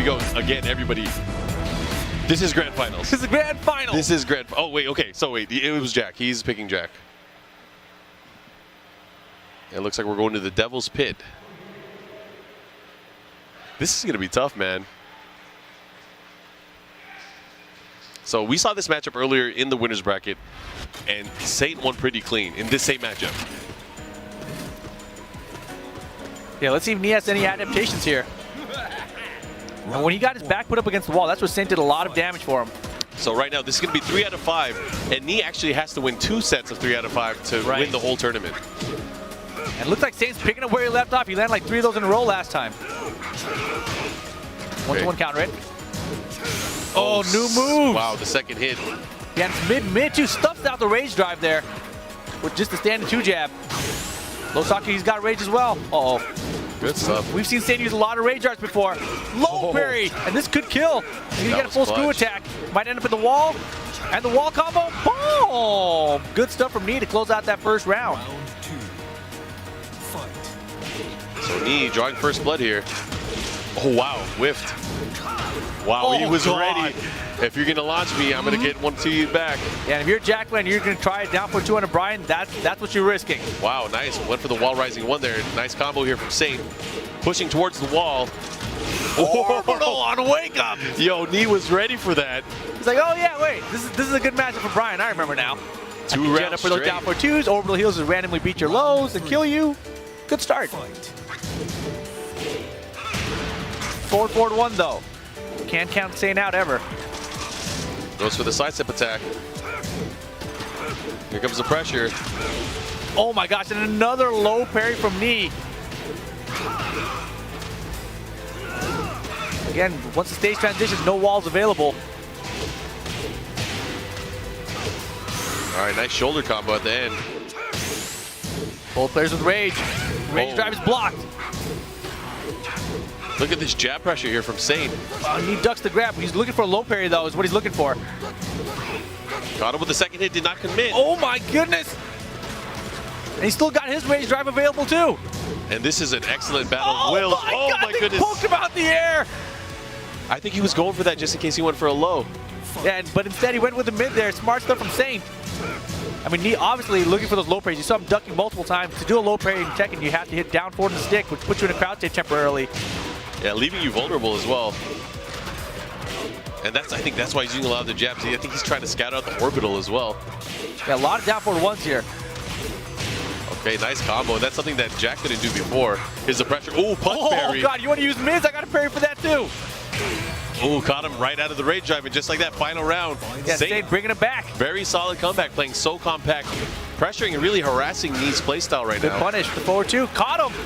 we go. Again, everybody. This is grand finals. This is grand final. This is grand. Oh, wait. Okay. So, wait. It was Jack. He's picking Jack. It looks like we're going to the Devil's Pit. This is going to be tough, man. So we saw this matchup earlier in the winner's bracket, and Saint won pretty clean in this same matchup. Yeah, let's see if Knee has any adaptations here. And when he got his back put up against the wall, that's what Saint did a lot of damage for him. So right now, this is going to be 3 out of 5, and Knee actually has to win 2 sets of 3 out of 5 to win the whole tournament. And it looks like Saint's picking up where he left off. He landed like 3 of those in a row last time. 1-to-1 counter it. Oh, new moves. Wow, the second hit. Yeah, and mid too. Stuffs out the rage drive there with just the standing 2 jab. Losaki's got rage as well. Uh-oh. Good stuff. We've seen Saint use a lot of rage darts before. Low parry, and this could kill. He's gonna get a full screw attack. Might end up at the wall. And the wall combo, boom! Good stuff from Knee to close out that first round. So Knee drawing first blood here. Oh, wow, whiffed. Wow, he was ready. If you're gonna launch me, I'm gonna get one to you back. Yeah, and if you're Jacqueline, you're gonna try it down for 200 Brian, that's what you're risking. Wow, nice. Went for the wall rising 1 there. Nice combo here from Saint. Pushing towards the wall. Orbital on wake up. Yo, Knee was ready for that. He's like, oh yeah, wait, this is a good matchup for Brian. I remember now. 2 rounds Jet up for those straight. down for 2s. Orbital heals just randomly beat your lows and kill you. Good start. Forward 1 though. Can't count Saint out ever. Goes for the sidestep attack. Here comes the pressure. Oh my gosh, and another low parry from Knee. Again, once the stage transitions, no walls available. All right, nice shoulder combo at the end. Both players with rage. Rage drive is blocked. Look at this jab pressure here from Saint. Knee ducks the grab. He's looking for a low parry though, is what he's looking for. Caught him with the second hit, did not commit. Oh my goodness! And he still got his rage drive available too. And this is an excellent battle of wills. Oh my goodness. Poked him out the air. I think he was going for that just in case he went for a low. Yeah, but instead he went with the mid there. Smart stuff from Saint. I mean, Knee obviously looking for those low parries. You saw him ducking multiple times. To do a low parry in Tekken, you have to hit down forward in the stick, which puts you in a crouch state temporarily. Yeah, leaving you vulnerable as well. And I think that's why he's using a lot of the jabs. I think he's trying to scout out the orbital as well. Yeah, a lot of down forward 1s here. Okay, nice combo. That's something that Jack couldn't do before. Here's the pressure. Ooh, punch parry. Oh god, you want to use mids? I got a parry for that too. Ooh, caught him right out of the rage drive, and just like that, final round. Yeah, Saint bringing it back. Very solid comeback, playing so compact, pressuring and really harassing Knee's playstyle right Good now. punish, the forward 2. Caught him.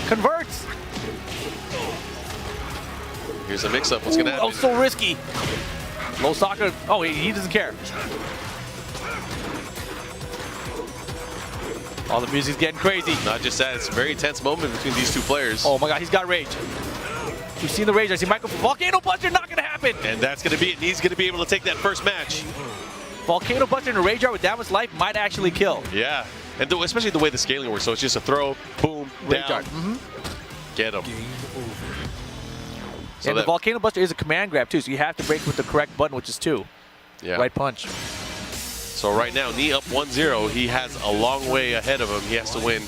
Converts. Here's a mix-up. What's gonna happen? Oh, so risky. Low soccer. Oh, he doesn't care. All the music's getting crazy. Not just that, it's a very tense moment between these 2 players. Oh my god, he's got rage. We've seen the rage. I see Michael Volcano Buster, not gonna happen. And that's gonna be it. Knee's gonna be able to take that first match. Volcano Buster in a rage art with that much life might actually kill. Yeah, and especially the way the scaling works. So it's just a throw, boom, Rage down, art. get him. So and the Volcano Buster is a command grab too, so you have to break with the correct button, which is 2. Yeah. Right punch. So right now, Knee up 1-0. He has a long way ahead of him. He has to win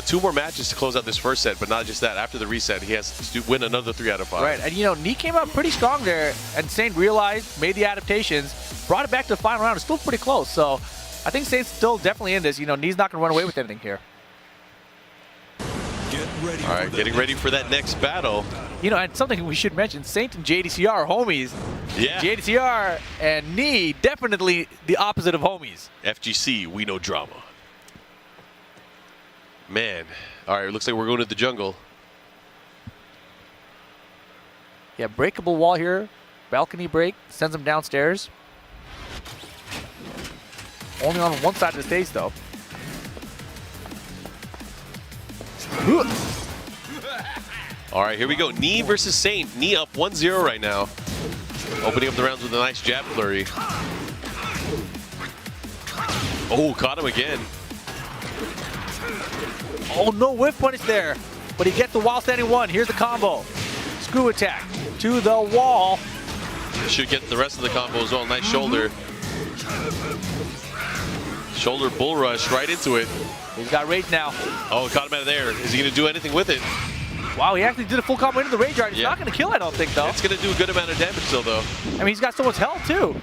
2 more matches to close out this first set, but not just that. After the reset, he has to win another 3 out of 5. Right, and you know, Knee came out pretty strong there, and Saint realized, made the adaptations, brought it back to the final round. It's still pretty close, so I think Saint's still definitely in this. You know, Knee's not going to run away with anything here. All right, getting ready for that next battle. You know, and something we should mention, Saint and JDCR are homies. Yeah. JDCR and Knee, definitely the opposite of homies. FGC, we know drama. Man. All right, looks like we're going to the jungle. Yeah, breakable wall here. Balcony break, sends him downstairs. Only on one side of the stage, though. All right, here we go. Knee versus Saint. Knee up 1-0 right now. Opening up the rounds with a nice jab flurry. Oh, caught him again. Oh, no whiff punish there. But he gets the while standing 1. Here's the combo. screw attack to the wall. Should get the rest of the combo as well. Nice shoulder. Shoulder bull rush right into it. He's got rage now. Oh, caught him out of there. Is he going to do anything with it? Wow, he actually did a full combo into the rage guard. It's not going to kill, I don't think, though. It's going to do a good amount of damage still, though. I mean, he's got so much health, too.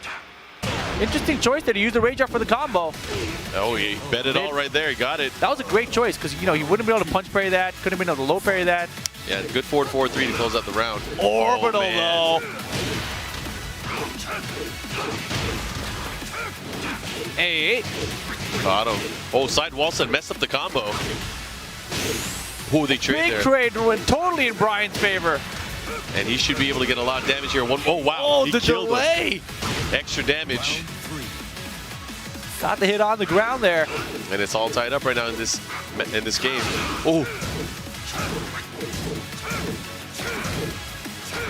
Interesting choice there to use the rage guard for the combo. Oh, he bet it all right there. He got it. That was a great choice because, you know, he wouldn't be able to punch parry that. Couldn't have been able to low parry that. Yeah, good forward 4-3 to close out the round. Orbital, though. Hey. Caught him. Oh, side wall set messed up the combo. Oh, they trade Big there. trade went totally in Brian's favor. And he should be able to get a lot of damage here. Oh, wow. Oh, he the killed delay. him. Extra damage. Got the hit on the ground there. And it's all tied up right now in this game. Oh.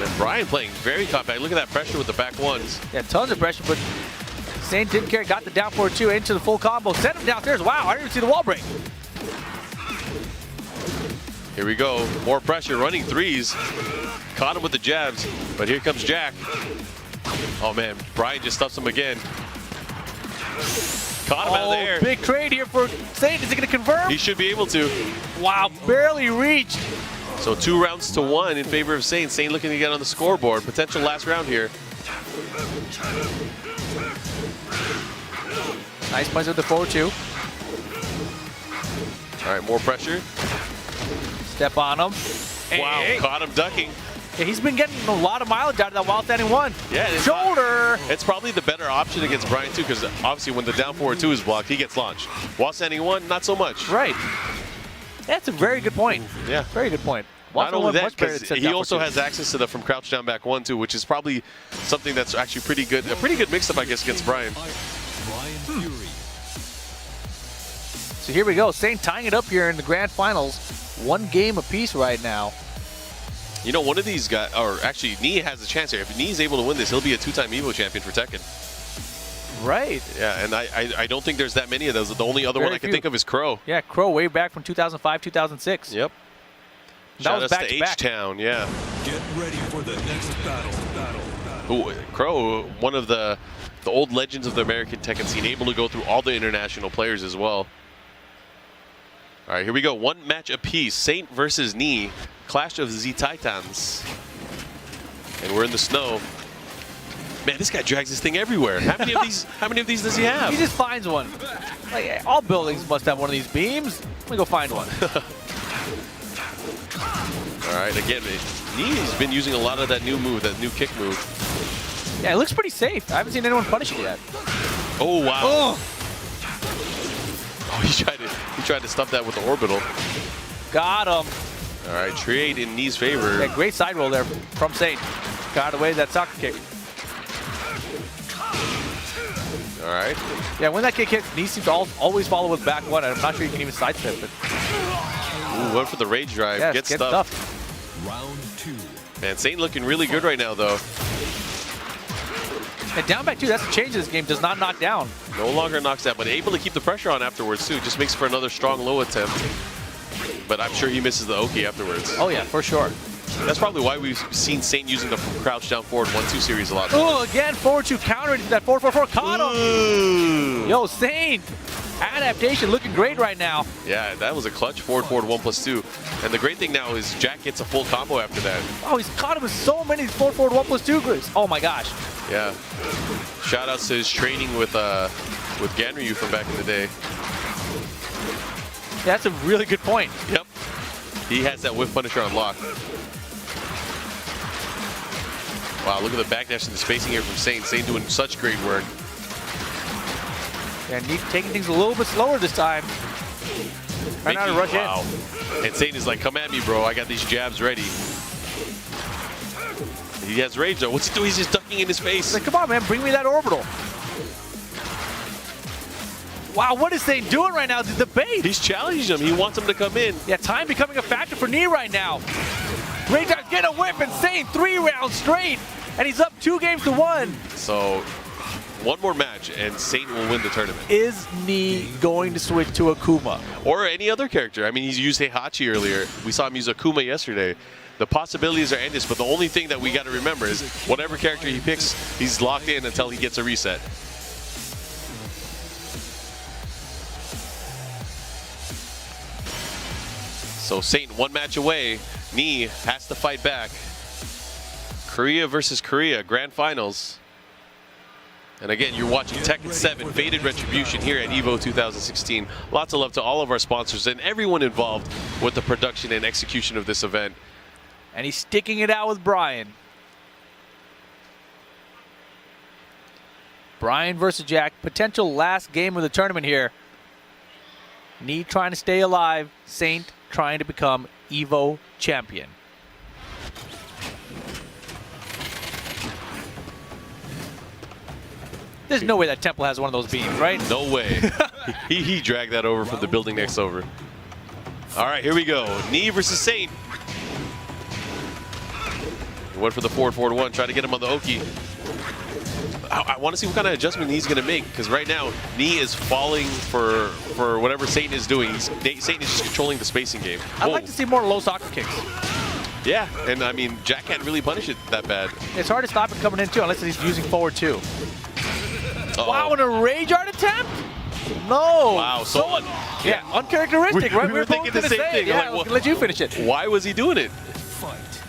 And Brian playing very compact. Look at that pressure with the back ones. Yeah, tons of pressure, but Saint didn't care. Got the down 4-2 into the full combo. Sent him downstairs. Wow, I didn't even see the wall break. Here we go. More pressure, running threes. Caught him with the jabs, but here comes Jack. Oh man, Brian just stuffs him again. Caught him out of the air. Big trade here for Saint. Is he going to confirm? He should be able to. Wow, barely reached. So 2 rounds to 1 in favor of Saint. Saint looking to get on the scoreboard. Potential last round here. Nice punch with the 4-2. All right, more pressure. Step on him. Wow, Hey. caught him ducking. Yeah, he's been getting a lot of mileage out of that while standing one. Yeah, Shoulder. It's probably the better option against Brian too, because obviously when the down 4-2 is blocked, he gets launched. While standing one, not so much. Right. That's a very good point. Yeah. Very good point. Not only that, much better because than he down also 4-2. has access to the from crouch down back 1 too, which is probably something that's actually pretty good. A pretty good mix-up, I guess, against Brian. So here we go. Saint tying it up here in the grand finals. 1 game apiece right now. You know, one of these guys, or actually, Nee has a chance here. If Nee is able to win this, he'll be a 2-time Evo champion for Tekken. Right. Yeah, and I don't think there's that many of those. The only other one I can think of is Crow. Yeah, Crow way back from 2005, 2006. Yep. That was Shout outs back to to back. H-Town, yeah. Get ready for the next battle. Ooh, Crow, one of the old legends of the American Tekken scene, able to go through all the international players as well. All right, here we go. 1 match apiece. Saint versus Nee. Clash of the Titans. And we're in the snow. Man, this guy drags this thing everywhere. How many of these does he have? He just finds one. Like, all buildings must have one of these beams. Let me go find one. All right, again, Nee's been using a lot of that new move, that new kick move. Yeah, it looks pretty safe. I haven't seen anyone punish it yet. Oh, wow. Oh, Oh, he tried to stuff that with the orbital. got him. All right, trade in Nee's favor. Yeah, great side roll there from Saint. Got away that soccer kick. All right. Yeah, when that kick hits, Nee seems to always follow with back one. I'm not sure you can even sidestep it. Ooh, went for the rage drive. Yeah, Get get stuffed. Round 2. Man, Saint looking really good right now, though. And down back two, that's the change in this game. Does not knock down. No longer knocks down, but able to keep the pressure on afterwards, too. Just makes for another strong low attempt. But I'm sure he misses the Oki afterwards. Oh, yeah, for sure. That's probably why we've seen Saint using the crouch down forward 1-2 series a lot more. Oh, again, 4-2 counter into that 4-4-4. Caught him. Ooh. Yo, Saint. Adaptation looking great right now. Yeah, that was a clutch forward 1+2. And the great thing now is Jack gets a full combo after that. Oh, he's caught him with so many 4-4 1+2 grips. Oh my gosh. Yeah. Shout outs to his training with Ganryu from back in the day. Yeah, that's a really good point. Yep. He has that whiff punisher on lock. Wow, look at the backdash and the spacing here from Saint. Saint doing such great work. Yeah, need taking things a little bit slower this time. Trying not to rush in. And Saint is like, come at me, bro. I got these jabs ready. He has rage, though. What's he doing? He's just ducking in his face. Like, come on, man, bring me that orbital. Wow, what is Saint doing right now? The debate. He's challenging him. He wants him to come in. Yeah, time becoming a factor for Nee right now. Rage Drive getting a whip and Saint 3 rounds straight. And he's up 2-1. So, one more match, and Saint will win the tournament. Is Nee going to switch to Akuma? Or any other character. I mean, he's used Heihachi earlier. We saw him use Akuma yesterday. The possibilities are endless, but the only thing that we got to remember is whatever character he picks, he's locked in until he gets a reset. So Saint one match away. Knee has to fight back. Korea versus Korea, grand finals. And again, you're watching Tekken 7 Faded Retribution here at Evo 2016. Lots of love to all of our sponsors and everyone involved with the production and execution of this event. And he's sticking it out with Brian. Brian versus Jack, potential last game of the tournament here. Knee trying to stay alive, Saint trying to become Evo champion. There's no way that Temple has one of those beams, right? No way. he dragged that over from the building next over. All right, here we go. Knee versus Saint. He went for the forward one, try to get him on the Oki. I want to see what kind of adjustment he's going to make, because right now, Knee is falling for whatever Saint is doing. Saint is just controlling the spacing game. I'd like to see more low soccer kicks. Yeah, and I mean, Jack can't really punish it that bad. It's hard to stop it coming in too, unless he's using forward two. Uh-oh. Wow, and a rage art attempt? No. Wow, so yeah, uncharacteristic, right? We were thinking the same thing. Yeah, Like, I was gonna let you finish it. Why was he doing it?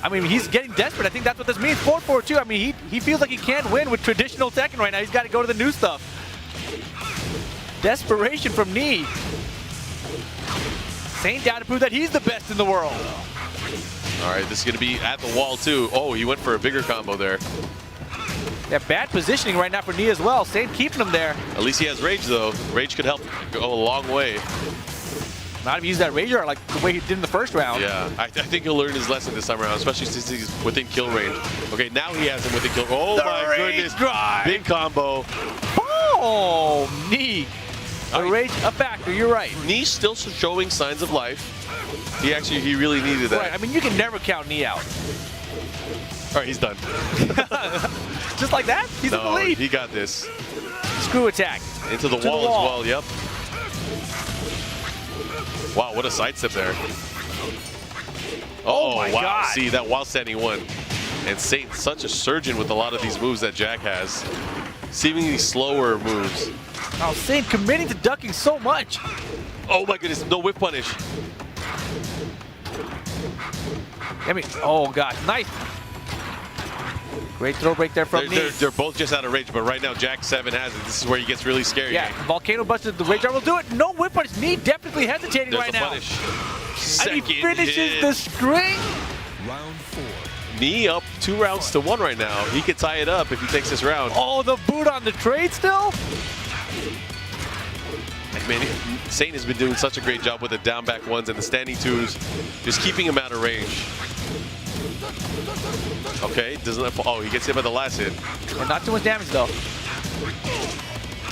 I mean, he's getting desperate. I think that's what this means. 4-4-2. I mean, he feels like he can't win with traditional Tekken right now. He's got to go to the new stuff. Desperation from Knee. Saint down to prove that he's the best in the world. All right, this is going to be at the wall, too. Oh, he went for a bigger combo there. Yeah, bad positioning right now for Knee as well. Saint keeping him there. At least he has Rage, though. Rage could help go a long way. Not even use that Rage art like the way he did in the first round. Yeah, I think he'll learn his lesson this time around, especially since he's within kill range. Okay, now he has him within kill. Oh, my goodness. Drive. Big combo. Oh, Knee. The Rage, a factor, you're right. Knee's still showing signs of life. He really needed that. Right, I mean, you can never count Knee out. All right, he's done. Just like that? He's in the lead. He got this. Screw attack. Into the wall as well, yep. Wow, what a sidestep there. Oh my God. See, that while standing one. And Saint's such a surgeon with a lot of these moves that Jack has. Seemingly slower moves. Oh, Saint committing to ducking so much. Oh my goodness, no whip punish. I mean, oh God, nice. Great throw break there from Knee. They're both just out of range, but right now Jack 7 has it. This is where he gets really scary. Yeah, Volcano busted the Rage art will do it. No whip punish. Knee definitely hesitating There's right now. Punish. And he finishes the string. Round 4. Knee up 2 rounds to 1 right now. He could tie it up if he takes this round. Oh, the boot on the trade still? Man, Saint has been doing such a great job with the down back ones and the standing twos, just keeping him out of range. Okay, oh, he gets hit by the last hit. And not too much damage though.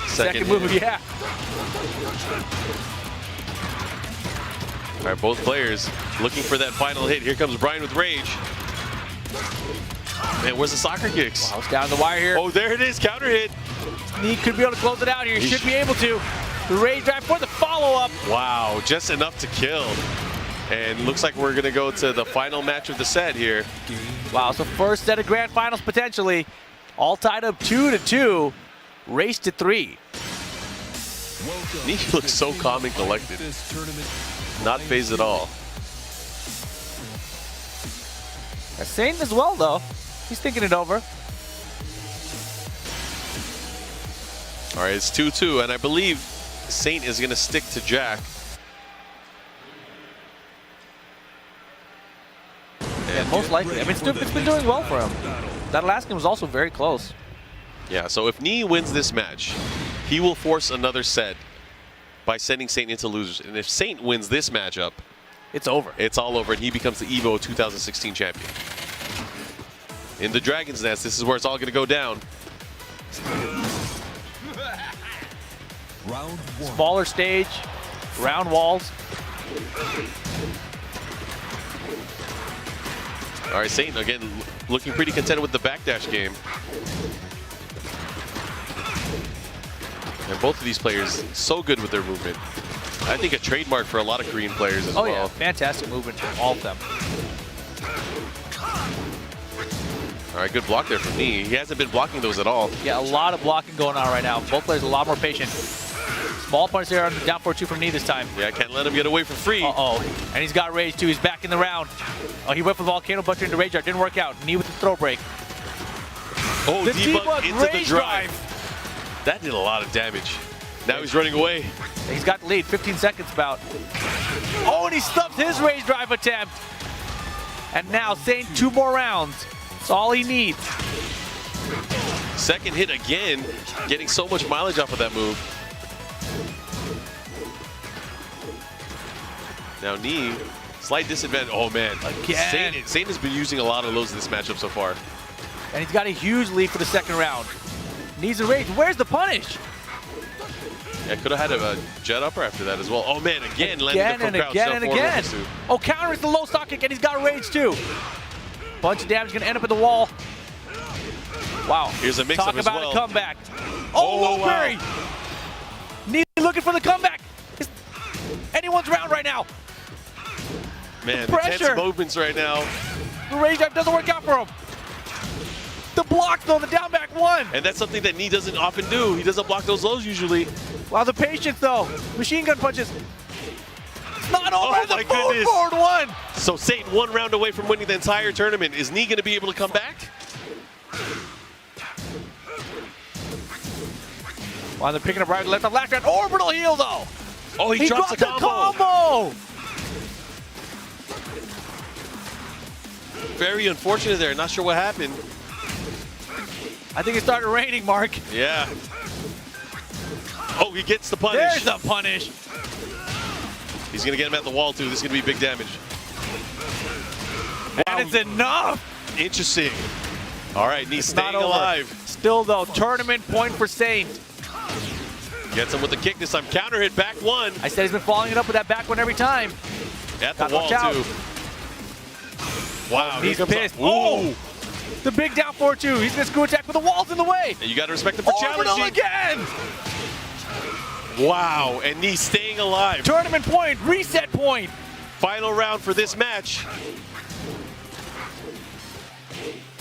Second move, yeah. All right, both players looking for that final hit. Here comes Brian with Rage. Man, where's the soccer kicks? Wow, it's down the wire here. Oh, there it is, counter hit. Knee could be able to close it out here. He should be able to. The Rage drive for the follow-up. Wow, just enough to kill. And looks like we're going to go to the final match of the set here. Wow, so first set of grand finals potentially. All tied up 2-2. Race to 3. Knee looks so calm and collected. Not phased at all. Saint as well, though. He's thinking it over. All right, it's 2-2, and I believe Saint is going to stick to Jack. Yeah, most likely. I mean, it's been doing well for him. That last game was also very close. Yeah, so if Knee wins this match, he will force another set by sending Saint into losers. And if Saint wins this matchup, it's over. It's all over, and he becomes the Evo 2016 champion. In the Dragon's Nest, this is where it's all going to go down. Round 1. Smaller stage, round walls. All right, Saint, again, looking pretty content with the backdash game. And both of these players, so good with their movement. I think a trademark for a lot of Korean players as well. Oh yeah, fantastic movement from all of them. All right, good block there from Knee. He hasn't been blocking those at all. Yeah, a lot of blocking going on right now. Both players a lot more patient. Small punish there on the down 4-2 from Knee this time. Yeah, I can't let him get away for free. Uh-oh. And he's got Rage too. He's back in the round. Oh, he went for Volcano Buster into Rage Art. Didn't work out. Knee with the throw break. Oh, The debug into the Rage drive. That did a lot of damage. Now he's running away. He's got the lead, 15 seconds about. Oh, and he stuffed his Rage Drive attempt. And now Saint 2 more rounds. That's all he needs. Second hit again, getting so much mileage off of that move. Now Knee, slight disadvantage. Oh man, Again. Saint has been using a lot of those in this matchup so far. And he's got a huge lead for the second round. Needs a Rage. Where's the punish? Yeah, could have had a jet upper after that as well. Oh man, again landing the and from again and again. Oh, counters the low stock kick, and he's got Rage too. Bunch of damage gonna end up at the wall. Wow. Here's a mix-up Talk as about well. a comeback. Oh, low wow. parry. Knee looking for the comeback. It's anyone's round right now. Man, pressure. intense moments right now. The Rage Drive doesn't work out for him. The block though, the down back one. And that's something that Knee doesn't often do. He doesn't block those lows usually. Wow, the patience though. Machine gun punches. It's not over. Oh The my goodness. forward one. So Saint 1 round away from winning the entire tournament. Is Knee going to be able to come back? Wow, they're picking up right, left, last round. Orbital heal though. Oh, he drops dropped a the combo. combo. Very unfortunate there. Not sure what happened. I think it started raining, Mark. Yeah. Oh, he gets the punish. There's the punish. He's going to get him at the wall, too. This is going to be big damage. And it's enough. Interesting. All right, Knee It's staying not over. alive. Still, though, tournament point for Saint. Gets him with the kick this time. Counter hit, back one. I said he's been following it up with that back one every time. At the Gotta wall, watch out. too. Wow, He's here comes pissed. Ooh. The big down 4-2. He's going to screw attack, but the wall's in the way. And you got to respect him for Orbital challenging. again. Wow, and Knee staying alive. Tournament point, reset point. Final round for this match.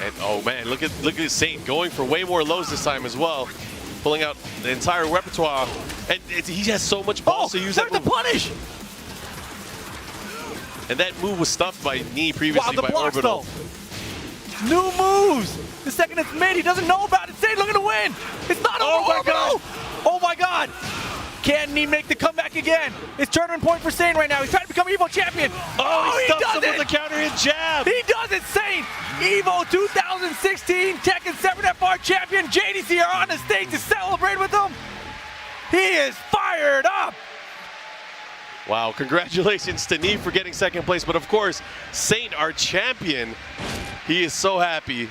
And oh man, look at Saint going for way more lows this time as well. Pulling out the entire repertoire. And he has so much balls to use that there's move. the punish. And that move was stuffed by Knee previously Wow, the by blocks Orbital. though. New moves. The second it's mid, he doesn't know about it. Saint looking to win. It's not over. Oh my Orbital. God. Oh my God. Can Knee make the comeback again? It's tournament point for Saint right now. He's trying to become Evo champion. Oh, he does stuffs him it. with the counter hit jab. He does it, Saint. Evo 2016 Tekken 7FR champion JDC are on the stage to celebrate with him. He is fired up. Wow, congratulations to Knee for getting second place. But of course, Saint, our champion, he is so happy.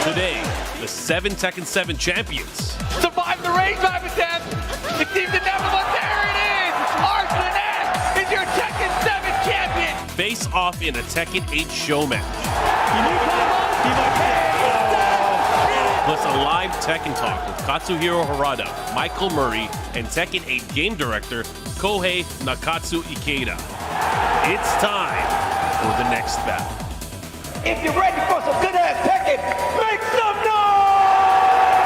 Today, the 7 Tekken 7 champions Survived the Rage Drive attempt. It seems inevitable. There it is. Arson X is your Tekken 7 champion. face off in a Tekken 8 show match. It is plus a live Tekken talk with Katsuhiro Harada, Michael Murray, and Tekken 8 game director Kohei Nakatsu Ikeda. It's time for the next battle. If you're ready for some good ass Tekken, make some noise!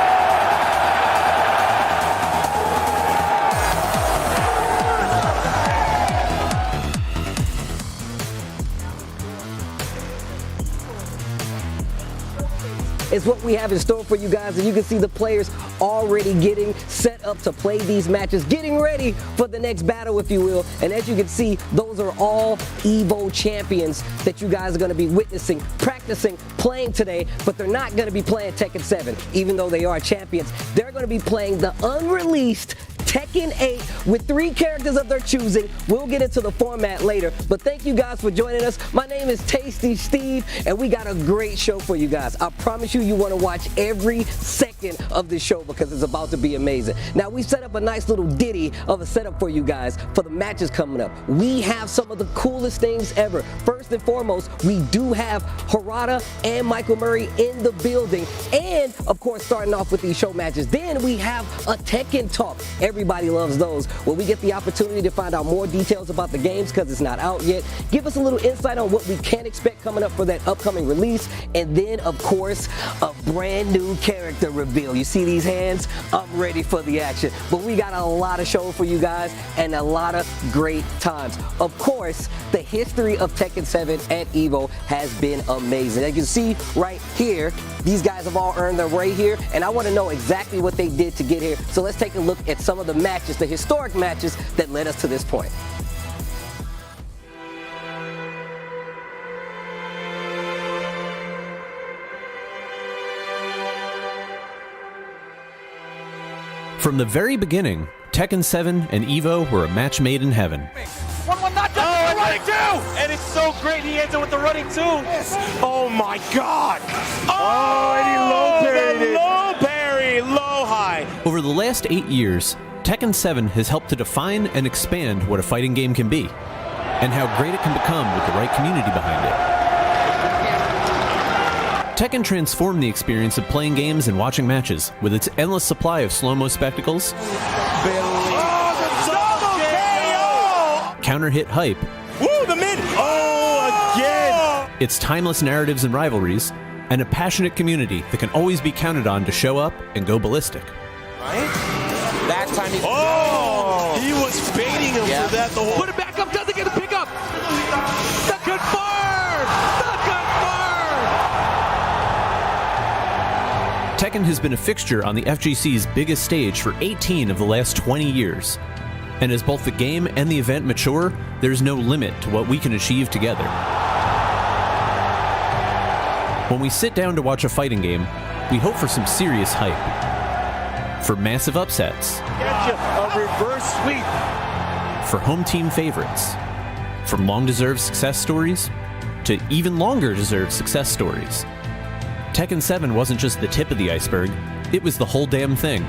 Is what we have in store for you guys, and you can see the players already getting set up to play these matches, getting ready for the next battle, if you will. And as you can see, those are all Evo champions that you guys are going to be witnessing, practicing, playing today, but they're not going to be playing Tekken 7, even though they are champions. They're going to be playing the unreleased Tekken 8 with 3 characters of their choosing. We'll get into the format later, but thank you guys for joining us. My name is Tasty Steve, and we got a great show for you guys. I promise you want to watch every second of this show because it's about to be amazing. Now, we set up a nice little ditty of a setup for you guys for the matches coming up. We have some of the coolest things ever. First and foremost, we do have Harada and Michael Murray in the building, and of course, starting off with these show matches. Then we have a Tekken talk. Everybody loves those, where we get the opportunity to find out more details about the games because it's not out yet. Give us a little insight on what we can expect coming up for that upcoming release. And then, of course, a brand new character reveal. You see these hands? I'm ready for the action. But we got a lot of show for you guys and a lot of great times. Of course, the history of Tekken 7 at Evo has been amazing. As you can see right here, these guys have all earned their way here, and I want to know exactly what they did to get here. So let's take a look at some of the matches, the historic matches that led us to this point. From the very beginning, Tekken 7 and Evo were a match made in heaven. 1-1 not done. The running two! And it's so great he ends it with the running two. Oh my god! Oh, and he low parried it. Low parry, low high. Over the last 8 years, Tekken 7 has helped to define and expand what a fighting game can be, and how great it can become with the right community behind it. Tekken transformed the experience of playing games and watching matches with its endless supply of slow-mo spectacles, counter-hit hype, Woo, the mid! Oh, again! its timeless narratives and rivalries, and a passionate community that can always be counted on to show up and go ballistic. That time he was baiting him for that the whole. Put it back up, doesn't get a pickup. The confirm! The confirm! Tekken has been a fixture on the FGC's biggest stage for 18 of the last 20 years. And as both the game and the event mature, there's no limit to what we can achieve together. When we sit down to watch a fighting game, we hope for some serious hype, for massive upsets, A reverse sweep. for home team favorites, from long-deserved success stories to even longer-deserved success stories. Tekken 7 wasn't just the tip of the iceberg, it was the whole damn thing.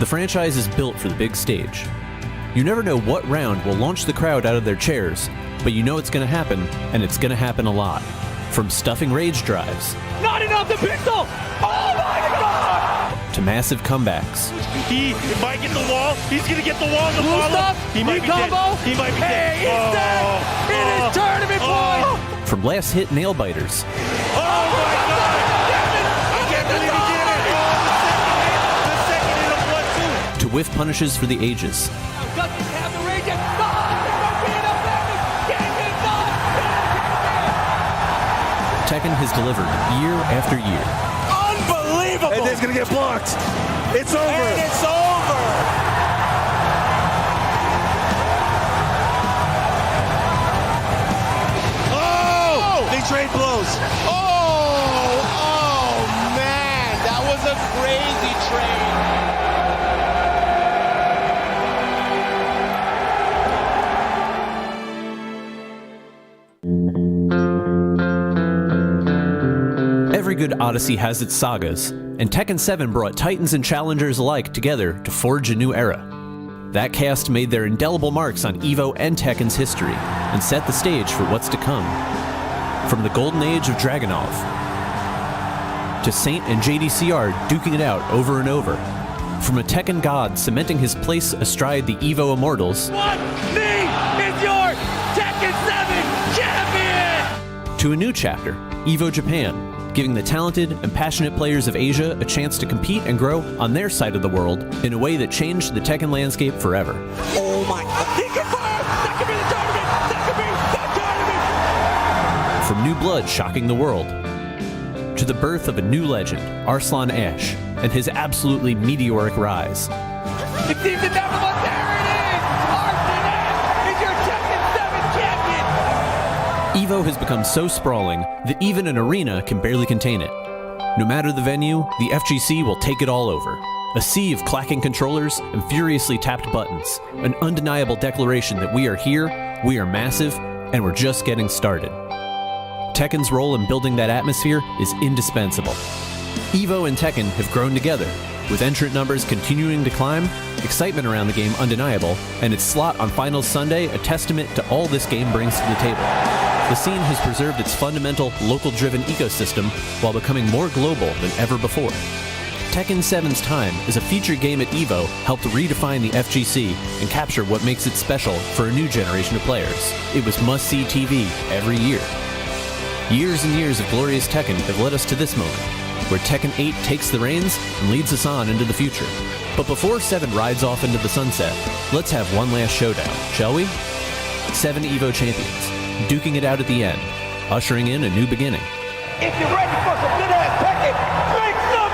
The franchise is built for the big stage. You never know what round will launch the crowd out of their chairs, but you know it's going to happen, and it's going to happen a lot. From stuffing rage drives, Not enough the pixel! Oh my god! to massive comebacks, He might get the wall. He's gonna get the wall. The Blue follow. stuff, He might be combo. dead. He might be dead. Hey, he's dead! It is tournament point! from last hit nail biters, Oh my god! I can't believe he did it. Oh, the second hit of 1-2. to whiff punishes for the ages. Doesn't have the rage yet. Tekken has delivered year after year. Unbelievable! And it's gonna get blocked. It's over. And it's over. Oh! They trade blows. Oh man, that was a crazy trade. Every good Odyssey has its sagas, and Tekken 7 brought titans and challengers alike together to forge a new era. That cast made their indelible marks on Evo and Tekken's history, and set the stage for what's to come. From the golden age of Dragunov, to Saint and JDCR duking it out over and over. From a Tekken god cementing his place astride the Evo Immortals, What? Me is your Tekken 7 champion! to a new chapter, Evo Japan, giving the talented and passionate players of Asia a chance to compete and grow on their side of the world in a way that changed the Tekken landscape forever. Oh my God. He can fire! That could be the tournament! That could be the tournament! From new blood shocking the world, to the birth of a new legend, Arslan Ash, and his absolutely meteoric rise. It seems inevitable. There it is! Arslan Ash is your Tekken 7 champion! Evo has become so sprawling that even an arena can barely contain it. No matter the venue, the FGC will take it all over. A sea of clacking controllers and furiously tapped buttons. An undeniable declaration that we are here, we are massive, and we're just getting started. Tekken's role in building that atmosphere is indispensable. Evo and Tekken have grown together, with entrant numbers continuing to climb, excitement around the game undeniable, and its slot on Finals Sunday a testament to all this game brings to the table. The scene has preserved its fundamental, local-driven ecosystem while becoming more global than ever before. Tekken 7's time as a featured game at Evo helped redefine the FGC and capture what makes it special for a new generation of players. It was must-see TV every year. Years and years of glorious Tekken have led us to this moment, where Tekken 8 takes the reins and leads us on into the future. But before 7 rides off into the sunset, let's have one last showdown, shall we? 7 Evo champions, duking it out at the end, ushering in a new beginning. If you're ready for some good-ass Tekken, make some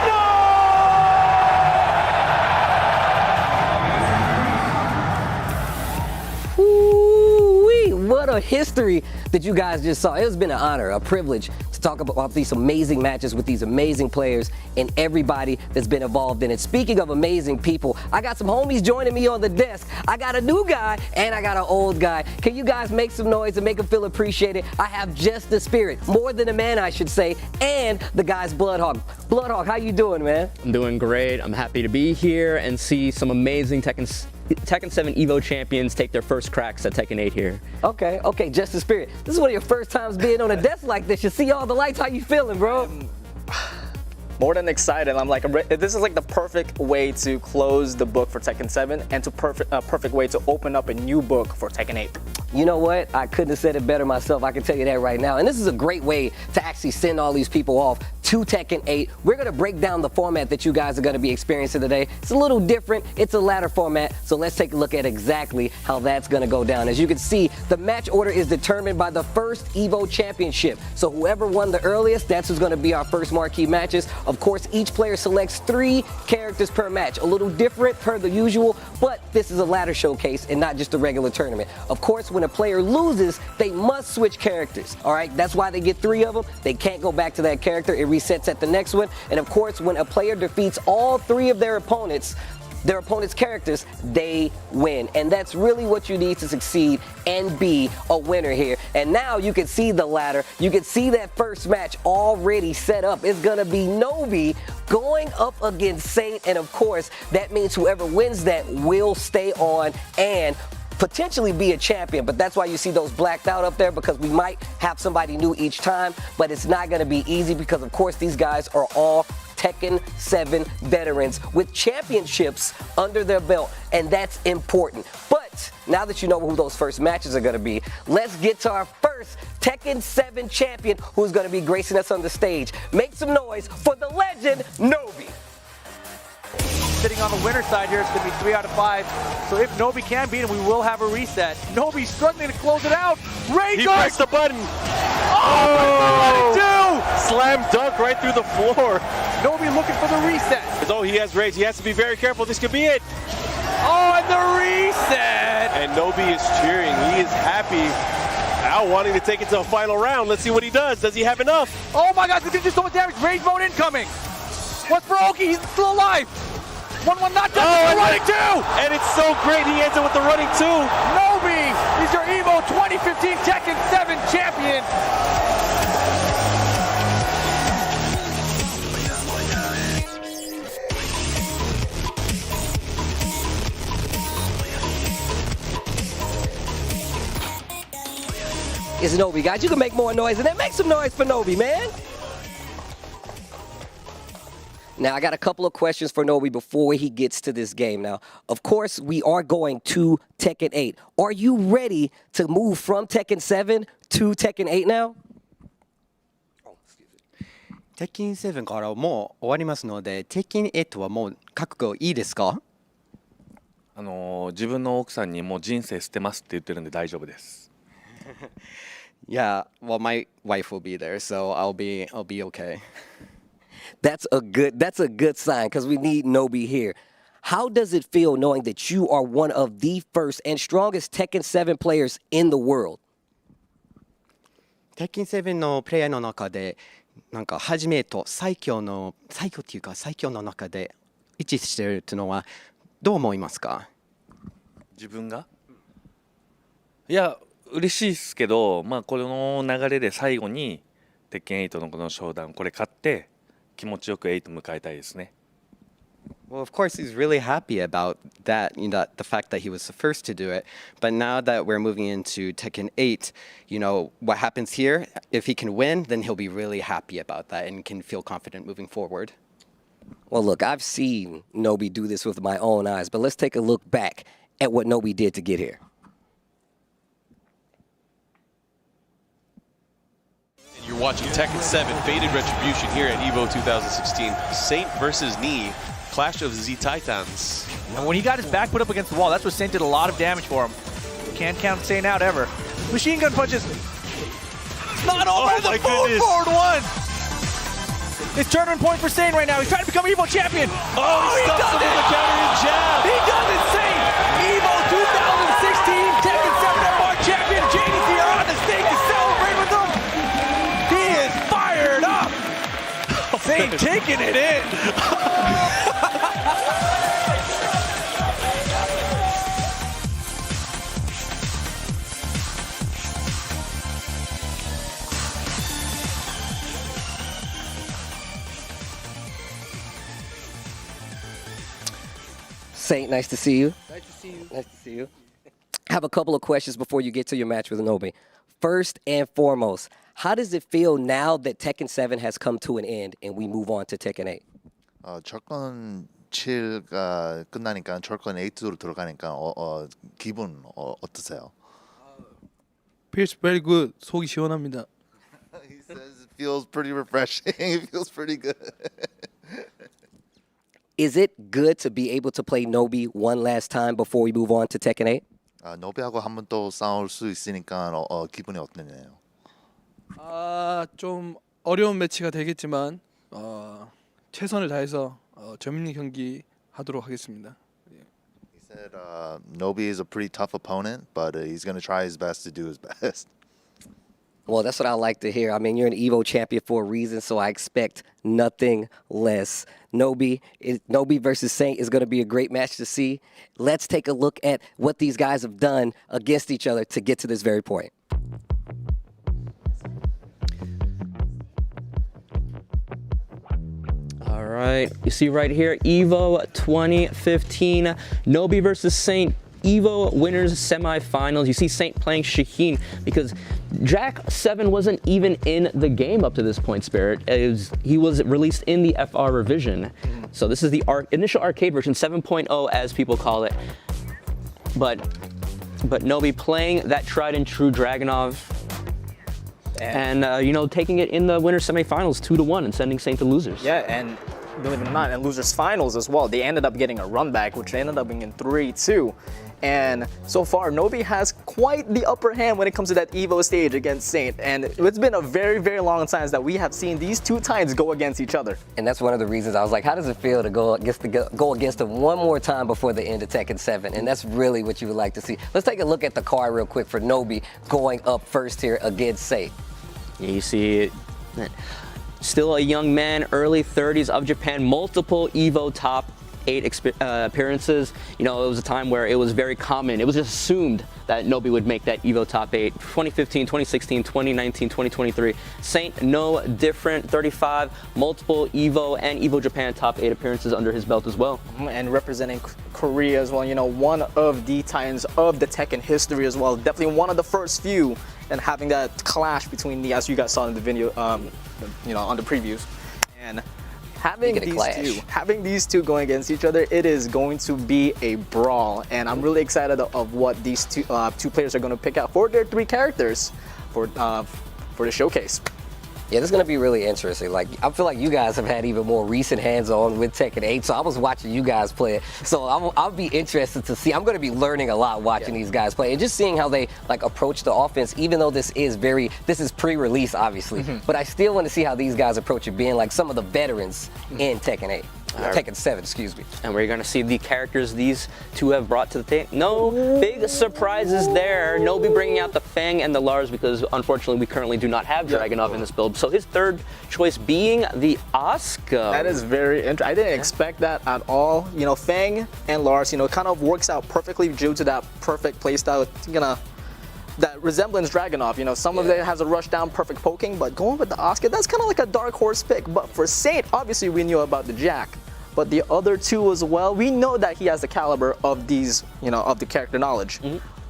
noise! Ooh-wee, what a history that you guys just saw. It has been an honor, a privilege to talk about these amazing matches with these amazing players and everybody that's been involved in it. Speaking of amazing people, I got some homies joining me on the desk. I got a new guy and I got an old guy. Can you guys make some noise and make them feel appreciated? I have just the spirit, more than a man I should say, and the guy's Bloodhog. Bloodhog, how you doing, man? I'm doing great. I'm happy to be here and see some amazing Tekken 7 Evo champions take their first cracks at Tekken 8 here. Okay, just the spirit. This is one of your first times being on a desk like this. You see all the lights. How you feeling, bro? More than excited. This is like the perfect way to close the book for Tekken 7 and perfect way to open up a new book for Tekken 8. You know what? I couldn't have said it better myself. I can tell you that right now. And this is a great way to actually send all these people off to Tekken 8. We're going to break down the format that you guys are going to be experiencing today. It's a little different. It's a ladder format. So let's take a look at exactly how that's going to go down. As you can see, the match order is determined by the first Evo championship. So whoever won the earliest, that's who's going to be our first marquee matches. Of course, each player selects 3 characters per match. A little different per the usual, but this is a ladder showcase and not just a regular tournament. Of course, when a player loses, they must switch characters. All right, that's why they get 3 of them. They can't go back to that character. It resets at the next one. And of course, when a player defeats all 3 of their opponent's characters, they win. And that's really what you need to succeed and be a winner here. And now you can see the ladder. You can see that first match already set up. It's gonna be Nobi going up against Saint. And of course, that means whoever wins that will stay on and potentially be a champion. But that's why you see those blacked out up there, because we might have somebody new each time, but it's not gonna be easy because of course these guys are all Tekken 7 veterans with championships under their belt, and that's important. But now that you know who those first matches are going to be, let's get to our first Tekken 7 champion who's going to be gracing us on the stage. Make some noise for the legend, Nobi. Sitting on the winner's side here, it's going to be 3 out of 5. So if Nobi can beat him, we will have a reset. Nobi struggling to close it out. He pressed the button. Oh! Slam dunk right through the floor. Nobi looking for the reset. Oh, he has rage. He has to be very careful. This could be it. Oh, and the reset! And Nobi is cheering. He is happy. Now wanting to take it to a final round. Let's see what he does. Does he have enough? Oh my God, this did just so much damage. Rage mode incoming. What's for Oki? He's still alive. 1-1 not done. Oh, and running 2! And it's so great he ends it with the running 2. Nobi is your Evo 2015 Tekken 7 champion. It's Nobi, guys. You can make more noise and then make some noise for Nobi, man. Now, I got a couple of questions for Nobi before he gets to this game. Now, of course, we are going to Tekken 8. Are you ready to move from Tekken 7 to Tekken 8 now? 鉄筋7からもう終わりますので、鉄筋8はもう覚悟いいですか？自分の奥さんにもう人生捨てますって言ってるんで大丈夫です。Yeah, well, my wife will be there, so I'll be okay. That's a good sign because we need Nobi here. How does it feel knowing that you are one of the first and strongest Tekken 7 players in the world? 鉄筋7のプレイヤーの中で、なんか初めと最強の中で位置しているというのはどう思いますか？自分が？いや、嬉しいですけど、まあこの流れで最後に鉄拳8のこの商談これ勝って気持ちよく8迎えたいですね。Well, of course, he's really happy about that, the fact that he was the first to do it. But now that we're moving into Tekken 8, what happens here, if he can win, then he'll be really happy about that and can feel confident moving forward. Well, look, I've seen Nobi do this with my own eyes, but let's take a look back at what Nobi did to get here. You're watching Tekken 7 Faded Retribution here at Evo 2016. Saint versus Knee. Clash of Z Titans. And when he got his back put up against the wall, that's what Saint did a lot of damage for him. Can't count Saint out ever. Machine gun punches. It's not over. The forward one. It's tournament point for Saint right now. He's trying to become Evo champion. Oh, he does it. The counter jab. He does it. Saint, Evo 2016 Tekken 7 MR champion. JDC are on the stage to celebrate with him. He is fired up. Saint taking it in. Saint, nice to see you. Nice to see you. Nice to see you. I have a couple of questions before you get to your match with Nobi. First and foremost, how does it feel now that Tekken 7 has come to an end and we move on to Tekken 8? 철권 7가 끝나니까 철권 8로 들어가니까 기분 어떠세요? Feels very good. 속이 시원합니다. He says it feels pretty refreshing. It feels pretty good. Is it good to be able to play Nobi one last time before we move on to Tekken 8? 노비하고 한 번 또 싸울 수 있으니까 기분이 어떠냐요? 좀 어려운 매치가 되겠지만 최선을 다해서 재밌는 경기 하도록 하겠습니다. He said Nobi is a pretty tough opponent, but he's going to try his best to do his best. Well, that's what I like to hear. I mean, you're an Evo champion for a reason, so I expect nothing less. Nobi versus Saint is going to be a great match to see. Let's take a look at what these guys have done against each other to get to this very point. All right, you see right here, Evo 2015, Nobi versus Saint. Evo winners semifinals. You see Saint playing Shaheen because Jack 7 wasn't even in the game up to this point, Spirit. He was released in the FR revision. So this is the initial arcade version, 7.0 as people call it. But Nobi playing that tried and true Dragunov and taking it in the winner semifinals 2-1 and sending Saint to losers. Yeah, and believe it or not, and losers finals as well. They ended up getting a run back, which they ended up being in 3-2. And so far, Nobi has quite the upper hand when it comes to that Evo stage against Saint. And it's been a very, very long time that we have seen these two Titans go against each other. And that's one of the reasons I was like, how does it feel to go against them one more time before the end of Tekken 7? And that's really what you would like to see. Let's take a look at the card real quick for Nobi going up first here against Saint. Yeah, you see it. Still a young man, early 30s of Japan, multiple Evo top 8 appearances. It was a time where it was very common. It was just assumed that Nobi would make that Evo top 8. 2015, 2016, 2019, 2023. Saint, no different. 35, multiple Evo and Evo Japan top 8 appearances under his belt as well. And representing Korea as well. One of the Titans of the Tekken history as well. Definitely one of the first few, and having that clash between as you guys saw in the video, on the previews. And having these two going against each other, it is going to be a brawl, and I'm really excited of what these two players are going to pick out for their 3 characters for the showcase. Yeah, this is going to be really interesting. Like, I feel like you guys have had even more recent hands-on with Tekken 8, so I was watching you guys play it. So I'll be interested to see. I'm going to be learning a lot watching these guys play and just seeing how they like approach the offense, even though this is pre-release, obviously. But I still want to see how these guys approach it, being like some of the veterans in Tekken 8. Tekken 7, excuse me. And we're going to see the characters these two have brought to the table. No big surprises there. Nobi bringing out the Fang and the Lars because, unfortunately, we currently do not have Dragunov in this build. So his third choice being the Asuka. That is very interesting. I didn't expect that at all. You know, Fang and Lars, you know, kind of works out perfectly due to that perfect playstyle. That resemblance Dragunov, you know, some of it has a rush down, perfect poking, but going with the Asuka, that's kind of like a dark horse pick. But for Saint, obviously we knew about the Jack, but the other two as well, we know that he has the caliber of these, you know, of the character knowledge.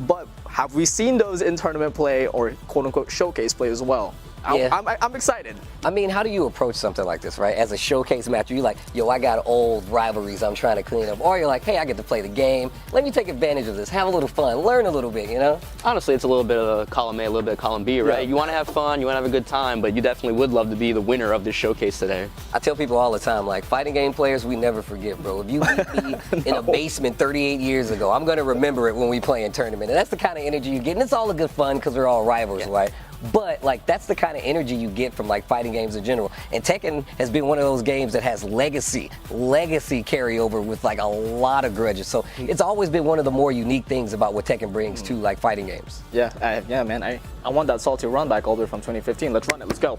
But have we seen those in tournament play or quote unquote showcase play as well? I'm excited. I mean, how do you approach something like this, right? As a showcase match, you're like, yo, I got old rivalries I'm trying to clean up. Or you're like, hey, I get to play the game. Let me take advantage of this, have a little fun, learn a little bit, you know? Honestly, it's a little bit of column A, a little bit of column B, right? You want to have fun, you want to have a good time, but you definitely would love to be the winner of this showcase today. I tell people all the time, like, fighting game players, we never forget, bro. If you beat me in a basement 38 years ago, I'm going to remember it when we play in tournament. And that's the kind of energy you get. And it's all a good fun because we're all rivals, right? But like that's the kind of energy you get from like fighting games in general. And Tekken has been one of those games that has legacy carryover with like a lot of grudges. So it's always been one of the more unique things about what Tekken brings to like fighting games. Yeah, man. I want that salty run back all the way from 2015. Let's run it. Let's go.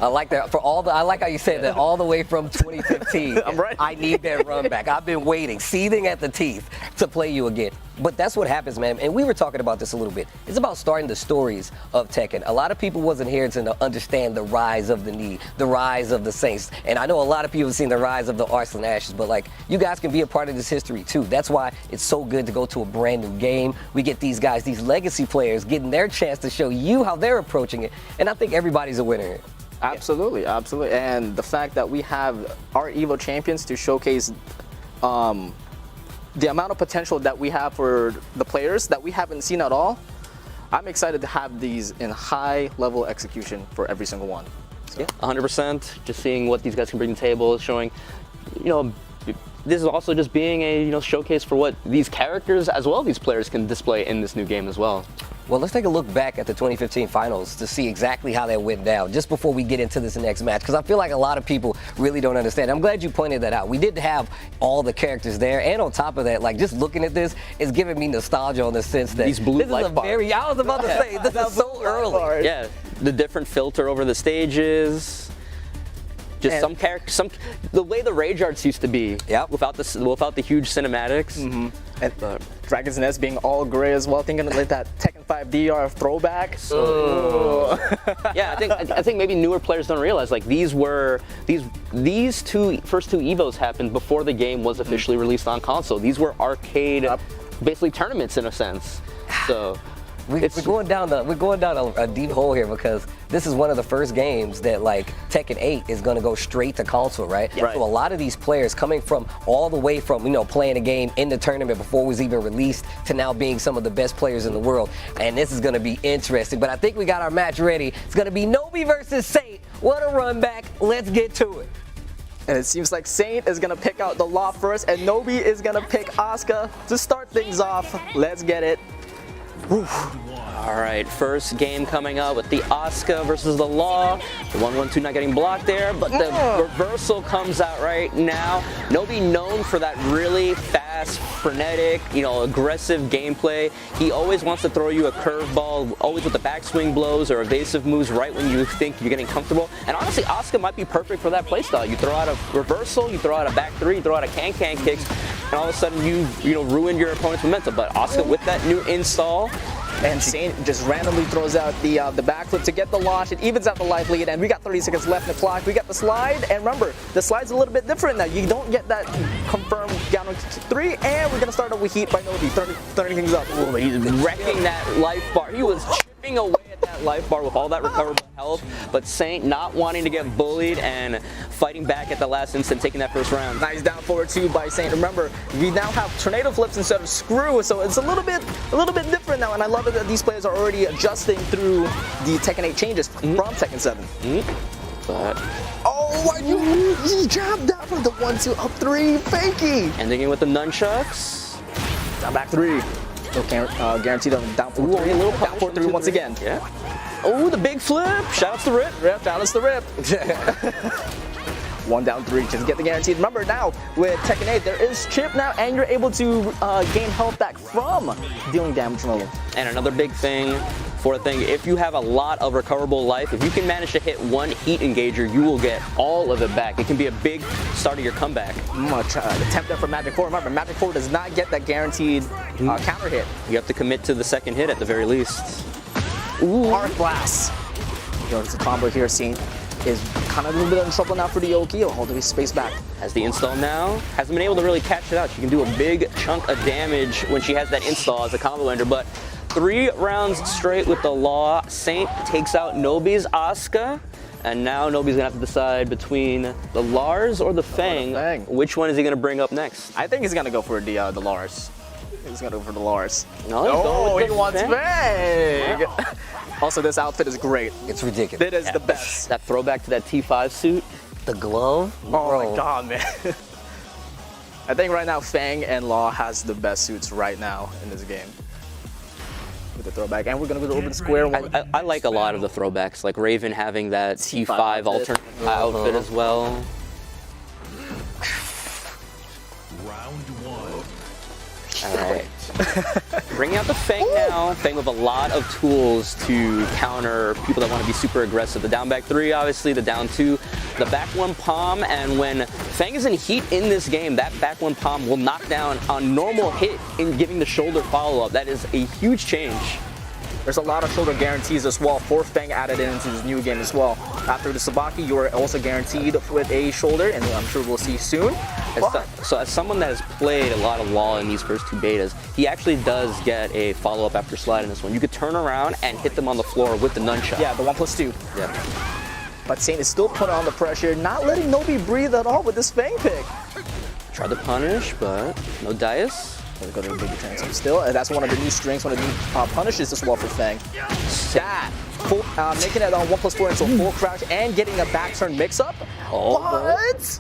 I like that. I like how you said that all the way from 2015. I'm right. I need that run back. I've been waiting, seething at the teeth to play you again. But that's what happens, man. And we were talking about this a little bit. It's about starting the stories of Tekken. A lot of people wasn't here to understand the rise of the Knee, the rise of the Saints. And I know a lot of people have seen the rise of the Arslan Ashes, but like you guys can be a part of this history too. That's why it's so good to go to a brand new game. We get these guys, these legacy players, getting their chance to show you how they're approaching it. And I think everybody's a winner here. Absolutely. And the fact that we have our Evo champions to showcase the amount of potential that we have for the players that we haven't seen at all, I'm excited to have these in high level execution for every single one. So. Yeah, 100%. Just seeing what these guys can bring to the table, showing, you know, this is also just being a showcase for what these characters as well these players can display in this new game as well. Well, let's take a look back at the 2015 finals to see exactly how that went down just before we get into this next match, because I feel like a lot of people really don't understand. I'm glad you pointed that out. We did have all the characters there, and on top of that, like just looking at this is giving me nostalgia on the sense that these blue this is light a bars. I was about to say, this is so early. Yeah, the different filter over the stages. Just some characters, the way the Rage Arts used to be, without the huge cinematics. And Dragon's Nest being all gray as well, thinking like that Tekken 5 DR throwback. Yeah, I think maybe newer players don't realize like these first two Evos happened before the game was officially released on console. These were arcade, basically tournaments in a sense. So. We're going down a deep hole here because this is one of the first games that like Tekken 8 is going to go straight to console, right? Right. So a lot of these players coming from all the way from playing a game in the tournament before it was even released to now being some of the best players in the world, and this is going to be interesting. But I think we got our match ready. It's going to be Nobi versus Saint. What a run back! Let's get to it. And it seems like Saint is going to pick out the Law first, and Nobi is going to pick Asuka to start things off. Let's get it. All right, first game coming up with the Asuka versus the Law. The 1-1-2 not getting blocked there, but the reversal comes out right now. Nobi known for that really fast, frenetic, aggressive gameplay. He always wants to throw you a curveball, always with the backswing blows or evasive moves right when you think you're getting comfortable. And honestly, Asuka might be perfect for that playstyle. You throw out a reversal, you throw out a back three, you throw out a can-can kicks, and all of a sudden you ruin your opponent's momentum. But Asuka with that new install, and Saint just randomly throws out the backflip to get the launch. It evens out the life lead, and we got 30 seconds left in the clock. We got the slide, and remember, the slide's a little bit different now. You don't get that confirmed down on 3, and we're gonna start off with heat by Nobi, turning things up. He's wrecking that life bar. He was chipping away at that that life bar with all that recoverable health, but Saint not wanting to get bullied and fighting back at the last instant, taking that first round. Nice down forward 2 by Saint. Remember, we now have tornado flips instead of screw, so it's a little bit different now, and I love it that these players are already adjusting through the Tekken 8 changes from Tekken 7. But oh, you jabbed down from the 1-2 up 3, Fakey. Ending it with the nunchucks. Down back 3. Guaranteed on down 4-3. A little down 4-3 once again. Yeah. Oh, the big flip. Shout out to Rip. Shout out to Rip. 1 down 3, just get the guaranteed. Remember now, with Tekken 8, there is chip now, and you're able to gain health back from dealing damage from them. And another big thing for the thing, if you have a lot of recoverable life, if you can manage to hit one heat engager, you will get all of it back. It can be a big start of your comeback. Attempt there for Magic 4. Remember, Magic 4 does not get that guaranteed counter hit. You have to commit to the second hit at the very least. Ooh. Arc Blast. There's a combo here. Saint is kind of a little bit in trouble now for the Oki. All the way space back. Has the install now. Hasn't been able to really catch it out. She can do a big chunk of damage when she has that install as a combo ender, but 3 rounds straight with the Law. Saint takes out Nobi's Asuka, and now Nobi's gonna have to decide between the Lars or the Fang. Which one is he gonna bring up next? I think he's gonna go for the Lars. He's gonna go for the Lars. No, he wants Fang. Also, this outfit is great. It's ridiculous. It is the best. That throwback to that T5 suit. The glove. Oh my god, man. I think right now Fang and Law has the best suits right now in this game. With the throwback, and we're gonna go to open square. I like a lot of the throwbacks, like Raven having that T5 alternate outfit as well. Round 1. All right. Bringing out the Fang now. Fang with a lot of tools to counter people that want to be super aggressive. The down back 3, obviously, the down 2, the back 1 palm, and when Fang is in heat in this game, that back 1 palm will knock down a normal hit in giving the shoulder follow-up. That is a huge change. There's a lot of shoulder guarantees as well for Fang added into this new game as well. After the Sabaki, you are also guaranteed with a shoulder, and I'm sure we'll see soon. So as someone that has played a lot of Law in these first 2 betas, he actually does get a follow-up after slide in this one. You could turn around and hit them on the floor with the nunchuck. Yeah, the 1+2. Yeah. But Saint is still putting on the pressure, not letting Nobi breathe at all with this Fang pick. Tried to punish, but no dice. Gonna go to a bigger transom still. That's one of the new strengths, one of the new punishes as well for Fang. That, making it on 1+4 into a full crouch and getting a back turn mix up. What?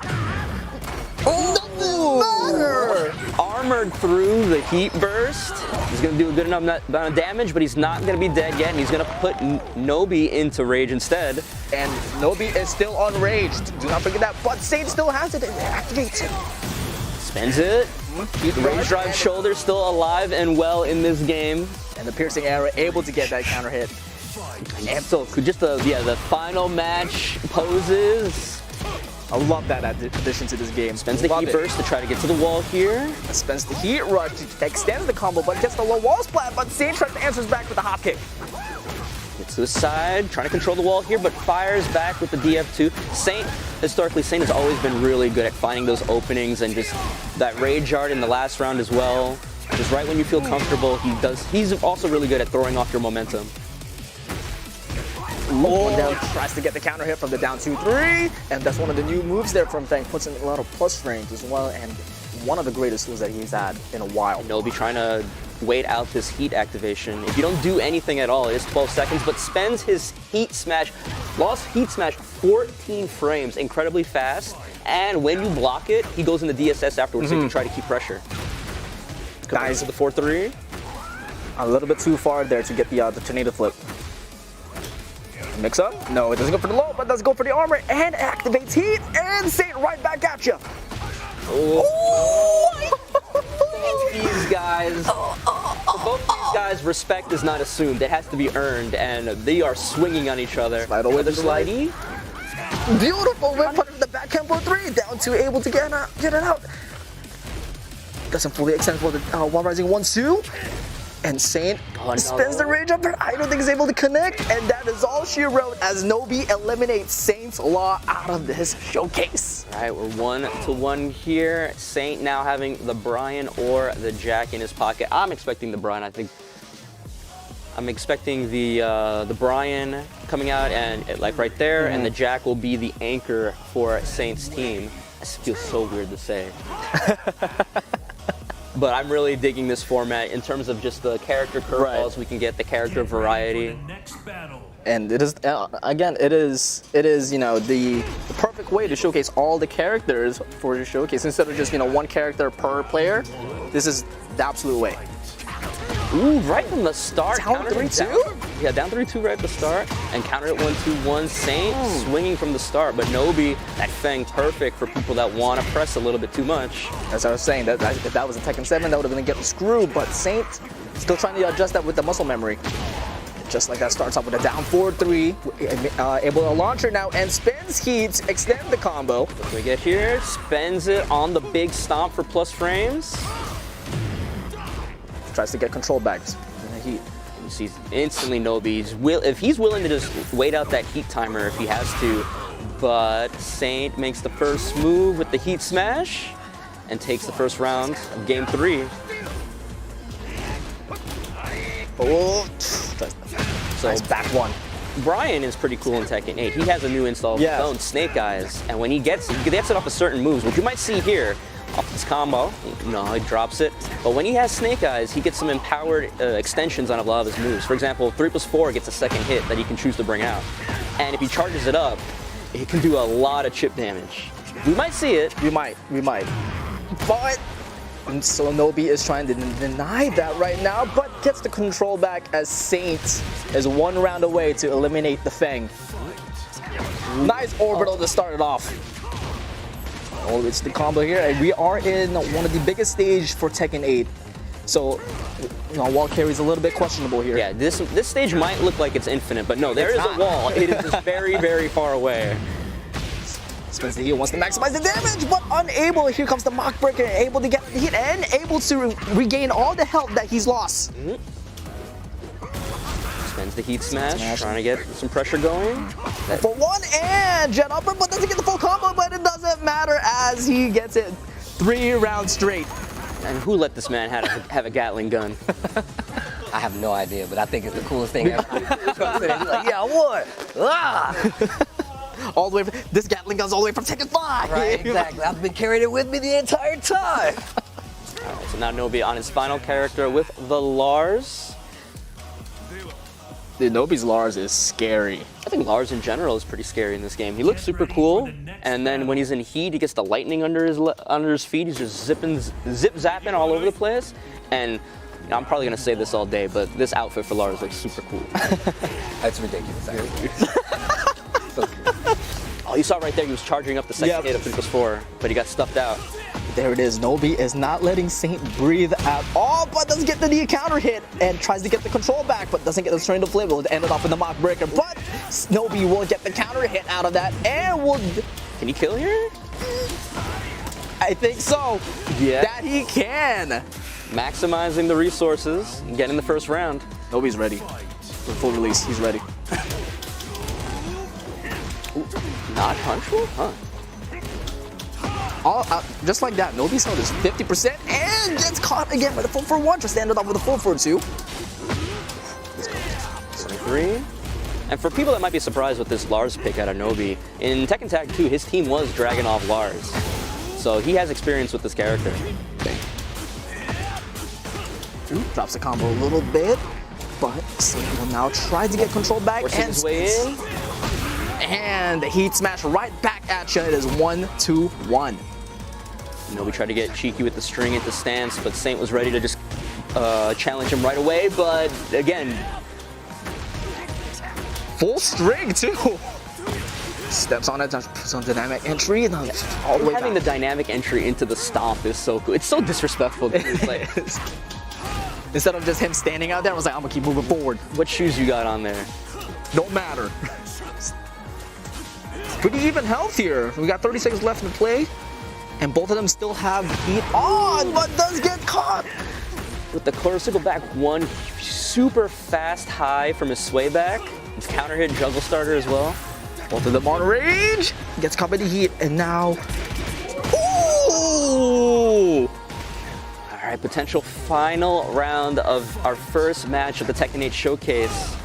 Doesn't matter! Armored through the heat burst. He's gonna do a good enough amount of damage, but he's not gonna be dead yet, and he's gonna put Nobi into rage instead. And Nobi is still unraged. Do not forget that, but Saint still has it and it activates it. Spends it. Rage drive shoulder still alive and well in this game. And the piercing arrow able to get that counter hit. And so just the final match poses. I love that addition to this game. Spends the heat burst to try to get to the wall here. Spends the heat rush to extend the combo, but gets the low wall splat, but Saint tries to answer back with a hop kick. Gets to the side, trying to control the wall here, but fires back with the DF2. Historically, Saint has always been really good at finding those openings and just that rage art in the last round as well. Just right when you feel comfortable, he's also really good at throwing off your momentum. One down, tries to get the counter hit from the down 2-3, and that's one of the new moves there from Fang, puts in a lot of plus frames as well, and one of the greatest tools that he's had in a while. Nobi trying to wait out this heat activation. If you don't do anything at all, it is 12 seconds, but spends his heat smash, lost heat smash 14 frames, incredibly fast, and when you block it, he goes into DSS afterwards so you can try to keep pressure. Guys, to the 4-3. A little bit too far there to get the tornado flip. Mix up? No, it doesn't go for the low, but does go for the armor and activates heat, and Saint right back at you. These guys, for both these guys, respect is not assumed. It has to be earned, and they are swinging on each other. Slide away the slidey. Beautiful whip punish the back tempo 3, down to able to get it out. Doesn't fully extend for the while rising 1-2. And Saint spins the rage up, but I don't think he's able to connect, and that is all she wrote as Nobi eliminates Saint's Law out of this showcase. All right, we're 1-1 here. Saint now having the Brian or the Jack in his pocket. I'm expecting the Brian. I think I'm expecting the Brian coming out and like right there, and the Jack will be the anchor for Saint's team. This feels so weird to say. But I'm really digging this format in terms of just the character curveballs we can get, the character variety. And it is again, it is the perfect way to showcase all the characters for your showcase instead of just one character per player. This is the absolute way. Ooh, right from the start. Down 3-2? Yeah, down 3-2 right at the start, and countered it 1-2-1. Saint swinging from the start, but Nobi, that Fang perfect for people that want to press a little bit too much. As I was saying, if that was a Tekken 7, that would have been getting screwed, but Saint still trying to adjust that with the muscle memory. Just like that, starts off with a down 4-3, able to launch her now, and spins heat, extend the combo. What do we get here? Spends it on the big stomp for plus frames. Tries to get control back in the heat. You see instantly Nobi, if he's willing to just wait out that heat timer if he has to, but Saint makes the first move with the heat smash and takes the first round of game 3. Oh, so nice back one. Brian is pretty cool in Tekken 8. He has a new install of his own, Snake Eyes, and when he gets it off of certain moves, which you might see here, off this combo, he drops it. But when he has Snake Eyes, he gets some empowered extensions on a lot of his moves. For example, 3+4 gets a second hit that he can choose to bring out. And if he charges it up, it can do a lot of chip damage. We might see it. We might. But so Nobi is trying to deny that right now, but gets the control back as Saint is 1 round away to eliminate the Fang. Nice orbital to start it off. Oh, it's the combo here, and we are in one of the biggest stage for Tekken 8. So, wall carry is a little bit questionable here. Yeah, this stage might look like it's infinite, but no, there is a wall. It is just very, very far away. Spins the heat, wants to maximize the damage, but unable. Here comes the Mach Breaker, able to get the hit and able to regain all the health that he's lost. Spends the heat smash, trying to get some pressure going. For 1 and jet upper, but doesn't get the full combo, but it doesn't matter as he gets it 3 rounds straight. And who let this man have a Gatling gun? I have no idea, but I think it's the coolest thing ever. He's like, yeah, what? All the way from, this Gatling gun's all the way from Tekken 5. Right, exactly. I've been carrying it with me the entire time. All right, so now Nobi on his final character with the Lars. Dude, Nobi's Lars is scary. I think Lars in general is pretty scary in this game. He looks super cool, and then when he's in heat, he gets the lightning under his feet. He's just zip-zapping all over the place. And I'm probably gonna say this all day, but this outfit for Lars looks super cool. That's ridiculous, actually. Oh, you saw right there, he was charging up the second hit of 3+4, but he got stuffed out. There it is. Nobi is not letting Saint breathe at all, but doesn't get the knee counter hit and tries to get the control back, but doesn't get the strength to flip. It ended off with the Mach Breaker, but Nobi will get the counter hit out of that and will. Can he kill here? I think so. Yeah. That he can. Maximizing the resources, getting the first round. Nobi's ready. For full release, he's ready. Ooh, not punchable? Huh. All just like that, Nobi's health is 50% and gets caught again by the 4-for-1. Just ended off with a 4-for-2. 23. And for people that might be surprised with this Lars pick out of Nobi, in Tekken Tag 2, his team was dragging off Lars. So he has experience with this character. Drops the combo a little bit, but Saint will now try to get control back Forcing his way in. And the heat smash right back at you. It is 1-2-1. Nobi tried to get cheeky with the string into stance, but Saint was ready to just challenge him right away. But again, full string too. Steps on it, puts on dynamic entry, and then all the way having back. the dynamic entry into the stomp is so cool. It's so disrespectful. It's like, instead of just him standing out there, I was like, I'm gonna keep moving forward. What shoes you got on there? Don't matter. Pretty even health here. We got 30 seconds left to play, and both of them still have heat on, but does get caught. With the classical back one, super fast high from his sway back. His counter hit juggle starter as well. Both of them on range. Gets caught by the heat, and now. Ooh! All right, potential final round of our first match of the Tekken 8 showcase.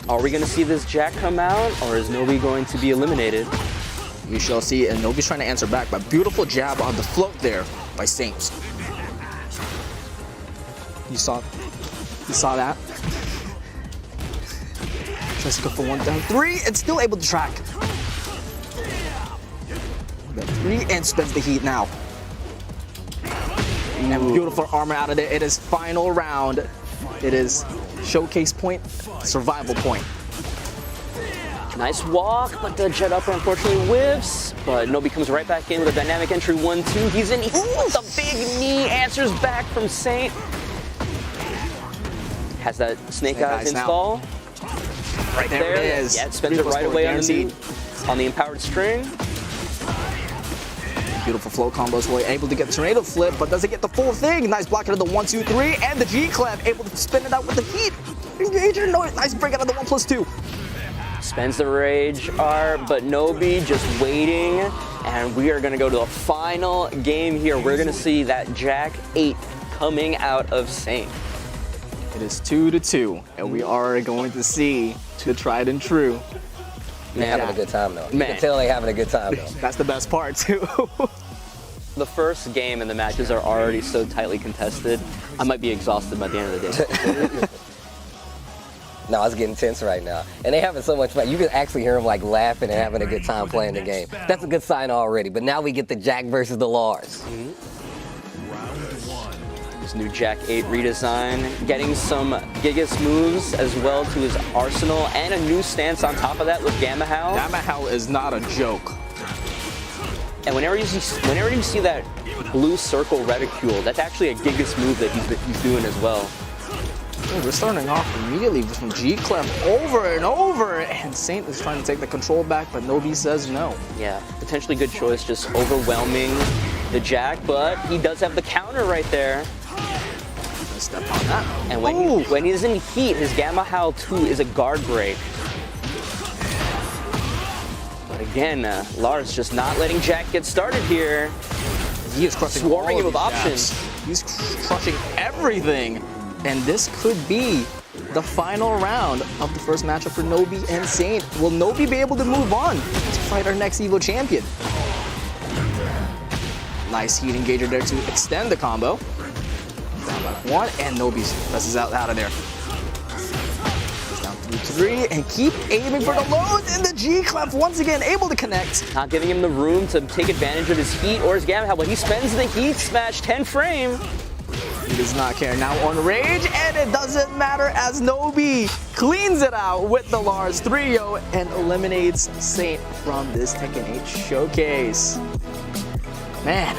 Are we going to see this Jack come out, or is Nobi going to be eliminated? We shall see, and Nobi's trying to answer back, but beautiful jab on the float there by Saints. You saw that? Tries to go for 1 down 3 and still able to track. 3 and spends the heat now. And beautiful armor out of it. It is final round. It is showcase point, survival point. Nice walk, but the jet upper unfortunately whiffs. But Nobi comes right back in with a dynamic entry 1-2. He's in with the big knee, answers back from Saint. Has that Snake Eyes install. Right there it is. Yeah, it spends it right away on the empowered string. Beautiful flow combos. Boy, able to get the tornado flip, but doesn't get the full thing. Nice block out of the 1-2-3 and the G-clef, able to spin it out with the heat. Engager, nice break out of the 1+2. Spends the rage R, but Nobi just waiting, and we are going to go to a final game here. We're going to see that Jack 8 coming out of Saint. It is 2-2, and we are going to see the tried and true. They're having a good time though. You Man. can tell they're having a good time though. That's the best part too. The first game and the matches are already so tightly contested. I might be exhausted by the end of the day. No, it's getting tense right now. And they're having so much fun. You can actually hear them like laughing and having a good time playing the game. That's a good sign already. But now we get the Jack versus the Lars. This new Jack 8 redesign, getting some Gigas moves as well to his arsenal, and a new stance on top of that with Gamma Howl. Gamma Howl is not a joke. And whenever you see that blue circle reticule, that's actually a Gigas move that he's doing as well. We're starting off immediately with some G-clef over and over, and Saint is trying to take the control back, but Nobi says no. Yeah, potentially good choice, just overwhelming the Jack, but he does have the counter right there. Step on that. And when he's in heat, his Gamma Howl 2 is a guard break. But again, Lars just not letting Jack get started here. He is crushing swarming all him with of these options. jabs. He's crushing everything. And this could be the final round of the first matchup for Nobi and Saint. Will Nobi be able to move on to fight our next Evo champion? Nice heat engager there to extend the combo. Down by 1, and Nobi presses out of there. He's down 3-3, and keep aiming for the loads, and the G-clef once again able to connect. Not giving him the room to take advantage of his heat or his Gamma Howl, but he spends the heat smash 10 frame. He does not care. Now on rage, and it doesn't matter as Nobi cleans it out with the Lars 3-0 and eliminates Saint from this Tekken 8 showcase. Man,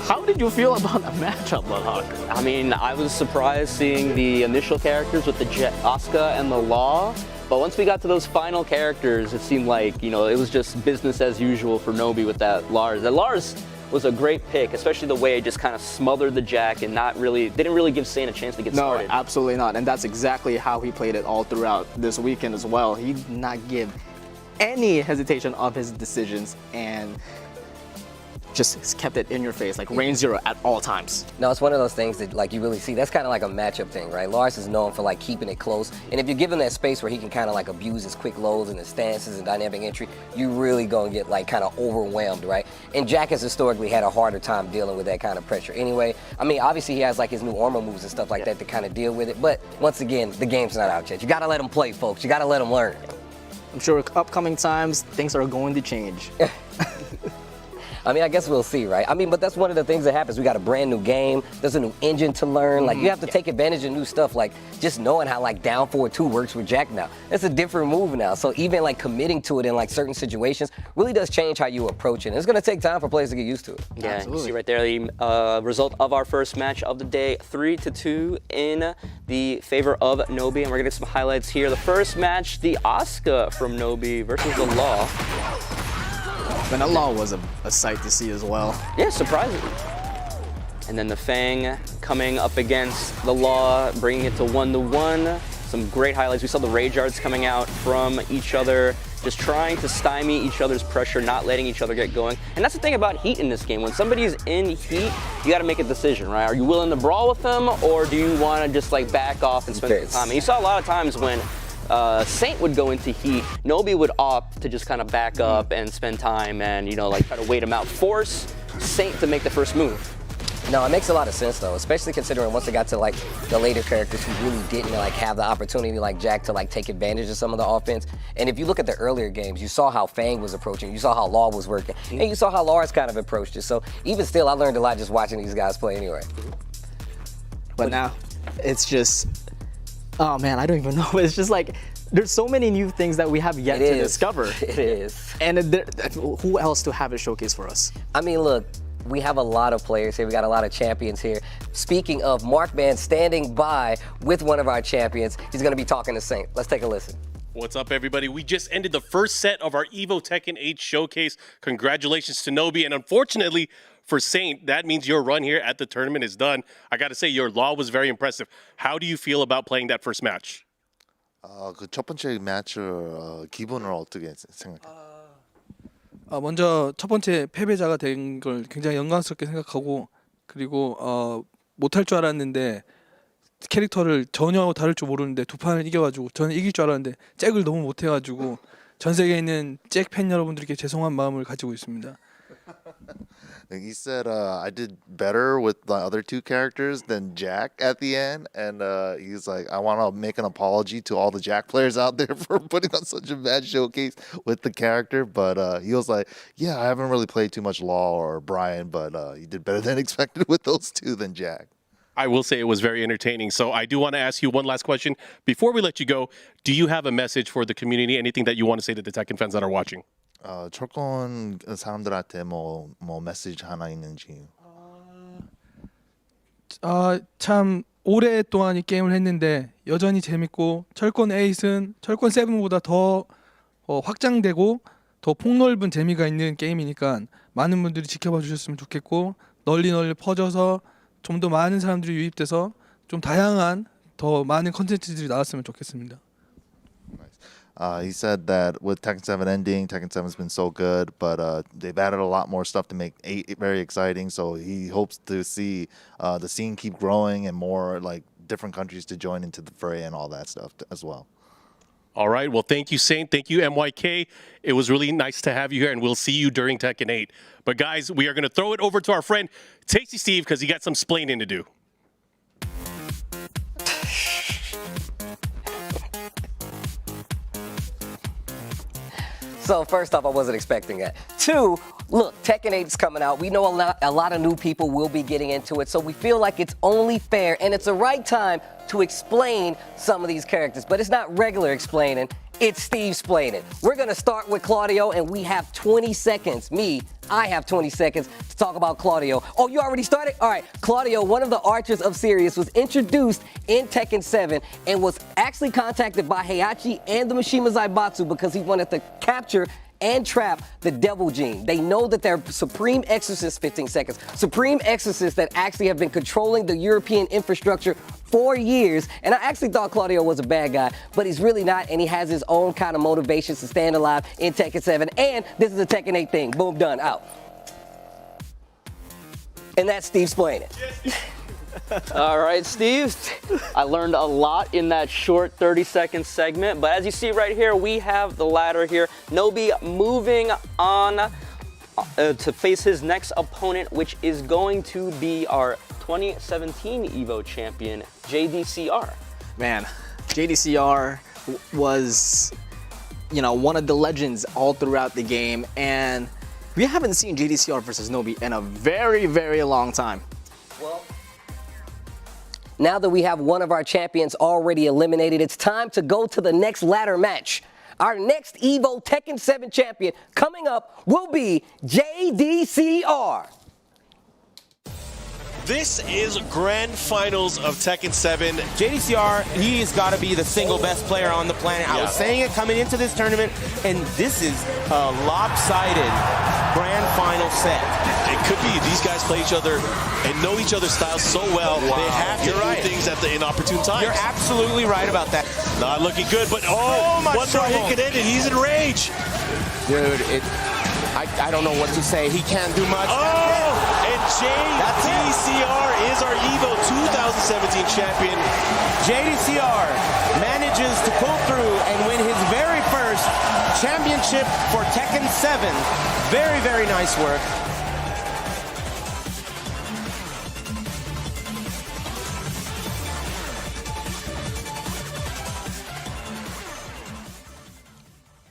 how did you feel about the matchup, Bloodhawk? I mean, I was surprised seeing the initial characters with the Asuka and the Law, but once we got to those final characters, it seemed like, you know, it was just business as usual for Nobi with that Lars. That Lars was a great pick, especially the way it just kind of smothered the Jack and didn't really give Saint a chance to get started. No, absolutely not. And that's exactly how he played it all throughout this weekend as well. He did not give any hesitation of his decisions and just kept it in your face, like rain zero at all times. No, it's one of those things that like you really see. That's kind of like a matchup thing, right? Lars is known for like keeping it close, and if you give him that space where he can kind of like abuse his quick lows and his stances and dynamic entry, you really gonna get like kind of overwhelmed, right? And Jack has historically had a harder time dealing with that kind of pressure. Anyway, I mean, obviously he has like his new armor moves and stuff like that to kind of deal with it. But once again, the game's not out yet. You gotta let him play, folks. You gotta let him learn. I'm sure upcoming times things are going to change. I mean, I guess we'll see, right? I mean, but that's one of the things that happens. We got a brand new game. There's a new engine to learn. Like, you have to take advantage of new stuff, like just knowing how, like, down forward 2 works with Jack now. It's a different move now. So even, like, committing to it in, like, certain situations really does change how you approach it. And it's going to take time for players to get used to it. Yeah, absolutely. You see right there the result of our first match of the day, 3-2 in the favor of Nobi. And we're going to get some highlights here. The first match, the Asuka from Nobi versus the Law. And that Law was a sight to see as well. Yeah, surprisingly. And then the Fang coming up against the Law, bringing it to 1-1. Some great highlights. We saw the Rage Arts coming out from each other. just trying to stymie each other's pressure, not letting each other get going. And that's the thing about heat in this game. When somebody's in heat, you got to make a decision, right? Are you willing to brawl with them, or do you want to just like back off and spend some time? And you saw a lot of times when Saint would go into heat, Nobi would opt to just kind of back up and spend time and, you know, like try to wait him out, force Saint to make the first move. No, it makes a lot of sense though, especially considering once it got to like the later characters who really didn't like have the opportunity like Jack to like take advantage of some of the offense. And if you look at the earlier games, you saw how Fang was approaching, you saw how Law was working, and you saw how Lars kind of approached it. So even still, I learned a lot just watching these guys play anyway. But now, it's just, oh man, I don't even know. It's just like, there's so many new things that we have yet to discover. It is. And who else to have a showcase for us? I mean, look, we have a lot of players here. We got a lot of champions here. Speaking of, Markman standing by with one of our champions. He's going to be talking to Saint. Let's take a listen. What's up, everybody? We just ended the first set of our Evo Tekken 8 showcase. Congratulations to Nobi. And unfortunately for Saint, that means your run here at the tournament is done. I got to say, your Law was very impressive. How do you feel about playing that first match? 그 첫 번째 매치 기분을 어떻게 생각해요? 먼저 첫 번째 패배자가 된 걸 굉장히 영광스럽게 생각하고, 그리고 못할 줄 알았는데 캐릭터를 전혀 다를 줄 모르는데 두 판을 이겨가지고 저는 이길 줄 알았는데 잭을 너무 못해가지고 전 세계에 있는 잭 팬 여러분들께 죄송한 마음을 가지고 있습니다. He said, I did better with the other two characters than Jack at the end. And he's like, I want to make an apology to all the Jack players out there for putting on such a bad showcase with the character. But he was like, yeah, I haven't really played too much Law or Brian, but you did better than expected with those two than Jack. I will say it was very entertaining. So I do want to ask you one last question. Before we let you go, do you have a message for the community? Anything that you want to say to the Tekken fans that are watching? 철권 사람들한테 뭐 메시지 하나 있는지. 참 오랫동안 이 게임을 했는데 여전히 재밌고, 철권 8은 철권 7보다 더 확장되고 더 폭넓은 재미가 있는 게임이니까 많은 분들이 지켜봐 주셨으면 좋겠고, 널리 퍼져서 좀 더 많은 사람들이 유입돼서 좀 다양한 더 많은 컨텐츠들이 나왔으면 좋겠습니다. He said that with Tekken 7 ending, Tekken 7's been so good, but they've added a lot more stuff to make 8 very exciting. So he hopes to see the scene keep growing and more like different countries to join into the fray and all that stuff as well. All right. Well, thank you, Saint. Thank you, MYK. It was really nice to have you here, and we'll see you during Tekken 8. But guys, we are going to throw it over to our friend Tasty Steve because he got some splaining to do. So first off, I wasn't expecting that. 2, look, Tekken 8 is coming out. We know a lot of new people will be getting into it, so we feel like it's only fair and it's the right time to explain some of these characters. But it's not regular explaining, it's Steve explaining. We're gonna start with Claudio, and we have 20 seconds. I have 20 seconds to talk about Claudio. Oh, you already started? All right. Claudio, one of the archers of Sirius, was introduced in Tekken 7 and was actually contacted by Heihachi and the Mishima Zaibatsu because he wanted to capture and trap the Devil Gene. They know that they're Supreme Exorcists, 15 seconds, Supreme Exorcists that actually have been controlling the European infrastructure for years. And I actually thought Claudio was a bad guy, but he's really not, and he has his own kind of motivations to stand alive in Tekken 7. And this is a Tekken 8 thing. Boom, done, out. And that's Steve explaining. All right, Steve. I learned a lot in that short 30-second segment, but as you see right here, we have the ladder here. Nobi moving on to face his next opponent, which is going to be our 2017 Evo champion, JDCR. Man, JDCR was, one of the legends all throughout the game, and we haven't seen JDCR versus Nobi in a very, very long time. Well, now that we have one of our champions already eliminated, it's time to go to the next ladder match. Our next Evo Tekken 7 champion coming up will be JDCR. This is grand finals of Tekken 7. JDCR, he's got to be the single best player on the planet. I was saying it coming into this tournament, and this is lopsided. grand final set. It could be these guys play each other and know each other's styles so well. They have to do things at the inopportune times. You're absolutely right about that. Not looking good, but Oh, my one more hit could end it. He's in rage. Dude, I don't know what to say. He can't do much. Oh, and JDCR is our Evo 2017 champion. JDCR manages to pull through and win his very first championship for Tekken 7. Very, very nice work.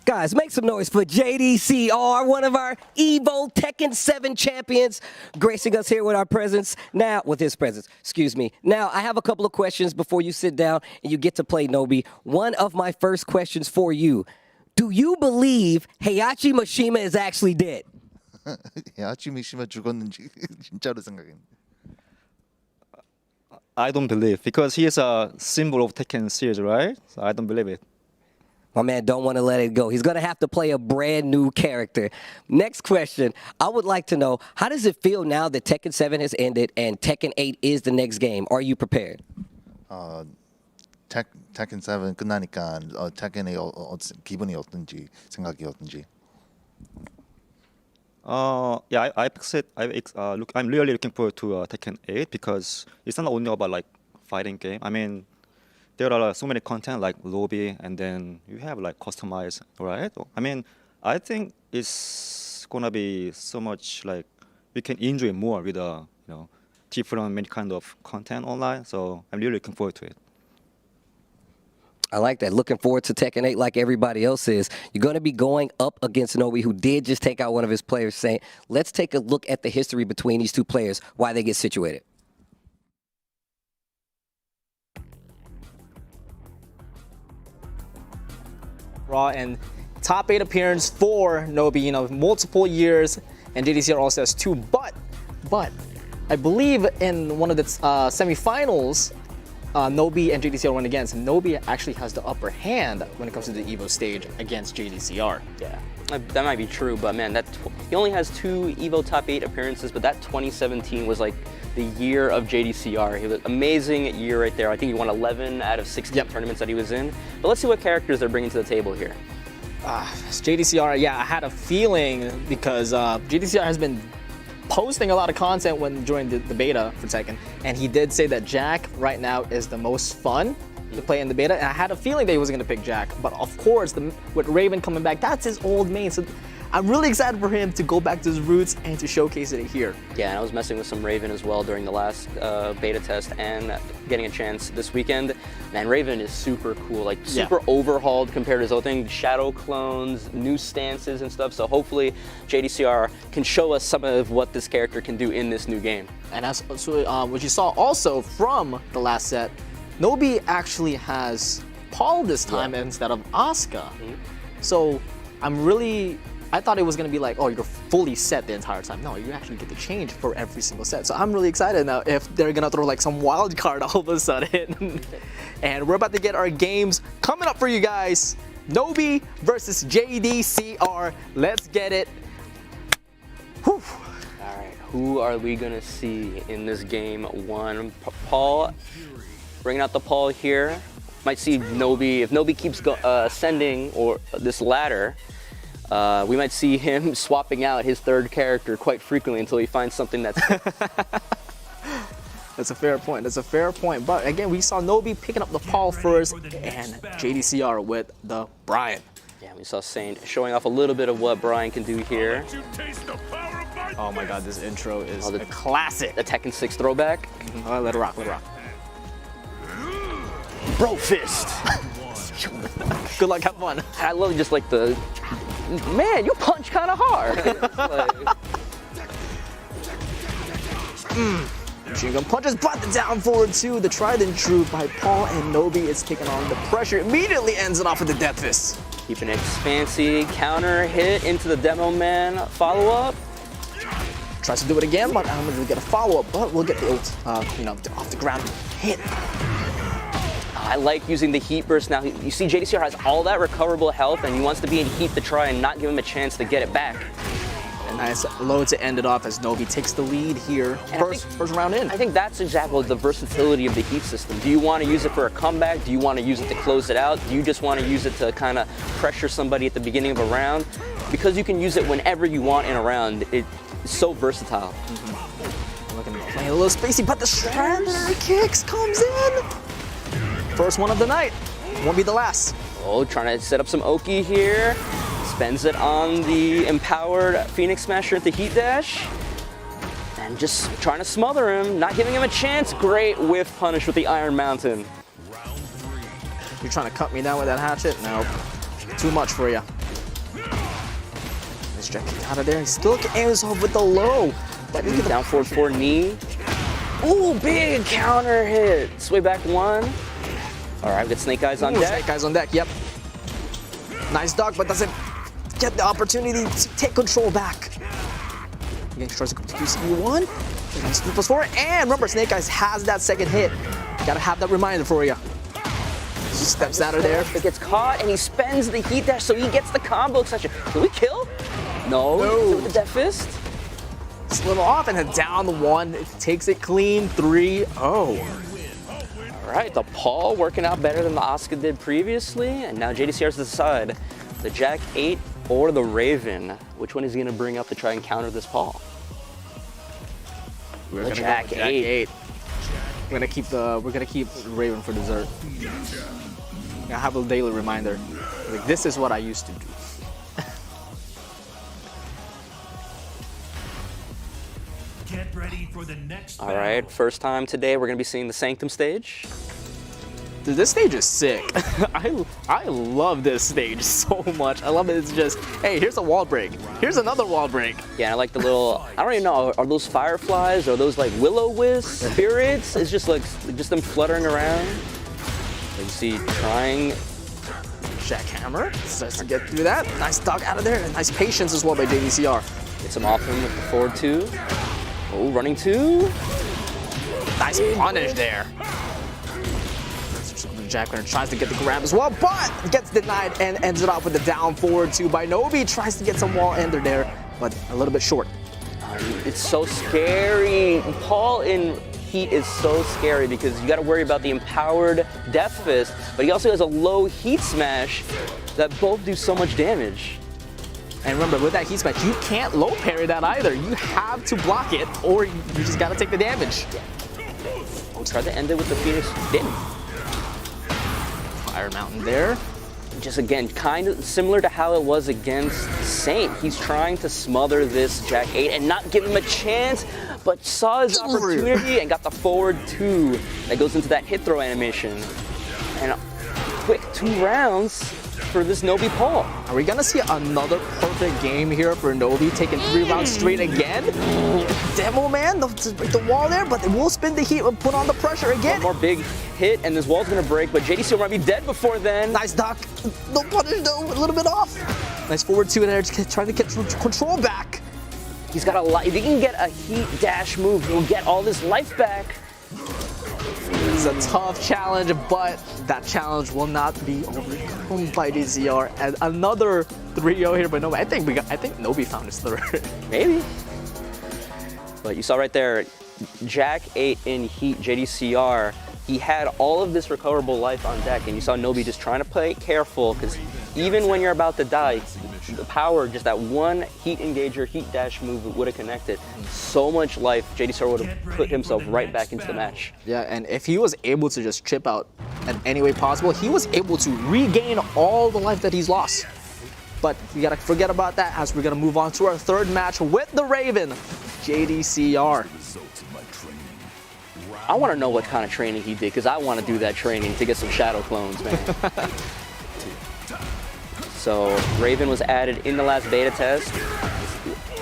Guys, make some noise for JDCR, one of our Evo Tekken 7 champions, gracing us here with our presence. Now, with his presence, excuse me. Now, I have a couple of questions before you sit down and you get to play Nobi. One of my first questions for you. Do you believe Heihachi Mishima is actually dead? 야치 미시마 죽었는지 진짜로 생각했는데. I don't believe, because he is a symbol of Tekken series, right? So I don't believe it. My man don't want to let it go. He's going to have to play a brand new character. Next question. I would like to know, how does it feel now that Tekken 7 has ended and Tekken 8 is the next game? Are you prepared? 테kken 7 끝나니까 테켄의 기분이 어떤지 생각이 어떤지. Yeah, I'm really looking forward to Tekken 8 because it's not only about like fighting game. I mean, there are so many content like lobby, and then you have like customized, right? I mean, I think it's gonna be so much like we can enjoy more with different many kind of content online. So I'm really looking forward to it. I like that. Looking forward to Tekken 8 like everybody else is. You're going to be going up against Nobi, who did just take out one of his players. Saying, let's take a look at the history between these two players, why they get situated. Raw and top 8 appearance for Nobi, multiple years, and JDCR also has 2. But I believe in one of the semifinals, Nobi and JDCR went against. Nobi actually has the upper hand when it comes to the Evo stage against JDCR. Yeah, that might be true, but man, he only has 2 Evo top 8 appearances, but that 2017 was like the year of JDCR. He was an amazing year right there. I think he won 11 out of 16 tournaments that he was in. But let's see what characters they're bringing to the table here. JDCR, yeah, I had a feeling because JDCR has been posting a lot of content during the beta for Tekken, and he did say that Jack right now is the most fun to play in the beta, and I had a feeling that he was going to pick Jack, but of course, with Raven coming back, that's his old main, so I'm really excited for him to go back to his roots and to showcase it here. Yeah, and I was messing with some Raven as well during the last beta test and getting a chance this weekend. Man, Raven is super cool, like super overhauled compared to his old thing. Shadow clones, new stances and stuff, so hopefully JDCR can show us some of what this character can do in this new game. And that's what you saw also from the last set, Nobi actually has Paul this time instead of Asuka. So I thought it was going to be like, oh, you're fully set the entire time. No, you actually get to change for every single set. So I'm really excited now if they're going to throw like some wild card all of a sudden. And we're about to get our games coming up for you guys. Nobi versus JDCR. Let's get it. Whew. All right, who are we going to see in this game 1? Paul, bringing out the Paul here. Might see Nobi, if Nobi keeps ascending or this ladder, we might see him swapping out his 3rd character quite frequently until he finds something that's That's a fair point. That's a fair point. But again, we saw Nobi picking up the Paul first and JDCR with the Brian. Yeah, we saw Saint showing off a little bit of what Brian can do here. Oh my god, this intro is a classic. The Tekken 6 throwback. Let it rock, let it rock. Bro fist. Good luck, have fun. I love just like the, man, you punch kind of hard. Machine gun punches, but the down forward 2, the tried and true by Paul, and Nobi is taking on the pressure. Immediately ends it off with the death fist. Keeping it fancy, counter hit into the demo man, follow up. Tries to do it again, but I don't really get a follow up, but we'll get the ult, off the ground hit. I like using the heat burst now. You see JDCR has all that recoverable health and he wants to be in heat to try and not give him a chance to get it back. And Nice low to end it off as Nobi takes the lead here. First round in. I think that's exactly the versatility of the heat system. Do you want to use it for a comeback? Do you want to use it to close it out? Do you just want to use it to kind of pressure somebody at the beginning of a round? Because you can use it whenever you want in a round, it's so versatile. Looking to play a little spacey, but the Shredder kicks comes in. First one of the night. Won't be the last. Oh, trying to set up some Oki here. Spends it on the empowered Phoenix Smasher at the Heat Dash. And just trying to smother him, not giving him a chance. Great whiff punish with the Iron Mountain. You're trying to cut me down with that hatchet? No. Too much for you. Nice jet kick out of there. He still aims off with the low. Down forward 4 knee. Ooh, big counter hit. Sway back 1. All right, we've got Snake Eyes on deck. Snake Eyes on deck, yep. Nice duck, but doesn't get the opportunity to take control back. Again, tries to go to QCB1. Nice 3+4, and remember, Snake Eyes has that second hit. Gotta have that reminder for you. He steps out of there. It gets caught, and he spends the Heat Dash, so he gets the combo extension. Can we kill? No. With the Death Fist. It's a little off, and then down the 1. It takes it clean, 3-0. All right, the Paul working out better than the Asuka did previously, and now JDCR's decide the Jack 8 or the Raven. Which one is he going to bring up to try and counter this Paul? We're gonna Jack 8. We're gonna keep Raven for dessert. I have a daily reminder. Like, this is what I used to do. Get ready for the next All right, first time today we're going to be seeing the Sanctum stage. Dude, this stage is sick. I love this stage so much. I love it. It's just, hey, here's a wall break. Here's another wall break. Yeah, I like the little, I don't even know, are those fireflies? Are those like will-o-wisp spirits? It's just like, just them fluttering around. You see, trying. Jackhammer starts to get through that. Nice duck out of there. And nice patience as well by JDCR. Gets him off him with the forward 2. Oh, running 2. Nice punish there. Jack Winner tries to get the grab as well, but gets denied and ends it off with the down forward 2 by Nobi. Tries to get some wall ender there, but a little bit short. It's so scary. Paul in Heat is so scary because you got to worry about the empowered Death Fist, but he also has a low Heat Smash that both do so much damage. And remember, with that Heat Smash, you can't low parry that either. You have to block it, or you just got to take the damage. Oh, try to end it with the Phoenix. Didn't. Iron Mountain there. Just again, kind of similar to how it was against Saint. He's trying to smother this Jack 8 and not give him a chance, but saw his opportunity and got the forward 2 that goes into that hit throw animation. And a quick 2 rounds for this Nobi Paul. Are we gonna see another perfect game here for Nobi, taking 3 rounds straight again? Demo Man, the wall there, but it will spin the heat and put on the pressure again. One more big hit, and this wall's gonna break, but JDC might be dead before then. Nice duck. No punish though, a little bit off. Nice forward 2 in there, trying to get control back. He's got a lot. If he can get a heat dash move, he'll get all this life back. It's a tough challenge, but that challenge will not be overcome by DCR. And another 3-0 here by Nobi. I think Nobi found his third. Maybe. But you saw right there, Jack 8 in Heat JDCR. He had all of this recoverable life on deck, and you saw Nobi just trying to play careful, because even when you're about to die, the power, just that one heat engager, heat dash move would have connected. So much life, JDCR would have put himself right back into the match. Yeah, and if he was able to just chip out in any way possible, he was able to regain all the life that he's lost. But we gotta forget about that as we're gonna move on to our third match with the Raven, JDCR. I want to know what kind of training he did, because I want to do that training to get some shadow clones, man. So Raven was added in the last beta test.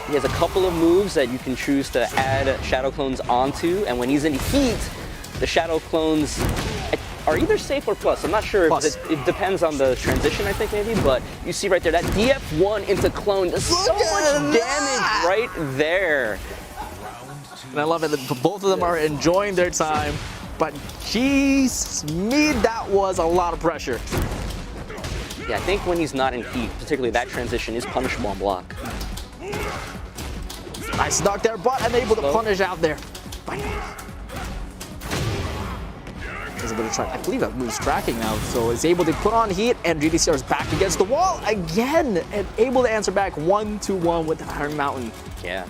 He has a couple of moves that you can choose to add shadow clones onto, and when he's in heat, the shadow clones are either safe or plus. I'm not sure. It depends on the transition, I think, maybe, but you see right there, that DF1 into clone does so much damage right there. And I love it that both of them are enjoying their time, but jeez, that was a lot of pressure. Yeah, I think when he's not in heat, particularly that transition is punishable on block. Nice knock there, but unable to punish out there. He's able to try. I believe that move's tracking now, so is able to put on heat, and GDCR is back against the wall again, and able to answer back 1-1 with Iron Mountain. Yeah.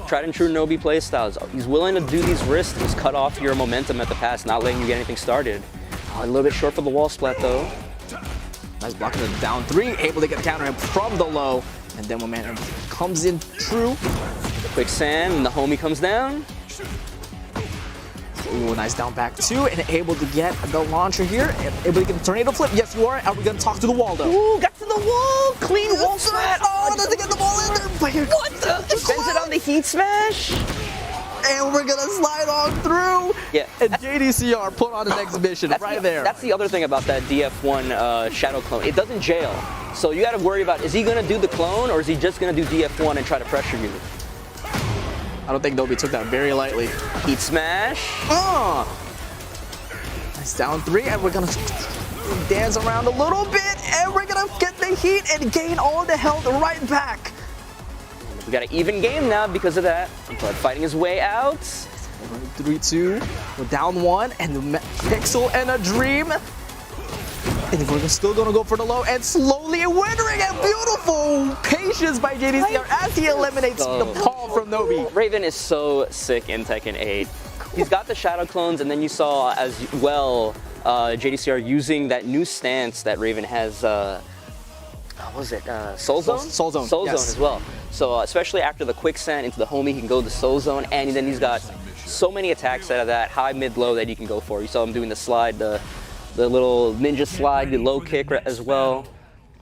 Tried and true Nobi playstyles. He's willing to do these risks to just cut off your momentum at the pass, not letting you get anything started. A little bit short for the wall splat though. Nice blocking the down 3, able to get the counter hit from the low, and then momentum comes in true. Quicksand, and the homie comes down. Ooh, nice down back 2, and able to get the launcher here, and able to get the tornado flip. Yes, you are. Are we gonna talk to the wall though? Ooh, got to the wall! Clean wall smash! Oh, doesn't get the ball in there. But here, what the? Spends it on the heat smash? And we're gonna slide on through. Yeah. And JDCR put on an exhibition right there. That's the other thing about that DF1 Shadow clone. It doesn't jail. So you gotta worry about, is he gonna do the clone or is he just gonna do DF1 and try to pressure you? I don't think Nobi took that very lightly. Heat smash. Nice down 3, and we're gonna dance around a little bit, and we're gonna get the heat and gain all the health right back. We got an even game now because of that. But fighting his way out. 3-2, we're down 1, and the Pixel and a Dream. And we're still gonna go for the low, and slowly withering, and beautiful patience by JDCR as he eliminates the Paul from Nobi. Raven is so sick in Tekken 8. He's got the Shadow clones, and then you saw as well JDCR using that new stance that Raven has. What was it? Soul Zone? Soul Zone. Soul yes. Zone as well. So especially after the quicksand into the homie, he can go to Soul Zone, and then he's got so many attacks out of that high, mid, low that he can go for. You saw him doing the slide, the little ninja slide, the low kick as well.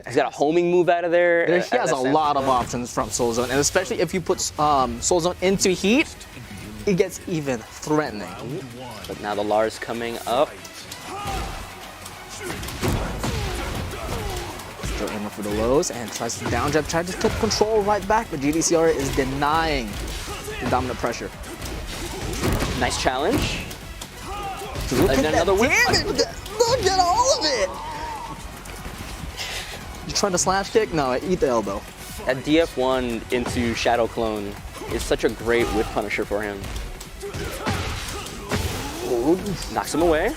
He's got a homing move out of there. He has a lot of options from Soul Zone, and especially if you put Soul Zone into heat, it gets even threatening. But now the Lars coming up. Still aiming for the lows and tries to down jab, tries to put control right back, but GDCR is denying the dominant pressure. Nice challenge. Look And at another that whip. damage! Look at all of it! You trying to slash kick? No, eat the elbow. That DF1 into Shadow Clone is such a great whip punisher for him. Ooh, knocks him away.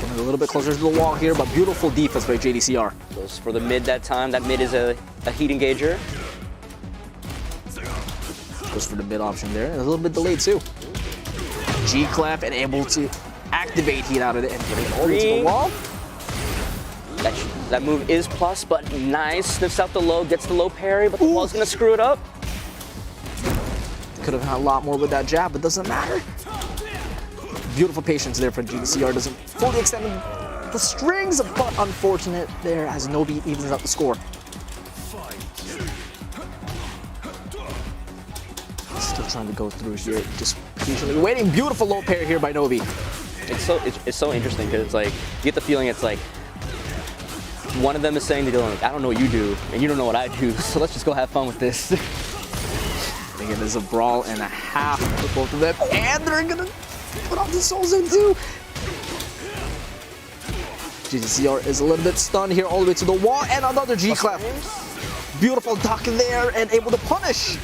Getting a little bit closer to the wall here, but beautiful defense by JDCR. Goes for the mid that time. That mid is a heat engager. Goes for the mid option there. A little bit delayed too. G-clap and able to activate heat out of it and get it all into the wall. That move is plus, but nice. Sniffs out the low, gets the low parry, but the wall's gonna screw it up. Could have had a lot more with that jab, but doesn't matter. Beautiful patience there for GDCR. Doesn't fully extend the strings, but unfortunate there as Nobi evens out the score. Still trying to go through here, just patiently waiting. Beautiful low parry here by Nobi. It's so interesting because it's like you get the feeling it's like one of them is saying to Dylan, like, I don't know what you do, and you don't know what I do, so let's just go have fun with this. Again, there's a brawl and a half for both of them, and they're gonna put on the Soul Zone too. GDCR is a little bit stunned here all the way to the wall, and another G-clap. Beautiful duck there, and able to punish.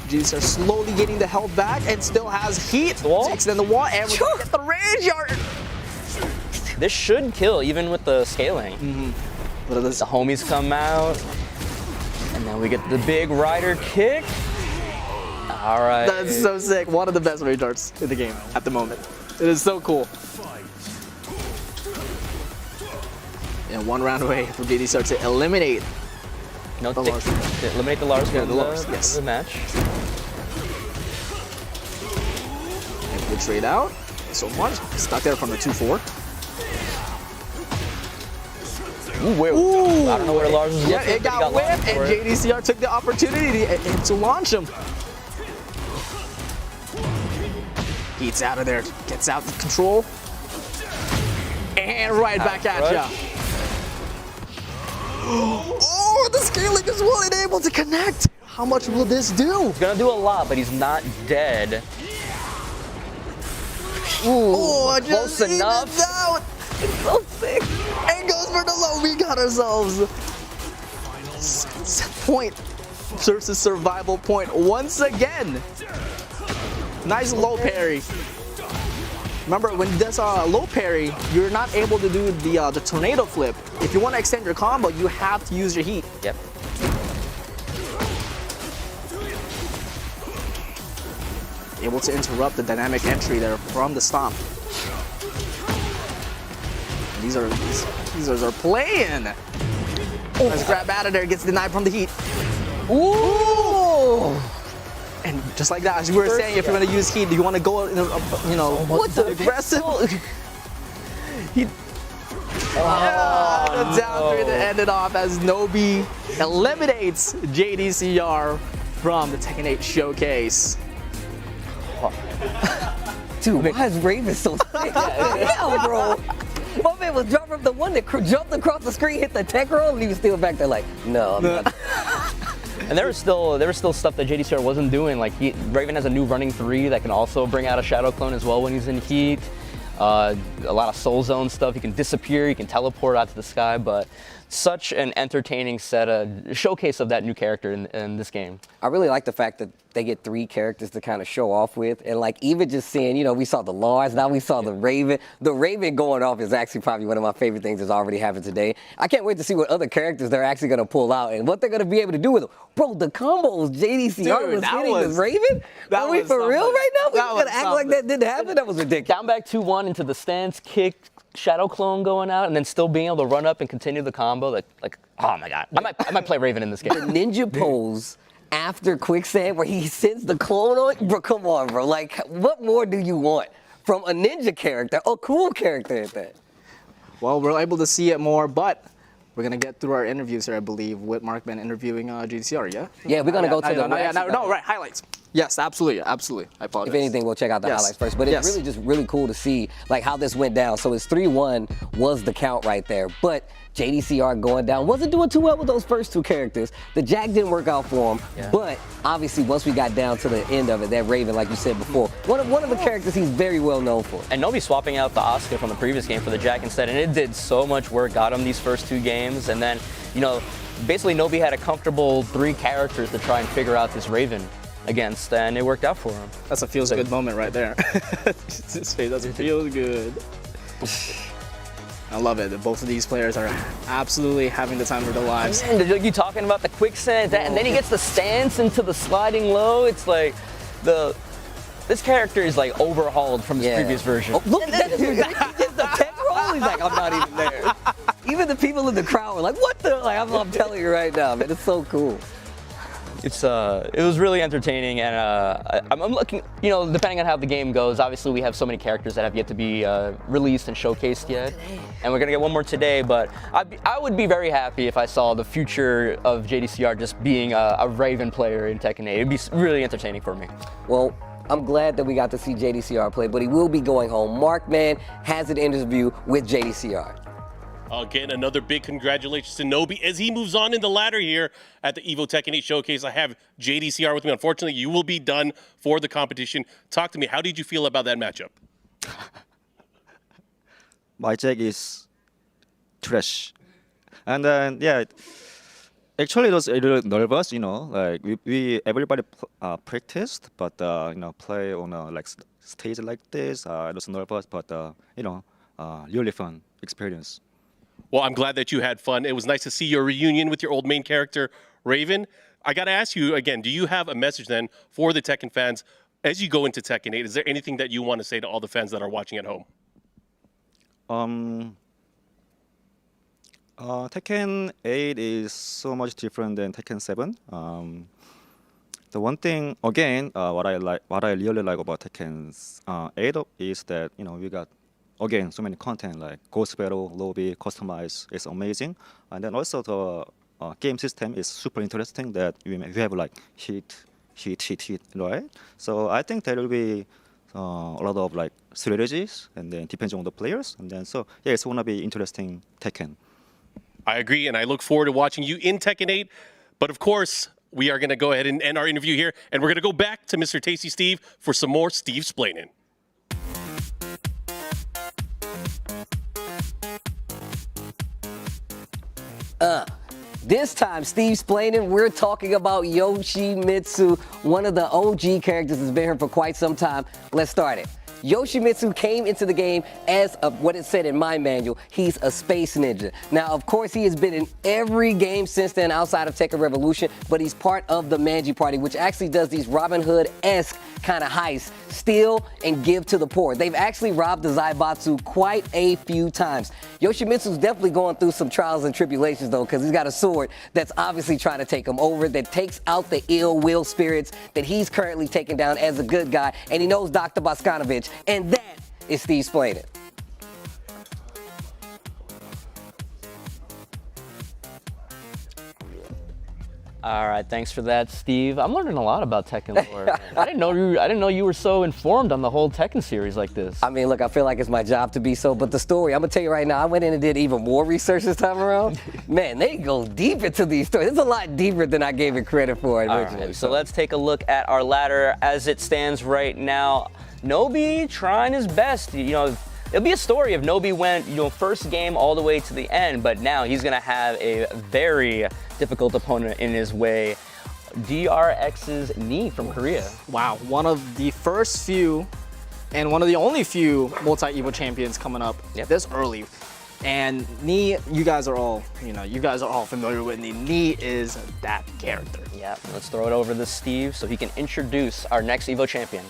GDCR slowly getting the health back, and still has heat to extend the wall, and we're gonna get the range yard. This should kill even with the scaling. But the homies come out, and then we get the big rider kick. All right. That's so sick. One of the best range arts in the game at the moment. It is so cool. And one round away for JDCR to eliminate the Lars. Eliminate the Lars from the Lars, yes. the match. And the trade out. So one stuck there from the 2-4. Ooh, I don't know where Lars was looking. Yeah, it got whipped, and JDCR took the opportunity to launch him. Heat's out of there, gets out the control, and right back at ya. Oh, the scaling as well, and able to connect. How much will this do? He's gonna do a lot, but he's not dead. Ooh, close enough. Out. It's so sick. And goes for the low. We got ourselves set point. versus survival point once again. Nice low parry. Remember, when this low parry, you're not able to do the tornado flip. If you want to extend your combo, you have to use your heat. Yep. Able to interrupt the dynamic entry there from the stomp. These are playing. Nice grab out of there, gets denied from the heat. Ooh! And just like that, as we were saying, if you're going to use heat, you want to go, aggressive. The down three that ended off as Nobi eliminates JDCR from the Tekken 8 showcase. Dude, why is Raven so thick? Hell, bro. My man was dropping the one that jumped across the screen, hit the tech roll, and he was still back there like, no, I'm not. And there was still stuff that JDCR wasn't doing. Like Raven has a new running 3 that can also bring out a shadow clone as well when he's in heat. A lot of soul zone stuff. He can disappear. He can teleport out to the sky. But such an entertaining showcase of that new character in this game. I really like the fact that they get 3 characters to kind of show off with, and like even just seeing, we saw the Lars, now we saw the Raven. The Raven going off is actually probably one of my favorite things that's already happened today. I can't wait to see what other characters they're actually going to pull out and what they're going to be able to do with them. Bro, the combos JDCR was hitting with Raven? Are we for real right now? We're going to act like that didn't happen? That was ridiculous. Down back 2-1 into the stance, kick, shadow clone going out, and then still being able to run up and continue the combo. Like oh my god, I might play Raven in this game. The ninja pose after quicksand where he sends the clone on, bro, come on, bro. Like, what more do you want from a ninja character, a cool character at that? Well, we're able to see it more, but we're gonna get through our interviews here, I believe, with Markman interviewing JDCR, yeah? Yeah, we're gonna go to the right, highlights. Yes, absolutely. I apologize. If anything, we'll check out the highlights first. But it's really just really cool to see like how this went down. So it's 3-1 was the count right there. But JDCR going down wasn't doing too well with those first 2 characters. The Jack didn't work out for him. Yeah. But obviously, once we got down to the end of it, that Raven, like you said before, one of the characters he's very well known for. And Nobi swapping out the Oscar from the previous game for the Jack instead, and it did so much work, got him these first 2 games, and then, basically Nobi had a comfortable 3 characters to try and figure out this Raven against, and it worked out for him. That's a feels good moment right there. His face doesn't feel good. I love it that both of these players are absolutely having the time of their lives. And you talking about the quicksand, and then he gets the stance into the sliding low. It's like this character is like overhauled from his previous version. Oh, look, he did the tech roll. He's like, I'm not even there. Even the people in the crowd were like, what the? Like, I'm telling you right now, man, it's so cool. It was really entertaining, and I'm looking, depending on how the game goes, obviously we have so many characters that have yet to be released and showcased yet, and we're gonna get one more today, but I would be very happy if I saw the future of JDCR just being a Raven player in Tekken 8. It'd be really entertaining for me. Well, I'm glad that we got to see JDCR play, but he will be going home. Markman has an interview with JDCR. Again, another big congratulations to Nobi as he moves on in the ladder here at the Evo Tekken 8 Showcase. I have JDCR with me. Unfortunately, you will be done for the competition. Talk to me. How did you feel about that matchup? My Jack is trash. And then, actually it was a little nervous, like everybody practiced, but, play on a stage like this, I was nervous, but, really fun experience. Well, I'm glad that you had fun. It was nice to see your reunion with your old main character, Raven. I got to ask you again, do you have a message then for the Tekken fans as you go into Tekken 8? Is there anything that you want to say to all the fans that are watching at home? Tekken 8 is so much different than Tekken 7. The one thing, again, what I really like about Tekken 8 is that we got again so many content like ghost battle, lobby, customize. It's amazing, and then also the game system is super interesting. That you have like hit, right? So I think there will be a lot of like strategies, and then depending on the players, and then so it's gonna be interesting Tekken. I agree, and I look forward to watching you in Tekken 8. But of course, we are going to go ahead and end our interview here, and we're going to go back to Mr. Tasty Steve for some more Steve Splainin'. This time, Steve Splainen, we're talking about Yoshimitsu, one of the OG characters that's been here for quite some time. Let's start it. Yoshimitsu came into the game as what it said in my manual. He's a space ninja. Now, of course, he has been in every game since then outside of Tekken Revolution, but he's part of the Manji Party, which actually does these Robin Hood-esque kind of heists, steal and give to the poor. They've actually robbed the Zaibatsu quite a few times. Yoshimitsu's definitely going through some trials and tribulations, though, because he's got a sword that's obviously trying to take him over, that takes out the ill will spirits that he's currently taking down as a good guy, and he knows Dr. Boskanovich. And that is Steve Splainen. All right, thanks for that, Steve. I'm learning a lot about Tekken lore. I didn't know you were so informed on the whole Tekken series like this. I mean, look, I feel like it's my job to be so, but the story, I'm gonna tell you right now, I went in and did even more research this time around. Man, they go deep into these stories. It's a lot deeper than I gave it credit for originally. All right, so let's take a look at our ladder as it stands right now. Nobi trying his best. You know, it'll be a story if Nobi went, first game all the way to the end, but now he's gonna have a very difficult opponent in his way. DRX's Knee from Korea. Wow, one of the first few and one of the only few multi-Evo champions coming up this early. And Knee, you guys are all familiar with Knee. Knee is that character. Yeah, let's throw it over to Steve so he can introduce our next Evo champion.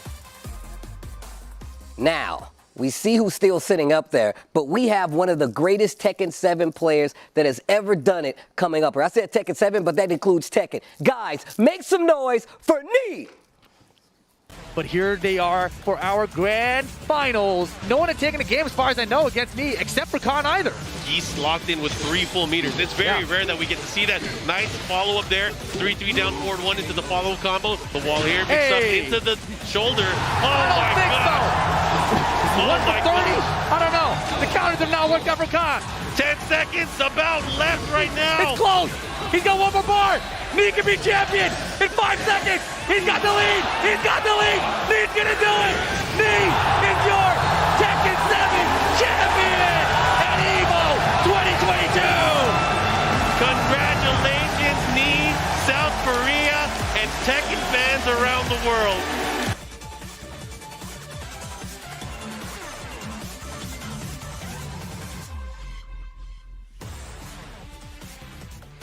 Now, we see who's still sitting up there, but we have one of the greatest Tekken 7 players that has ever done it coming up. I said Tekken 7, but that includes Tekken. Guys, make some noise for Knee! But here they are for our grand finals. No one had taken a game, as far as I know, against Knee, except for Khan either. He's locked in with 3 full meters. It's very rare that we get to see that. Nice follow-up there. 3-3 down, forward 1 into the follow combo. The wall here picks up into the shoulder. Oh my God! Oh 1 for 30? I don't know. The counters have now worked out for Khan. 10 seconds about left right now. It's close. He's got one more bar. Knee can be champion in 5 seconds. He's got the lead. He's got the lead. Knee's gonna do it. Knee is your Tekken 7 champion at Evo 2022. Congratulations, Knee, South Korea, and Tekken fans around the world.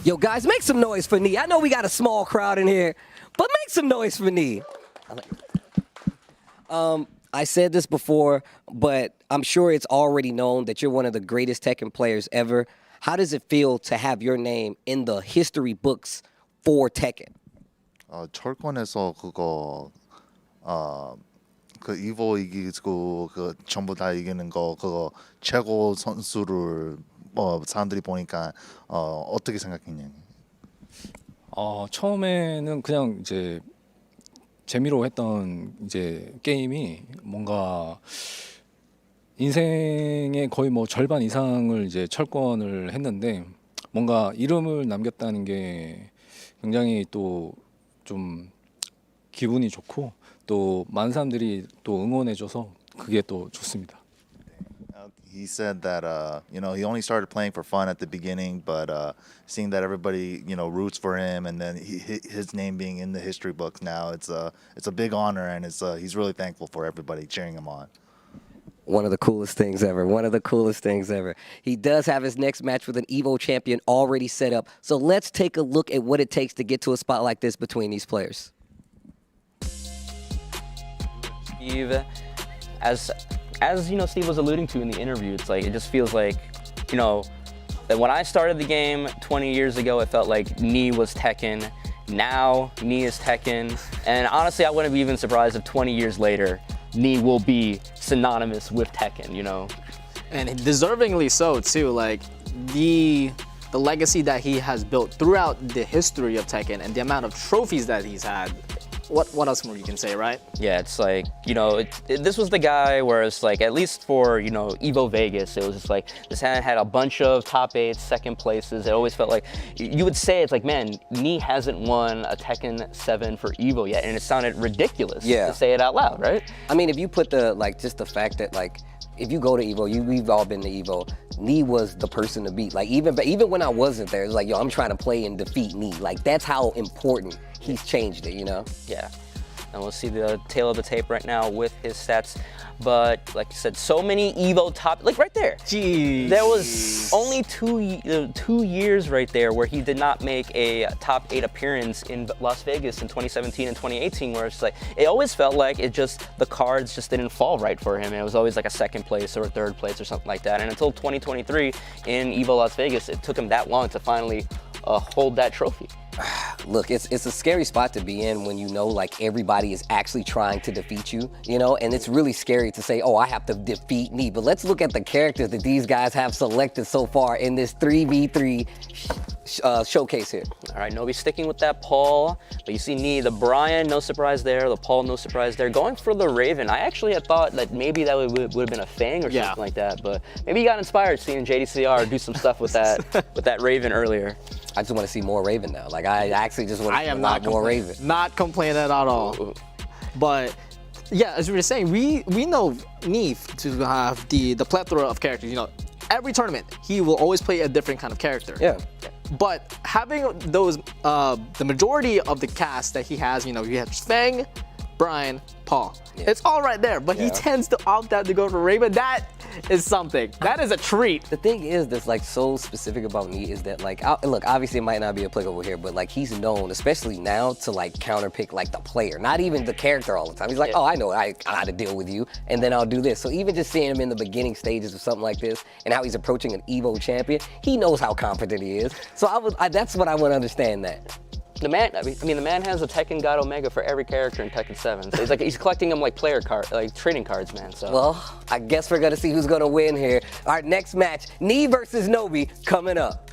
Yo, guys, make some noise for Knee. I know we got a small crowd in here, but make some noise for Knee. I said this before, but I'm sure it's already known that you're one of the greatest Tekken players ever. How does it feel to have your name in the history books for Tekken? 철권에서 그 이보 이기고 그 전부 다 이기는 거 그거 최고 선수를 사람들이 보니까 어떻게 생각했냐? 처음에는 그냥 이제 재미로 했던 이제 게임이 뭔가 인생의 거의 뭐 절반 이상을 이제 철권을 했는데 뭔가 이름을 남겼다는 게 굉장히 또 좀 기분이 좋고 또 많은 사람들이 또 응원해줘서 그게 또 좋습니다. He said that he only started playing for fun at the beginning, but seeing that everybody roots for him, and then his name being in the history books now, it's a big honor, and he's really thankful for everybody cheering him on. One of the coolest things ever. One of the coolest things ever. He does have his next match with an Evo champion already set up. So let's take a look at what it takes to get to a spot like this between these players. Steve, as Steve was alluding to in the interview, it's like it just feels like, that when I started the game 20 years ago, it felt like Knee was Tekken. Now Knee is Tekken, and honestly, I wouldn't be even surprised if 20 years later, Knee will be synonymous with Tekken. And deservingly so too. Like the legacy that he has built throughout the history of Tekken and the amount of trophies that he's had. What else more you can say, right? Yeah, it's like, this was the guy where it's like, at least for, Evo Vegas, it was just like, this had a bunch of top 8s, second places. It always felt like, you would say, it's like, man, Knee hasn't won a Tekken 7 for Evo yet, and it sounded ridiculous to say it out loud, right? I mean, if you put just the fact that, if you go to Evo, we've all been to Evo. Nee was the person to beat. Like even when I wasn't there, it's like, yo, I'm trying to play and defeat Nee. Like that's how important he's changed it, you know? Yeah. And we'll see the tail of the tape right now with his stats. But like you said, so many Evo top, like right there. Jeez. There was only 2 years right there where he did not make a top 8 appearance in Las Vegas in 2017 and 2018, where it's like, it always felt like the cards just didn't fall right for him. It was always like a second place or a third place or something like that. And until 2023 in Evo Las Vegas, it took him that long to finally hold that trophy. Look, it's a scary spot to be in when you know like everybody is actually trying to defeat you, you know, and it's really scary to say, oh, I have to defeat Nee. But let's look at the characters that these guys have selected so far in this 3v3 showcase here. All right, Nobi sticking with that Paul, but you see Nee, the Brian, no surprise there, the Paul, no surprise there. Going for the Raven, I actually had thought that maybe that would have been a Fang or something like that, but maybe he got inspired seeing JDCR do some stuff with that Raven earlier. I just want to see more Raven now. Like I actually just want to see a lot more Raven. Not complaining at all. But yeah, as we were saying, we know Nee to have the plethora of characters. You know, every tournament he will always play a different kind of character. Yeah. But having those, the majority of the cast that he has, you know, you have Fang, Brian, Paul. Yeah. It's all right there, but he tends to opt out to go for Raven. That is something. That is a treat. The thing is that's like so specific about Nee is that like, look, obviously it might not be applicable here, but like he's known, especially now, to like counterpick like the player, not even the character all the time. He's like, oh, I know how to deal with you, and then I'll do this. So even just seeing him in the beginning stages of something like this and how he's approaching an Evo champion, he knows how competent he is. So that's what I want to understand that. The man, the man has a Tekken God Omega for every character in Tekken 7. So he's collecting them like trading cards, man. So. Well, I guess we're gonna see who's gonna win here. Our next match, Nee versus Nobi, coming up.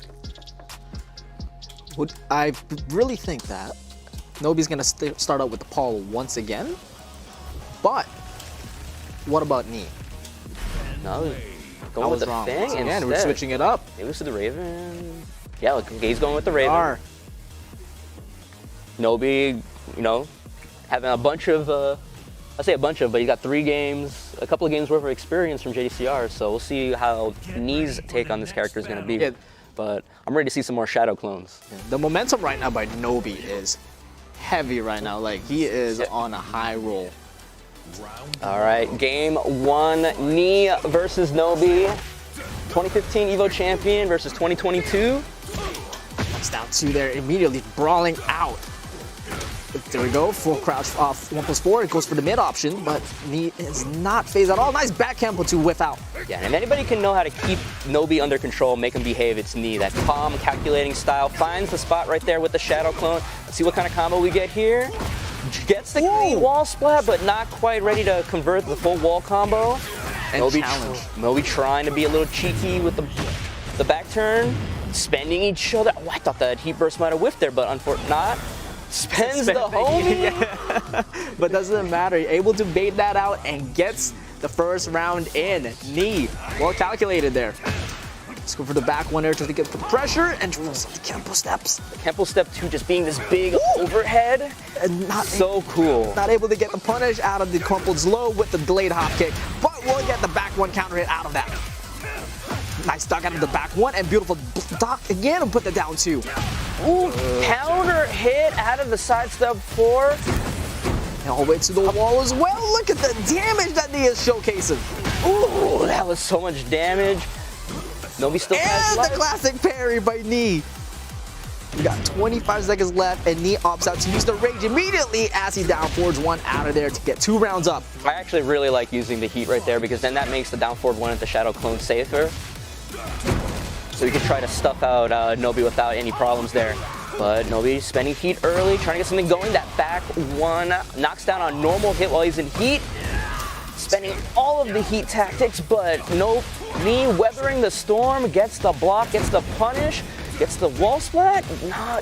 I really think that Nobi's gonna start out with the Paul once again. But what about Nee? No, going with the Fang instead. We're switching it up. Maybe it's the Raven. Yeah, look, he's going with the Raven. Nobi, you know, having a bunch of, I say a bunch of, but he got 3 games, a couple of games worth of experience from JDCR, so we'll see how Nee's take on this character is going to be. Yeah. But I'm ready to see some more Shadow clones. Yeah. The momentum right now by Nobi is heavy right now. Like, he is on a high roll. All right, game 1, Nee versus Nobi. 2015 Evo champion versus 2022. It's down 2 there, immediately brawling out. There we go, full crouch off 1+4. It goes for the mid option, but Nee is not phased at all. Nice back tempo to whiff out. Yeah, and if anybody can know how to keep Nobi under control, make him behave, it's Nee. That calm, calculating style. Finds the spot right there with the Shadow Clone. Let's see what kind of combo we get here. Gets the clean wall splat, but not quite ready to convert the full wall combo. And Nobi trying to be a little cheeky with the back turn. Spending each other. Oh, I thought that heat burst might have whiffed there, but unfortunately not. Spends the homie. Yeah. But doesn't matter. Able to bait that out and gets the first round in. Nee, well calculated there. Let's go for the back one there to get the pressure and drills the Kempo steps. The Kempo step 2 just being this big overhead. And not so cool. Not able to get the punish out of the crumpled low with the delayed hop kick, but we'll get the back one counter hit out of that. Nice duck out of the back one and beautiful duck again and put the down 2. Ooh, counter hit out of the side step 4. And all the way to the wall as well. Look at the damage that Nee is showcasing. Ooh, that was so much damage. Nobi still has life. And the classic parry by Nee. We got 25 seconds left, and Nee opts out to use the rage immediately as he down forwards 1 out of there to get 2 rounds up. I actually really like using the heat right there because then that makes the down forward 1 at the Shadow Clone safer. So you can try to stuff out Nobi without any problems there. But Nobi spending heat early, trying to get something going. That back 1 knocks down on normal hit while he's in heat. Spending all of the heat tactics, but Nee weathering the storm, gets the block, gets the punish. Gets the wall splat?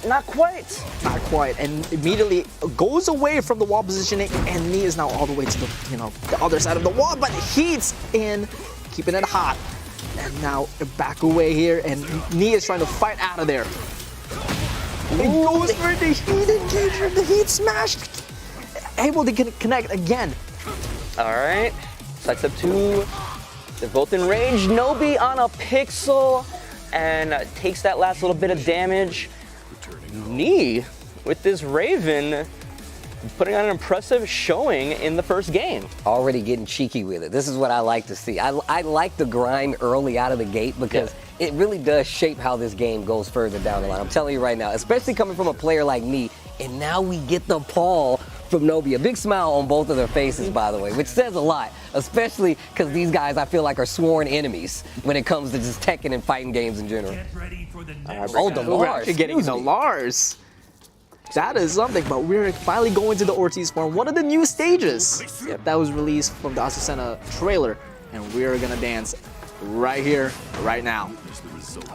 Not quite. Not quite. And immediately goes away from the wall positioning, and Nee is now all the way to the other side of the wall, but heat's in, keeping it hot. And now back away here, and Nee is trying to fight out of there. He goes for the heat engager, the heat smash. Able to connect again. All right. Side step 2. They're both in rage. Nobi on a pixel and takes that last little bit of damage. Knee with this Raven putting on an impressive showing in the first game. Already getting cheeky with it. This is what I like to see. I like the grind early out of the gate because it really does shape how this game goes further down the line. I'm telling you right now, especially coming from a player like me, and now we get the Paul from Nobi. A big smile on both of their faces, by the way, which says a lot, especially because these guys, I feel like, are sworn enemies when it comes to just Tekken and fighting games in general. Oh, the Lars. You're getting the Lars. That is something, but we're finally going to the Ortiz farm, one of the new stages. Yep, that was released from the Azucena trailer, and we're gonna dance right here, right now.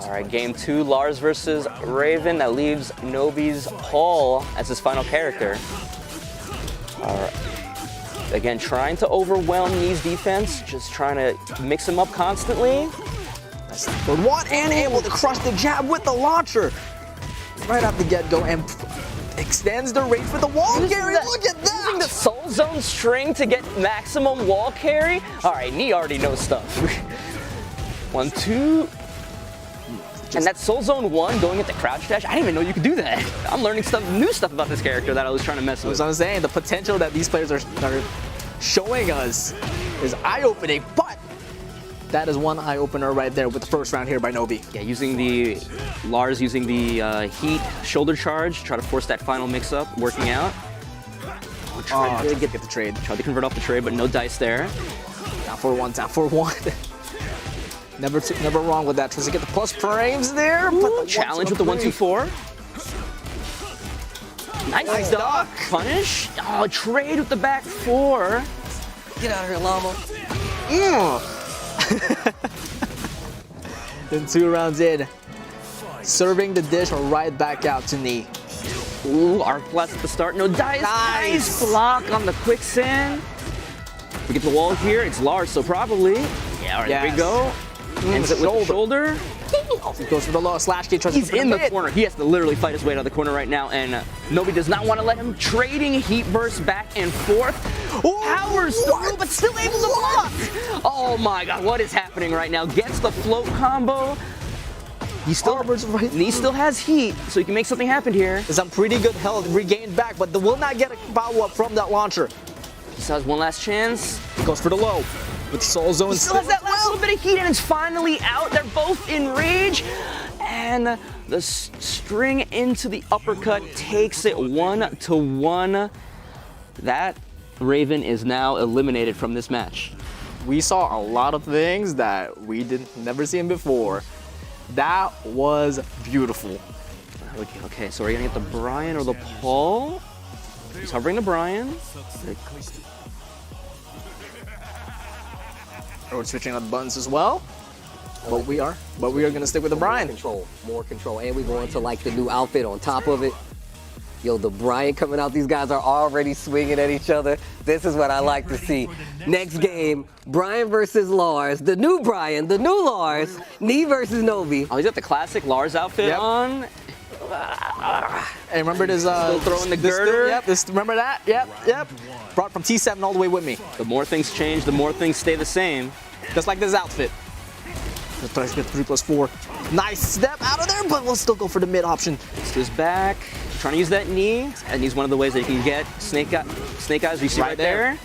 All right, game 2, Lars versus Raven. That leaves Nobi's Paul as his final character. All right. Again, trying to overwhelm Knee's defense, just trying to mix him up constantly. That's for one, and able to crush the jab with the launcher right off the get-go, and extends the range for the wall carry. Look at that! Using the Soul Zone string to get maximum wall carry. All right, Knee already knows stuff. 1, 2. And that Soul Zone 1 going into crouch dash, I didn't even know you could do that. I'm learning new stuff about this character that I was trying to mess with. As I was saying, the potential that these players are showing us is eye-opening, but that is one eye-opener right there with the first round here by Nobi. Yeah, using the Lars using the heat shoulder charge, try to force that final mix-up, working out. Tried to get the trade. Tried to convert off the trade, but no dice there. Down 4-1, down 4-1. Never wrong with that. Tries to get the plus frames there. Ooh, challenge with the 1-2-4. Nice duck. Punish. Oh, trade with the back 4. Get out of here, Llama. Then 2 rounds in, serving the dish right back out to Knee. Ooh, arc blast at the start. No dice. Nice block on the quicksand. We get the wall here. It's Lars, so probably. Yeah, all right, there we go. Ends it with the shoulder. He goes for the low slash kick. He's in the corner. He has to literally fight his way out of the corner right now, and Nobi does not want to let him. Trading heat bursts back and forth. Powers through, but still able to block. Oh my god, what is happening right now? Gets the float combo. He still, Knee still has heat, so he can make something happen here. There's some pretty good health regained back, but will not get a follow-up from that launcher. He still has one last chance. He goes for the low. With Soul Zone. He still has that last little bit of heat, and it's finally out. They're both in rage. And the string into the uppercut takes it 1-1. That Raven is now eliminated from this match. We saw a lot of things that we never seen before. That was beautiful. Okay, so we're gonna get the Brian or the Paul. He's hovering the Brian. We're switching on the buttons as well. But we are gonna stick with the Brian. More control, and we go into like the new outfit on top of it. Yo, the Brian coming out, these guys are already swinging at each other. This is what I like to see. Next game, Brian versus Lars, the new Brian, the new Lars, Knee versus Nobi. Oh, he's got the classic Lars outfit on. Hey, remember this? Still throwing the girder. Remember that? Yep. Brought from T7 all the way with me. The more things change, the more things stay the same. Just like this outfit. Let's get 3+4. Nice step out of there, but we'll still go for the mid option. It's his back. Trying to use that knee, and he's one of the ways that you can get Snake Eyes. You see right there.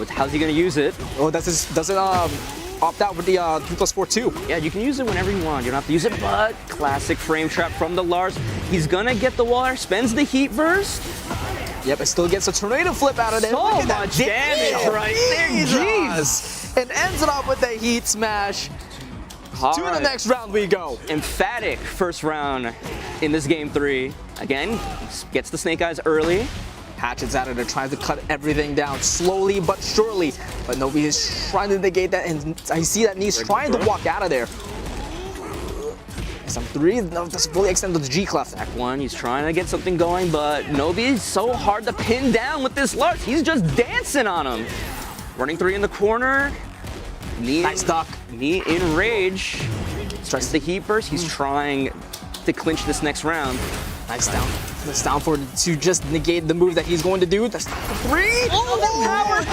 How's he gonna use it? Oh, does it opt out with the 3+4 too? Yeah, you can use it whenever you want. You don't have to use it, but classic frame trap from the Lars. He's gonna get the wall, spends the heat burst. Yep, it still gets a tornado flip out of there. So much damage right there, jeez. And ends it off with a heat smash. To the next round we go. Emphatic first round in this game 3. Again, gets the Snake Eyes early. Hatchets out of there, trying to cut everything down slowly but surely. But Nobi is trying to negate that, and I see that Knee's trying to walk out of there. Some 3, no, doesn't fully extend to the G clef. Back 1, he's trying to get something going, but Nobi is so hard to pin down with this Lars. He's just dancing on him. Running 3 in the corner. Knee, nice duck. Knee in rage. Starts the heat burst. He's trying to clinch this next round. Nice down. Nice down for to just negate the move that he's going to do. That's 3. Oh, power.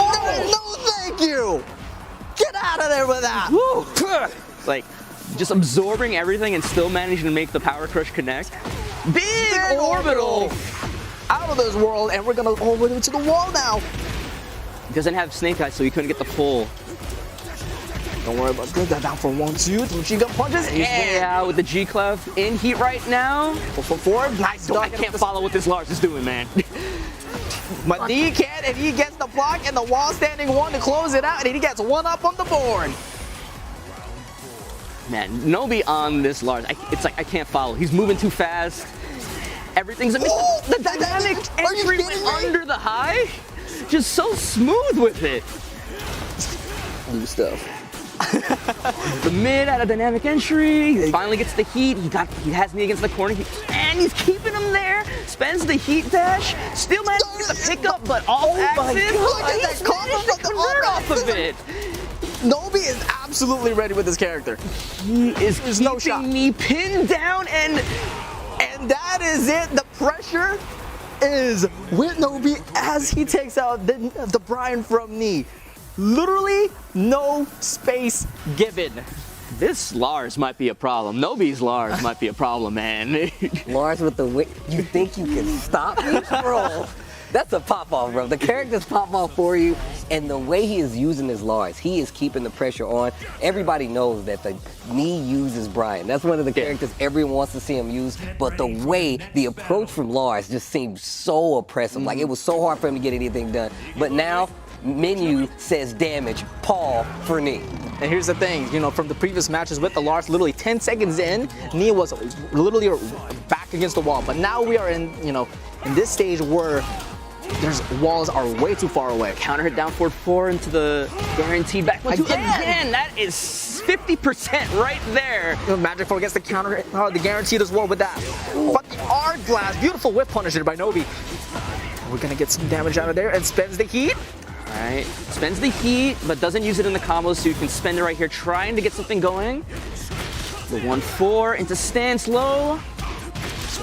No, thank you. Get out out of there with that. Woo! Like, just absorbing everything and still managing to make the Power Crush connect. Big orbital out of this world, and we're gonna all the way to the wall now. He doesn't have Snake Eyes, so he couldn't get the pull. Don't worry about that. Down for 1-2. The machine gun punches. He's way out with the G-Clef in heat right now. 4-4. Nice. I can't follow what this Lars is doing, man. But he can, and he gets the block and the wall standing one to close it out, and he gets one up on the board. Man, Nobi on this Lars, it's like I can't follow. He's moving too fast. Everything's a miss. The dynamic entry went under the high. Just so smooth with it. New stuff. The mid out of dynamic entry. He finally gets the heat. He has me against the corner. And he's keeping him there. Spends the heat dash. Still manages to get the pickup, but off axis. He's managed to convert off of it. Nobi is absolutely ready with this character. He is keeping me pinned down, and that is it. The pressure is with Nobi as he takes out the Brian from knee. Literally no space given. This Lars might be a problem. Nobi's Lars might be a problem, man. Lars with the whip. You think you can stop me? Bro, that's a pop-off, bro. The character's pop-off for you, and the way he is using his Lars, he is keeping the pressure on. Everybody knows that the knee uses Brian. That's one of the characters everyone wants to see him use, but the approach from Lars just seemed so oppressive. Like, it was so hard for him to get anything done. But now, menu says damage, Paul for knee. And here's the thing, from the previous matches with the Lars, literally 10 seconds in, Nia was literally back against the wall. But now we are in this stage where walls are way too far away. Counter hit down forward 4 into the guaranteed back one again. That is 50% right there. Magic 4 gets the counter hit, the guaranteed as well with that. But the Art Blast, beautiful whip punisher by Nobi. We're gonna get some damage out of there and spends the heat. Alright, spends the heat, but doesn't use it in the combos, so you can spend it right here, trying to get something going. The 1-4 into stance low.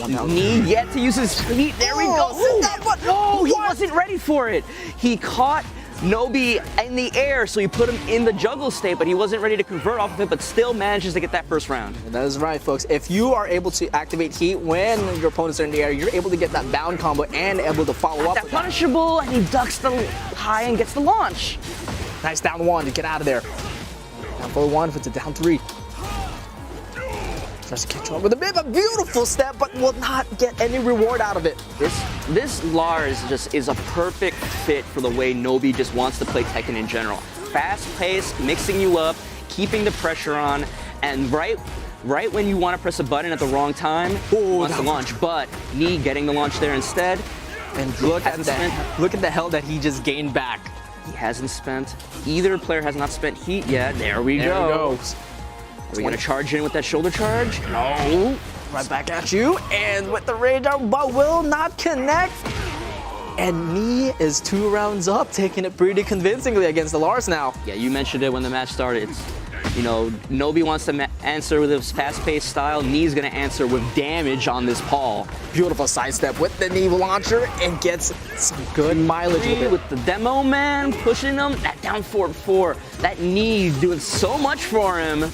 Knee yet to use his feet. There we go. Oh, he wasn't ready for it. He caught Nobi in the air, so he put him in the juggle state, but he wasn't ready to convert off of it, but still manages to get that first round. That is right, folks. If you are able to activate heat when your opponents are in the air, you're able to get that down combo and able to follow up that with punishable, and he ducks the high and gets the launch. Nice down 1 to get out of there. Down 4-1, puts it down 3. Tries to catch on with a bit of a beautiful step, but will not get any reward out of it. This Lars just is a perfect fit for the way Nobi just wants to play Tekken in general. Fast-paced, mixing you up, keeping the pressure on, and right when you want to press a button at the wrong time, wants to launch. But Knee getting the launch there instead. And look at the hell that he just gained back. He hasn't spent. Either player has not spent heat yet. There we go. Are we going to charge in with that shoulder charge? No. Right back at you. And with the radar, but will not connect. And Knee is 2 rounds up, taking it pretty convincingly against the Lars now. Yeah, you mentioned it when the match started. Nobi wants to answer with his fast-paced style. Knee's going to answer with damage on this Paul. Beautiful sidestep with the knee launcher and gets some good mileage with it. With the demo man pushing him, that down forward 4. That Knee doing so much for him.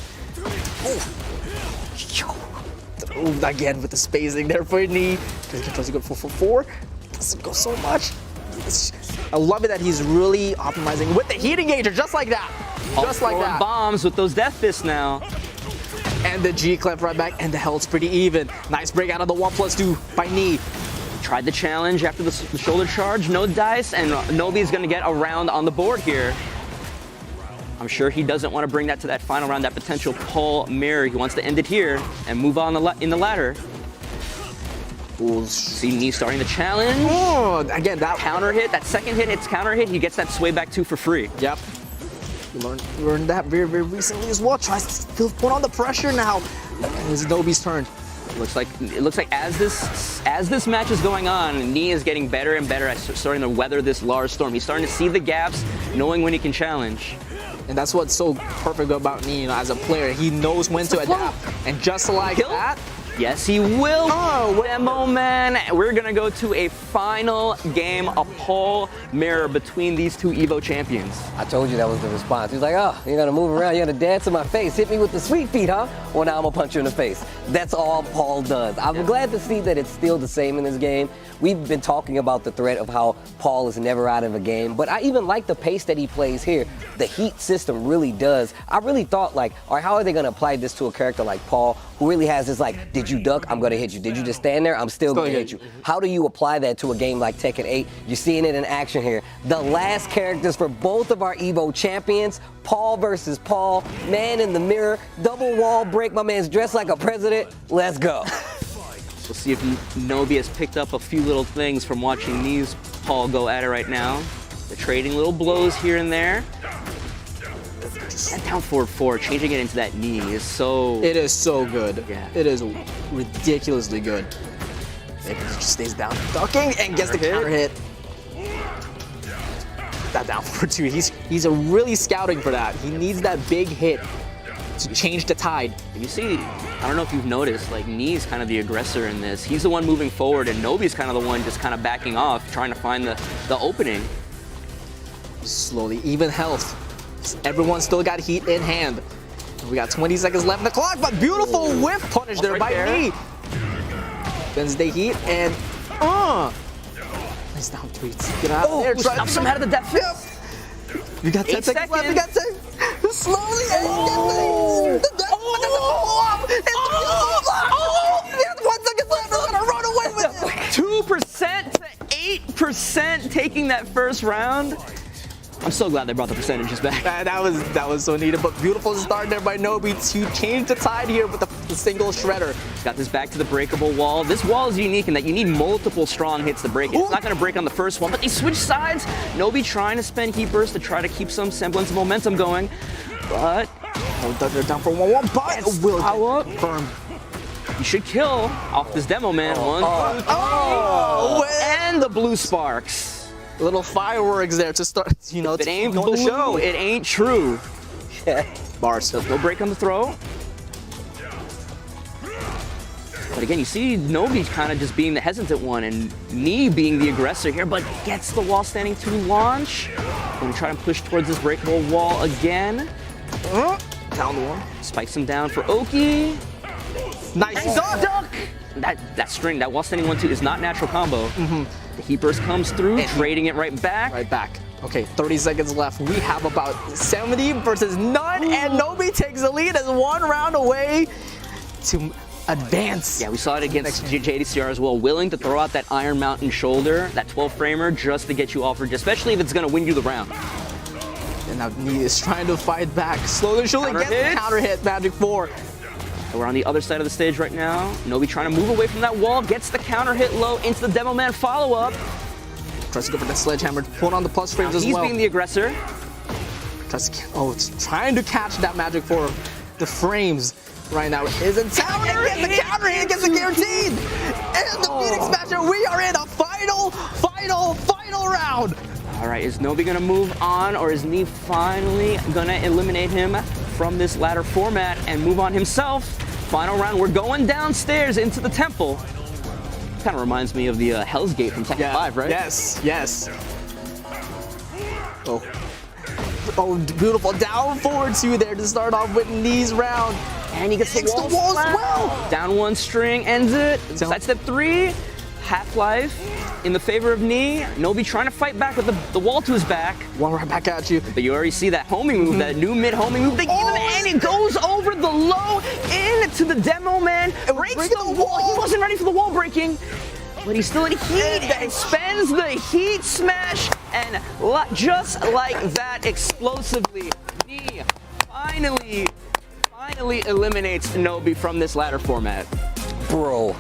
Again with the spacing there for Knee. Tries to go 4-4-4. Doesn't go so much. I love it that he's really optimizing with the heat engager, just like that. Just like that. Bombs with those death fists now. And the G-Clef right back, and the health's pretty even. Nice break out of the 1+2 by Knee. Tried the challenge after the shoulder charge, no dice, and Nobi's gonna get a round on the board here. I'm sure he doesn't want to bring that to that final round, that potential pull mirror. He wants to end it here and move on in the ladder. See Knee starting the challenge. Oh, again, that counter hit, that second hit hits counter hit, he gets that sway back 2 for free. Yep. We learned that very, very recently as well. Tries to still put on the pressure now. It's Nobi's turn. It looks like as this match is going on, Knee is getting better and better at starting to weather this Lars storm. He's starting to see the gaps, knowing when he can challenge. And that's what's so perfect about Knee, as a player. He knows when to adapt. And just like that, Yes, he will. Oh, Demo Man. We're going to go to a final game, a pole mirror between these two Evo champions. I told you that was the response. He's like, oh, you're going to move around, you're going to dance in my face, hit me with the sweet feet, huh? Well, now I'm going to punch you in the face. That's all Paul does. I'm glad to see that it's still the same in this game. We've been talking about the threat of how Paul is never out of a game, but I even like the pace that he plays here. The heat system really does. I really thought, like, all right, how are they going to apply this to a character like Paul, who really has this, like, did you duck? I'm going to hit you. Did you just stand there? I'm still going to hit you. How do you apply that to a game like Tekken 8? You're seeing it in action here. The last characters for both of our Evo champions, Paul versus Paul, man in the mirror, double wall break. My man's dressed like a president. Let's go. We'll see if Nobi has picked up a few little things from watching these Paul go at it right now. They're trading little blows here and there. That down forward 4, changing it into that knee is so... It is so good. Yeah. It is ridiculously good. It just stays down, ducking, and gets the counter hit. That down forward 2. He's really scouting for that. He needs that big hit to change the tide. You see, I don't know if you've noticed, like, Knee's kind of the aggressor in this. He's the one moving forward, and Nobi's kind of the one just kind of backing off, trying to find the opening. Slowly, even health. Everyone still got heat in hand. We got 20 seconds left in the clock, but beautiful whiff punish there by Knee. Bends the heat, and nice down 3. Get out of there. Stops him out of the depth. We got 10 seconds left. We got 10. Slowly, and the death there's 1 second left. We're gonna run away with it. 2% to 8% taking that first round. I'm so glad they brought the percentages back. That was so needed, but beautiful start there by Nobi to change the tide here with the single shredder. Got this back to the breakable wall. This wall is unique in that you need multiple strong hits to break it. It's not going to break on the first one, but they switch sides. Nobi trying to spend heat burst to try to keep some semblance of momentum going, but they're down for 1-1, but it will power firm. You should kill off this Demo Man. 1, 2, 3. And the blue sparks. Little fireworks there to start, you know, if it ain't blue, the show, it ain't true. Bars. No break on the throw. But again, you see Nobi kind of just being the hesitant one and Knee being the aggressor here, but gets the wall standing to launch. Gonna try and push towards this breakable wall again. Down the one. Spikes him down for Oki. Nice duck! That string, that wall standing 1-2 is not natural combo. The heat burst comes through, trading it right back. Right back. Okay, 30 seconds left. We have about 70 versus none, and Nobi takes the lead as 1 round away to advance. Yeah, we saw it against JDCR as well, willing to throw out that Iron Mountain shoulder, that 12-framer, just to get you offered, especially if it's going to win you the round. And now Knee is trying to fight back. Slowly gets the counter hit, Magic 4. We're on the other side of the stage right now. Nobi trying to move away from that wall, gets the counter hit low into the Demo Man follow-up. Tries to go for that sledgehammer, put on the plus frames as well. He's being the aggressor. It's trying to catch that Magic 4. The frames right now is in town. And gets the counter hit, gets the guaranteed. And the Phoenix Smasher, we are in a final round. All right, is Nobi gonna move on, or is Knee finally gonna eliminate him from this ladder format and move on himself? Final round, we're going downstairs into the temple. Kind of reminds me of the Hell's Gate from Tekken 5, right? Yes. Oh, beautiful down forward 2 there to start off with Knee's round. And he gets the wall as well. Down 1 string, ends it. Sidestep 3, Half-Life in the favor of Knee. Nobi trying to fight back with the wall to his back. One right back at you. But you already see that homing move, that new mid homing move they give him, and it goes over the low into the Demo Man. Breaks the wall. He wasn't ready for the wall breaking, but he's still in heat and spends the heat smash. And just like that, explosively, Knee finally eliminates Nobi from this ladder format. Bro.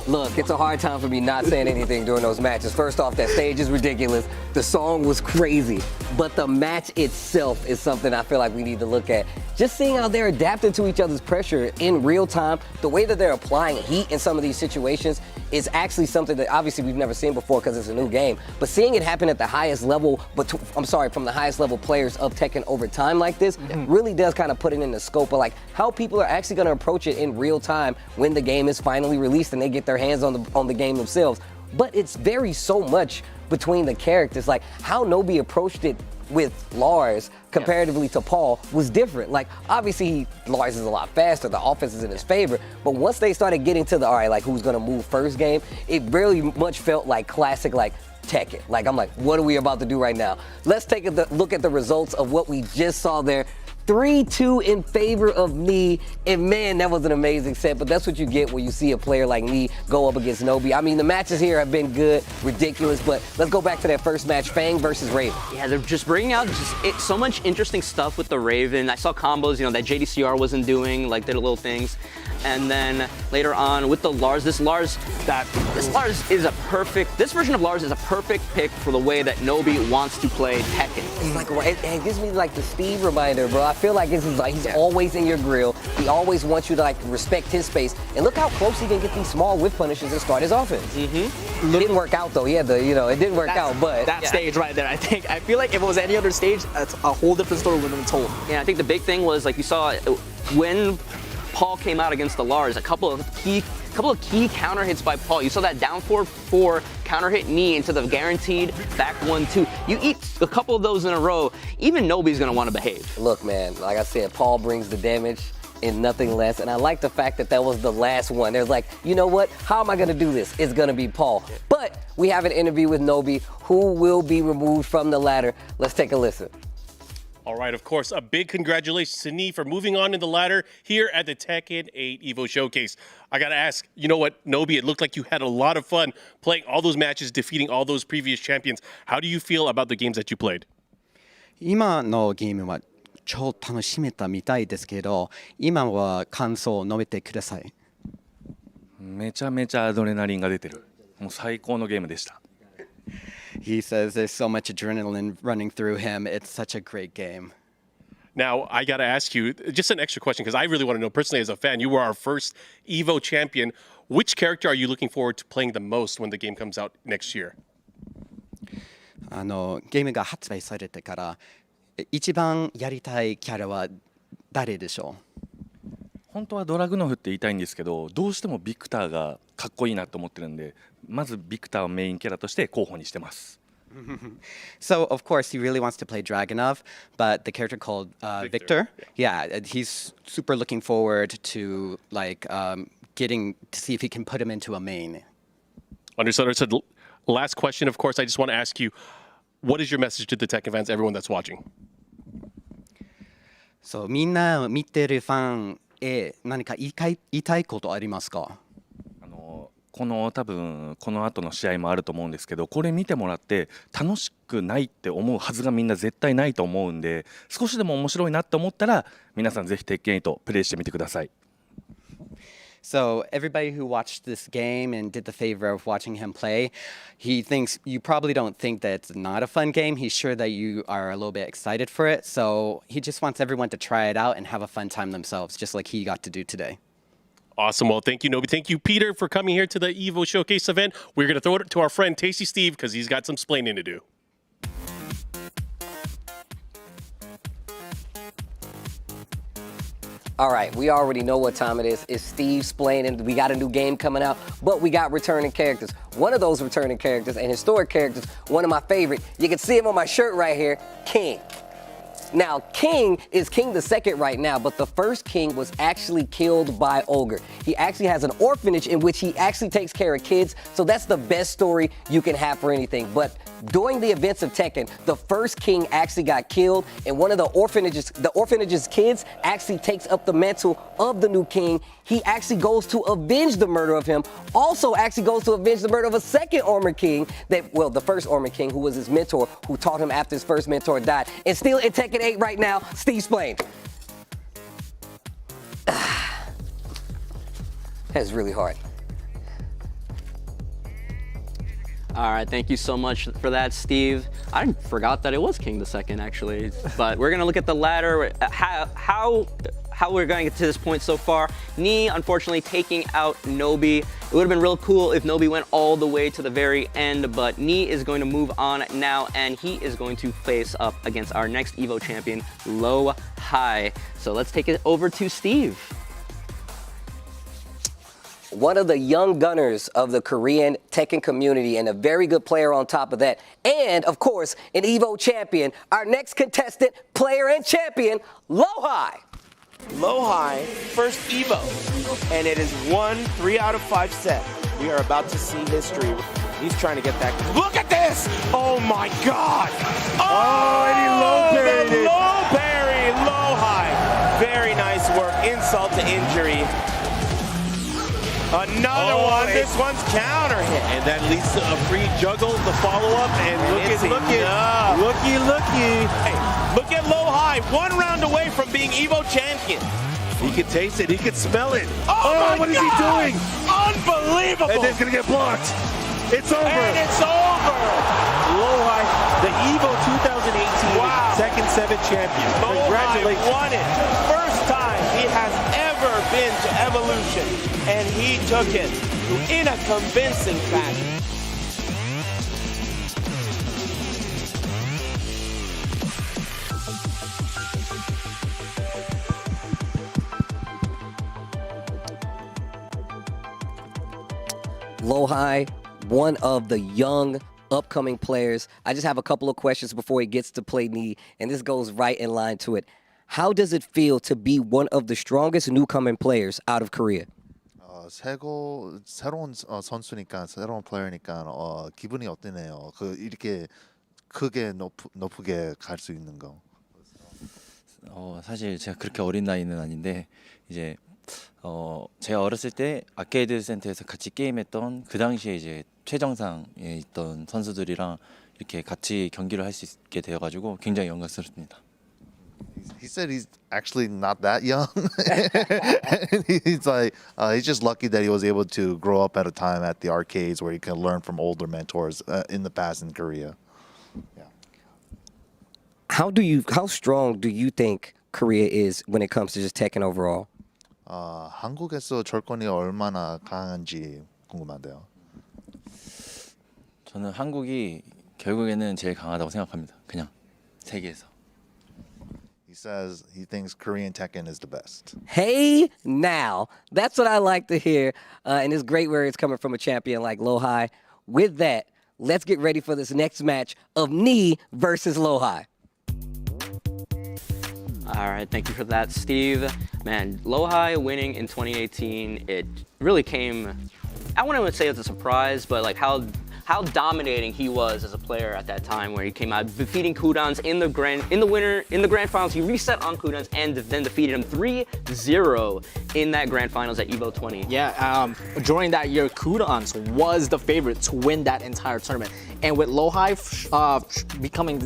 Look, it's a hard time for me not saying anything during those matches. First off, that stage is ridiculous. The song was crazy. But the match itself is something I feel like we need to look at. just seeing how they're adapting to each other's pressure in real time, the way that they're applying heat in some of these situations is actually something that obviously we've never seen before because it's a new game. But seeing it happen at the highest level, from the highest level players of Tekken over time like this, really does kind of put it in the scope of like how people are actually going to approach it in real time when the game is finally released and they get their hands on the game themselves. But it's varies so much between the characters. Like how Nobi approached it with Lars comparatively to Paul was different. Like obviously Lars is a lot faster, the offense is in his favor, but once they started getting to the all right, like who's gonna move first game, it really much felt like classic like Tekken. Like I'm like, what are we about to do right now? Let's take a look at the results of what we just saw there. 3-2 in favor of Knee, and man, that was an amazing set, but that's what you get when you see a player like Knee go up against Nobi. I mean, the matches here have been good, ridiculous, but let's go back to that first match, Fang versus Raven. Yeah, they're just bringing out so much interesting stuff with the Raven. I saw combos, you know, that JDCR wasn't doing, like their little things. And then later on with the Lars, this version of Lars is a perfect pick for the way that Nobi wants to play Tekken. It's like, it gives me like the Steve reminder, bro. I feel like this is like he's always in your grill. He always wants you to like respect his space. And look how close he can get these small whiff punishes and start his offense. It didn't work out though. He had the, it didn't work out, but that stage right there, I feel like if it was any other stage, that's a whole different story would have been told. Yeah, I think the big thing was like you saw when Paul came out against the Lars, a couple of key counter hits by Paul. You saw that down 4-4 counter hit Knee into the guaranteed back 1-2. You eat a couple of those in a row, even Nobi's gonna want to behave. Look, man, like I said, Paul brings the damage and nothing less. And I like the fact that that was the last one. There's like, you know what? How am I gonna do this? It's gonna be Paul. But we have an interview with Nobi, who will be removed from the ladder. Let's take a listen. All right, of course, a big congratulations to Knee for moving on in the ladder here at the Tekken 8 Evo Showcase. I got to ask, you know what, Nobi, it looked like you had a lot of fun playing all those matches, defeating all those previous champions. How do you feel about the games that you played? 今のゲームは超楽しめたみたいですけど、今は感想を述べてください。めちゃめちゃアドレナリンが出てる。もう最高のゲームでした。He says there's so much adrenaline running through him. It's such a great game. Now, I got to ask you, just an extra question, because I really want to know, personally as a fan, you were our first Evo champion. Which character are you looking forward to playing the most when the game comes out next year? ゲームが発売されてから一番やりたいキャラは誰でしょう？本当はドラグノフって言いたいんですけど、どうしてもビクターがかっこいいなと思ってるんで、まずビクターをメインキャラとして候補にしてます。So of course he really wants to play Dragunov, but the character called Victor, he's super looking forward to like getting to see if he can put him into a main. Understood. Last question, of course, I just want to ask you, what is your message to the Tekken fans, everyone that's watching? So みんな見てるファンへ何か言いたいことありますか？多分この後の試合もあると思うんですけど、これ見てもらって楽しくないって思うはずがみんな絶対ないと思うんで、少しでも面白いなって思ったら皆さんぜひ鉄拳8プレイしてみてください。So everybody who watched this game and did the favor of watching him play, he thinks you probably don't think that it's not a fun game. He's sure that you are a little bit excited for it. So he just wants everyone to try it out and have a fun time themselves, just like he got to do today. Awesome. Well, thank you, Nobi. Thank you, Peter, for coming here to the Evo Showcase event. We're going to throw it to our friend Tasty Steve because he's got some splaining to do. All right, we already know what time it is. It's Steve splaining. We got a new game coming out, but we got returning characters. One of those returning characters and historic characters, one of my favorite, you can see him on my shirt right here, King. Now, King is King the Second right now, but the first King was actually killed by Ogre. He actually has an orphanage in which he actually takes care of kids, so that's the best story you can have for anything. But during the events of Tekken, the first King actually got killed, and one of the orphanage's kids actually takes up the mantle of the new King. He actually goes to avenge the murder of him, also actually goes to avenge the murder of a second Armored King, the first Armored King, who was his mentor, who taught him after his first mentor died. And still in Tekken 8 right now, Steve Splain. That's really hard. All right, thank you so much for that, Steve. I forgot that it was King II, actually. But we're gonna look at the ladder, how we're going to get to this point so far. Knee, unfortunately, taking out Nobi. It would have been real cool if Nobi went all the way to the very end, but Knee is going to move on now, and he is going to face up against our next Evo champion, Low High. So let's take it over to Steve. One of the young gunners of the Korean Tekken community and a very good player on top of that. And, of course, an Evo champion, our next contestant, player and champion, Low High. Low High, first Evo, and it is 3 out of 5 set. We are about to see history. He's trying to get that. Look at this! Oh my God! Oh, and he low parried it. Low parry, Low High. Very nice work. Insult to injury. Another one. This one's counter hit. And that leads to a free juggle, the follow-up, and looky. Hey, look at Low High, 1 round away from being Evo champion. He can taste it, he can smell it. Oh my what is God! he doing? Unbelievable! And then it's gonna get blocked. It's over. And it's over! Low High, the Evo 2018 second 7 champion. Congratulations. Low High won it. First time he has ever been to Evolution, and he took it in a convincing fashion. Low High, one of the young upcoming players. I just have a couple of questions before he gets to play Knee, and this goes right in line to it. How does it feel to be one of the strongest newcoming players out of Korea? 새로운 선수니까 새로운 플레이어니까 기분이 어떠네요? 이렇게 크게 높게 갈 수 있는 거. 사실 제가 그렇게 어린 나이는 아닌데 이제 제가 어렸을 때 아케이드 센터에서 같이 게임했던 그 당시에 이제 최정상에 있던 선수들이랑 이렇게 같이 경기를 할 수 있게 되어가지고 굉장히 영광스럽습니다. He said he's actually not that young. He's like, he's just lucky that he was able to grow up at a time at the arcades where he can learn from older mentors in the past in Korea. Yeah. How strong do you think Korea is when it comes to just Tekken overall? 한국에서 철권이 얼마나 강한지 궁금한데요. 저는 한국이 결국에는 제일 강하다고 생각합니다. 그냥 세계에서. He says he thinks Korean Tekken is the best. Hey, now. That's what I like to hear. And it's great where it's coming from a champion like Low High. With that, let's get ready for this next match of Knee versus Low High. All right, thank you for that, Steve. Man, Low High winning in 2018, it really came, I wouldn't even say it's a surprise, but like how dominating he was as a player at that time, where he came out defeating Kudans in the grand finals. He reset on Kudans and then defeated him 3-0 in that grand finals at Evo 20. Yeah, during that year, Kudans was the favorite to win that entire tournament. And with Low High becoming,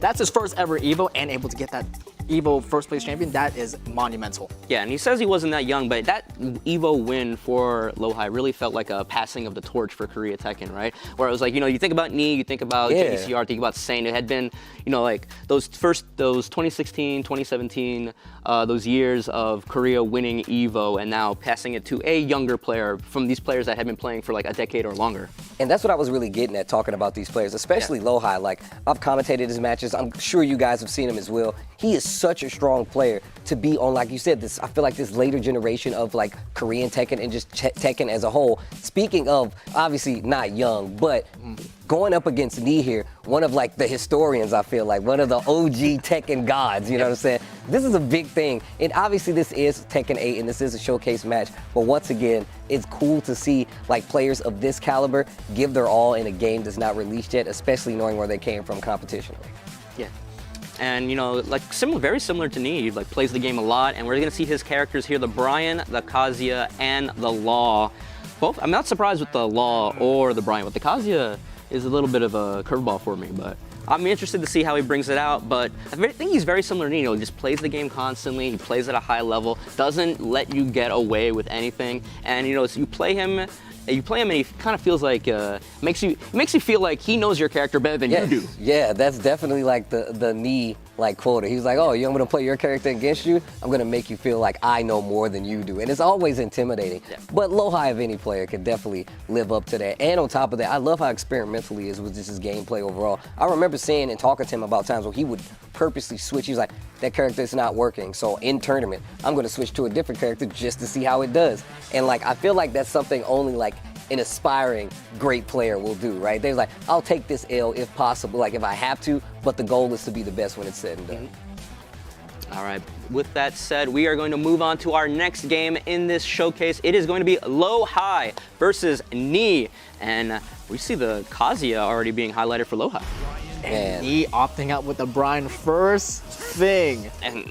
that's his first ever Evo and able to get that Evo first place champion, that is monumental. Yeah, and he says he wasn't that young, but that Evo win for Low High really felt like a passing of the torch for Korea Tekken, right? Where it was like, you think about Knee, you think about JDCR, think about Saint. It had been, like those 2016, 2017, those years of Korea winning Evo and now passing it to a younger player from these players that had been playing for like a decade or longer. And that's what I was really getting at talking about these players, especially Low High. Like, I've commentated his matches. I'm sure you guys have seen him as well. He is such a strong player to be on, like you said, I feel like this later generation of like Korean Tekken and just Tekken as a whole. Speaking of, obviously not young, but going up against Knee here, one of like the historians, I feel like, one of the OG Tekken gods, you know what I'm saying? This is a big thing. And obviously this is Tekken 8 and this is a showcase match, but once again, it's cool to see like players of this caliber give their all in a game that's not released yet, especially knowing where they came from competitionally. Yeah. And like very similar to Knee, like plays the game a lot, and we're gonna see his characters here: the Brian, the Kazuya, and the Law. Both. I'm not surprised with the Law or the Brian, but the Kazuya is a little bit of a curveball for me. But I'm interested to see how he brings it out, but I think he's very similar to Nino. He just plays the game constantly. He plays at a high level, doesn't let you get away with anything. And you know, so you play him and he kind of feels like makes you feel like he knows your character better than you do. Yeah, that's definitely like the knee like quota. He's like, oh, I'm gonna play your character against you. I'm gonna make you feel like I know more than you do, and it's always intimidating. Yeah. But Lohai of any player can definitely live up to that. And on top of that, I love how experimental he is with just his gameplay overall. I remember seeing and talking to him about times where he would purposely switch. He was like, that character is not working, so in tournament, I'm gonna switch to a different character just to see how it does. And like, I feel like that's something only like an aspiring great player will do, right? They're like, I'll take this L if possible, like if I have to, but the goal is to be the best when it's said and done. All right, with that said, we are going to move on to our next game in this showcase. It is going to be Lohai versus Knee. And we see the Kazuya already being highlighted for Lohai. And Knee opting out with the Brian first thing. And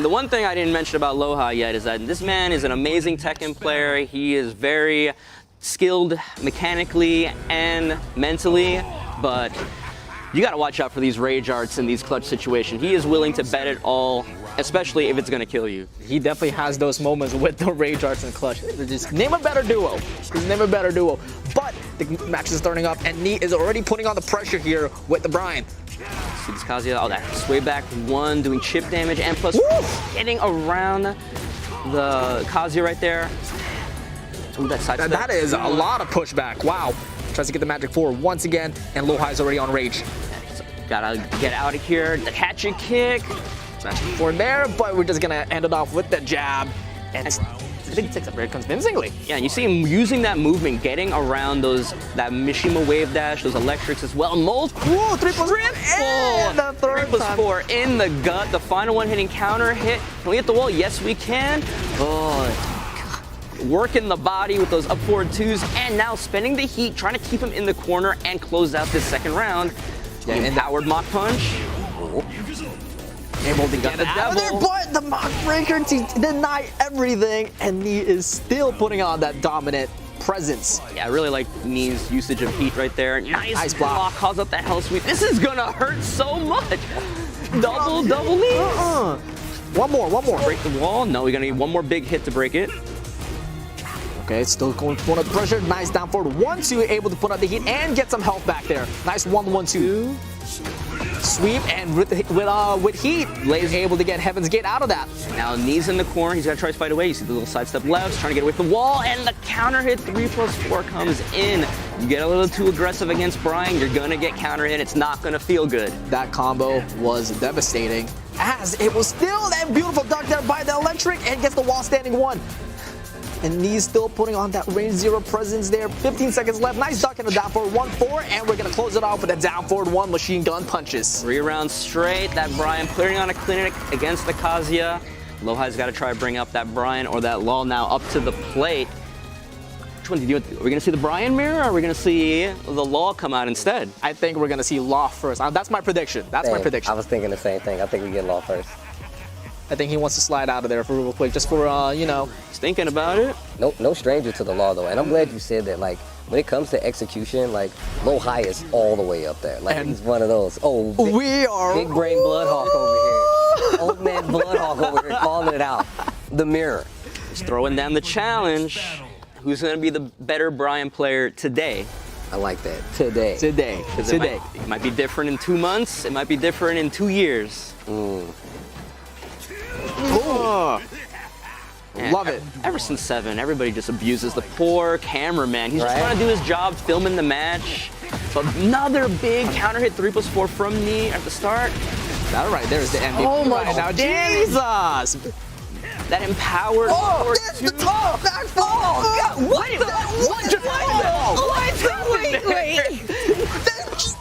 the one thing I didn't mention about Lohai yet is that this man is an amazing Tekken player. He is very skilled mechanically and mentally, but you got to watch out for these rage arts in these clutch situations. He is willing to bet it all, especially if it's going to kill you. He definitely has those moments with the rage arts and clutch. Just name a better duo. Just name a better duo. But the match is starting up, and Nee is already putting on the pressure here with the Brian. See this Kazuya, oh, that sway back one, doing chip damage, and plus getting around the Kazuya right there. Ooh, that is a lot of pushback. Wow. Tries to get the magic forward once again, and Lohai's already on rage. Gotta get out of here. The hatchet kick. Magic forward there, but we're just gonna end it off with the jab. And I think he takes it very convincingly. Yeah, and you see him using that movement, getting around that Mishima wave dash, those electrics as well. Whoa, triple and the third 4 in the gut. The final one hitting counter hit. Can we hit the wall? Yes, we can. Oh. Working the body with those up forward twos, and now spending the heat, trying to keep him in the corner and close out this second round. Yeah, and Howard Mock Punch. Able to get it out of there, but the Mock Breaker to deny everything, and Nee is still putting on that dominant presence. Yeah, I really like Nee's usage of heat right there. Nice block, calls up that hell sweep. This is gonna hurt so much. Double knees. One more. Break the wall. No, we're gonna need one more big hit to break it. Okay, still going to put out the pressure. Nice down forward. 1-2, able to put out the heat and get some health back there. Nice 1-1-2. Sweep, and with heat, Blaze able to get Heaven's Gate out of that. Now Knee's in the corner. He's gonna try to fight away. You see the little sidestep left, trying to get away from the wall, and the counter hit 3+4 comes in. You get a little too aggressive against Brian, you're gonna get counter hit. It's not gonna feel good. That combo was devastating, as it was still that beautiful duck there by the electric, and gets the wall standing one. And Knee's still putting on that range 0 presence there. 15 seconds left. Nice duck and a down forward 1-4, and we're gonna close it off with a down forward 1 machine gun punches. 3 rounds straight. That Brian clearing on a clinic against the Kazuya. Lohai's got to try to bring up that Brian or that Law now up to the plate. Which one do you do? Are we gonna see the Brian mirror, or are we gonna see the Law come out instead? I think we're gonna see Law first. That's my prediction. My prediction. I was thinking the same thing. I think we get Law first. I think he wants to slide out of there for real quick, just for, you know. He's thinking about it. No stranger to the Law, though. And I'm glad you said that. Like, when it comes to execution, like, Lohai is all the way up there. Like, and he's one of those. Oh, big brain Bloodhawk over here. Old man Bloodhawk over here calling it out. The mirror. He's throwing down the challenge. Who's going to be the better Brian player today? I like that. Today. It might be different in 2 months. It might be different in 2 years. Love it. Ever since 7, everybody just abuses the poor cameraman. He's just trying to do his job, filming the match. But another big counter hit 3+4 from Nee at the start. That right there is the MVP. Oh my right now. Jesus! That empowered. Oh, that's the top back four. Oh, God. What the? Wait. That's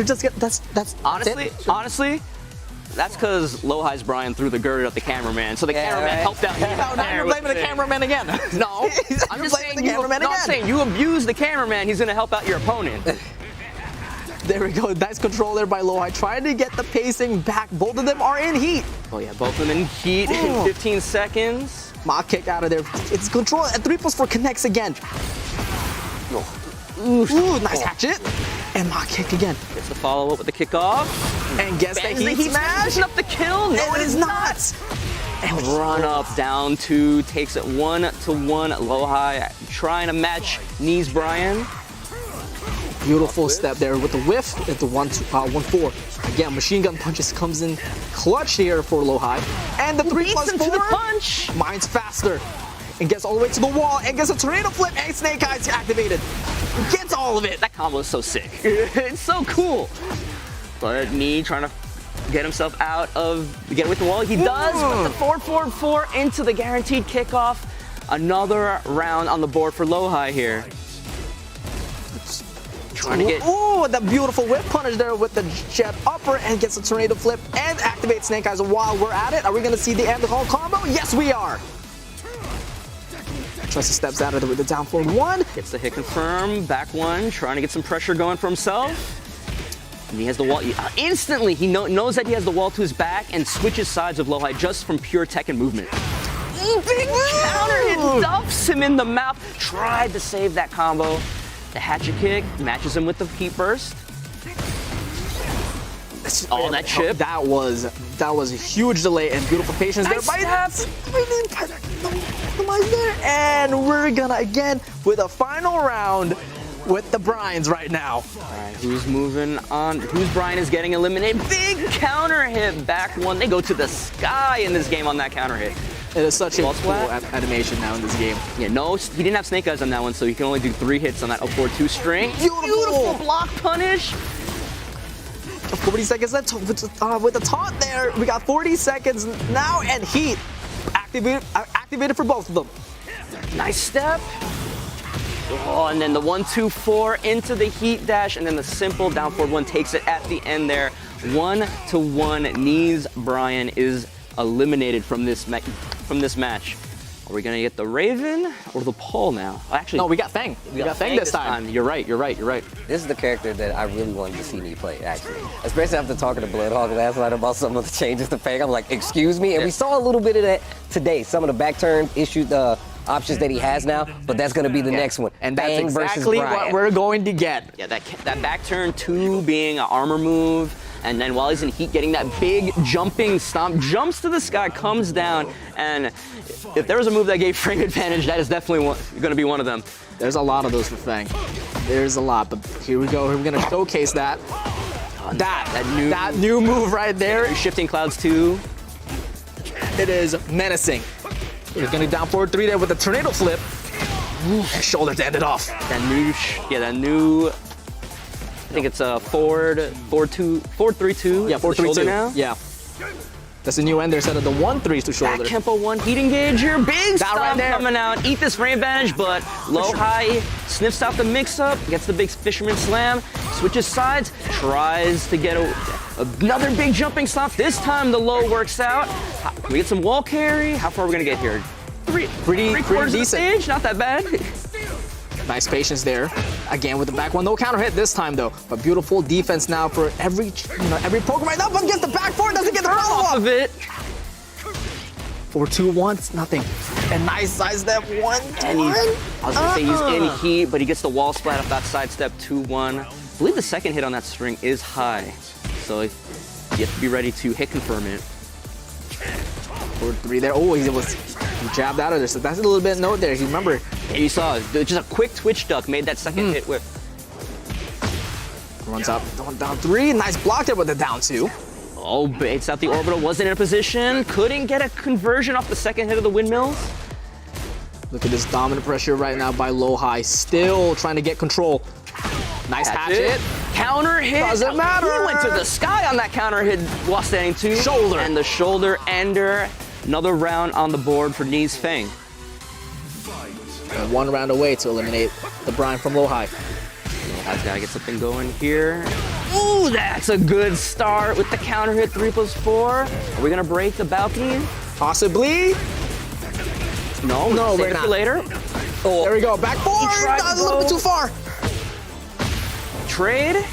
just that's honestly. That's because Lohai's Brian threw the girder at the cameraman, so the cameraman helped out. Now you're blaming the cameraman again. No, I'm just saying you abuse the cameraman, he's going to help out your opponent. There we go. Nice control there by Lohai. Trying to get the pacing back. Both of them are in heat. Oh, yeah, both of them in heat in 15 seconds. Mock kick out of there. It's control. And 3+4 connects again. Ooh, nice hatchet. And mock kick again. Gets the follow up with the kickoff. And gets the Bangs heat smash. Up the kill. No, it is not. And run up, down 2, takes it 1-1. Lohai trying to match Knees Brian. Beautiful step there with the whiff at the 1-4. Again, machine gun punches comes in clutch here for Lohai. And the 3+4 to the punch. Mine's faster. And gets all the way to the wall and gets a tornado flip and Snake Eyes activated. Gets all of it. That combo is so sick. It's so cool. But Knee trying to get himself out of, get with the wall. He does with the 4-4-4 into the guaranteed kickoff. Another round on the board for Lohai here. Trying to get... Ooh, that beautiful whip punish there with the jet upper and gets a tornado flip and activates Snake Eyes. While we're at it, are we going to see the end of the whole combo? Yes, we are. Trusty steps out of it with the down forward 1. Gets the hit confirm, back 1, trying to get some pressure going for himself. And he has the wall, instantly he knows that he has the wall to his back and switches sides with Lohai just from pure Tekken movement. Big counter hit, duffs him in the mouth, tried to save that combo. The hatchet kick matches him with the heat burst. Oh, that chip. That was a huge delay and beautiful patience nice there. And we're gonna again with a final round with the Bryans right now. All right, who's moving on? Who's Brian is getting eliminated? Big counter hit, back 1. They go to the sky in this game on that counter hit. It is such a cool animation now in this game. Yeah, no, he didn't have Snake Eyes on that one, so he can only do 3 hits on that 0-4-2 string. Beautiful block punish. 40 seconds left with the taunt there. We got 40 seconds now and heat activated for both of them. Nice step. Oh, and then the 1-2-4 into the heat dash, and then the simple down forward 1 takes it at the end there. 1-1. Knees Brian is eliminated from this match. Are we gonna get the Raven or the Paul now? Actually, no, we got Fang. We got Fang this time. You're right. This is the character that I really wanted to see me play, actually. Especially after talking to Bloodhog last night about some of the changes to Fang. I'm like, excuse me? And we saw a little bit of that today. Some of the back turn issued options that he has now, but that's going to be the next one. And that's exactly what we're going to get. Yeah, that back turn 2 being an armor move, and then while he's in heat, getting that big jumping stomp, jumps to the sky, comes down, and if there was a move that gave frame advantage, that is definitely going to be one of them. There's a lot of those for Fang. There's a lot, but here we go. We're going to showcase that. That new move right there. Shifting Clouds 2. It is menacing. He's going to down forward 3 there with a tornado flip. And shoulder to end it off. That new, I think it's a 4-3-2. Yeah, 4-3-2 now. Yeah. That's a new end there instead of the 1-3s to shoulder. Back Kempo 1 heat engager. Big That stomp right there. coming out. Eat this frame advantage, but Lohai sniffs out the mix-up, gets the big Fisherman Slam, switches sides, tries to get another big jumping stomp. This time the low works out. Can we get some wall carry? How far are we going to get here? Three quarters of the stage? Not that bad. Nice patience there. Again with the back 1, no counter hit this time though. But beautiful defense now for every Pokemon right now. But gets the back 4, doesn't get the follow off of it. 4-2-1, nothing. And nice side step 1. And I was gonna say he's in heat, but he gets the wall splat off that side step 2-1. I believe the second hit on that string is high, so you have to be ready to hit confirm it. Forward 3 there. Oh, he jabbed out of there. So that's a little bit of note there. You remember? Yeah, you saw just a quick twitch duck made that second hit with. Runs up, down 3. Nice block there with the down 2. Oh, baits out the orbital. Wasn't in a position. Couldn't get a conversion off the second hit of the windmills. Look at this dominant pressure right now by Lohai. Still trying to get control. Nice hatchet. Counter hit. Doesn't matter. He went to the sky on that counter hit while standing 2. Shoulder. And the shoulder ender. Another round on the board for Knees Fang. And 1 round away to eliminate the Brian from Lohai. Lohai's got to get something going here. Ooh, that's a good start with the counter hit 3+4. Are we going to break the balcony? Possibly. No, we're not. For later. Oh, there we go. Back 4. A little bit too far. Trade.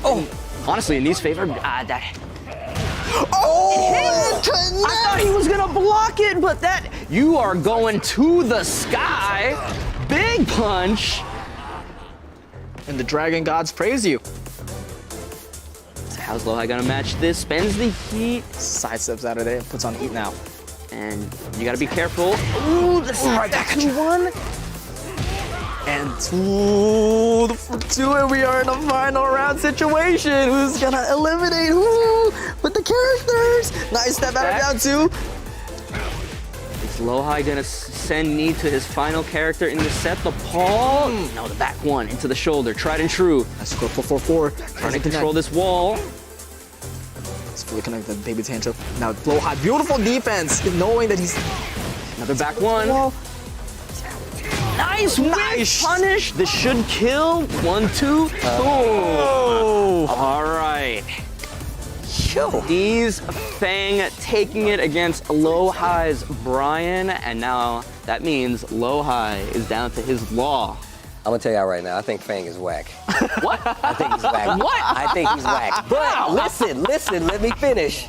Oh, honestly, in Knees' favor, Oh! I thought he was gonna block it, but you are going to the sky. Big punch. And the Dragon Gods praise you. How's Lohai gonna match this? Spends the heat. Sidesteps out of there and puts on heat now. And you gotta be careful. Ooh, the side back 2-1. And 2 for 2, and we are in a final round situation. Who's gonna eliminate who with the characters? Nice step out of down 2. Is Lohai gonna send Knee to his final character in the set? The paw? No, the back one into the shoulder. Tried and true. Let's go 4-4-4. Trying to control this wall. It's fully connected, baby tantrum. Now Lohai, beautiful defense, knowing that he's another back one. Nice punish. This should kill. 1-2. Boom. All right. He's Fang taking it against Lohai's Brian, and now that means Lohai is down to his law. I'm gonna tell y'all right now, I think Fang is whack. What? I think he's whack. What? I think he's whack. But listen, let me finish.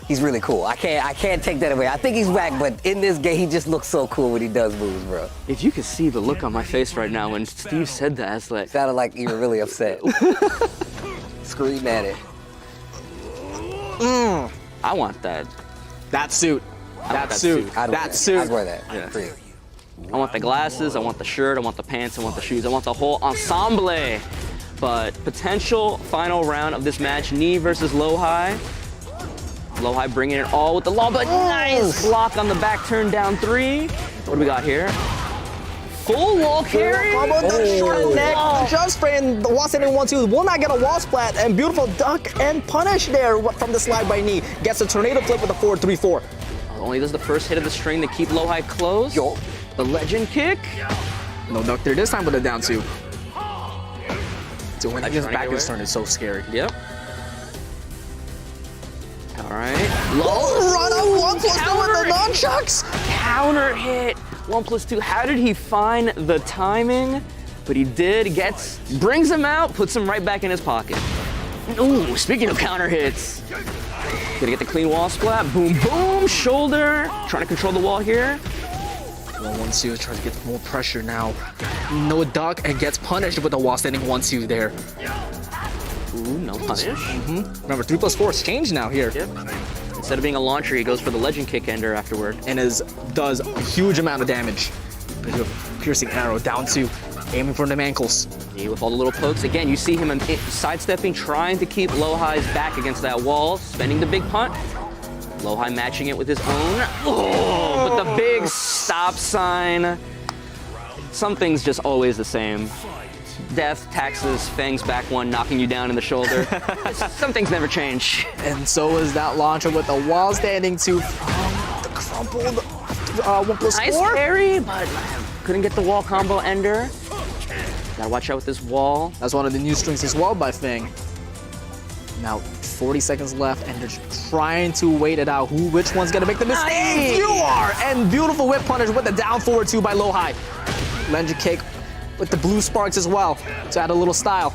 He's really cool. I can't take that away. I think he's whack, but in this game, he just looks so cool when he does moves, bro. If you could see the look on my face right now when Steve said that, it's like... Sounded like you were really upset. Scream at it. I want that. That suit. That suit. I'd wear that. Yeah. I want the glasses, I want the shirt, I want the pants, I want the shoes, I want the whole ensemble. But potential final round of this match, Knee versus Lohai. Lohai bringing it all with the law, but nice block on the back turn down 3. What do we got here? Full wall carry. Short neck, just spraying the wall standing 1-2. Will not get a wall splat, and beautiful duck and punish there from the slide by Knee. Gets a tornado flip with a 4-3-4. Only does the first hit of the string to keep Lohai close. The legend kick. No duck there this time with a down 2. So when his back is turned, it's so scary. Yep. All right. Run up 1+2 with the nunchucks. Counter hit. 1+2. How did he find the timing? But he did. Brings him out, puts him right back in his pocket. Ooh, speaking of counter hits. Gonna get the clean wall splat. Boom, boom, shoulder. Trying to control the wall here. 1-2, tries to get more pressure now. No duck, and gets punished with the wall standing 1-2 there. Ooh, no punish. Remember, 3+4 is changed now here. Yep. Instead of being a launcher, he goes for the legend kick ender afterward. And does a huge amount of damage. Piercing arrow down 2, aiming for the ankles. Yeah, with all the little pokes. Again, you see him sidestepping, trying to keep Lohai's back against that wall, spending the big punt. Lohai matching it with his own. Oh, but the big stop sign. Something's just always the same. Death, taxes, Fang's back one, knocking you down in the shoulder. Some things never change. And so is that launcher with the wall standing 2 from the crumpled 1+4. Nice parry, but couldn't get the wall combo ender. Gotta watch out with this wall. That's one of the new strings as well by Fang. Now 40 seconds left, and they're trying to wait it out. Which one's gonna make the mistake? Nice. You are! And beautiful whip punish with the down forward 2 by Lohai. Legend kick with the blue sparks as well to add a little style.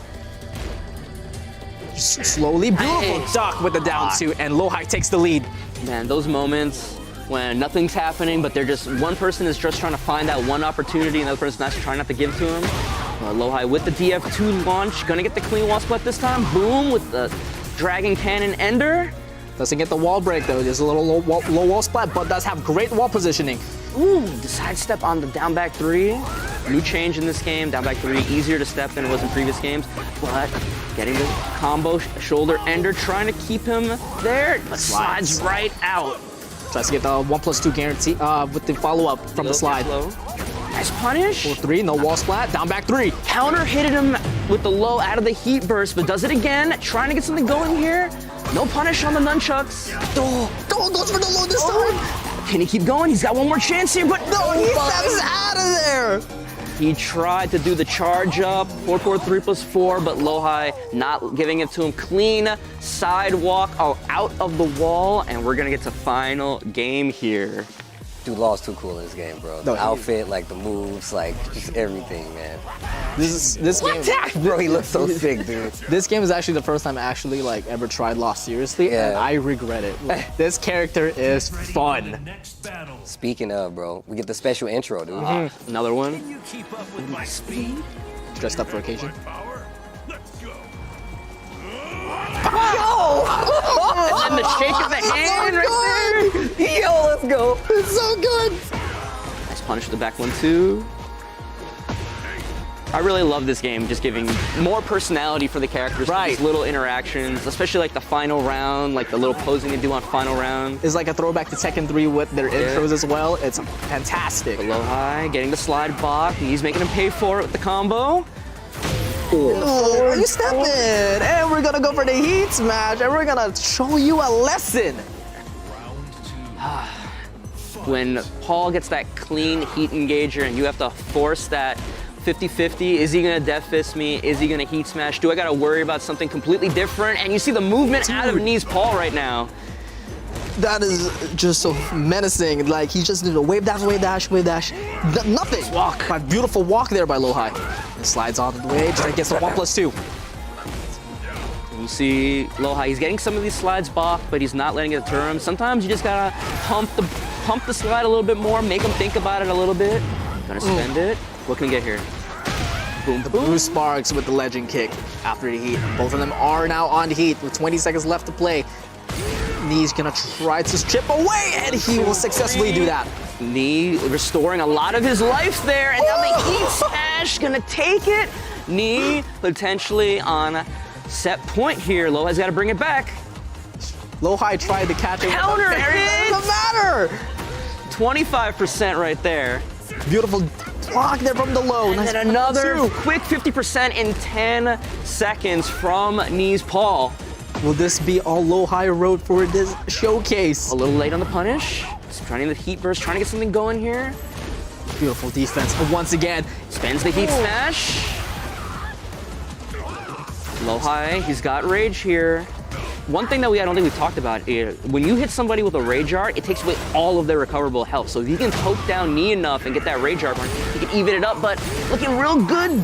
Just slowly, beautiful duck with the down 2, and Lohai takes the lead. Man, those moments when nothing's happening, but one person is just trying to find that one opportunity, and the other person's not trying not to give to him. Lohai with the DF2 launch, gonna get the clean wall split this time. Boom with the dragon cannon ender. Doesn't get the wall break though. There's a little low wall splat, but does have great wall positioning. Ooh, the sidestep on the down back 3. New change in this game, down back 3, easier to step than it was in previous games, but getting the combo shoulder ender, trying to keep him there, but slides right out. Tries to get the 1+2 guarantee with the follow-up from the slide. Nice punish. 4-3, no wall splat, down back 3. Counter hitted him with the low out of the heat burst, but does it again, trying to get something going here. No punish on the nunchucks. Goes for the low this time. Can he keep going? He's got one more chance here, but no, he steps out of there. He tried to do the charge up, 4-4-3+4, but Lohai not giving it to him. Clean sidewalk out of the wall, and we're gonna get to final game here. Dude, Law's too cool in this game, bro. The outfit, like the moves, like just everything, man. This game, bro, he looks so sick, dude. This game is actually the first time I actually ever tried Law seriously, and I regret it. This character is fun. Speaking of, bro, we get the special intro, dude. Another one. Can you keep up with my speed? Dressed up for occasion. Oh! And then the shake of the hand right there. Yo, let's go. It's so good. Nice punish with the back 1-2. I really love this game, just giving more personality for the characters. Right. These little interactions, especially like the final round, like the little posing they do on final round. It's like a throwback to Tekken 3 with their intros as well. It's fantastic. Low high, getting the slide block. He's making him pay for it with the combo. Oh, you step in, and we're gonna go for the heat smash, and we're gonna show you a lesson. When Paul gets that clean heat engager and you have to force that 50-50, is he gonna death fist me? Is he gonna heat smash? Do I gotta worry about something completely different? And you see the movement out of Knee's Paul right now. That is just so menacing. Like, he just did a wave dash, wave dash, wave dash. Nothing. Walk. A beautiful walk there by Low High. And slides on the way, just gets the 1+2. You see Low High, he's getting some of these slides blocked, but he's not letting it deter him. Sometimes you just gotta pump the slide a little bit more, make him think about it a little bit. Gonna spend it. What can we get here? Boom, The Blue Sparks with the legend kick after the heat. Both of them are now on heat with 20 seconds left to play. Knee's gonna try to chip away, and he will successfully do that. Knee restoring a lot of his life there, and now the heat smash gonna take it. Knee potentially on set point here. Low has got to bring it back. Low High tried to catch it. Counter hit! Doesn't matter. 25% right there. Beautiful block there from the low. And Nice then another 2. quick 50% in 10 seconds from Knee's Paul. Will this be all Low High road for this showcase? A little late on the punish. He's trying the heat burst, trying to get something going here. Beautiful defense once again. Spends the heat smash. Low High, he's got rage here. One thing that I don't think we've talked about is when you hit somebody with a rage art, it takes away all of their recoverable health. So if you can poke down Knee enough and get that rage art, you can even it up. But looking real good,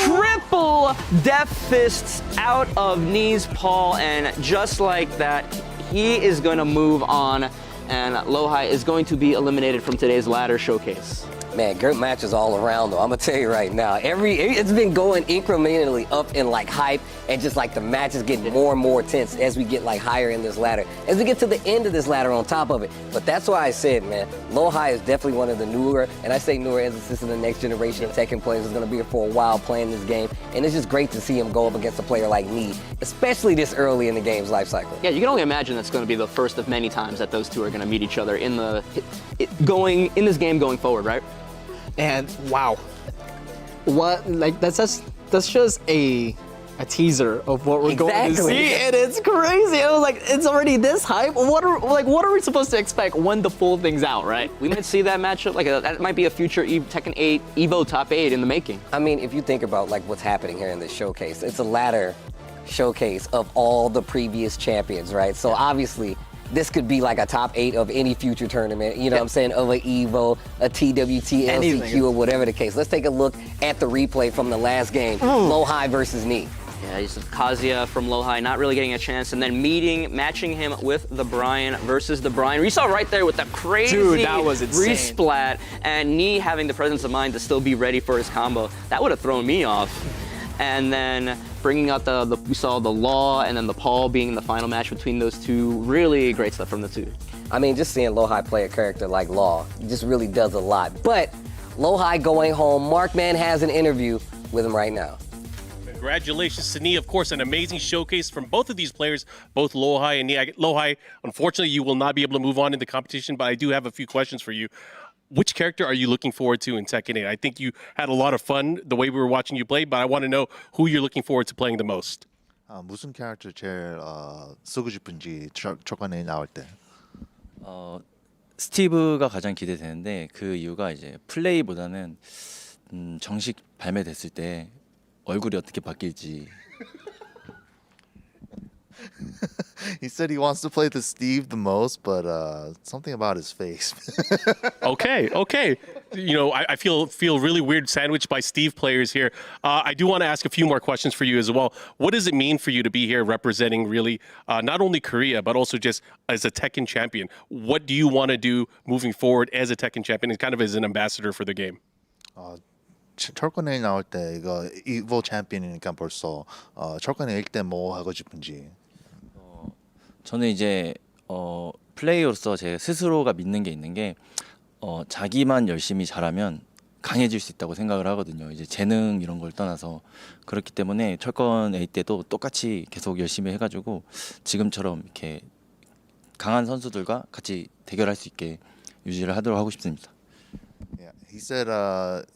triple death fists out of Knee's Paul, and just like that, he is going to move on, and Low High is going to be eliminated from today's ladder showcase. Man, great matches all around, though. I'm gonna tell you right now, it's been going incrementally up in like hype, and just like the matches getting more and more tense as we get like higher in this ladder, as we get to the end of this ladder on top of it. But that's why I said, man, Low High is definitely one of the newer, and I say newer as this is the next generation of Tekken players is gonna be here for a while playing this game, and it's just great to see him go up against a player like Knee, especially this early in the game's life cycle. Yeah, you can only imagine that's going to be the first of many times that those two are going to meet each other in this game going forward, right? And wow, what, like that's just a teaser of what we're going to see, and it's crazy. I was like, it's already this hype. What are we supposed to expect when the full thing's out, right? We might see that matchup, that might be a future Tekken 8 Evo top 8 in the making. I mean, if you think about like what's happening here in this showcase, it's a ladder showcase of all the previous champions, right? So obviously, this could be like a top 8 of any future tournament, you know what I'm saying, of a Evo, a TWT, LCQ, or whatever the case. Let's take a look at the replay from the last game, Low High versus Knee. Yeah, he's Kazuya from Low High, not really getting a chance, and then matching him with the Brian versus the Brian. We saw right there with the crazy resplat, and Knee having the presence of mind to still be ready for his combo. That would have thrown me off. And then bringing out we saw the Law and then the Paul being the final match between those two. Really great stuff from the two. I mean, just seeing Low High play a character like Law just really does a lot. But Low High going home, Markman has an interview with him right now. Congratulations to Knee. Of course, an amazing showcase from both of these players, both Low High and Knee. Low High, unfortunately, you will not be able to move on in the competition, but I do have a few questions for you. Which character are you looking forward to in Tekken 8? I think you had a lot of fun the way we were watching you play, but I want to know who you're looking forward to playing the most. 무슨 캐릭터 제일 쓰고 싶은지 초반에 나올 때. 스티브가 가장 기대되는데 그 이유가 이제 플레이보다는 정식 발매됐을 때 얼굴이 어떻게 바뀔지. He said he wants to play the Steve the most, but something about his face. Okay. You know, I feel really weird sandwiched by Steve players here. I do want to ask a few more questions for you as well. What does it mean for you to be here representing really not only Korea, but also just as a Tekken champion? What do you want to do moving forward as a Tekken champion and kind of as an ambassador for the game? 철권 1 나올 때 이거 이보 챔피언이니까 벌써 철권 1 때 뭐 하고 싶은지. 저는 이제 플레이어로서 제 스스로가 믿는 게 있는 게 자기만 열심히 잘하면 강해질 수 있다고 생각을 하거든요. 이제 재능 이런 걸 떠나서 그렇기 때문에 철권 A 때도 똑같이 계속 열심히 해가지고 지금처럼 이렇게 강한 선수들과 같이 대결할 수 있게 유지를 하도록 하고 싶습니다. Yeah, he said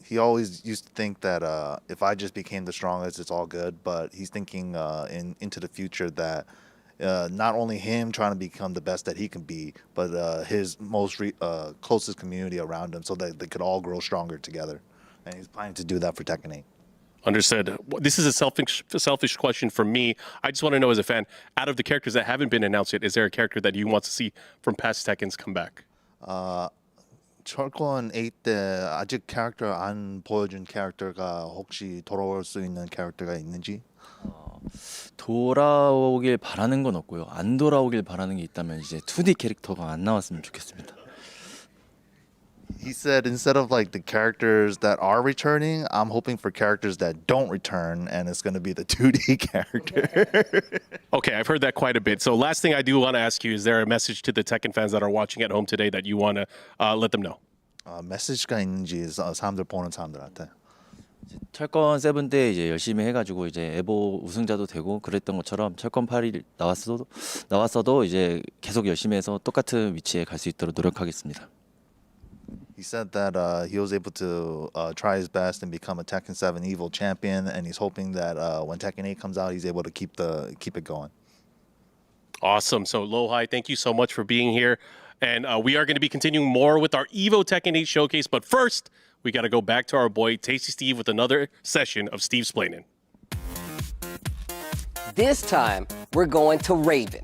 he always used to think that if I just became the strongest, it's all good. But he's thinking into the future that not only him trying to become the best that he can be, but his most closest community around him, so that they could all grow stronger together. And he's planning to do that for Tekken 8. Understood. This is a selfish question from me. I just want to know, as a fan, out of the characters that haven't been announced yet, is there a character that you want to see from past Tekkens come back? 철권 8 때 아직 캐릭터 안 보여준 캐릭터가 혹시 돌아올 수 있는 캐릭터가 있는지? 돌아오길 바라는 건 없고요. 안 돌아오길 바라는 게 있다면 이제 2D 캐릭터가 안 나왔으면 좋겠습니다. He said instead of like the characters that are returning, I'm hoping for characters that don't return, and it's going to be the 2D character. Okay, I've heard that quite a bit. So last thing I do want to ask you, is there a message to the Tekken fans that are watching at home today that you want to let them know? 메시지가 있는지 사람들 보는 사람들한테. 철권 7 때 이제 열심히 해가지고 이제 에보 우승자도 되고 그랬던 것처럼 철권 8이 나왔어도 이제 계속 열심히 해서 똑같은 위치에 갈 수 있도록 노력하겠습니다. He said that he was able to try his best and become a Tekken 7 Evo champion, and he's hoping that when Tekken 8 comes out, he's able to keep it going. Awesome. So Lohai, thank you so much for being here. And we are going to be continuing more with our Evo Tekken 8 showcase. But first, we got to go back to our boy Tasty Steve with another session of Steve Splainin'. This time, we're going to Raven.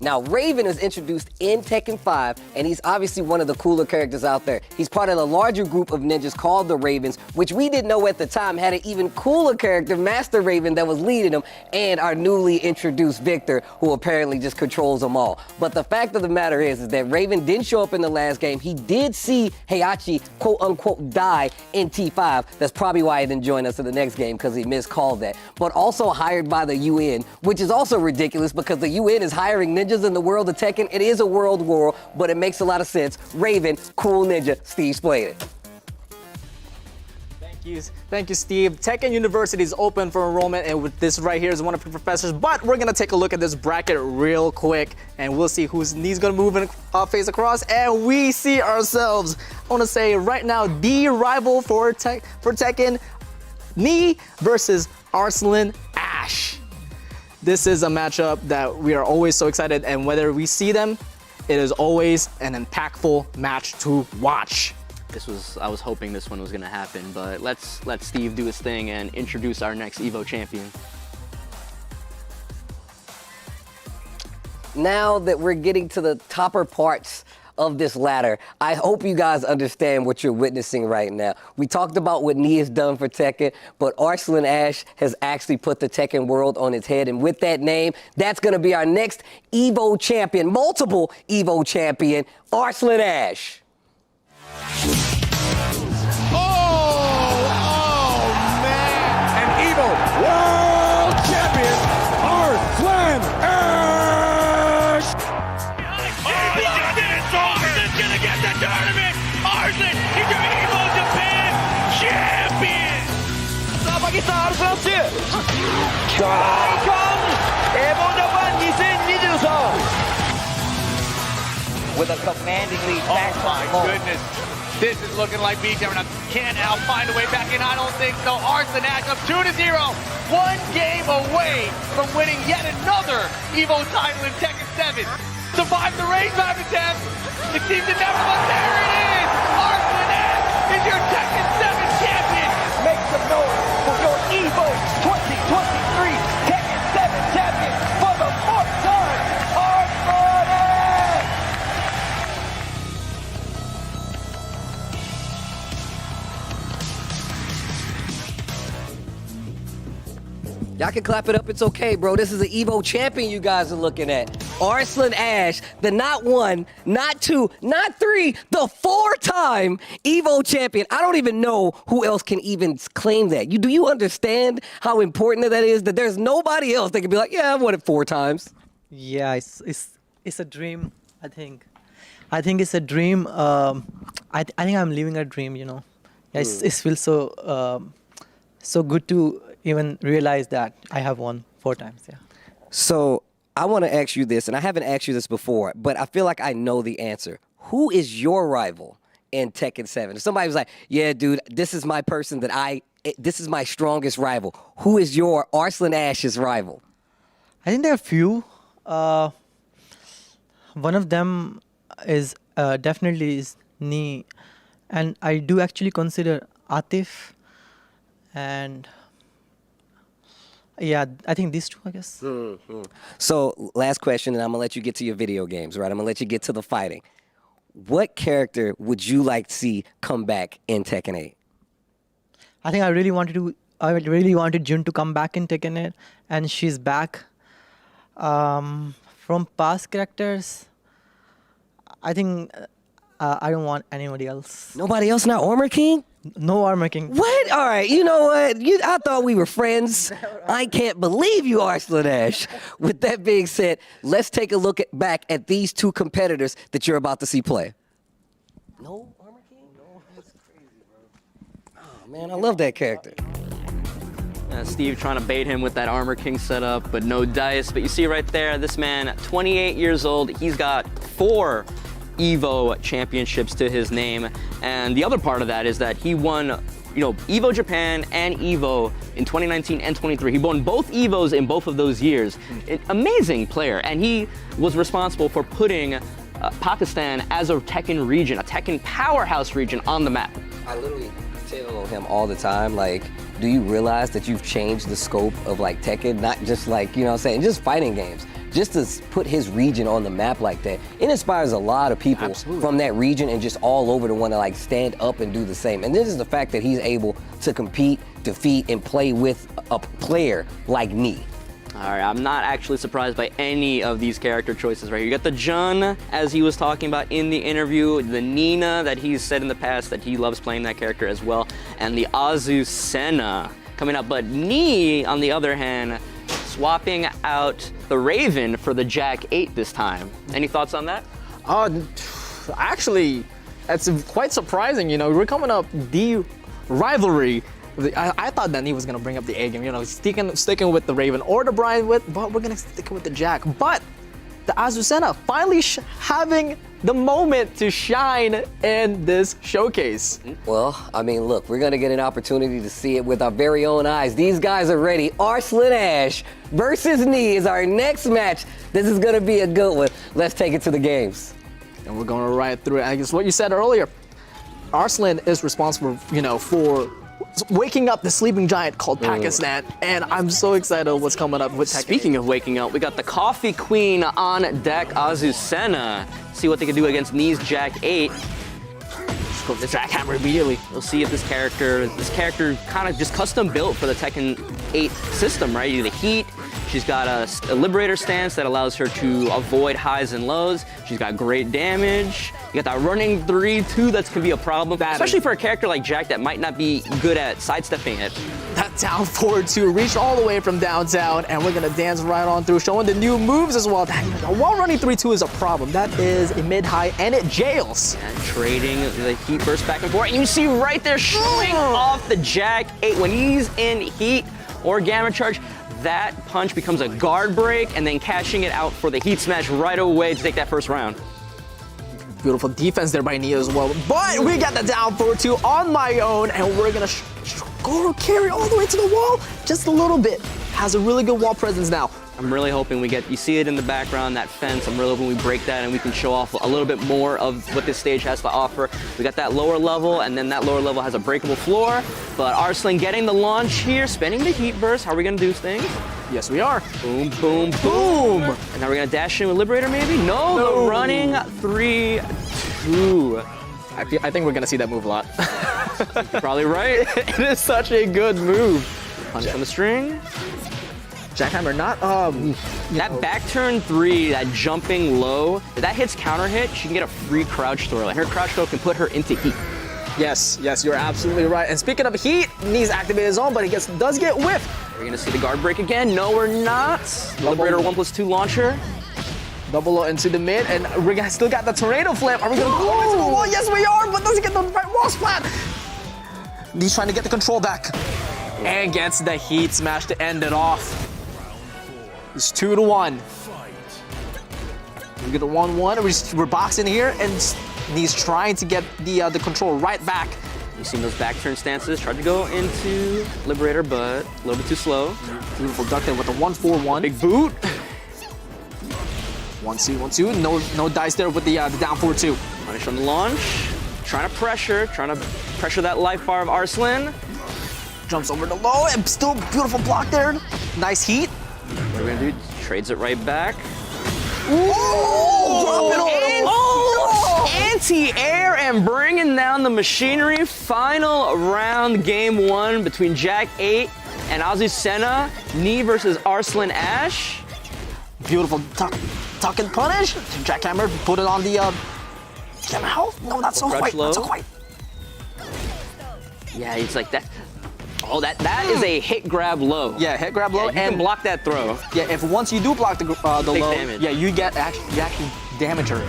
Now, Raven is introduced in Tekken 5, and he's obviously one of the cooler characters out there. He's part of the larger group of ninjas called the Ravens, which we didn't know at the time had an even cooler character, Master Raven, that was leading them, and our newly introduced Victor, who apparently just controls them all. But the fact of the matter is that Raven didn't show up in the last game. He did see Heihachi, quote-unquote, die in T5. That's probably why he didn't join us in the next game, because he miscalled that. But also hired by the UN, which is also ridiculous because the UN is hiring ninjas in the world of Tekken. It is a world war, but it makes a lot of sense. Raven, cool ninja, Steve Splainin'. Thank you, Steve. Tekken University is open for enrollment, and with this right here is one of the professors. But we're gonna take a look at this bracket real quick, and we'll see whose knee's gonna move and face across. And we see ourselves, I wanna say right now, the rival for Tekken, Knee versus Arslan Ash. This is a matchup that we are always so excited, and whether we see them, it is always an impactful match to watch. I was hoping this one was gonna happen, but let's let Steve do his thing and introduce our next Evo champion. Now that we're getting to the topper parts of this ladder, I hope you guys understand what you're witnessing right now. We talked about what Knee has done for Tekken, but Arslan Ash has actually put the Tekken world on its head, and with that name, that's gonna be our next Evo champion, multiple Evo champion, Arslan Ash. An Evo World Champion, Arslan Ash! Arslan's gonna get the tournament! Arslan is your Evo Japan champion! 사박이사 아르슬란 씨! 자, Evo Japan 2023! With a commanding lead. Oh my goodness. This is looking like beatdown. Now, can Al find a way back in? I don't think so. Arslan Ash up 2-0. One game away from winning yet another Evo title in Tekken 7. Survived the range 5 attempt. It seems to never, but there it is. Arslan Ash is your Tekken 7 champion. Make some noise for your Evo 2023 Tekken 7 champion for the 4th time, Arslan Ash! Y'all can clap it up, it's okay, bro. This is an Evo champion you guys are looking at. Arslan Ash, the not one, not two, not three, the 4-time Evo champion. I don't even know who else can even claim that. Do you understand how important that is? That there's nobody else that can be like, yeah, I've won it 4 times. Yeah, it's a dream. I think it's a dream. I think I'm living a dream. You know, yeah, it feels so good to even realize that I have won 4 times. Yeah. So I want to ask you this, and I haven't asked you this before, but I feel like I know the answer. Who is your rival in Tekken 7? If somebody was like, yeah, dude, this is my person this is my strongest rival. Who is your Arslan Ash's rival? I think there are a few. One of them is definitely is Ni, and I do actually consider Atif, and yeah, I think these 2, I guess. So last question, and I'm gonna let you get to your video games, right? I'm gonna let you get to the fighting. What character would you like to see come back in Tekken 8? I think I really wanted Jun to come back in Tekken 8, and she's back. From past characters, I think I don't want anybody else. Nobody else? Not Armor King? No Armor King. What? All right, you know what? I thought we were friends. I can't believe you, Arslan Ash. With that being said, let's take a look back at these 2 competitors that you're about to see play. No Armor King? No, that's crazy, bro. Oh, man, I love that character. Steve trying to bait him with that Armor King setup, but no dice. But you see right there, this man, 28 years old, he's got 4 Evo championships to his name. And the other part of that is that he won, Evo Japan and Evo in 2019 and 23. He won both Evos in both of those years. Amazing player. And he was responsible for putting Pakistan as a Tekken region, a Tekken powerhouse region on the map. I literally tell him all the time, like, do you realize that you've changed the scope of like Tekken, not just like, just fighting games. Just to put his region on the map like that, it inspires a lot of people from that region and just all over to want to like stand up and do the same. And this is the fact that he's able to compete, defeat, and play with a player like Ni. All right, I'm not actually surprised by any of these character choices right here. You got the Jun, as he was talking about in the interview, the Nina that he's said in the past that he loves playing that character as well, and the Azucena coming up. But Ni, on the other hand, swapping out the Raven for the Jack 8 this time. Any thoughts on that? Actually, that's quite surprising. We're coming up the rivalry. I thought that he was gonna bring up the A game, sticking with the Raven or the Brian but we're gonna stick with the Jack. But the Azucena finally having the moment to shine in this showcase. Well, I mean, look, we're gonna get an opportunity to see it with our very own eyes. These guys are ready. Arslan Ash versus Ni is our next match. This is gonna be a good one. Let's take it to the games. And we're gonna ride through it. I guess what you said earlier, Arslan is responsible, for waking up the sleeping giant called Pakistan, and I'm so excited what's coming up with Tekken. Speaking of waking up, we got the Coffee Queen on deck, Azucena. See what they can do against Ni's Jack 8. Just go to the Jackhammer immediately. We'll see if this character kind of just custom built for the Tekken 8 system, right? You do the heat. She's got a Liberator stance that allows her to avoid highs and lows. She's got great damage. You got that running 3-2 that can be a problem, especially for a character like Jack that might not be good at sidestepping it. That down forward 2 reached all the way from downtown, and we're gonna dance right on through, showing the new moves as well. A wall running 3-2 is a problem. That is a mid-high, and it jails. And trading the heat burst back and forth. And you see right there showing off the Jack 8 when he's in heat or gamma charge. That punch becomes a guard break, and then cashing it out for the heat smash right away to take that first round. Beautiful defense there by Nia as well. But we got the down forward 2 on my own, and we're gonna go carry all the way to the wall just a little bit. Has a really good wall presence now. I'm really hoping you see it in the background, that fence. I'm really hoping we break that and we can show off a little bit more of what this stage has to offer. We got that lower level, and then that lower level has a breakable floor. But Arslan getting the launch here, spending the heat burst. How are we gonna do things? Yes, we are. Boom, boom, boom. And now we're gonna dash in with Liberator maybe? No, the running 3-2. I think we're gonna see that move a lot. You're probably right. It is such a good move. Punch on the string. Jackhammer not that back turn 3, that jumping low, if that hits counter hit, she can get a free crouch throw. Like her crouch throw can put her into heat. Yes, you're absolutely right. And speaking of heat, needs to activate his own, but he does get whiffed. We're gonna see the guard break again. No, we're not. Liberator 1+2 launcher. Double low into the mid, and we still got the tornado flip. Are we gonna go into the wall? Yes, we are, but doesn't get the right wall splat. He's trying to get the control back. And gets the heat smash to end it off. It's 2-1. We get the 1-1. We're boxing here, and he's trying to get the control right back. You seen those back turn stances? Tried to go into Liberator, but a little bit too slow. Beautiful duck there with the 1-4-1. Big boot. 1-2. No dice there with the down 4-2. Punish on the launch. Trying to pressure that life bar of Arslan. Jumps over the low, and still beautiful block there. Nice heat. What are we gonna do? Trades it right back. Anti-air and bringing down the machinery. Final round, game 1 between Jack 8 and Azucena. Knee versus Arslan Ash. Beautiful tuck and punish. Jackhammer put it on the Camera health? No, not so quite. Not so quite. Yeah, it's like that. Oh, that is a hit grab low. Yeah, hit grab low, and you can block that throw. Yeah, if once you do block the low, damage. yeah, you actually damage her.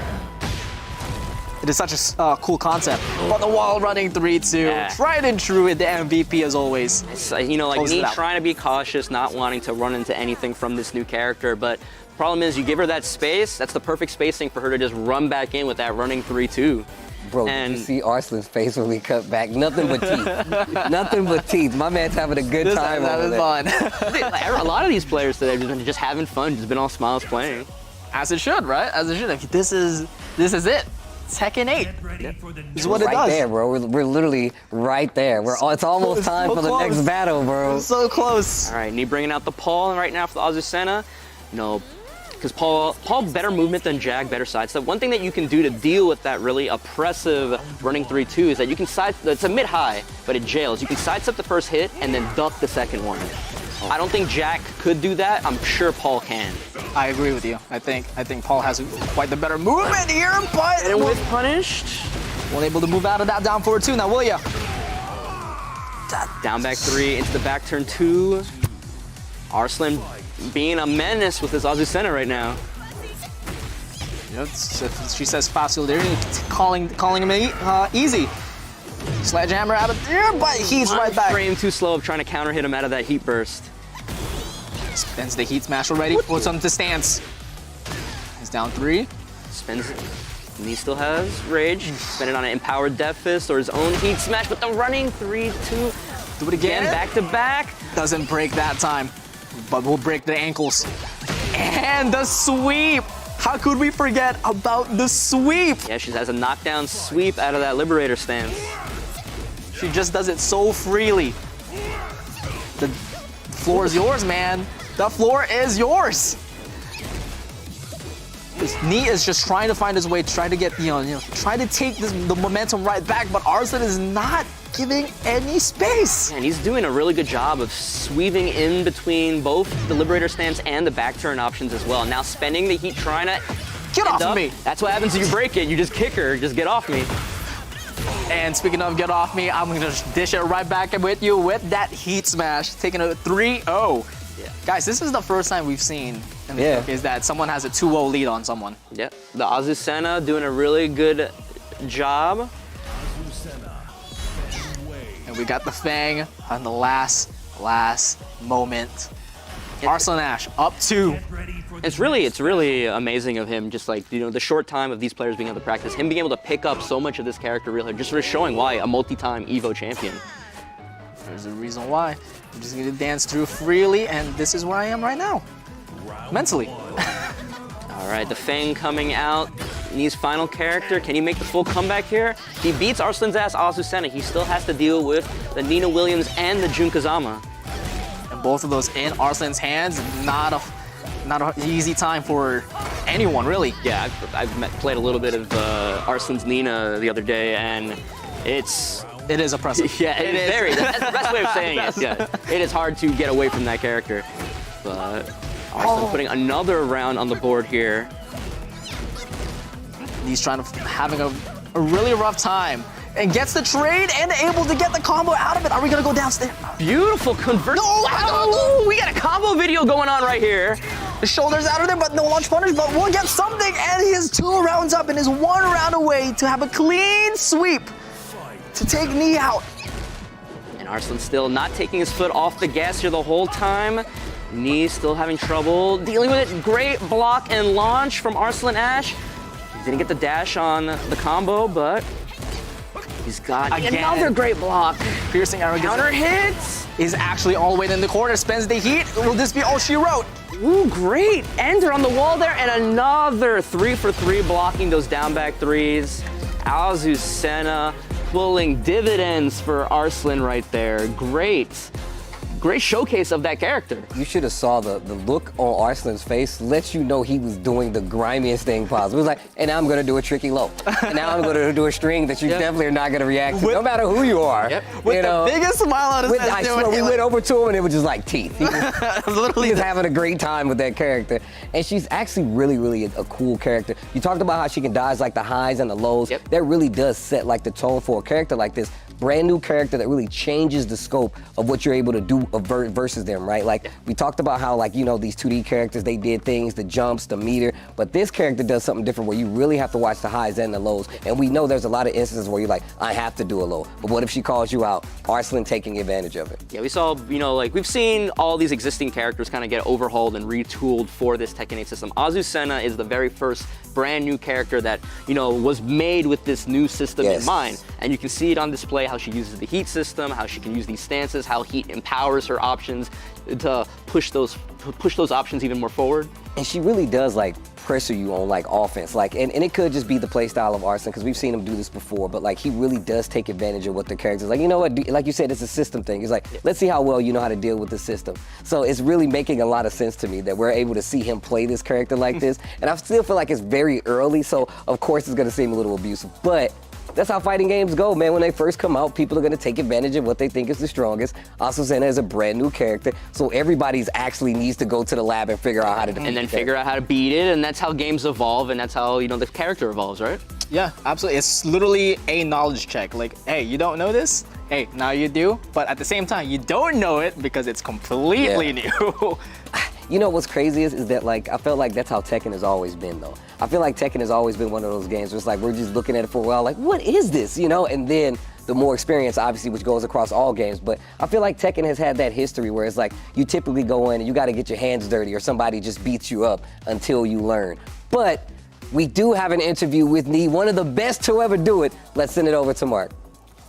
It is such a cool concept. On the wall running 3-2. Tried and true with the MVP as always. It's, you know, like me trying to be cautious, not wanting to run into anything from this new character, but the problem is you give her that space, that's the perfect spacing for her to just run back in with that running 3-2. Bro, did you see Arslan's face when we cut back? Nothing but teeth. Nothing but teeth. My man's having a good time over there. Fun. A lot of these players today have been just having fun, just been all smiles playing. As it should, right? As it should. This is it. Tekken 8. This is what it does. Right there, bro. We're literally right there. It's almost time for the next battle, bro. So close. All right, Knee bringing out the Paul right now for the Azucena. You know, because Paul better movement than Jag, better sidestep. One thing that you can do to deal with that really oppressive running 3-2 is that you can it's a mid-high, but it jails. You can sidestep the first hit and then duck the second one. I don't think Jack could do that. I'm sure Paul can. I agree with you. I think Paul has quite the better movement here, but and with punished, able to move out of that down forward 2 now, will ya? Down back 3 into the back turn 2. Arslan being a menace with his Azucena right now. Yep, she says facile there, calling him easy. Sledgehammer out of there, but he's right back. Frame too slow of trying to counter hit him out of that heat burst. Spins the heat smash already, puts him to stance. He's down 3. Spins it. And he still has rage. Spin it on an empowered death fist or his own heat smash, but the running 3-2. Do it again. Back to back. Doesn't break that time, but will break the ankles. And the sweep. How could we forget about the sweep? Yeah, she has a knockdown sweep out of that Liberator stance. She just does it so freely. The floor is yours, man. The floor is yours. This Knee is just trying to find his way, trying to get, trying to take the momentum right back, but Arslan is not giving any space. And he's doing a really good job of sweeping in between both the Liberator stance and the back turn options as well. Now spending the heat, trying to get off of me. That's what happens if you break it. You just kick her, just get off me. And speaking of get off me, I'm gonna just dish it right back with you with that heat smash, taking a 3-0. Yeah. Guys, this is the first time we've seen in the showcase that someone has a 2-0 lead on someone. Yeah, the Azucena doing a really good job. And we got the Fang on the last moment. Arslan Ash up 2. It's really amazing of him, just like, the short time of these players being able to practice, him being able to pick up so much of this character really, just for showing why a multi-time Evo champion. There's a reason why. I'm just gonna dance through freely, and this is where I am right now. Mentally. All right, the Fang coming out. Knee's final character. Can he make the full comeback here? He beats Arslan's ass Azucena. He still has to deal with the Nina Williams and the Jun Kazama. And both of those in Arslan's hands, not an easy time for anyone, really. Yeah, I've played a little bit of Arslan's Nina the other day, and it is oppressive. Yeah, it is. That's the best way of saying it. Yeah, it is hard to get away from that character. but Arslan putting another round on the board here. He's having a really rough time. And gets the trade and able to get the combo out of it. Are we gonna go downstairs? Beautiful conversion. No, wow, we got a combo video going on right here. The shoulders out of there, but no launch punish, but we'll get something. And he is 2 rounds up and is 1 round away to have a clean sweep to take Knee out. And Arslan still not taking his foot off the gas here the whole time. Knee still having trouble dealing with it. Great block and launch from Arslan Ash. He didn't get the dash on the combo, but he's got another great block. Piercing arrow counter hits. Is actually all the way in the corner, spends the heat. Will this be all she wrote? Ooh, great. Ender on the wall there, and another 3 for 3 blocking those down back threes. Azucena pulling dividends for Arslan right there. Great showcase of that character. You should have saw the look on Arslan's face. Lets you know he was doing the grimiest thing possible. It was like, and now I'm gonna do a tricky low. And now I'm gonna do a string that you definitely are not gonna react to, no matter who you are. With the biggest smile on his face. I swear, we went over to him and it was just like teeth. He Literally was having a great time with that character. And she's actually really a cool character. You talked about how she can dodge like the highs and the lows. That really does set like the tone for a character like this. Brand new character that really changes the scope of what you're able to do versus them, right? Like we talked about how like, you know, these 2D characters, they did things, the jumps, the meter, but this character does something different where you really have to watch the highs and the lows. And we know there's a lot of instances where you're like, I have to do a low. But what if she calls you out? Arslan taking advantage of it. Yeah, we saw, you know, like we've seen all these existing characters kind of get overhauled and retooled for this Tekken 8 system. Azucena is the very first brand new character that, you know, was made with this new system in mind. And you can see it on display, how she uses the heat system, how she can use these stances, how heat empowers her options to push those options even more forward. And she really does like pressure you on like offense, like, and it could just be the play style of Arslan because we've seen him do this before, but like he really does take advantage of what the characters like. You know what? Like you said, it's a system thing. It's like let's see how well you know how to deal with the system. So it's really making a lot of sense to me that we're able to see him play this character like this. And I still feel like it's very early, so of course it's going to seem a little abusive, but that's how fighting games go, man. When they first come out, people are going to take advantage of what they think is the strongest. Azucena is a brand new character, so everybody's actually needs to go to the lab and figure out how to defeat and then figure out how to beat it, and that's how games evolve, and that's how, you know, the character evolves, right? Yeah, absolutely. It's literally a knowledge check. Like, hey, you don't know this? Hey, now you do. But at the same time, you don't know it because it's completely new. You know what's crazy is that like I felt like that's how Tekken has always been though. I feel like Tekken has always been one of those games where it's like we're just looking at it for a while like what is this, you know? And then the more experience obviously which goes across all games, but I feel like Tekken has had that history where it's like you typically go in and you got to get your hands dirty or somebody just beats you up until you learn. But we do have an interview with Knee, one of the best to ever do it. Let's send it over to Mark.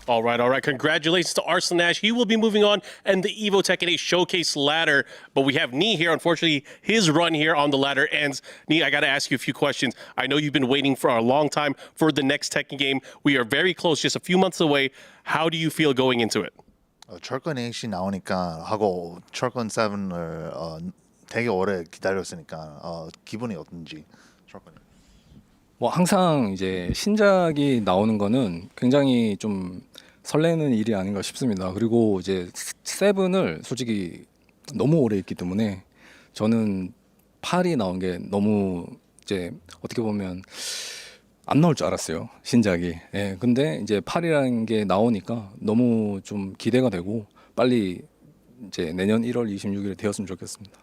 All right. Congratulations to Arslan Ash. He will be moving on and the Evo Tekken 8 Showcase ladder. But we have Knee here. Unfortunately, his run here on the ladder ends. Knee, I got to ask you a few questions. I know you've been waiting for a long time for the next Tekken game. We are very close, just a few months away. How do you feel going into it? 철권 8이 나오니까 하고 철권 7을 되게 오래 기다렸으니까 기분이 어떤지. 철권. 뭐 항상 이제 신작이 나오는 거는 굉장히 좀 설레는 일이 아닌가 싶습니다. 그리고 이제 세븐을 솔직히 너무 오래 했기 때문에 저는 8이 나온 게 너무 이제 어떻게 보면 안 나올 줄 알았어요. 신작이. 예. 근데 이제 8이라는 게 나오니까 너무 좀 기대가 되고 빨리 이제 내년 1월 26일에 되었으면 좋겠습니다.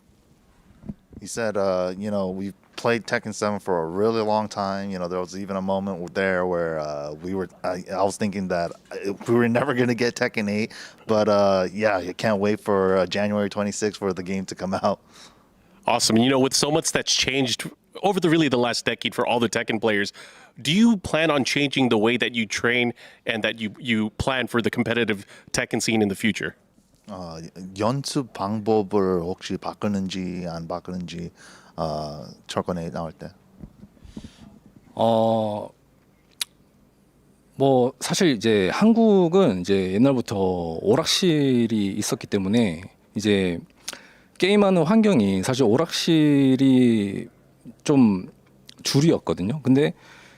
He said, you know, we played Tekken 7 for a really long time. You know, there was even a moment there where I was thinking that we were never going to get Tekken 8. But yeah, I can't wait for January 26th for the game to come out. Awesome. And you know, with so much that's changed over the last decade for all the Tekken players, do you plan on changing the way that you train and that you plan for the competitive Tekken scene in the future? 연습 방법을 혹시 바꾸는지 안 바꾸는지 철권에 나올 때. 뭐 사실 이제 한국은 이제 옛날부터 오락실이 있었기 때문에 이제 게임하는 환경이 사실 오락실이 좀 주류였거든요. 근데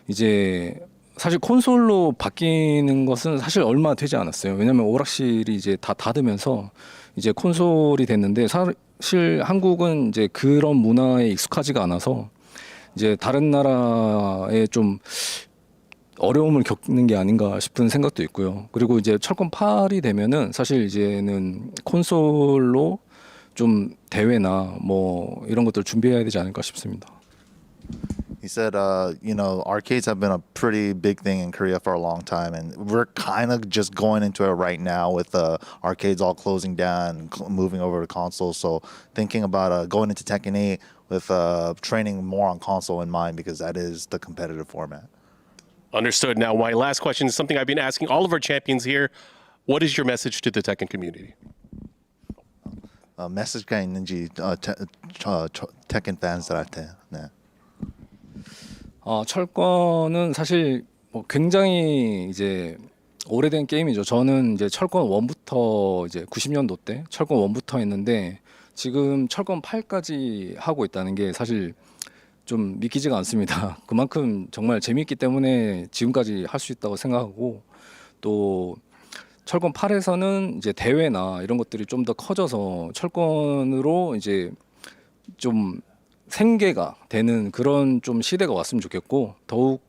이제 사실 콘솔로 바뀌는 것은 사실 얼마 되지 않았어요. 왜냐면 오락실이 이제 다 닫으면서 이제 콘솔이 됐는데 사실 한국은 이제 그런 문화에 익숙하지가 않아서 이제 다른 나라에 좀 어려움을 겪는 게 아닌가 싶은 생각도 있고요. 그리고 이제 철권 8이 되면은 사실 이제는 콘솔로 좀 대회나 뭐 이런 것들 준비해야 되지 않을까 싶습니다. He said, arcades have been a pretty big thing in Korea for a long time, and we're kind of just going into it right now with arcades all closing down, moving over to consoles. So thinking about going into Tekken 8 with training more on console in mind, because that is the competitive format. Understood. Now, my last question is something I've been asking all of our champions here. What is your message to the Tekken community? 메시지가 있는지 Tekken 팬들한테. 네. 철권은 사실 뭐 굉장히 이제 오래된 게임이죠. 저는 이제 철권 1부터 이제 90년도 때 철권 1부터 했는데 지금 철권 8까지 하고 있다는 게 사실 좀 믿기지가 않습니다. 그만큼 정말 재미있기 때문에 지금까지 할 수 있다고 생각하고 또 철권 8에서는 이제 대회나 이런 것들이 좀 더 커져서 철권으로 이제 좀 생계가 되는 그런 좀 시대가 왔으면 좋겠고 더욱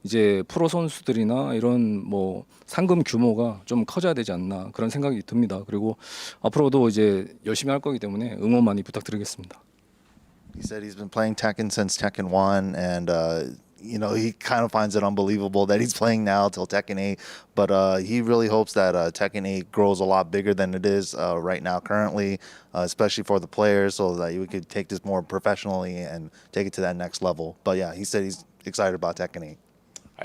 이제 프로 선수들이나 이런 뭐 상금 규모가 좀 커져야 되지 않나 그런 생각이 듭니다. 그리고 앞으로도 이제 열심히 할 거기 때문에 응원 많이 부탁드리겠습니다. He said he's been playing Tekken since Tekken 1, and he kind of finds it unbelievable that he's playing now till Tekken 8, but he really hopes that Tekken 8 grows a lot bigger than it is right now currently, especially for the players, so that we could take this more professionally and take it to that next level. But yeah, he said he's excited about Tekken 8.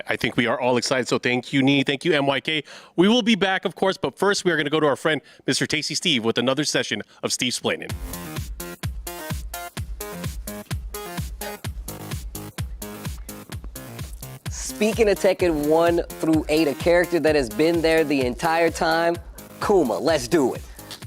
I think we are all excited, so thank you, Nee. Thank you, MYK. We will be back, of course, but first we are going to go to our friend, Mr. Tasty Steve, with another session of Steve's Explaining. Speaking of Tekken 1 through 8, a character that has been there the entire time, Kuma. Let's do it.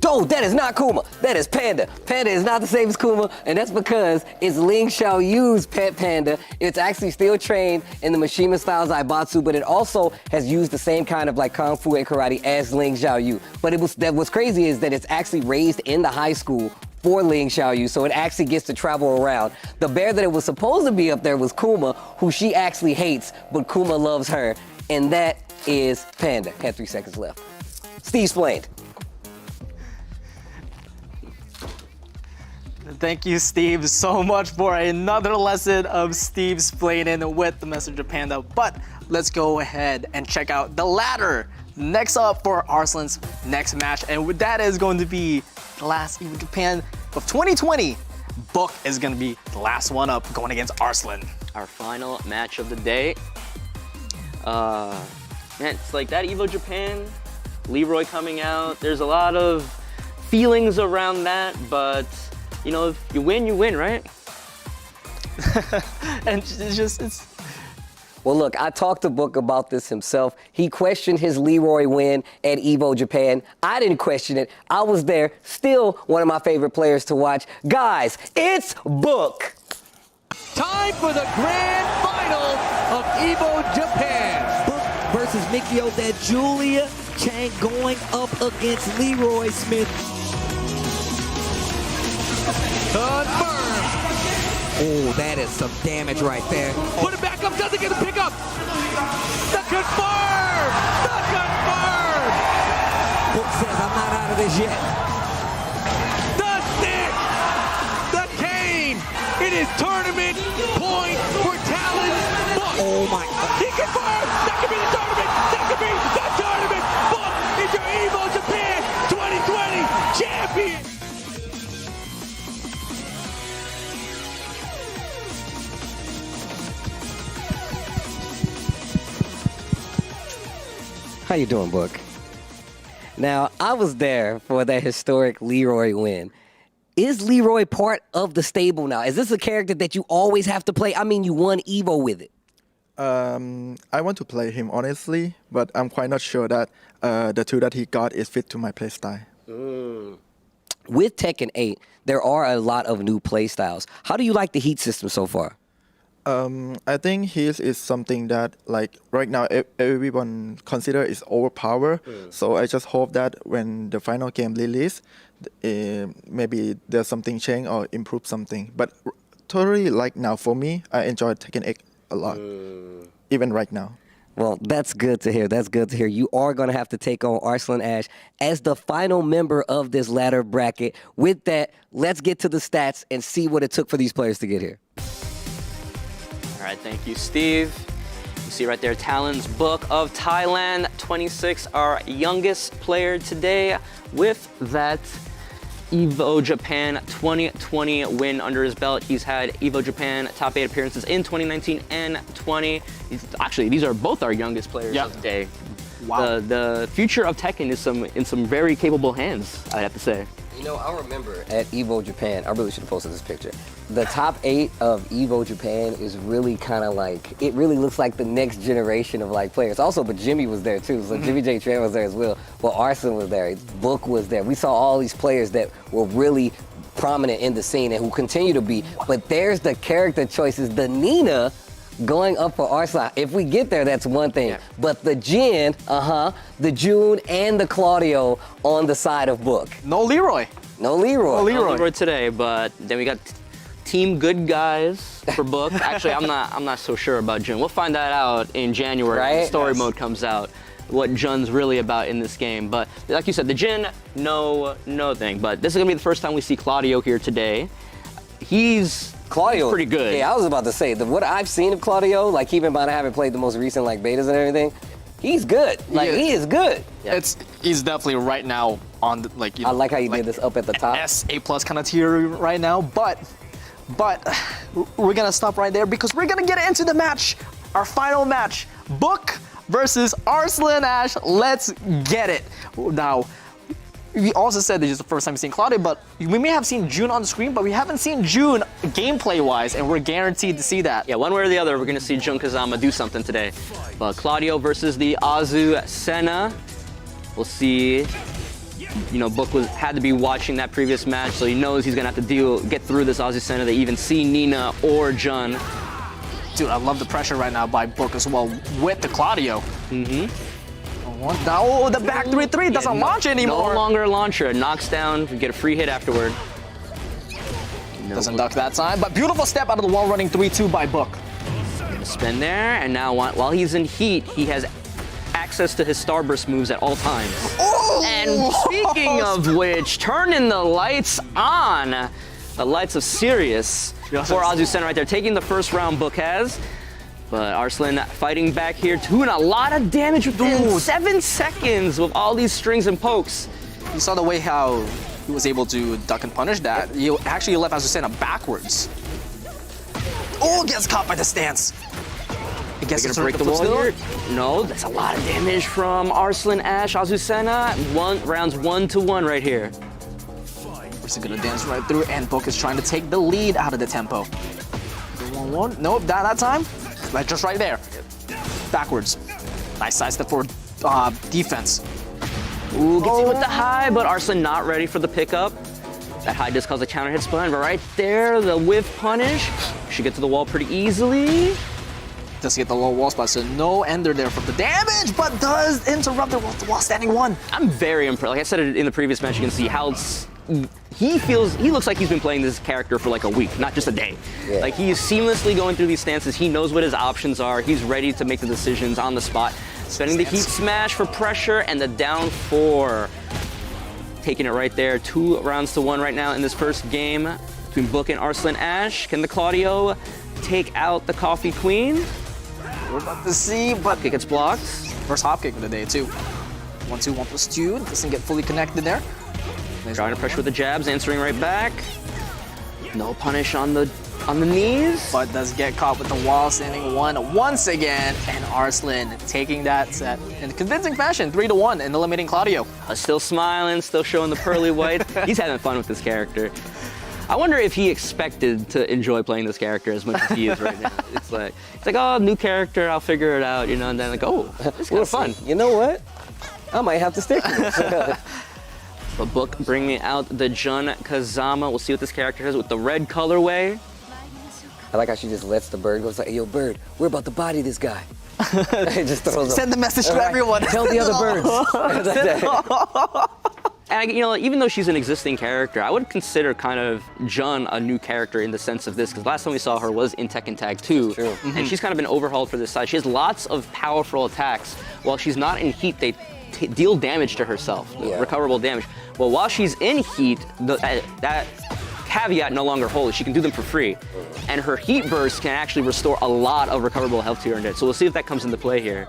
No, that is not Kuma. That is Panda. Panda is not the same as Kuma, and that's because it's Ling Xiaoyu's pet panda. It's actually still trained in the Mishima style Zaibatsu, but it also has used the same kind of like Kung Fu and karate as Ling Xiaoyu. But what's crazy is that it's actually raised in the high school for Ling Xiaoyu, so it actually gets to travel around. The bear that it was supposed to be up there was Kuma, who she actually hates, but Kuma loves her, and that is Panda. Had 3 seconds left. Steve explained. Thank you, Steve, so much for another lesson of Steve's explaining with the Messenger Panda. But let's go ahead and check out the ladder. Next up for Arslan's next match, and that is going to be the last Evo Japan of 2020. Book is going to be the last one up, going against Arslan. Our final match of the day. Man, it's like that Evo Japan, Leroy coming out. There's a lot of feelings around that, but you know, if you win, right? And it's Well, look, I talked to Book about this himself. He questioned his Leroy win at Evo Japan. I didn't question it. I was there. Still one of my favorite players to watch. Guys, it's Book. Time for the grand final of Evo Japan. Book versus Mikio, that Julia Chang going up against Leroy Smith. Confirmed. Oh, that is some damage right there. Put it back up, doesn't get the pick up. The confirm! The confirm! Book says, I'm not out of this yet. The stick! The cane! It is tournament point for talent. Book. Oh my. He confirmed! That could be the tournament! That could be the tournament! Book is your Evo Japan 2020 champion! How you doing, Book? Now, I was there for that historic Leroy win. Is Leroy part of the stable now? Is this a character that you always have to play? I mean, you won Evo with it. I want to play him honestly, but I'm quite not sure that the two that he got is fit to my playstyle. With Tekken 8, there are a lot of new playstyles. How do you like the heat system so far? I think his is something that, like, right now everyone consider is overpowered. So I just hope that when the final game release, maybe there's something change or improve something. But totally like now for me, I enjoy Tekken 8 a lot, even right now. Well, that's good to hear. That's good to hear. You are going to have to take on Arslan Ash as the final member of this ladder bracket. With that, let's get to the stats and see what it took for these players to get here. All right, thank you, Steve. You see right there, Talon's Book of Thailand, 26, our youngest player today. With that Evo Japan 2020 win under his belt. He's had Evo Japan top 8 appearances in 2019 and 20. Actually, these are both our youngest players of the day. Wow. The future of Tekken is in some very capable hands, I have to say. You know, I remember at Evo Japan, I really should have posted this picture. The top 8 of Evo Japan is really kind of like, it really looks like the next generation of like players. Also, but Jimmy was there too. So Jimmy J. Tran was there as well. Well, Arslan was there. Book was there. We saw all these players that were really prominent in the scene and who continue to be. But there's the character choices. The Nina going up for Arslan. If we get there, that's one thing. But the Jin, the June, and the Claudio on the side of Book. No Leroy. No Leroy. No Leroy today, but then we got Team Good Guys for Book. Actually, I'm not so sure about Jun. We'll find that out in January when the story mode comes out, what Jun's really about in this game. But like you said, the Jin, no thing. But this is gonna be the first time we see Claudio here today. Claudio, pretty good. Yeah, I was about to say, what I've seen of Claudio, like keep in mind I haven't played the most recent like betas and everything, he's good. Like he is good. He's definitely right now on the, like, you know, I like how you did this up at the top. A+ kind of tier right now, but we're gonna stop right there because we're gonna get into the match, our final match, Book versus Arslan Ash. Let's get it. Now, we also said this is the first time we've seen Claudio, but we may have seen June on the screen, but we haven't seen June gameplay-wise, and we're guaranteed to see that. Yeah, one way or the other, we're gonna see Jun Kazama do something today. But Claudio versus the Azucena. We'll see. You know, Book had to be watching that previous match, so he knows he's gonna have to get through this Azucena to even see Nina or Jun. Dude, I love the pressure right now by Book as well with the Claudio. Oh, the back 3-3 doesn't launch anymore. No longer a launcher. It knocks down, you get a free hit afterward. Doesn't duck that time, but beautiful step out of the wall running 3-2 by Book. Spin there, and now while he's in heat, he has access to his Starburst moves at all times. Oh! And speaking of which, turning the lights on. The lights of Sirius for Azucena right there, taking the first round Book has. But Arslan fighting back here, doing a lot of damage within 7 seconds with all these strings and pokes. You saw the way how he was able to duck and punish that. He actually left Azucena backwards. Oh, gets caught by the stance. I guess They're gonna break the wall here. No, that's a lot of damage from Arslan Ash, Azucena. Rounds 1-1 right here. He's gonna dance right through, and Book is trying to take the lead out of the tempo. 1-1. Nope, that time. Like just right there. Backwards. Nice side step for defense. Ooh, gets him with the high, but Arslan not ready for the pickup. That high just caused a counter hit spin, but right there, the whiff punish. Should get to the wall pretty easily. Does get the low wall spot, so no ender there from the damage, but does interrupt the wall standing one. I'm very impressed. Like I said in the previous match, you can see how he looks like he's been playing this character for like a week, not just a day. Yeah. Like he is seamlessly going through these stances. He knows what his options are. He's ready to make the decisions on the spot. Spending the heat smash for pressure and the down 4. Taking it right there. 2-1 right now in this first game between Book and Arslan Ash. Can the Claudio take out the Coffee Queen? We're about to see, but it gets blocked. First hop kick of the day too. 1-2, 1+2. Doesn't get fully connected there. Trying to pressure with the jabs, answering right back. No punish on the knees. But does get caught with the wall standing one once again, and Arslan taking that set in convincing fashion, 3-1 and eliminating Claudio. Still smiling, still showing the pearly whites. He's having fun with this character. I wonder if he expected to enjoy playing this character as much as he is right now. It's like, oh, new character, I'll figure it out, you know, and then like, oh, it's kind of fun. You know what? I might have to stick with it. The Book bringing out the Jun Kazama. We'll see what this character has with the red colorway. I like how she just lets the bird go. It's like, hey, yo, bird, we're about to body this guy. It just throws Send the message to everyone. Tell the other birds. And you know, even though she's an existing character, I would consider kind of Jun a new character in the sense of this, because last time we saw her was in Tekken Tag 2, and she's kind of been overhauled for this side. She has lots of powerful attacks. While she's not in heat, they deal damage to herself, recoverable damage. Well, while she's in heat, that caveat no longer holds. She can do them for free. And her heat burst can actually restore a lot of recoverable health to her unit. So we'll see if that comes into play here.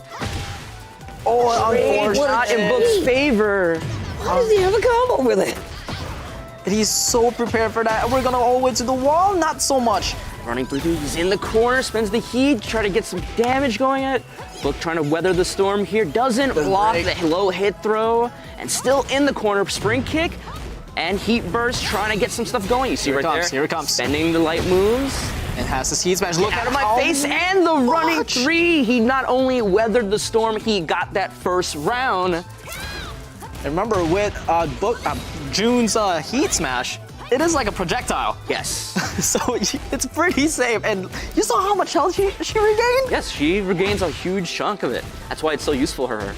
Oh, unfortunately. Not in Book's favor. Why does he have a combo with it? And he's so prepared for that. We're gonna all the way to the wall, not so much. Running through, he's in the corner, spends the heat, try to get some damage going at. Book trying to weather the storm here, doesn't block the low hit throw, and still in the corner, spring kick, and heat burst, trying to get some stuff going. You see Here it right comes, there? here it comes. Spending the light moves. And has his heat smash. Look Out at of my face, and the running 3. He not only weathered the storm, he got that first round. And remember, with June's heat smash, it is like a projectile. Yes. So it's pretty safe. And you saw how much health she regained? Yes, she regains a huge chunk of it. That's why it's so useful for her.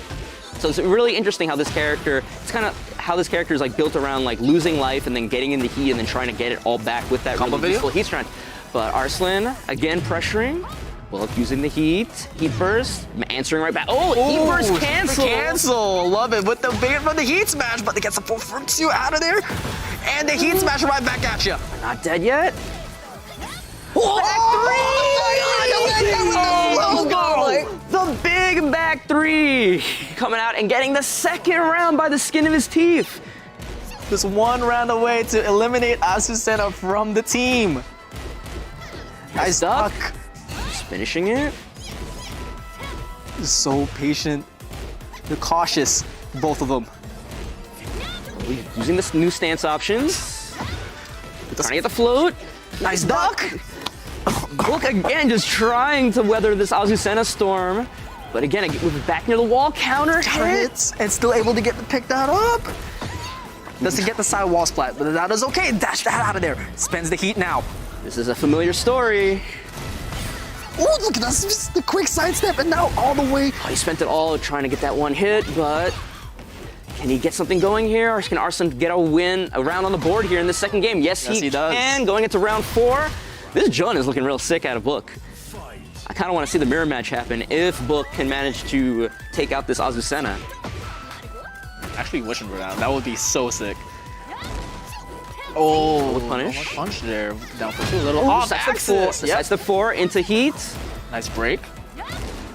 So it's really interesting how this character, it's kind of how this character is like built around like losing life and then getting in the heat and then trying to get it all back with that really useful heat strength. But Arslan, again pressuring, Book using the heat burst, answering right back. Oh, heat burst cancel. Love it with the bait from the heat smash, but they get the full from 2 out of there. And the heat smash right back at you. Not dead yet. The big back 3 coming out and getting the second round by the skin of his teeth. Just one round away to eliminate Azucena from the team. Nice duck. Just finishing it. So patient. They're cautious, both of them. Using the new stance options. Trying to get the float. Nice duck. Book again just trying to weather this Azucena storm. But again, back near the wall, counter hits. And still able to pick that up. Doesn't get the side wall splat, but that is okay. Dash that out of there. Spends the heat now. This is a familiar story. Oh, look at that. Just the quick sidestep and now all the way. Oh, he spent it all trying to get that one hit, but can he get something going here? Or can Arslan get a round on the board here in this second game? Yes, he does. can. Going into round 4. This Jun is looking real sick out of Book. I kind of want to see the mirror match happen if Book can manage to take out this Azucena. Actually wishing for that. That would be so sick. Oh, punish. Punch there. Down for 2. Little off axis. That's the 4 into heat. Nice break.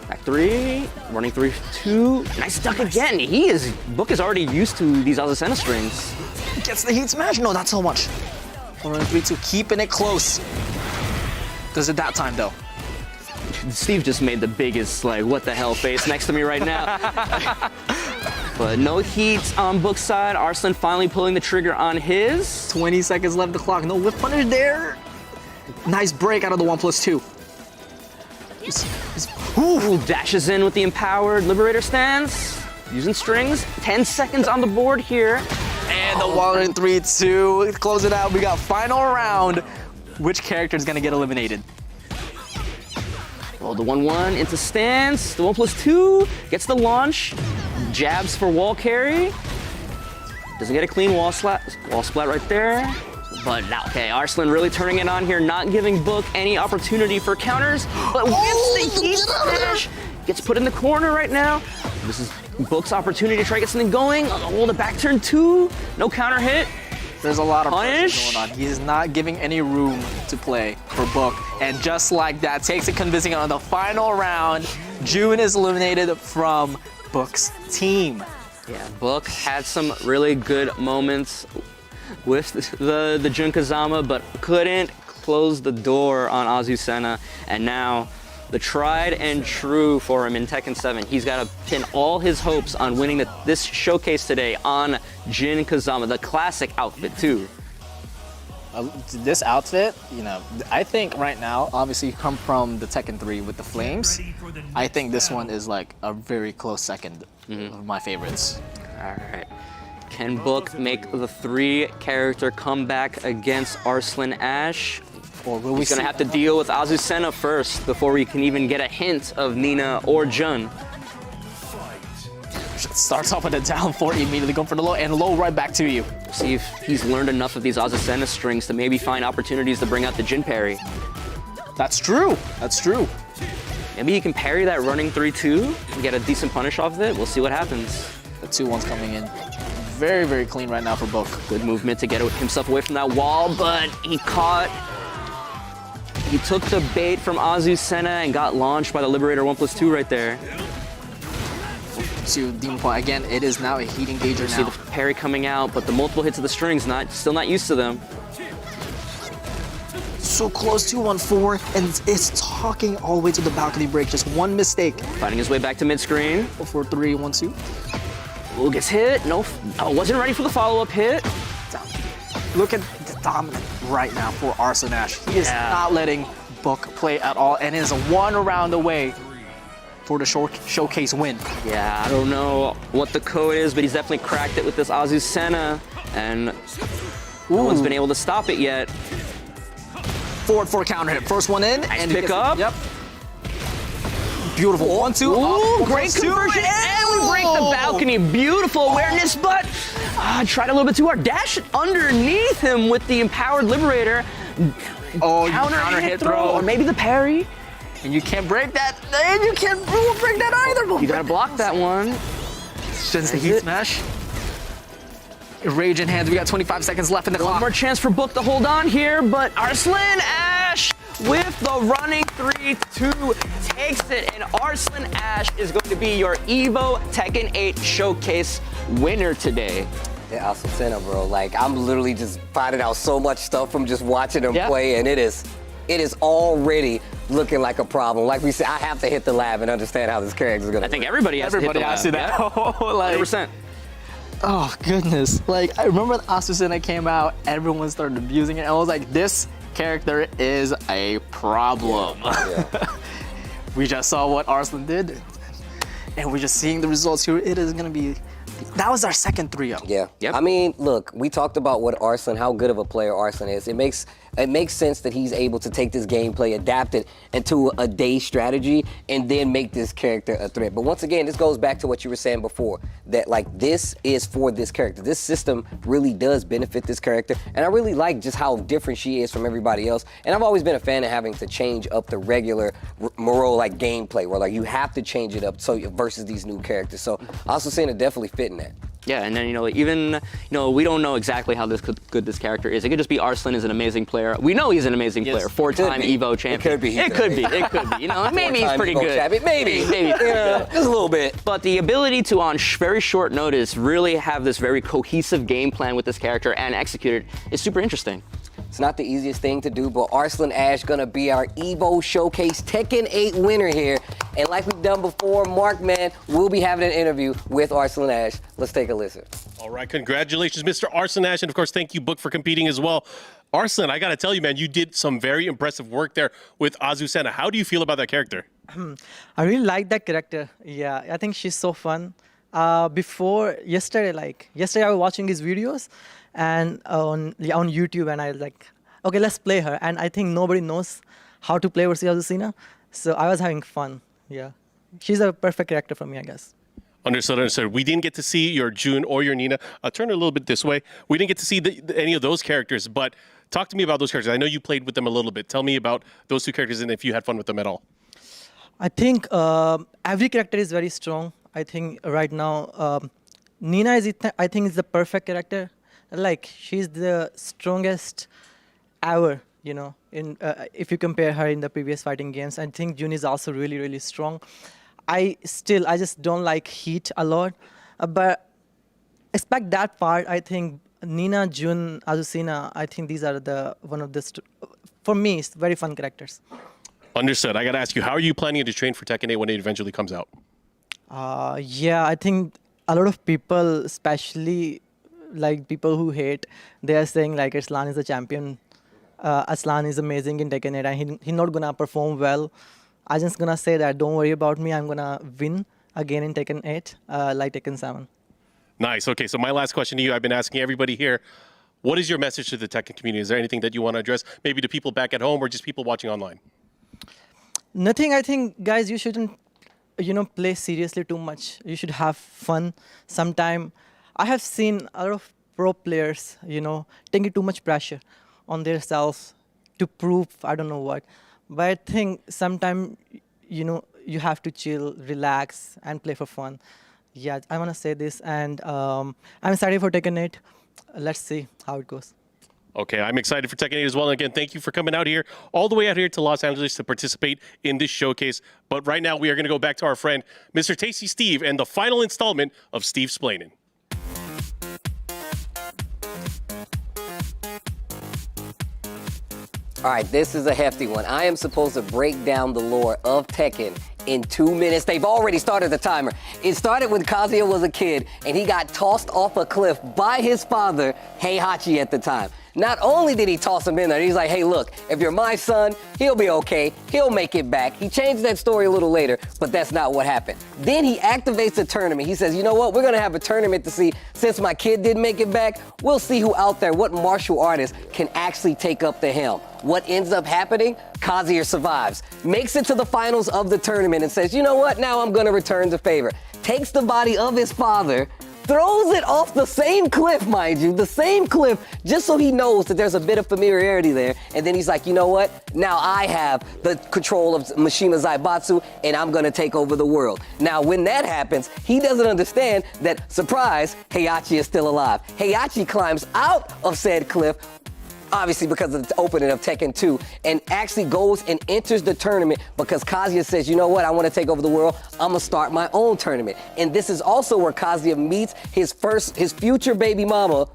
Back 3. Running 3-2. Nice duck again. Book is already used to these Azucena strings. Gets the heat smash. No, not so much. Running 3-2. Keeping it close. Does it that time though? Steve just made the biggest, like, what the hell face next to me right now. But no heat on Book's side. Arslan finally pulling the trigger on his. 20 seconds left the clock. No whip punish there. Nice break out of the 1+2. Ooh, dashes in with the empowered Liberator stance. Using strings. 10 seconds on the board here. And the 1-3-2. Close it out. We got final round. Which character is going to get eliminated? Well, the 1-1 into stance. The 1+2 gets the launch. Jabs for wall carry. Doesn't get a clean wall splat right there. But now, okay, Arslan really turning it on here, not giving Book any opportunity for counters. But whips the heat smash. Gets put in the corner right now. This is Book's opportunity to try to get something going. Hold it back turn 2. No counter hit. There's a lot of punish going on. He is not giving any room to play for Book. And just like that, takes it convincing on the final round. June is eliminated from Book's team. Yeah, Book had some really good moments with the Jun Kazama, but couldn't close the door on Azucena. And now, the tried and true for him in Tekken 7. He's got to pin all his hopes on winning this showcase today on Jin Kazama, the classic outfit too. This outfit, you know, I think right now, obviously you come from the Tekken 3 with the flames. I think this one is like a very close second of my favorites. All right. Can Book make the 3-character comeback against Arslan Ash? Or will we He's going to have to deal with Azucena first before we can even get a hint of Nina or Jun. Starts off with a down 4, immediately going for the low, and low right back to you. See if he's learned enough of these Azucena strings to maybe find opportunities to bring out the Jin parry. That's true. That's true. Maybe he can parry that running 3-2 and get a decent punish off of it. We'll see what happens. The 2-1's coming in. Very, very clean right now for Book. Good movement to get himself away from that wall, but he took the bait from Azucena and got launched by the Liberator 1+2 right there. To Demon Point again, it is now a heat engager now. See the parry coming out, but the multiple hits of the strings, still not used to them. So close, 2-1-4, and it's talking all the way to the balcony break. Just one mistake. Finding his way back to mid-screen. 4-3-1-2. Ooh, gets hit. No, wasn't ready for the follow-up hit. Look at the dominant right now for Arslan Ash. He is not letting Book play at all, and is 1 round away for the showcase win. Yeah, I don't know what the code is, but he's definitely cracked it with this Azucena, and no one's been able to stop it yet. Forward 4 counter hit. First one in, nice and pick up. Yep. Beautiful. 1-2. Ooh, great conversion, and we break the balcony. Beautiful awareness, but tried a little bit too hard. Dash underneath him with the empowered Liberator. Counter hit throw, or maybe the parry. And you can't break that. And you can't break that either. You gotta block that one. Sends the heat smash. Rage in hands. We got 25 seconds left in the clock. One more chance for Book to hold on here, but Arslan Ash with the running 3-2 takes it, and Arslan Ash is going to be your Evo Tekken 8 Showcase winner today. Yeah, Azucena, bro. Like, I'm literally just finding out so much stuff from just watching him play, and it is already looking like a problem. Like we said, I have to hit the lab and understand how this character is going to. I think everybody has to hit the lab. Like, 100%. Oh, goodness. Like, I remember when Azucena came out, everyone started abusing it, and I was like, this character is a problem. Yeah. We just saw what Arslan did, and we're just seeing the results here. It is going to be... That was our second 3-0. Yeah. Yep. I mean, look, we talked about what Arslan, how good of a player Arslan is. It makes sense that he's able to take this gameplay, adapt it into a day strategy, and then make this character a threat. But once again, this goes back to what you were saying before, that like this is for this character. This system really does benefit this character, and I really like just how different she is from everybody else. And I've always been a fan of having to change up the regular Moreau like gameplay, where like you have to change it up versus these new characters. So Azucena definitely fitting that. Yeah, and then, even, we don't know exactly how good this character is. It could just be Arslan is an amazing player. We know he's an amazing player. 4-time Evo champion. It could be. It could be. Maybe he's pretty Evo good. Champion. Maybe. Yeah, just a little bit. But the ability to, on very short notice, really have this very cohesive game plan with this character and execute it is super interesting. It's not the easiest thing to do, but Arslan Ash gonna be our Evo Showcase Tekken 8 winner here. And like we've done before, Mark, man, we'll be having an interview with Arslan Ash. Let's take a listen. All right, congratulations, Mr. Arslan Ash, and of course, thank you, Book, for competing as well. Arslan, I gotta tell you, man, you did some very impressive work there with Azucena. How do you feel about that character? I really like that character. Yeah, I think she's so fun. Yesterday I was watching his videos and on YouTube, and I was like, okay, let's play her. And I think nobody knows how to play versus Azucena, so I was having fun. Yeah, she's a perfect character for me, I guess. Understood. We didn't get to see your June or your Nina. Turn it a little bit this way. We didn't get to see any of those characters, but talk to me about those characters. I know you played with them a little bit. Tell me about those two characters and if you had fun with them at all. I think every character is very strong. I think right now, Nina is the perfect character. Like, she's the strongest ever, if you compare her in the previous fighting games. I think June is also really, really strong. I just don't like Heat a lot, but expect that part. I think Nina, June, Azucena, I think these are for me, it's very fun characters. Understood. I got to ask you, how are you planning to train for Tekken 8 when it eventually comes out? Yeah, I think a lot of people, especially like people who hate, they are saying like Arslan is a champion. Arslan is amazing in Tekken 8 and he's not gonna perform well. I'm just gonna say that don't worry about me. I'm gonna win again in Tekken 8, like Tekken 7. Nice. Okay, so my last question to you, I've been asking everybody here, what is your message to the Tekken community? Is there anything that you want to address, maybe to people back at home or just people watching online? Nothing. I think, guys, you shouldn't play seriously too much. You should have fun. Sometime I have seen a lot of pro players, taking too much pressure on themselves to prove I don't know what. But I think sometimes, you have to chill, relax, and play for fun. Yeah, I want to say this, and I'm excited for Tekken 8. Let's see how it goes. Okay, I'm excited for Tekken 8 as well. And again, thank you for coming out here, all the way out here to Los Angeles to participate in this showcase. But right now, we are going to go back to our friend, Mr. Tasty Steve, and the final installment of Steve Splainin'. All right, this is a hefty one. I am supposed to break down the lore of Tekken in 2 minutes. They've already started the timer. It started when Kazuya was a kid, and he got tossed off a cliff by his father, Heihachi, at the time. Not only did he toss him in there, he's like, hey, look, if you're my son, he'll be okay. He'll make it back. He changed that story a little later, but that's not what happened. Then he activates a tournament. He says, you know what? We're going to have a tournament to see, since my kid didn't make it back, we'll see who out there, what martial artist can actually take up the helm. What ends up happening? Kazuya survives, makes it to the finals of the tournament and says, you know what? Now I'm going to return the favor. Takes the body of his father, throws it off the same cliff, mind you, the same cliff, just so he knows that there's a bit of familiarity there. And then he's like, you know what? Now I have the control of Mishima Zaibatsu, and I'm going to take over the world. Now, when that happens, he doesn't understand that, surprise, Heihachi is still alive. Heihachi climbs out of said cliff, obviously because of the opening of Tekken 2, and actually goes and enters the tournament because Kazuya says, you know what, I want to take over the world, I'm gonna start my own tournament. And this is also where Kazuya meets his future baby mama,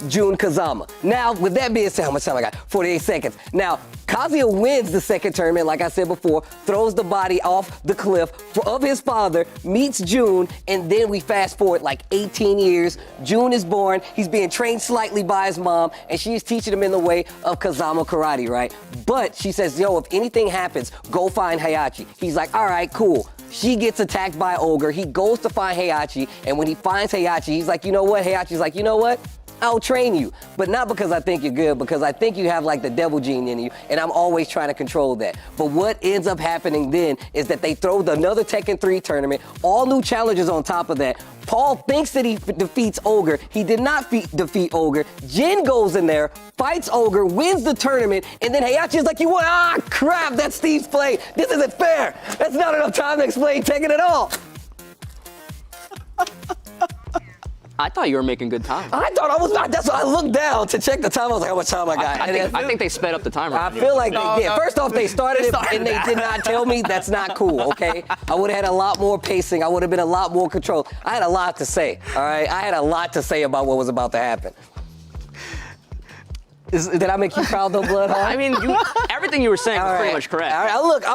Jun Kazama. Now, with that being said, how much time I got? 48 seconds. Now, Kazuya wins the second tournament, like I said before, throws the body off the cliff of his father, meets Jun, and then we fast forward like 18 years. Jun is born, he's being trained slightly by his mom, and she's teaching him in the way of Kazama karate, right? But she says, yo, if anything happens, go find Heihachi. He's like, all right, cool. She gets attacked by Ogre. He goes to find Heihachi, and when he finds Heihachi, he's like, you know what? Heihachi's like, you know what? I'll train you, but not because I think you're good, because I think you have like the devil gene in you, and I'm always trying to control that. But what ends up happening then is that they throw another Tekken 3 tournament, all new challenges on top of that. Paul thinks that he defeats Ogre. He did not defeat Ogre. Jin goes in there, fights Ogre, wins the tournament, and then Heihachi's like, you won? Ah, crap, that's Steve's play. This isn't fair. That's not enough time to explain Tekken at all. I thought you were making good time. I thought I was. That's why I looked down to check the time. I was like, how much time I got? I think they sped up the timer. I feel like first off, they started it and they did not tell me. That's not cool, okay? I would have had a lot more pacing. I would have been a lot more control. I had a lot to say, all right? I had a lot to say about what was about to happen. Did I make you proud though, Bloodhawk? I mean, everything you were saying was pretty much correct. All right, look,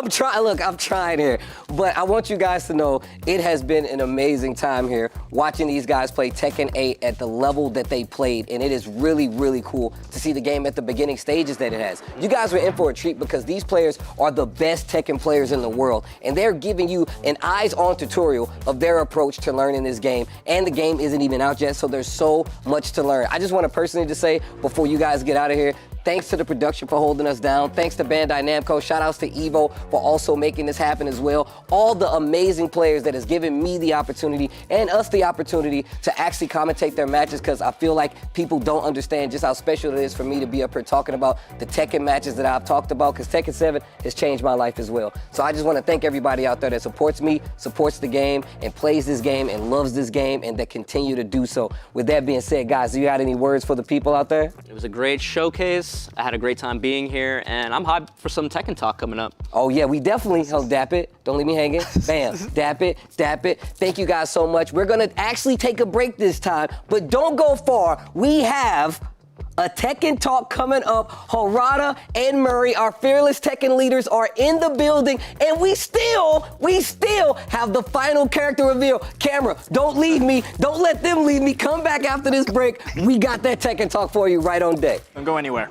I'm trying here. But I want you guys to know it has been an amazing time here watching these guys play Tekken 8 at the level that they played. And it is really, really cool to see the game at the beginning stages that it has. You guys were in for a treat because these players are the best Tekken players in the world. And they're giving you an eyes-on tutorial of their approach to learning this game. And the game isn't even out yet, so there's so much to learn. I just want to personally just say, before you guys get out of here, thanks to the production for holding us down. Thanks to Bandai Namco. Shout outs to Evo for also making this happen as well. All the amazing players that has given me the opportunity and us the opportunity to actually commentate their matches, because I feel like people don't understand just how special it is for me to be up here talking about the Tekken matches that I've talked about, because Tekken 7 has changed my life as well. So I just want to thank everybody out there that supports me, supports the game, and plays this game and loves this game, and that continue to do so. With that being said, guys, do you got any words for the people out there? It was a great showcase. I had a great time being here, and I'm hyped for some Tekken talk coming up. Oh yeah, we definitely, dap it. Don't leave me hanging. Bam, dap it, dap it. Thank you guys so much. We're gonna actually take a break this time, but don't go far. We have a Tekken talk coming up. Harada and Murray, our fearless Tekken leaders, are in the building, and we still have the final character reveal. Camera, don't leave me. Don't let them leave me. Come back after this break. We got that Tekken talk for you right on deck. Don't go anywhere.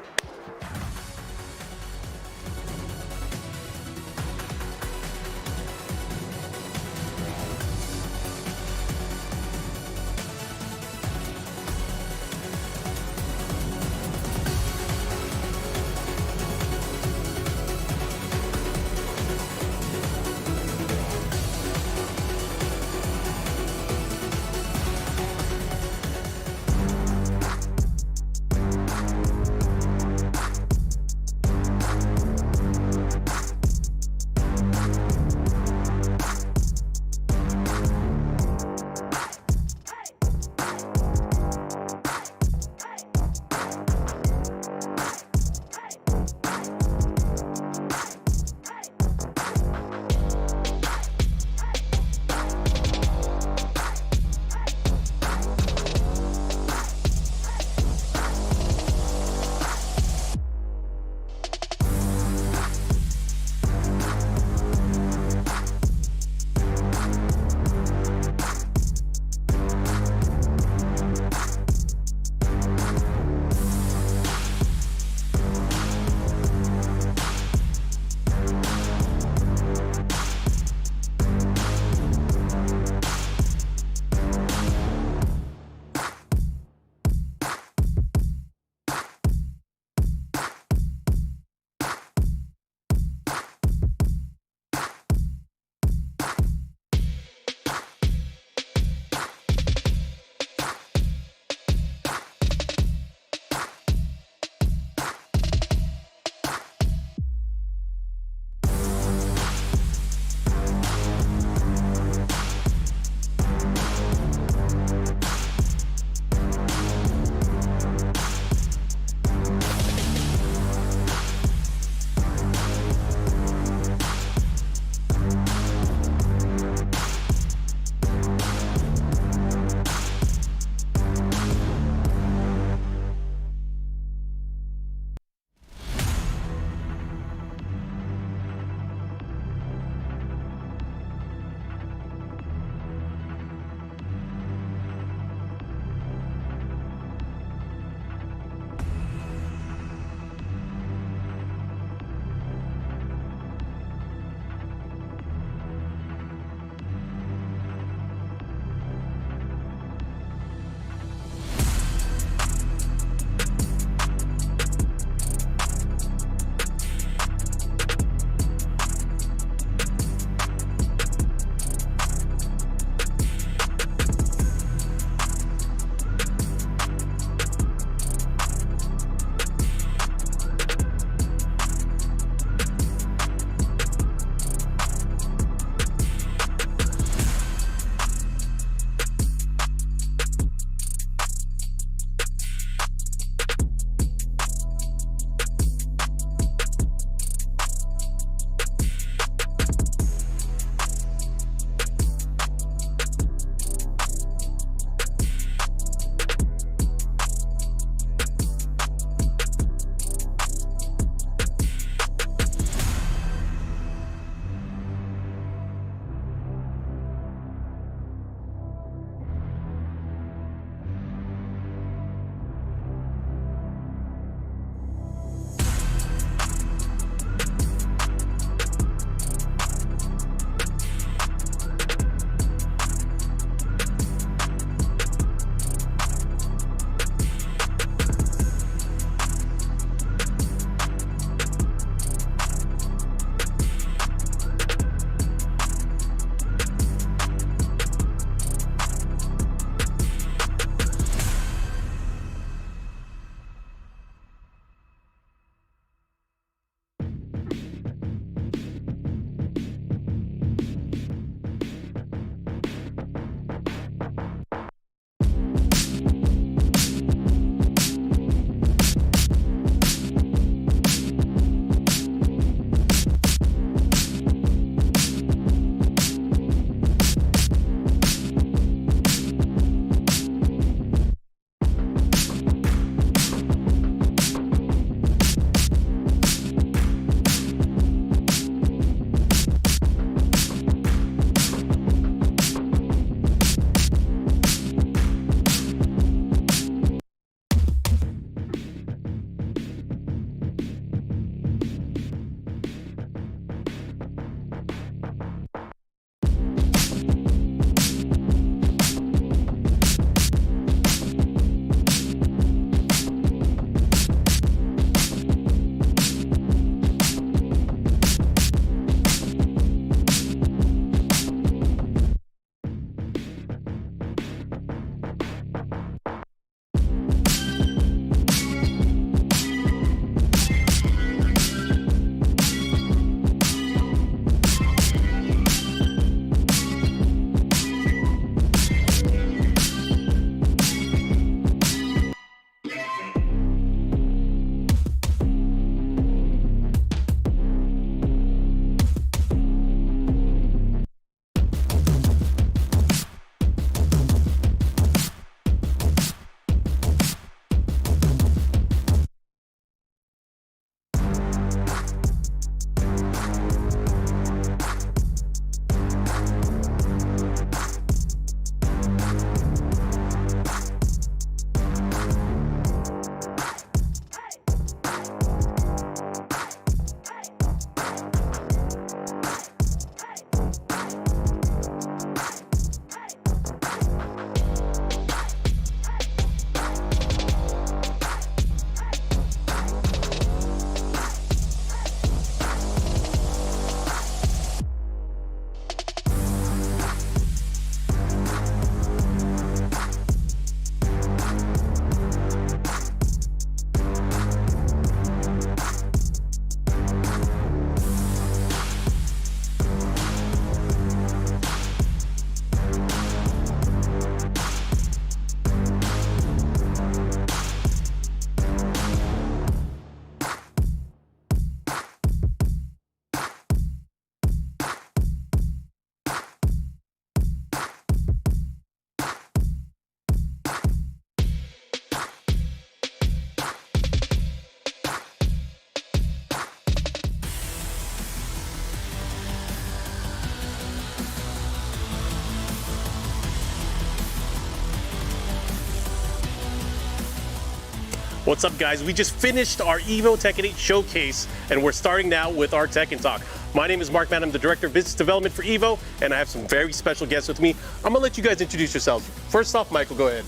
What's up, guys? We just finished our Evo Tekken 8 showcase, and we're starting now with our Tekken Talk. My name is Mark Mann. I'm the Director of Business Development for Evo, and I have some very special guests with me. I'm gonna let you guys introduce yourselves. First off, Michael, go ahead.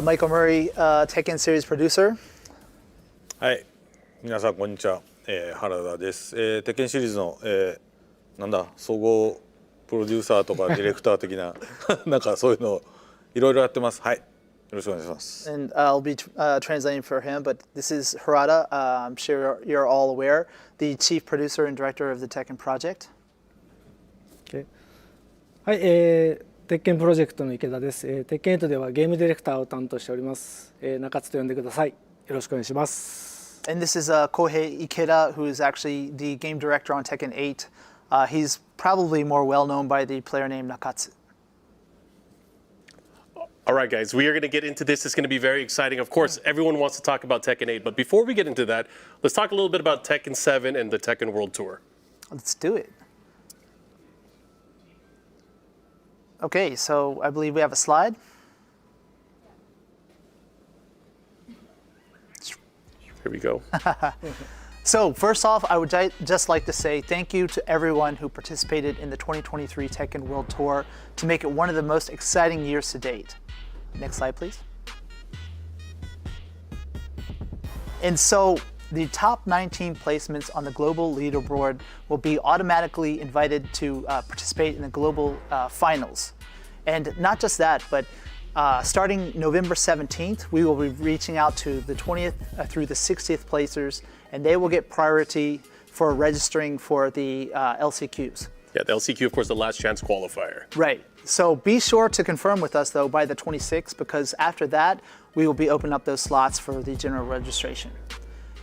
Michael Murray, Tekken Series Producer. はい、皆さんこんにちは、原田です。テッケンシリーズの、なんだ総合プロデューサーとかディレクター的ななんかそういうのいろいろやってます。はい、よろしくお願いします。And I'll be translating for him, but this is Harada. I'm sure you're all aware, the Chief Producer and Director of the Tekken Project. はい、鉄拳プロジェクトの池田です。鉄拳8ではゲームディレクターを担当しております。中津と呼んでください。よろしくお願いします。And this is Kohei Ikeda, who is actually the game director on Tekken 8. He's probably more well known by the player name Nakatsu. All right, guys, we are going to get into this. It's going to be very exciting. Of course, everyone wants to talk about Tekken 8, but before we get into that, let's talk a little bit about Tekken 7 and the Tekken World Tour. Let's do it. Okay, so I believe we have a slide. Here we go. So first off, I would just like to say thank you to everyone who participated in the 2023 Tekken World Tour to make it one of the most exciting years to date. Next slide, please. And so the top 19 placements on the global leaderboard will be automatically invited to participate in the global finals. And not just that, but starting November 17th, we will be reaching out to the 20th through the 60th placers, and they will get priority for registering for the LCQs. Yeah, the LCQ, of course, the last chance qualifier. Right. So be sure to confirm with us, though, by the 26th, because after that, we will be opening up those slots for the general registration.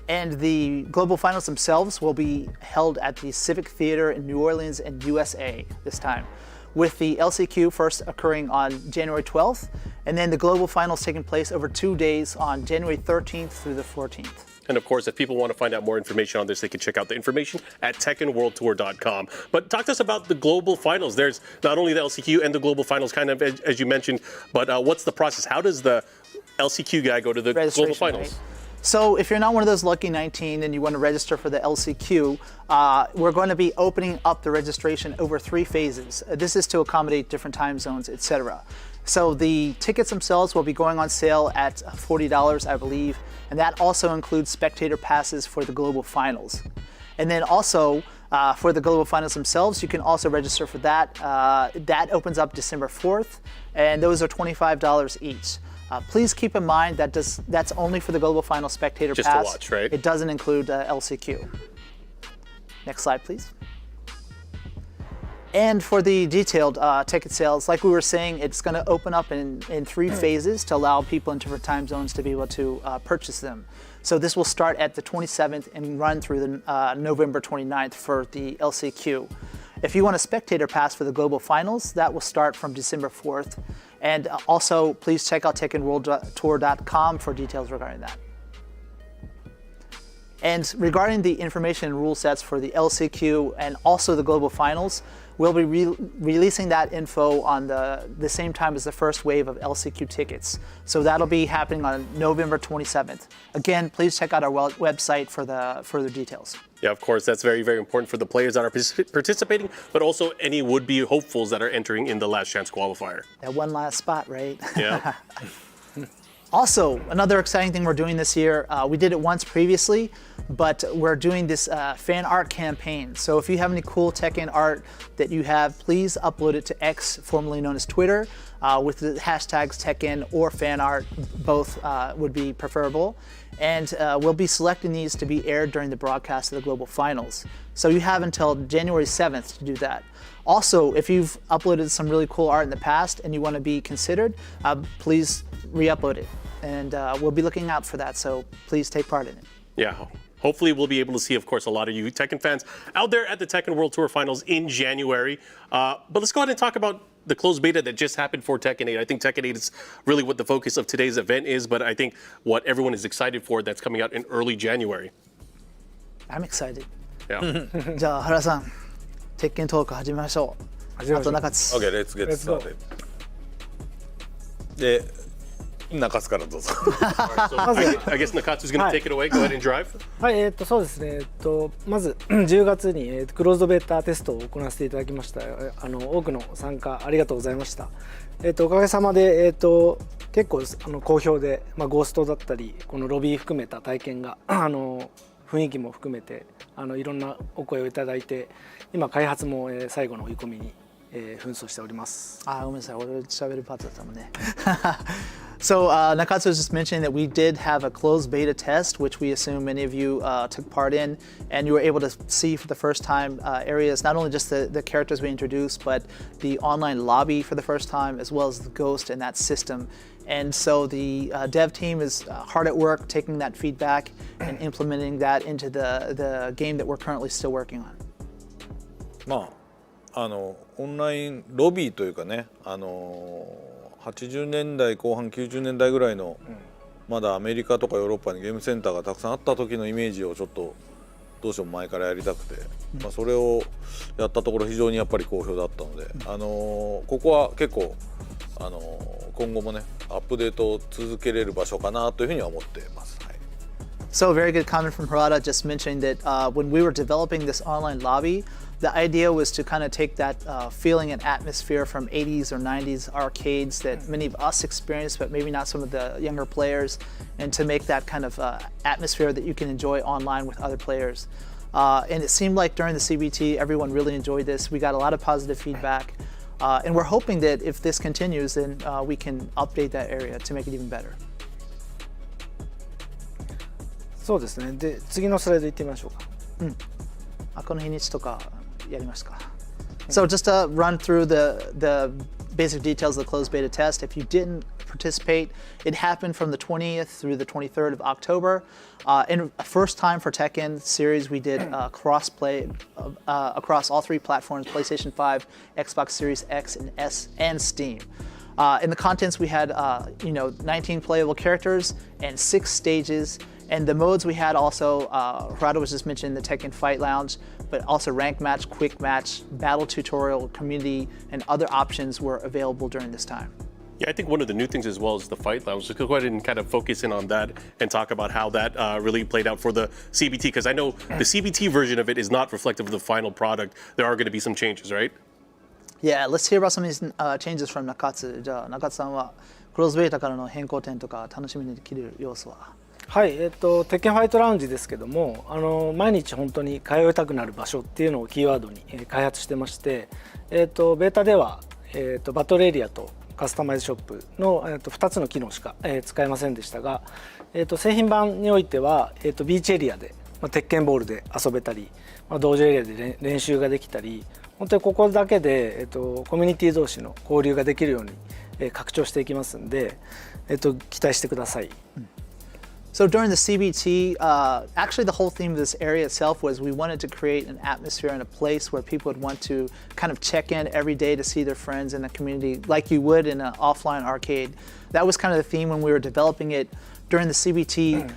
And the global finals themselves will be held at the Civic Theater in New Orleans and USA this time, with the LCQ first occurring on January 12th, and then the global finals taking place over 2 days on January 13th through the 14th. And of course, if people want to find out more information on this, they can check out the information at TekkenWorldTour.com. But talk to us about the global finals. There's not only the LCQ and the global finals, kind of as you mentioned, but what's the process? How does the LCQ guy go to the global finals? Right? So if you're not one of those lucky 19 and you want to register for the LCQ, we're going to be opening up the registration over 3 phases. This is to accommodate different time zones, etc. So the tickets themselves will be going on sale at $40, I believe, and that also includes spectator passes for the global finals. And then also for the global finals themselves, you can also register for that. That opens up December 4th, and those are $25 each. Please keep in mind that that's only for the global final spectator pass. Just to watch, right? It doesn't include LCQ. Next slide, please. And for the detailed ticket sales, like we were saying, it's going to open up in 3 phases to allow people in different time zones to be able to purchase them. So this will start at the 27th and run through the November 29th for the LCQ. If you want a spectator pass for the global finals, that will start from December 4th. And also, please check out TekkenWorldTour.com for details regarding that. And regarding the information and rule sets for the LCQ and also the global finals, we'll be releasing that info on the same time as the first wave of LCQ tickets. So that'll be happening on November 27th. Again, please check out our website for the further details. Yeah, of course, that's very, very important for the players that are participating, but also any would-be hopefuls that are entering in the last chance qualifier. That one last spot, right? Yeah. Also, another exciting thing we're doing this year, we did it once previously, but we're doing this fan art campaign. So if you have any cool Tekken art that you have, please upload it to X, formerly known as Twitter, with the hashtags Tekken or fan art. Both would be preferable. And we'll be selecting these to be aired during the broadcast of the global finals. So you have until January 7th to do that. Also, if you've uploaded some really cool art in the past and you want to be considered, please re-upload it. And we'll be looking out for that, so please take part in it. Yeah. Hopefully we'll be able to see, of course, a lot of you Tekken fans out there at the Tekken World Tour Finals in January. But let's go ahead and talk about the closed beta that just happened for Tekken 8. I think Tekken 8 is really what the focus of today's event is, but I think what everyone is excited for that's coming out in early January. I'm excited. Yeah. じゃあ原さん、鉄拳トーク始めましょう。あと中津。Okay, let's get started. で、中津からどうぞ。I guess Nakatsu's going to take it away. Go ahead and drive. はい、そうですね。まず10月にクローズドベータテストを行わせていただきました。多くの参加ありがとうございました。おかげさまで結構好評で、ゴーストだったりこのロビー含めた体験が雰囲気も含めていろんなお声をいただいて、今開発も最後の追い込みに紛争しております。あ、ごめんなさい。俺喋るパートだったもんね。So Nakatsu was just mentioning that we did have a closed beta test, which we assume many of you took part in, and you were able to see for the first time areas, not only just the characters we introduced, but the online lobby for the first time, as well as the ghost and that system. And so the dev team is hard at work taking that feedback and implementing that into the game that we're currently still working on. まあオンラインロビーというかね、80年代後半90年代ぐらいの、まだアメリカとかヨーロッパにゲームセンターがたくさんあった時のイメージをちょっとどうしても前からやりたくて、それをやったところ非常にやっぱり好評だったので、ここは結構今後もねアップデートを続けれる場所かなというふうには思っています。So a very good comment from Harada, just mentioning that when we were developing this online lobby, the idea was to kind of take that feeling and atmosphere from 80s or 90s arcades that many of us experienced, but maybe not some of the younger players, and to make that kind of atmosphere that you can enjoy online with other players. And it seemed like during the CBT, everyone really enjoyed this. We got a lot of positive feedback. And we're hoping that if this continues, then we can update that area to make it even better. そうですね。で、次のスライド行ってみましょうか。この日にちとかやりますか。So just to run through the basic details of the closed beta test, if you didn't participate, it happened from the 20th through the 23rd of October. And first time for Tekken series, we did cross-play across all three platforms, PlayStation 5, Xbox Series X and S, and Steam. In the contents, we had 19 playable characters and 6 stages. And the modes we had also, Harada was just mentioning the Tekken Fight Lounge, but also rank match, quick match, battle tutorial, community, and other options were available during this time. Yeah, I think one of the new things as well is the Fight Lounge. So go ahead and kind of focus in on that and talk about how that really played out for the CBT, because I know the CBT version of it is not reflective of the final product. There are going to be some changes, right? Yeah, let's hear about some of these changes from Nakatsu. じゃあNakatsuさんはクローズベータからの変更点とか楽しみにできる要素は？はい、テッケンファイトラウンジですけども、毎日本当に通いたくなる場所っていうのをキーワードに、開発してまして、ベータでは、バトルエリアとカスタマイズショップの、2つの機能しか、使えませんでしたが、製品版においては、ビーチエリアで、テッケンボールで遊べたり、道場エリアで練習ができたり、本当にここだけで、コミュニティ同士の交流ができるように、拡張していきますんで、期待してください。So during the CBT, actually the whole theme of this area itself was we wanted to create an atmosphere and a place where people would want to kind of check in every day to see their friends in the community like you would in an offline arcade. That was kind of the theme when we were developing it. During the CBT,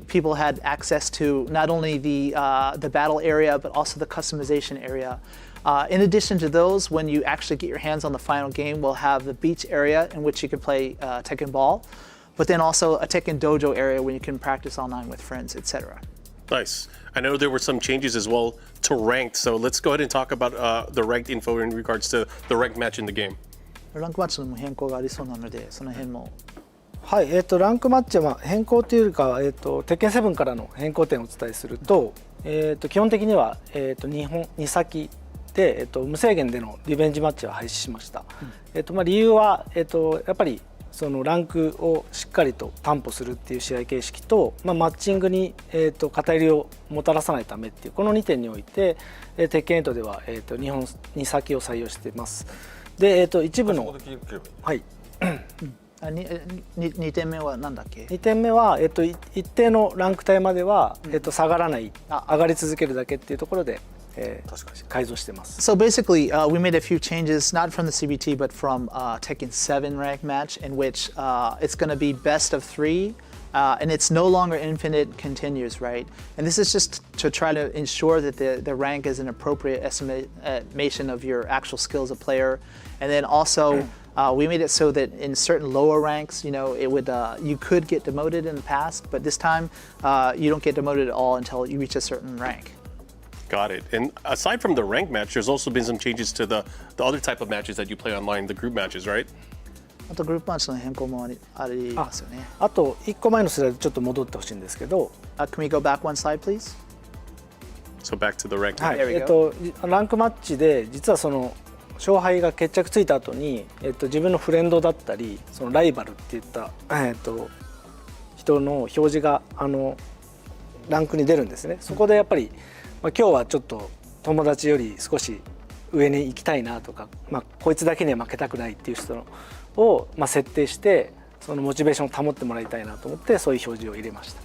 people had access to not only the battle area, but also the customization area. In addition to those, when you actually get your hands on the final game, we'll have the beach area in which you can play Tekken Ball. But then also a Tekken Dojo area where you can practice online with friends, etc. Nice. I know there were some changes as well to ranked, so let's go ahead and talk about the ranked info in regards to the ranked match in the game. ランクマッチにも変更がありそうなので、その辺も。はい、ランクマッチは変更というか、テッケン7からの変更点をお伝えすると、基本的には、2先で、無制限でのリベンジマッチは廃止しました。理由は、やっぱりそのランクをしっかりと担保するっていう試合形式と、マッチングに、偏りをもたらさないためっていうこの2点において、テッケン8では、2先を採用しています。で、一部のはい。2点目は何だっけ？ 2点目は、一定のランク帯までは、下がらない、上がり続けるだけっていうところで。改造してます。So basically, we made a few changes, not from the CBT, but from Tekken 7 rank match, in which it's going to be best of 3, and it's no longer infinite continues, right? And this is just to try to ensure that the rank is an appropriate estimation of your actual skill as a player. And then also, We made it so that in certain lower ranks, you know, it would you could get demoted in the past, but this time you don't get demoted at all until you reach a certain rank. Got it. And aside from the rank match, there's also been some changes to the other type of matches that you play online, the group matches, right? あとグループマッチの変更もありますよね。あと1個前のスライドちょっと戻ってほしいんですけど、Can we go back one slide, please? So back to the rank. はい、ランクマッチで実はその勝敗が決着ついた後に、自分のフレンドだったりそのライバルっていった、人の表示がランクに出るんですね。そこでやっぱり、今日はちょっと友達より少し上に行きたいなとか、こいつだけには負けたくないっていう人を、設定してそのモチベーションを保ってもらいたいなと思ってそういう表示を入れました。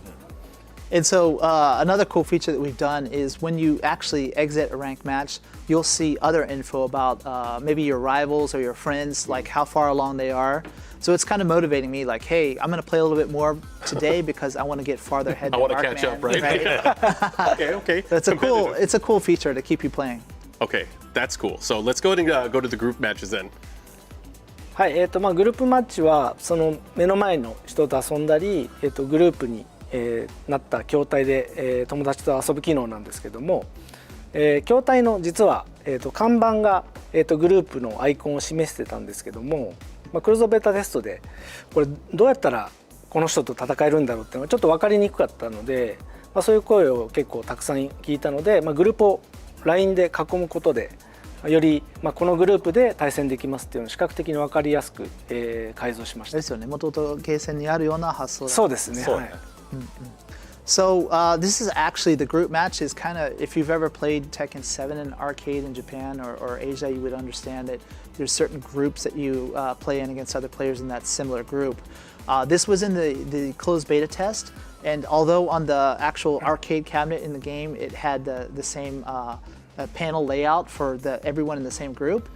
And so another cool feature that we've done is when you actually exit a ranked match, you'll see other info about maybe your rivals or your friends, like how far along they are. So it's kind of motivating me, like, hey, I'm going to play a little bit more today because I want to get farther ahead. I want to catch up, right? Okay. So it's a cool feature to keep you playing. Okay, that's cool. So let's go ahead and go to the group matches then. はい、グループマッチはその目の前の人と遊んだり、グループになった筐体で、友達と遊ぶ機能なんですけども、筐体の実は、看板が、グループのアイコンを示してたんですけども、クローズドベータテストでこれどうやったらこの人と戦えるんだろうっていうのがちょっと分かりにくかったので、そういう声を結構たくさん聞いたので、グループを LINE で囲むことでより、このグループで対戦できますっていうのを視覚的に分かりやすく、改造しました。ですよね。元々ゲーセンにあるような発想だ。そうですね。はい。So this is actually the group match is kind of, if you've ever played Tekken 7 in arcade in Japan or Asia, you would understand that there's certain groups that you play in against other players in that similar group. This was in the closed beta test, and although on the actual arcade cabinet in the game it had the same panel layout for everyone in the same group,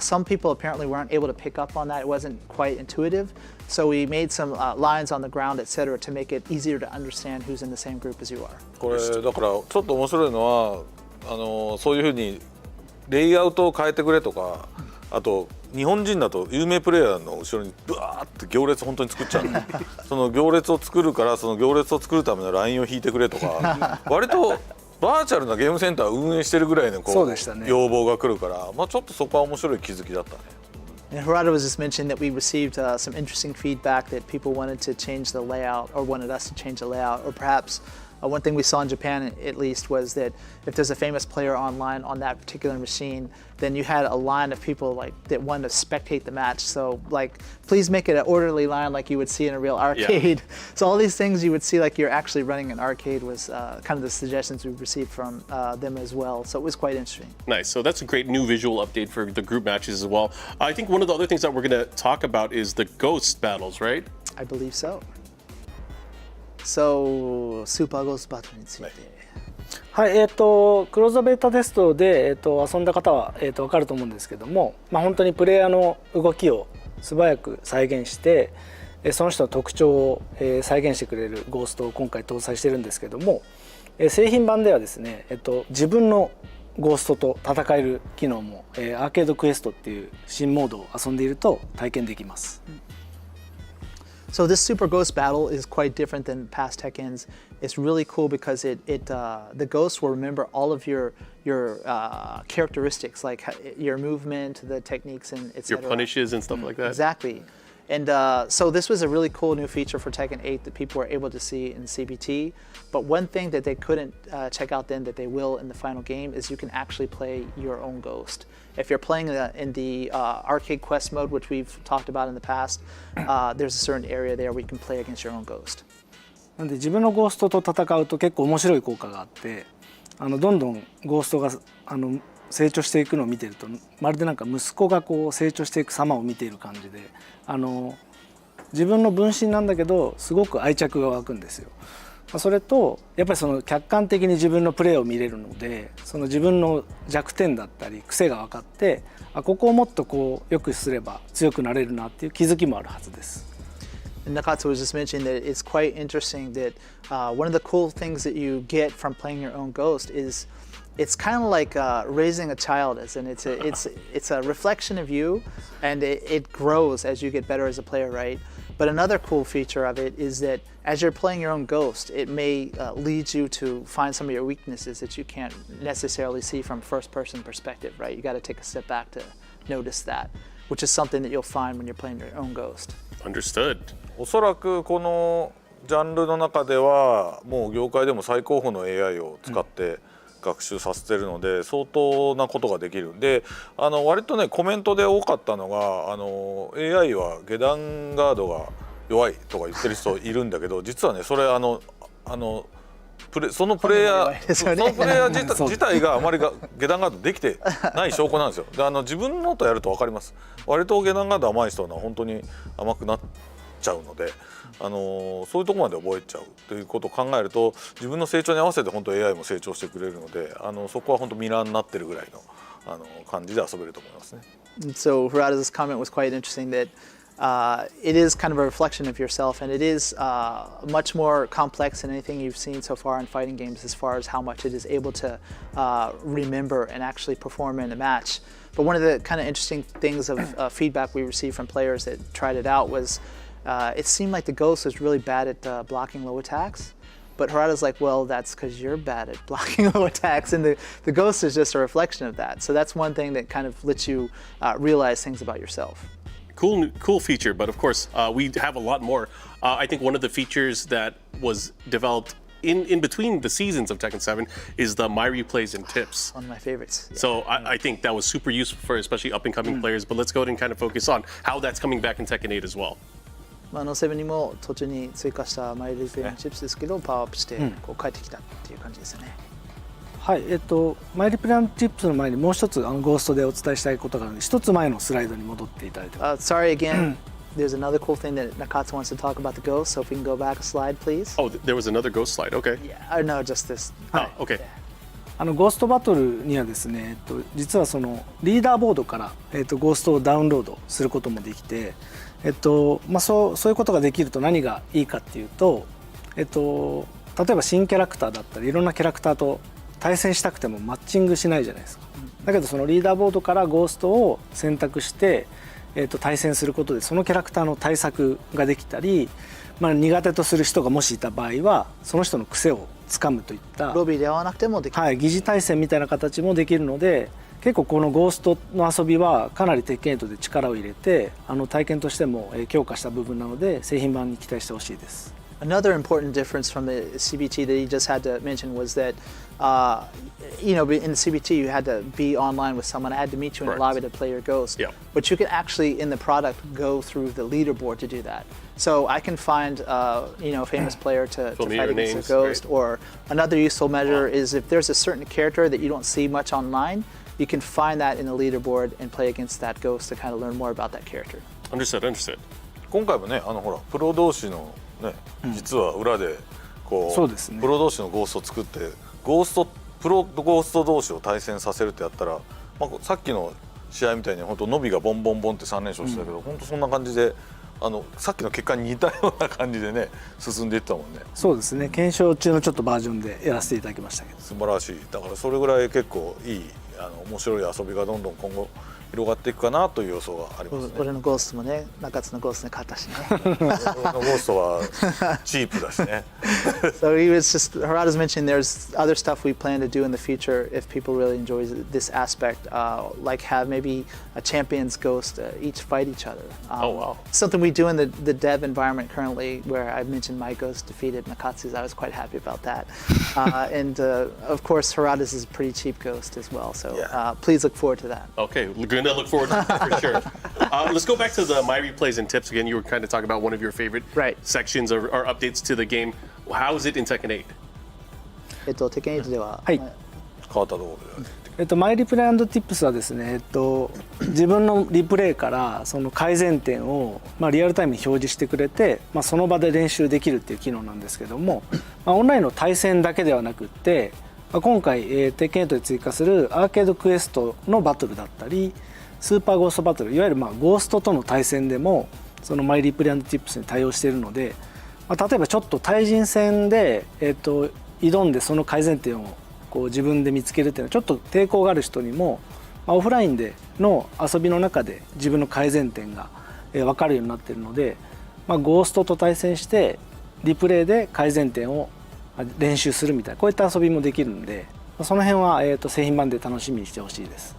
some people apparently weren't able to pick up on that. It wasn't quite intuitive. So we made some lines on the ground, etc., to make it easier to understand who's in the same group as you are. これだからちょっと面白いのはそういうふうにレイアウトを変えてくれとか、あと日本人だと有名プレイヤーの後ろにブワーって行列本当に作っちゃうその行列を作るからその行列を作るためのラインを引いてくれとか割とバーチャルなゲームセンターを運営してるぐらいの要望が来るから、ちょっとそこは面白い気づきだったね。And Harada was just mentioning that we received some interesting feedback that people wanted to change the layout or wanted us to change the layout, or perhaps one thing we saw in Japan at least was that if there's a famous player online on that particular machine, then you had a line of people like that wanted to spectate the match. So like, please make it an orderly line like you would see in a real arcade. Yeah. So all these things you would see like you're actually running an arcade was kind of the suggestions we received from them as well. So it was quite interesting. Nice. So that's a great new visual update for the group matches as well. I think one of the other things that we're going to talk about is the ghost battles, right? I believe so. So, スーパーゴーストバトルについて。はい、クローズドベータテストで、遊んだ方は、分かると思うんですけども、本当にプレイヤーの動きを素早く再現して、その人の特徴を、再現してくれるゴーストを今回搭載してるんですけども、製品版ではですね、自分のゴーストと戦える機能も、アーケードクエストっていう新モードを遊んでいると体験できます。So this Super Ghost battle is quite different than past Tekkens. It's really cool because the ghosts will remember all of your characteristics, like your movement, the techniques, and etc. Your punishes and stuff like that. Exactly. And so this was a really cool new feature for Tekken 8 that people were able to see in CBT. But one thing that they couldn't check out then that they will in the final game is you can actually play your own ghost. If you're playing in the arcade quest mode, which we've talked about in the past, there's a certain area there where you can play against your own ghost. なんで自分のゴーストと戦うと結構面白い効果があって、どんどんゴーストが成長していくのを見てるとまるでなんか息子がこう成長していく様を見ている感じで、自分の分身なんだけどすごく愛着が湧くんですよ。それとやっぱりその客観的に自分のプレーを見れるので、その自分の弱点だったり癖が分かって、ここをもっとこう良くすれば強くなれるなっていう気づきもあるはずです。Nakatsu was just mentioning that it's quite interesting that one of the cool things that you get from playing your own ghost is it's kind of like raising a child, as in it's a reflection of you, and it grows as you get better as a player, right? But another cool feature of it is that as you're playing your own Ghost, it may lead you to find some of your weaknesses that you can't necessarily see from first-person perspective, right? You got to take a step back to notice that, which is something that you'll find when you're playing your own Ghost. Understood. おそらくこのジャンルの中ではもう業界でも最高峰の AI を使って学習させてるので相当なことができる。で、割とねコメントで多かったのがAI は下段ガードが弱いとか言ってる人いるんだけど、実はねそれそのプレイヤー自体があまり下段ガードできてない証拠なんですよ。で自分のとやると分かります。割と下段ガード甘い人は本当に甘くなっちゃうので、そういうところまで覚えちゃうということを考えると自分の成長に合わせて本当 AI も成長してくれるので、そこは本当ミラーになってるぐらいの感じで遊べると思いますね。So Harada's comment was quite interesting that it is kind of a reflection of yourself, and it is much more complex than anything you've seen so far in fighting games as far as how much it is able to remember and actually perform in a match. But one of the kind of interesting things of feedback we received from players that tried it out was it seemed like the Ghost was really bad at blocking low attacks. But Harada's like, well, that's because you're bad at blocking low attacks, and the Ghost is just a reflection of that. So that's one thing that kind of lets you realize things about yourself. Cool feature, but of course we have a lot more. I think one of the features that was developed in between the seasons of Tekken 7 is the My Replays and Tips. One of my favorites. Yeah. So I think that was super useful for especially up and coming players. But let's go ahead and kind of focus on how that's coming back in Tekken 8 as well. 7にも途中に追加したマイリプレイチップスですけど、パワーアップしてこう帰ってきたっていう感じですよね。はい、マイリプレイチップスの前にもう一つゴーストでお伝えしたいことがあるので、一つ前のスライドに戻っていただいて。Sorry again. There's another cool thing that Nakatsu wants to talk about the Ghost. So if we can go back a slide, please. Oh, there was another Ghost slide. Okay. Yeah. No, just this. Oh, okay. ゴーストバトルにはですね、実はそのリーダーボードから、ゴーストをダウンロードすることもできて、そういうことができると何がいいかっていうと、例えば新キャラクターだったりいろんなキャラクターと対戦したくてもマッチングしないじゃないですか。だけどそのリーダーボードからゴーストを選択して、対戦することでそのキャラクターの対策ができたり、苦手とする人がもしいた場合はその人の癖をつかむといったロビーで会わなくてもできる、疑似対戦みたいな形もできるので、結構このゴーストの遊びはかなり鉄拳8で力を入れて体験としても強化した部分なので製品版に期待してほしいです。Another important difference from the CBT that he just had to mention was that, in the CBT you had to be online with someone. I had to meet you in a lobby to play your Ghost. Yeah. But you can actually, in the product, go through the leaderboard to do that. So I can find, a famous player to fight against a Ghost. Right. Or another useful measure is if there's a certain character that you don't see much online, you can find that in the leaderboard and play against that Ghost to kind of learn more about that character. Understood. 今回もね、ほらプロ同士のね、実は裏でこう、そうですね、プロ同士のゴーストを作ってプロゴースト同士を対戦させるってやったら、さっきの試合みたいに本当ノビがボンボンボンって3連勝してたけど、本当そんな感じでさっきの結果に似たような感じでね進んでいったもんね。そうですね、検証中のちょっとバージョンでやらせていただきましたけど、素晴らしい。だからそれぐらい結構いい面白い遊びがどんどん今後広がっていくかなという予想がありますね。俺のゴーストもね、中津のゴーストに勝ったしね。俺のゴーストはチープだしね。So Harada's mentioning there's other stuff we plan to do in the future if people really enjoy this aspect, like have maybe a champion's ghost each fight each other. Oh wow. Something we do in the dev environment currently, where I mentioned my ghost defeated Nakatsu's. I was quite happy about that. And of course Harada's is a pretty cheap ghost as well. So please look forward to that. Okay, we're gonna look forward to that for sure. Let's go back to the My Replays and Tips again. You were kind of talking about one of your favorite sections or updates to the game. How is it in Tekken 8? Tekken 8では、はい、変わったところで。マイリプレイ&ティップスはですね、自分のリプレイからその改善点を、リアルタイムに表示してくれて、その場で練習できるっていう機能なんですけども、オンラインの対戦だけではなくって、今回、テッケン8で追加するアーケードクエストのバトルだったりスーパーゴーストバトル、いわゆるゴーストとの対戦でもそのマイリプレイ&ティップスに対応しているので、例えばちょっと対人戦で、挑んでその改善点をこう自分で見つけるっていうのはちょっと抵抗がある人にも、オフラインでの遊びの中で自分の改善点が分かるようになっているので、ゴーストと対戦してリプレイで改善点を練習するみたいなこういった遊びもできるので、その辺は製品版で楽しみにしてほしいです。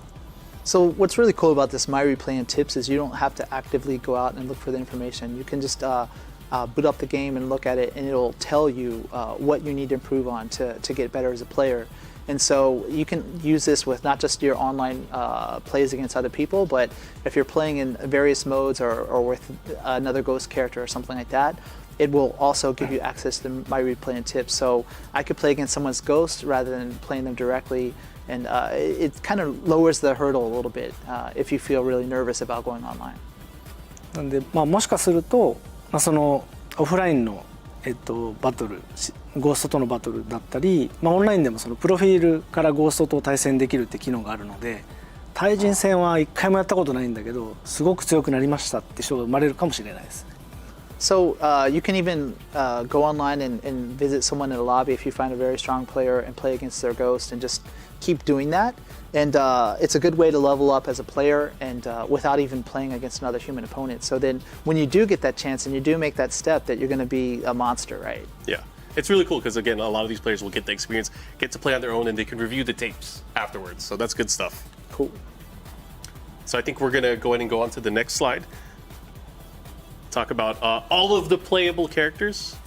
So what's really cool about this My Replay and Tips is you don't have to actively go out and look for the information. You can just boot up the game and look at it, and it'll tell you what you need to improve on to get better as a player. And so you can use this with not just your online plays against other people, but if you're playing in various modes or with another ghost character or something like that, it will also give you access to My Replay and Tips. So I could play against someone's ghost rather than playing them directly. And it kind of lowers the hurdle a little bit if you feel really nervous about going online. なんで、もしかすると、そのオフラインの、バトル、ゴーストとのバトルだったり、オンラインでもそのプロフィールからゴーストと対戦できるって機能があるので、対人戦は一回もやったことないんだけど、すごく強くなりましたって人が生まれるかもしれないですね。So you can even go online and visit someone in a lobby if you find a very strong player and play against their ghost and just keep doing that. And it's a good way to level up as a player and without even playing against another human opponent. So then when you do get that chance and you do make that step, that you're going to be a monster, right? Yeah. It's really cool because, again, a lot of these players will get the experience, get to play on their own, and they can review the tapes afterwards. So that's good stuff. Cool. So I think we're going to go ahead and go on to the next slide. Talk about all of the playable characters.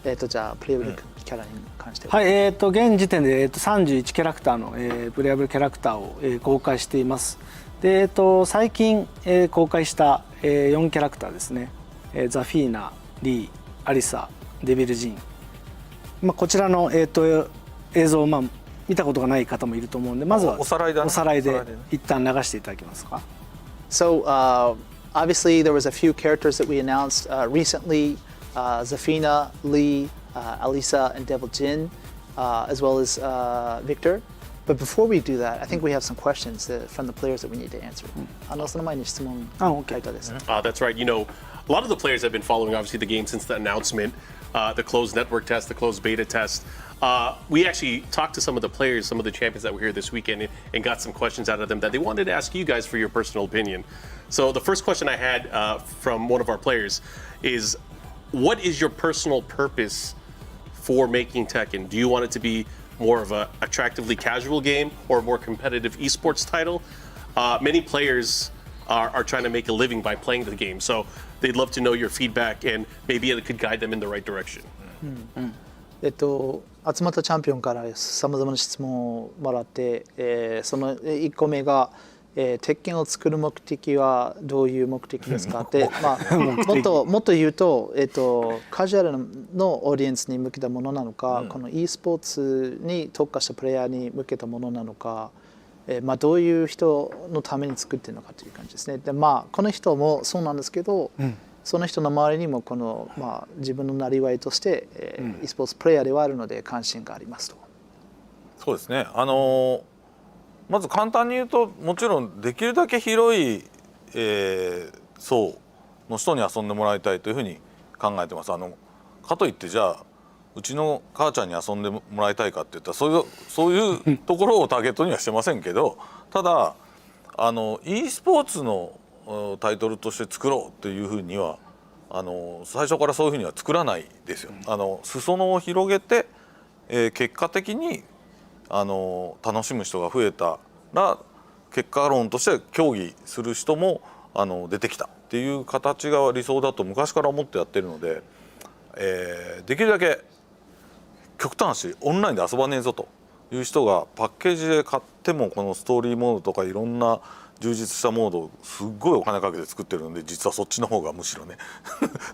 じゃあプレイブルキャラに関しては、はい、現時点で、31キャラクターの、プレイアブルキャラクターを、公開しています。で、最近、公開した、4キャラクターですね。ザフィーナ、リー、アリサ、デビルジーン。こちらの、映像を、見たことがない方もいると思うんで、まずはおさらいで一旦流していただけますか。So obviously there was a few characters that we announced recently. Zafina, Lee, Alisa, and Devil Jin, as well as Victor. But before we do that, I think we have some questions from the players that we need to answer. その前に質問書いたです。That's right. You know, a lot of the players have been following, obviously, the game since the announcement, the closed network test, the closed beta test. We actually talked to some of the players, some of the champions that were here this weekend, and got some questions out of them that they wanted to ask you guys for your personal opinion. So the first question I had from one of our players is, what is your personal purpose for making Tekken? Do you want it to be more of a attractively casual game or a more competitive esports title? Many players are trying to make a living by playing the game, so they'd love to know your feedback and maybe it could guide them in the right direction. 集まったチャンピオンからさまざまな質問をもらって、その1個目が、鉄拳を作る目的はどういう目的ですかって、もっと言うと、カジュアルのオーディエンスに向けたものなのか、この e スポーツに特化したプレイヤーに向けたものなのか、どういう人のために作ってるのかという感じですね。で、この人もそうなんですけど、その人の周りにもこの、自分のなりわいとして、e スポーツプレイヤーではあるので関心がありますと。そうですね。まず簡単に言うと、もちろんできるだけ広い、層の人に遊んでもらいたいというふうに考えてます。かといってじゃあうちの母ちゃんに遊んでもらいたいかって言ったらそういうところをターゲットにはしてませんけど、ただe スポーツのタイトルとして作ろうというふうには最初からそういうふうには作らないですよ。裾野を広げて、結果的に楽しむ人が増えたら結果論として競技する人も出てきたっていう形が理想だと昔から思ってやってるので、できるだけ極端なしオンラインで遊ばねえぞという人がパッケージで買ってもこのストーリーモードとかいろんな充実したモードをすっごいお金かけて作ってるので、実はそっちの方がむしろね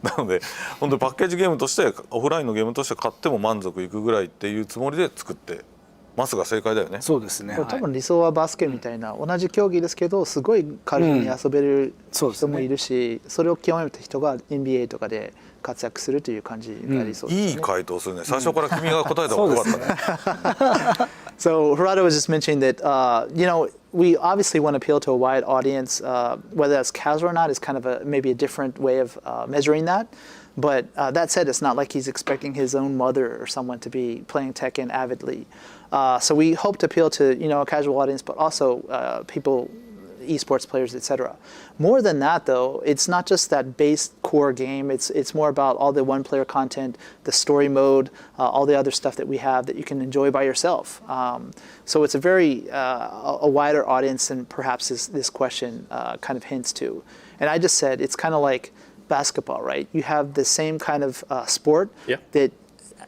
なので本当にパッケージゲームとしてオフラインのゲームとして買っても満足いくぐらいっていうつもりで作ってますが正解だよね。そうですね。多分理想はバスケみたいな、同じ競技ですけどすごい軽くに遊べる人もいるし、それを極めた人が NBA とかで活躍するという感じがありそうですね。いい回答するね。最初から君が答えた方がよかったね。So Harada was just mentioning that we obviously want to appeal to a wide audience. Whether that's casual or not is kind of maybe a different way of measuring that. But that said, it's not like he's expecting his own mother or someone to be playing Tekken avidly. So we hope to appeal to a casual audience, but also people, esports players, etc. More than that, though, it's not just that base core game. It's more about all the one-player content, the story mode, all the other stuff that we have that you can enjoy by yourself. So it's a very a wider audience than perhaps this question kind of hints to. And I just said it's kind of like basketball, right? You have the same kind of sport that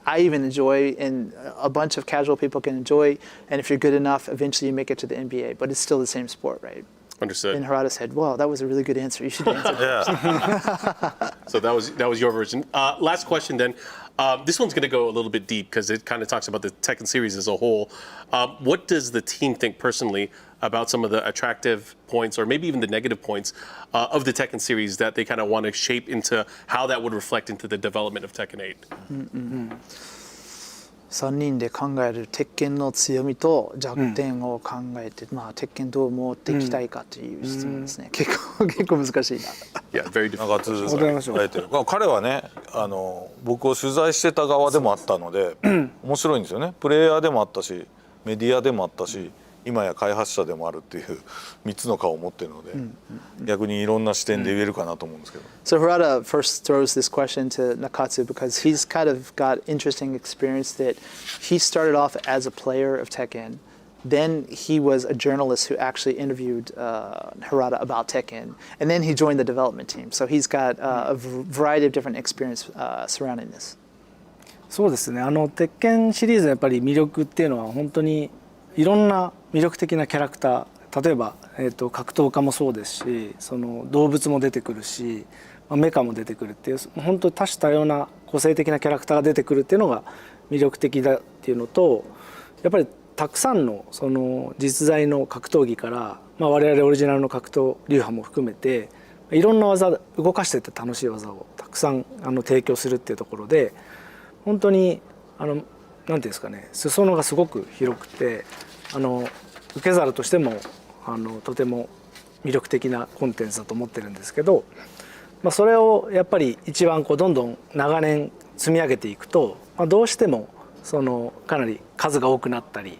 I even enjoy and a bunch of casual people can enjoy. And if you're good enough, eventually you make it to the NBA. But it's still the same sport, right? Understood. And Harada said, "Wow, that was a really good answer. You should answer that." So that was your version. Last question then. This one's going to go a little bit deep because it kind of talks about the Tekken series as a whole. What does the team think personally about some of the attractive points or maybe even the negative points of the Tekken series that they kind of want to shape into how that would reflect into the development of Tekken 8? 3人で考える鉄拳の強みと弱点を考えて、鉄拳どう持っていきたいかという質問ですね。結構難しいな。Yeah, very difficult. 長津彼はね、僕を取材してた側でもあったので、面白いんですよね。プレイヤーでもあったし、メディアでもあったし、今や開発者でもあるっていう3つの顔を持ってるので、逆にいろんな視点で言えるかなと思うんですけど。So Harada first throws this question to Nakatsu because he's kind of got interesting experience that he started off as a player of Tekken. Then he was a journalist who actually interviewed Harada about Tekken, and then he joined the development team. So he's got a variety of different experience surrounding this. そうですね。鉄拳シリーズのやっぱり魅力っていうのは本当にいろんな魅力的なキャラクター、例えば、格闘家もそうですし、その動物も出てくるし、メカも出てくるっていう本当に多種多様な個性的なキャラクターが出てくるっていうのが魅力的だっていうのと、やっぱりたくさんのその実在の格闘技から、我々オリジナルの格闘流派も含めていろんな技、動かしてて楽しい技をたくさん提供するっていうところで、本当になんていうんですかね、裾野がすごく広くて、受け皿としてもとても魅力的なコンテンツだと思ってるんですけど、それをやっぱり一番どんどん長年積み上げていくと、どうしてもかなり数が多くなったり、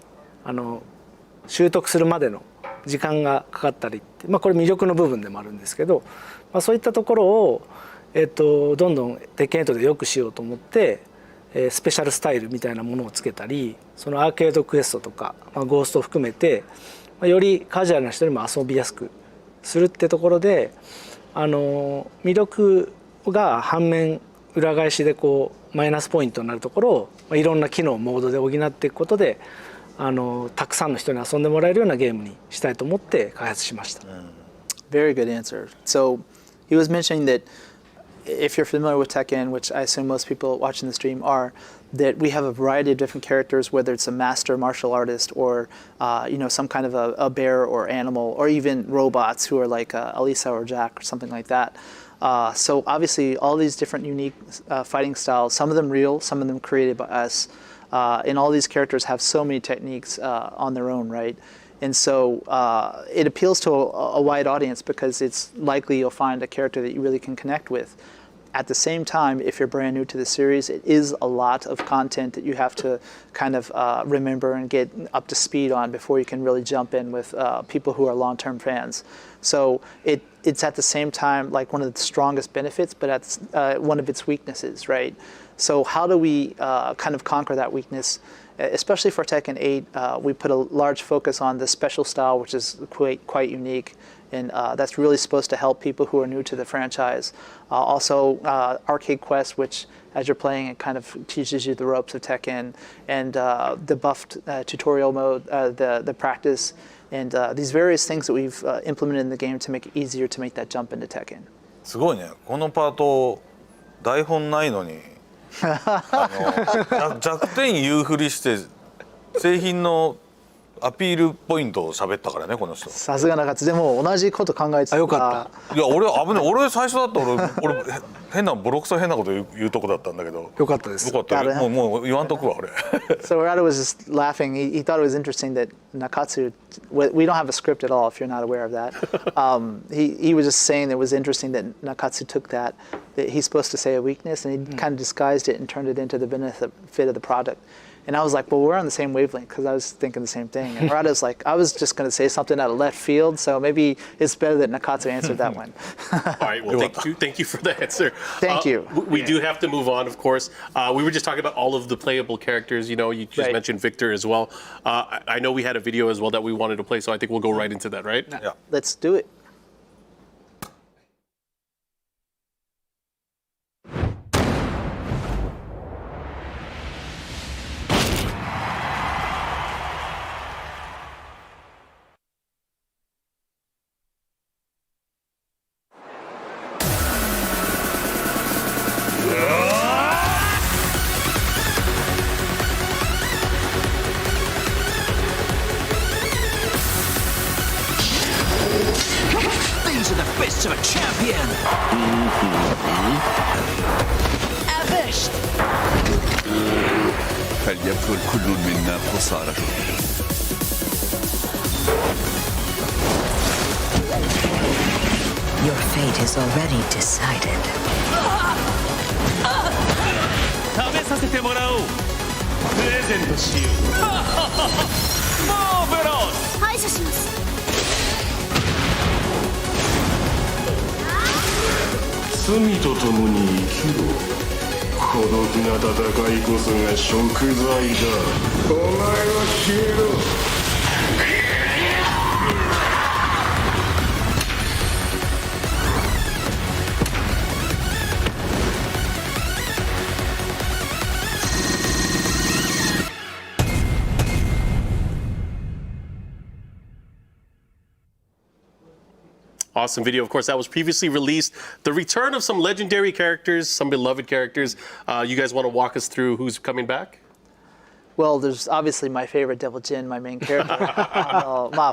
習得するまでの時間がかかったりって、これ魅力の部分でもあるんですけど、そういったところを、どんどん鉄拳8で良くしようと思って、スペシャルスタイルみたいなものをつけたり、そのアーケードクエストとか、ゴーストを含めて、よりカジュアルな人にも遊びやすくするってところで、魅力が反面裏返しでマイナスポイントになるところをいろんな機能モードで補っていくことで、たくさんの人に遊んでもらえるようなゲームにしたいと思って開発しました。Very good answer. So he was mentioning that if you're familiar with Tekken, which I assume most people watching the stream are, that we have a variety of different characters, whether it's a master martial artist or some kind of a bear or animal, or even robots who are like Alisa or Jack or something like that. So obviously all these different unique fighting styles, some of them real, some of them created by us, and all these characters have so many techniques on their own, right? And so it appeals to a wide audience because it's likely you'll find a character that you really can connect with. At the same time, if you're brand new to the series, it is a lot of content that you have to kind of remember and get up to speed on before you can really jump in with people who are long-term fans. So it's at the same time like one of the strongest benefits, but that's one of its weaknesses, right? So how do we kind of conquer that weakness? Especially for Tekken 8, we put a large focus on the special style, which is quite unique. And that's really supposed to help people who are new to the franchise. Also, Arcade Quest, which as you're playing, it kind of teaches you the ropes of Tekken, and the buffed tutorial mode, the practice, and these various things that we've implemented in the game to make it easier to make that jump into Tekken. すごいね。このパート台本ないのに弱点言うふりして製品のアピールポイントを喋ったからねこの人。さすが中津でも同じこと考えてた。よかった。いや俺危ない。俺最初だった俺変なボロクソ変なこと言うとこだったんだけど。よかったです。よかった。もう言わんとくわ俺。So Rada was just laughing. He thought it was interesting that Nakatsu. We don't have a script at all. If you're not aware of that, he was just saying it was interesting that Nakatsu took that he's supposed to say a weakness and he kind of disguised it and turned it into the benefit of the product. And I was like, well, we're on the same wavelength because I was thinking the same thing. And Rada's like, I was just going to say something out of left field, so maybe it's better that Nakatsu answered that one. All right, well, thank you for the answer. Thank you. We do have to move on, of course. We were just talking about all of the playable characters. You know, you just mentioned Victor as well. I know we had a video as well that we wanted to play, so I think we'll go right into that, right? Yeah. Let's do it. These are the fists of a champion. Avest. فليبذل كل منا قصارى. Your fate is already decided. 食べさせてもらおう。プレゼントしよう。マーベラス。排除します。罪と共に生きろ。孤独な戦いこそが食材だ。お前は死ぬ。Awesome video. Of course, that was previously released. The return of some legendary characters, some beloved characters. You guys want to walk us through who's coming back? Well, there's obviously my favorite Devil Jin, my main character.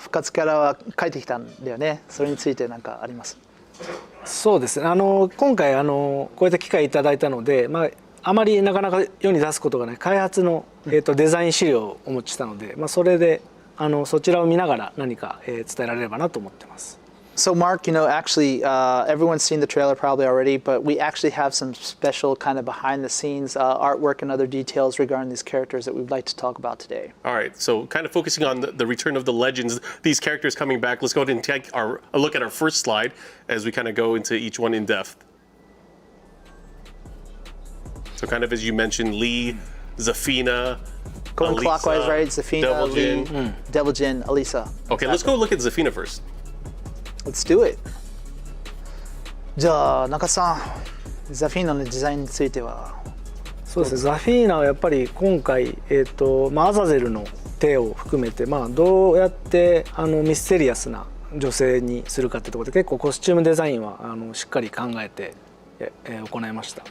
復活からは帰ってきたんだよね。それについて何かあります？そうですね。今回こういった機会いただいたので、あまりなかなか世に出すことがない開発のデザイン資料をお持ちしたので、それでそちらを見ながら何か伝えられればなと思ってます。So Mark, actually, everyone's seen the trailer probably already, but we actually have some special kind of behind-the-scenes artwork and other details regarding these characters that we'd like to talk about today. All right, so kind of focusing on the return of the legends, these characters coming back. Let's go ahead and take a look at our first slide as we kind of go into each one in depth. So kind of as you mentioned, Lee, Zafina, Going Alisa, clockwise, right? Zafina, Devil Lee, Jin. Devil Jin, Alisa. Okay, let's go look at Zafina first. Let's do it. じゃあ中さん、ザフィーナのデザインについては。そうですね。ザフィーナはやっぱり今回アザゼルの手を含めてどうやってミステリアスな女性にするかってところで結構コスチュームデザインはしっかり考えて行いました。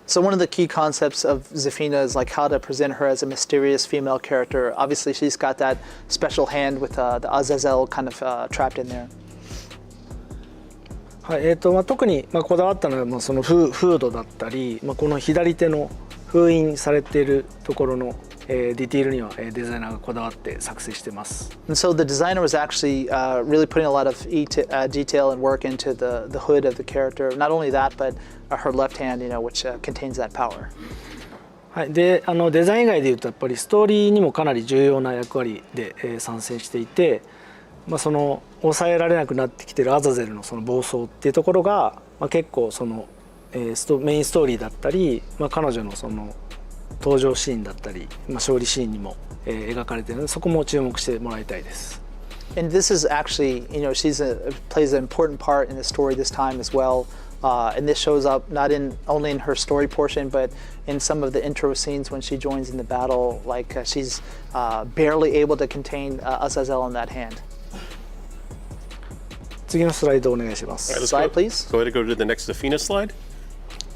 So one of the key concepts of Zafina is like how to present her as a mysterious female character. Obviously, she's got that special hand with the Azazel kind of trapped in there. はい、特にこだわったのはそのフードだったり、この左手の封印されているところのディティールにはデザイナーがこだわって作成してます。And so the designer was actually really putting a lot of detail and work into the hood of the character. Not only that, but her left hand, which contains that power. はい、でデザイン以外でいうとやっぱりストーリーにもかなり重要な役割で参戦していて、その抑えられなくなってきているアザゼルのその暴走っていうところが、結構そのメインストーリーだったり、彼女のその登場シーンだったり、勝利シーンにも描かれているので、そこも注目してもらいたいです。And this is actually, plays an important part in the story this time as well. And this shows up not only in her story portion, but in some of the intro scenes when she joins in the battle. Like she's barely able to contain Azazel in that hand. 次のスライドお願いします。Slide, please. Go ahead and go to the next Zafina slide.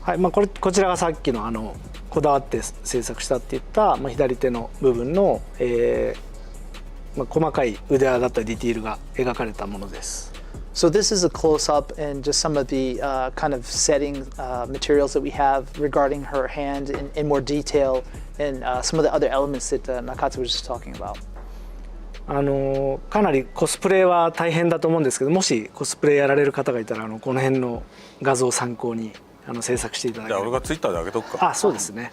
はい、こちらがさっきのこだわって制作したっていった、左手の部分の、細かい腕輪だったりディティールが描かれたものです。So this is a close-up and just some of the kind of setting materials that we have regarding her hand in more detail and some of the other elements that Nakatsu was just talking about. かなりコスプレは大変だと思うんですけど、もしコスプレやられる方がいたらこの辺の画像を参考に制作していただければ。じゃあ俺がツイッターで上げとくか。あ、そうですね。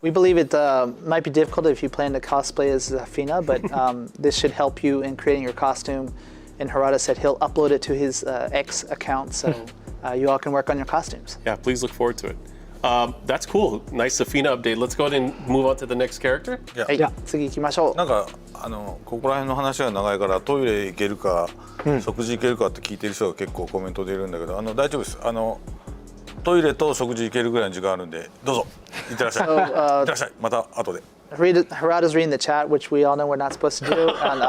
We believe it might be difficult if you plan to cosplay as Fina, but this should help you in creating your costume. And Harada said he'll upload it to his X account, so you all can work on your costumes. Yeah, please look forward to it. That's cool. Nice Safina update. Let's go ahead and move on to the next character. はい、次行きましょう。なんかここら辺の話が長いからトイレ行けるか、食事行けるかって聞いてる人が結構コメントでいるんだけど、大丈夫です。トイレと食事行けるぐらいの時間あるんで、どうぞ行ってらっしゃい。行ってらっしゃい。また後で。Harada's reading the chat, which we all know we're not supposed to do, and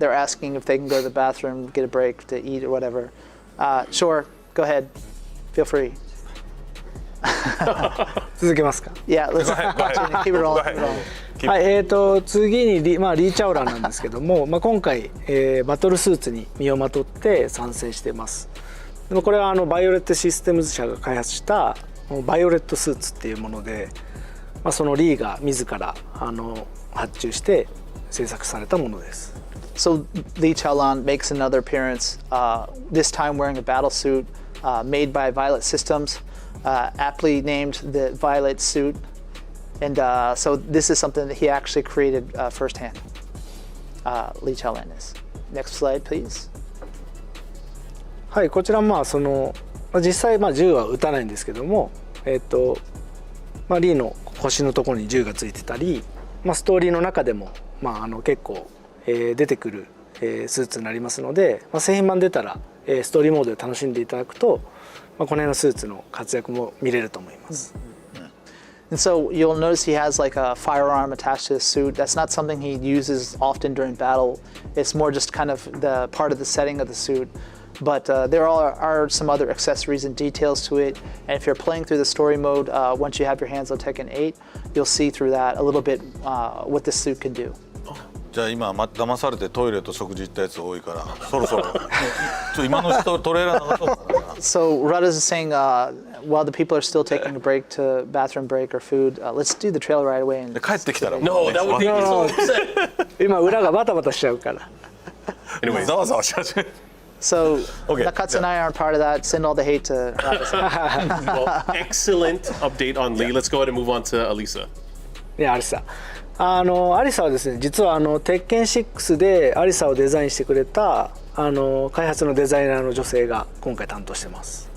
they're asking if they can go to the bathroom, get a break to eat or whatever. Sure, go ahead. Feel free. 続けますか。Yeah, let's keep it rolling. はい、次にリーチャオラなんですけども、今回、バトルスーツに身をまとって参戦しています。でもこれはバイオレットシステムズ社が開発したバイオレットスーツっていうもので、そのリーが自ら発注して制作されたものです。So Lee Chaolan makes another appearance, this time wearing a battle suit made by Violet Systems, aptly named the Violet suit, and so this is something that he actually created firsthand. Lee Chaolan is. Next slide, please. はい、こちら実際銃は撃たないんですけども、リーの腰のところに銃がついてたり、ストーリーの中でも結構出てくるスーツになりますので、製品版出たらストーリーモードで楽しんでいただくと、この辺のスーツの活躍も見れると思います。And so you'll notice he has like a firearm attached to his suit. That's not something he uses often during battle. It's more just kind of the part of the setting of the suit. But there are some other accessories and details to it. And if you're playing through the story mode, once you have your hands on Tekken 8, you'll see through that a little bit what this suit can do. じゃあ今騙されてトイレと食事行ったやつ多いから、そろそろ今の人トレーラー長そうだな。So Rada is saying while the people are still taking a break to bathroom break or food, let's do the trailer right away. And 帰ってきたら No, that would be so upset. 今裏がバタバタしちゃうから。Anyway, ざわざわし始める。So Nakatsu and I aren't part of that. Send all the hate to Rada. Well, excellent update on Lee. Let's go ahead and move on to Alisa. アリサ。アリサはですね、実は鉄拳6でアリサをデザインしてくれた開発のデザイナーの女性が今回担当してます。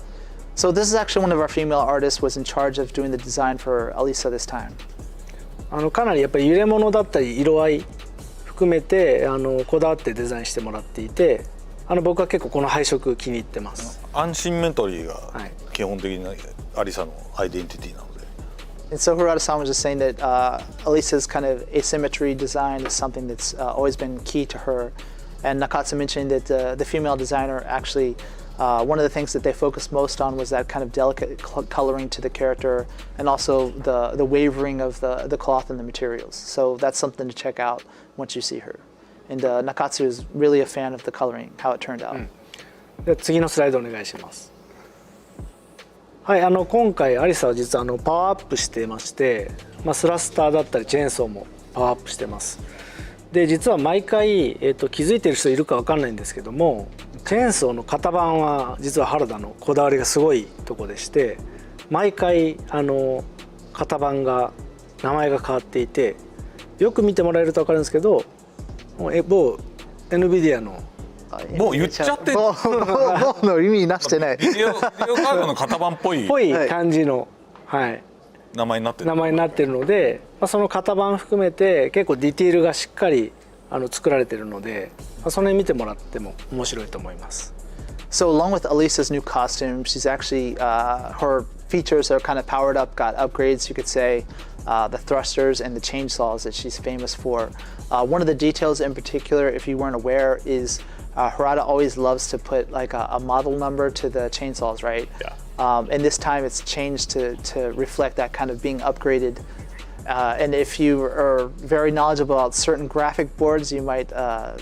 So this is actually one of our female artists was in charge of doing the design for Alisa this time. かなりやっぱり揺れ物だったり色合い含めてこだわってデザインしてもらっていて、僕は結構この配色気に入ってます。アンシンメトリーが基本的なアリサのアイデンティティなので。And so Harada-san was just saying that Alisa's kind of asymmetry design is something that's always been key to her. And Nakatsu mentioned that the female designer actually, one of the things that they focused most on was that kind of delicate coloring to the character and also the wavering of the cloth and the materials. So that's something to check out once you see her. And Nakatsu is really a fan of the coloring, how it turned out. で次のスライドお願いします。はい、今回アリサは実はパワーアップしてまして、スラスターだったりチェーンソーもパワーアップしてます。で実は毎回、気づいてる人いるかわかんないんですけども、チェーンソーの型番は実は原田のこだわりがすごいとこでして、毎回型番が名前が変わっていて、よく見てもらえるとわかるんですけど、某 NVIDIA のもう言っちゃってもうの意味なしてない。ビデオカードの型番っぽい感じの、はい、名前になってるので、その型番含めて結構ディティールがしっかり作られてるので、その辺見てもらっても面白いと思います。So along with Alisa's new costume, she's actually her features are kind of powered up, got upgrades, you could say. The thrusters and the chainsaws that she's famous for. One of the details in particular, if you weren't aware, is Harada always loves to put like a model number to the chainsaws, right? Yeah. And this time it's changed to reflect that kind of being upgraded. And if you are very knowledgeable about certain graphic boards, you might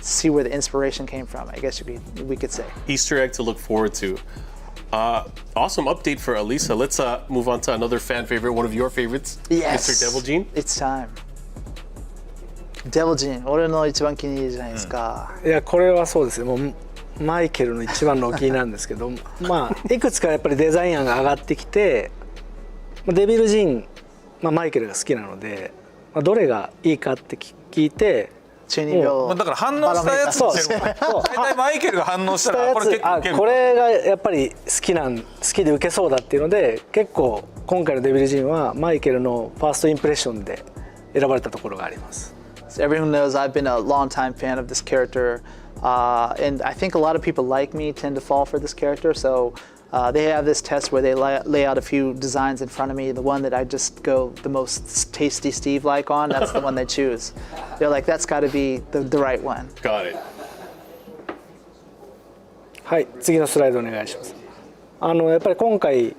see where the inspiration came from, I guess we could say. Easter egg to look forward to. Awesome update for Elisa. Let's move on to another fan favorite, one of your favorites, Yes. Mr. Devil Gene. It's time. Devil Gene, 俺の一番気に入りじゃないですか。いやこれはそうですね。もうマイケルの一番のお気に入りなんですけど、まあいくつかやっぱりデザイン案が上がってきて、デビルジーン、マイケルが好きなので、どれがいいかって聞いて。だから反応したやつって大体マイケルが反応したらこれ結構これがやっぱり好きで受けそうだっていうので、結構今回のデビルジーンはマイケルのファーストインプレッションで選ばれたところがあります。So everyone knows I've been a long-time fan of this character, and I think a lot of people like me tend to fall for this character. So they have this test where they lay out a few designs in front of me. The one that I just go the most tasty Steve-like on, that's the one they choose. They're like, that's got to be the right one. Got it. はい、次のスライドお願いします。やっぱり今回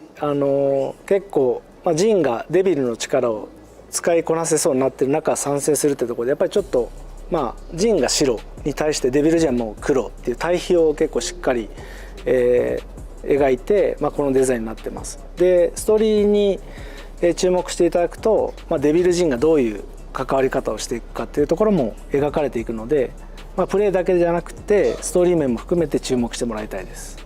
結構、ジンがデビルの力を使いこなせそうになってる中参戦するってところでやっぱりちょっとジンが白に対してデビルジャンも黒っていう対比を結構しっかり、描いて、このデザインになってます。でストーリーに注目していただくと、デビルジンがどういう関わり方をしていくかっていうところも描かれていくので、プレイだけじゃなくてストーリー面も含めて注目してもらいたいです。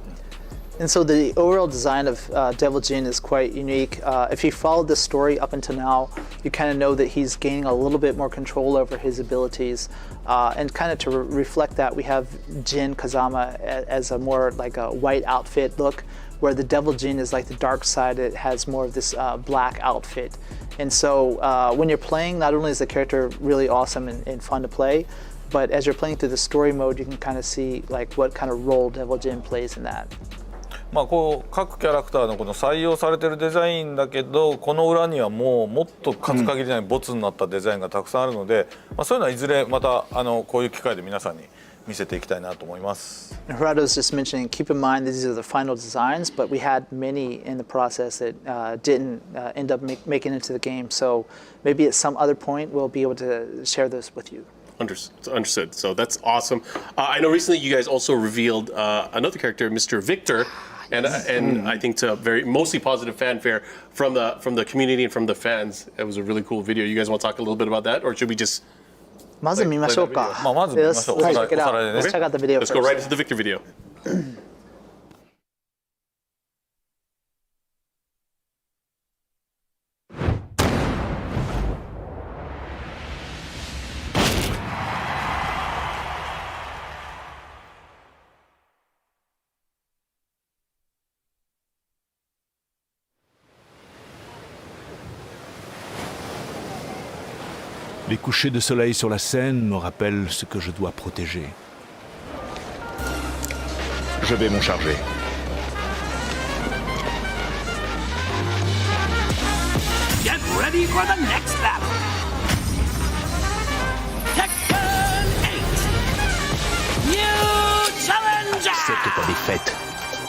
And so the overall design of Devil Jin is quite unique. If you followed this story up until now, you kind of know that he's gaining a little bit more control over his abilities. And kind of to reflect that, we have Jin Kazama as a more like a white outfit look, where the Devil Jin is like the dark side. It has more of this black outfit. And so when you're playing, not only is the character really awesome and fun to play, but as you're playing through the story mode, you can kind of see like what kind of role Devil Jin plays in that. こう各キャラクターのこの採用されてるデザインだけど、この裏にはもっと数限りないボツになったデザインがたくさんあるので、そういうのはいずれまたこういう機会で皆さんに見せていきたいなと思います。Gerardo was just mentioning, keep in mind these are the final designs, but we had many in the process that didn't end up making it to the game. So maybe at some other point we'll be able to share this with you. Understood. So that's awesome. I know recently you guys also revealed another character, Mr. Victor. And I think to mostly positive fanfare from the community and from the fans. It was a really cool video. You guys want to talk a little bit about that, or should we just? まず見ましょうか。まず見ましょう。Let's check it out. Let's check out the video Let's first. go right into the Victor video. Les couchers de soleil sur la Seine me rappellent ce que je dois protéger. Je vais m'en charger. Get ready for the next battle. Tekken 8. New challenger. Accepte ta défaite.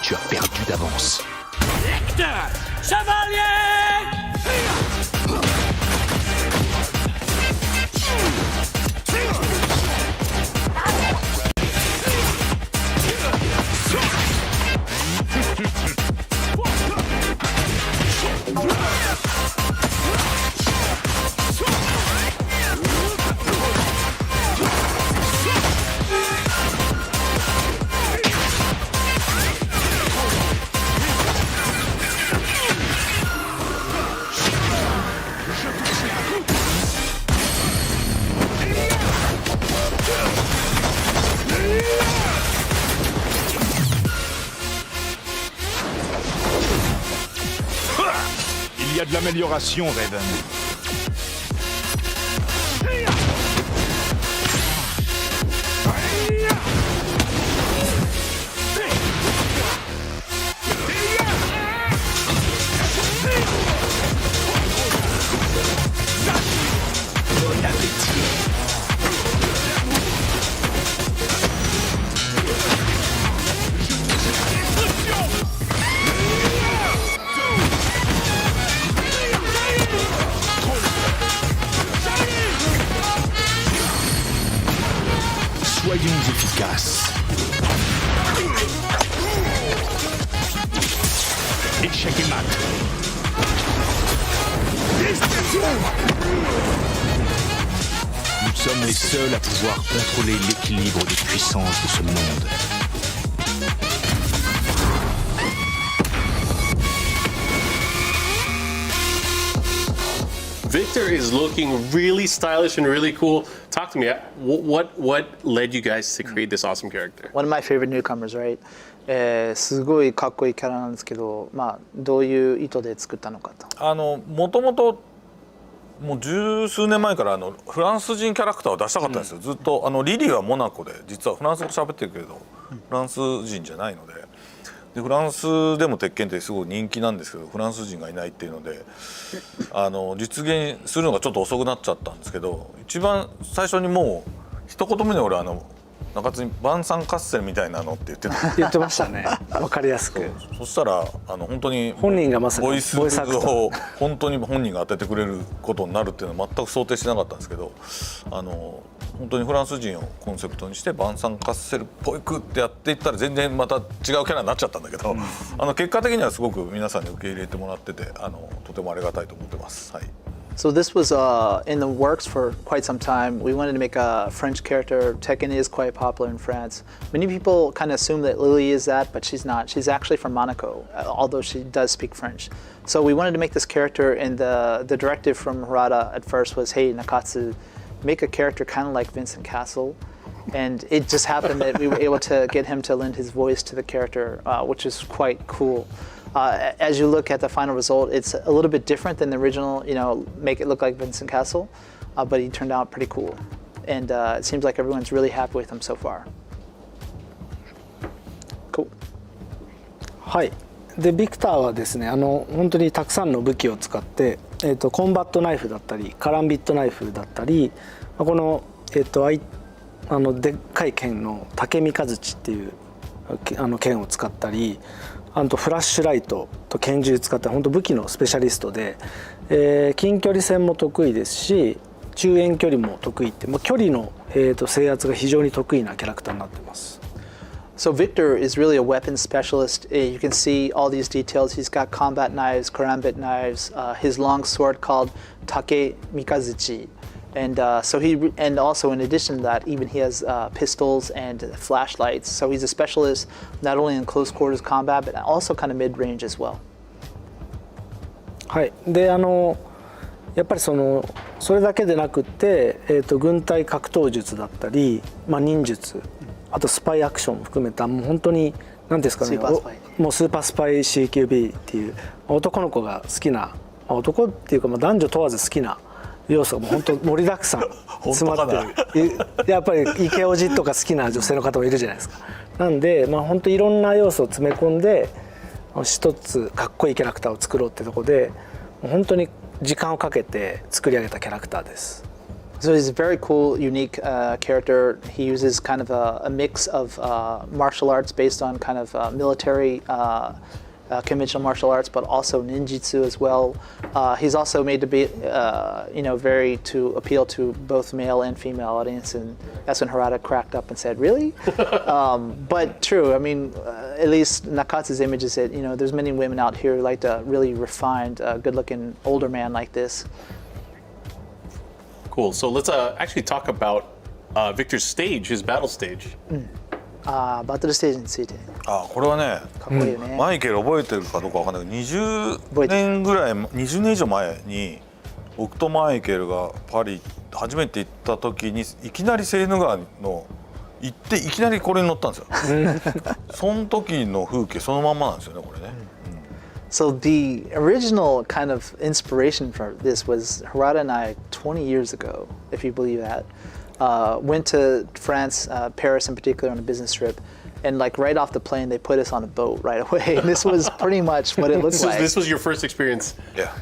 Tu as perdu d'avance. Victor Chevalier. Il y a de l'amélioration, Raven. Soyons efficaces. Échec et mat. Nous sommes les seuls à pouvoir contrôler l'équilibre des puissances de ce monde. Victor is looking really stylish and really cool. Talk to me. What led you guys to create this awesome character? One of my favorite newcomers, right? すごいかっこいいキャラなんですけど、どういう意図で作ったのかと。もともともう十数年前からフランス人キャラクターを出したかったんですよ、ずっと。リリーはモナコで実はフランス語喋ってるけど、フランス人じゃないので、フランスでも鉄拳ってすごい人気なんですけど、フランス人がいないっていうので実現するのがちょっと遅くなっちゃったんですけど、一番最初にもう一言目で俺中津にバンサンカッセルみたいなのって言ってましたね。わかりやすく。そしたら本当に本人がまさにボイスを本当に本人が当ててくれることになるっていうのは全く想定してなかったんですけど、本当にフランス人をコンセプトにしてバンサンカッセルっぽくってやっていったら全然また違うキャラになっちゃったんだけど、結果的にはすごく皆さんに受け入れてもらっててとてもありがたいと思ってます。はい。So this was in the works for quite some time. We wanted to make a French character. Tekken is quite popular in France. Many people kind of assume that Lily is that, but she's not. She's actually from Monaco, although she does speak French. So we wanted to make this character, and the directive from Harada at first was, hey, Nakatsu, make a character kind of like Vincent Castle. And it just happened that we were able to get him to lend his voice to the character, which is quite cool. As you look at the final result, it's a little bit different than the original, make it look like Vincent Castle, but he turned out pretty cool. And it seems like everyone's really happy with him so far. Cool. はい。で、ビクターはですね、本当にたくさんの武器を使って、コンバットナイフだったり、カランビットナイフだったり、この、でっかい剣の竹三日槌っていう剣を使ったり、あとフラッシュライトと拳銃使って本当武器のスペシャリストで、近距離戦も得意ですし中遠距離も得意って、距離の、制圧が非常に得意なキャラクターになってます。So Victor is really a weapons specialist. You can see all these details. He's got combat knives, karambit knives, his long sword called Take Mikazuchi. And and also in addition to that, even he has pistols and flashlights. So he's a specialist not only in close quarters combat, but also kind of mid-range as well. はい。で、やっぱりそれだけでなくって、軍隊格闘術だったり、忍術、あとスパイアクションも含めたもう本当に何ですかね、もうスーパースパイ CQB っていう男の子が好きな、男っていうか男女問わず好きな。要素がもう本当盛りだくさん詰まってる。やっぱりイケオジとか好きな女性の方もいるじゃないですか。なんで本当いろんな要素を詰め込んで一つかっこいいキャラクターを作ろうってとこで本当に時間をかけて作り上げたキャラクターです。So he's a very cool, unique character. He uses kind of a mix of martial arts based on kind of military conventional martial arts, but also ninjutsu as well. He's also made to be, very to appeal to both male and female audience, and that's when Harada cracked up and said, "Really?" But true. I mean, at least Nakatsu's image is that there's many women out here who like a really refined, good-looking older man like this. Cool. So let's actually talk about Victor's stage, his battle stage. バトルステージについて。これはね、かっこいいよね。マイケル覚えてるかどうかわかんないけど、20年ぐらい、20年以上前に僕とマイケルがパリ初めて行った時にいきなりセーヌ川の行っていきなりこれに乗ったんですよ。その時の風景そのまんまなんですよね、これね。So the original kind of inspiration for this was Harada and I 20 years ago, if you believe that. Went to France, Paris in particular, on a business trip, and like right off the plane, they put us on a boat right away. And this was pretty much what it looked like. This was your first experience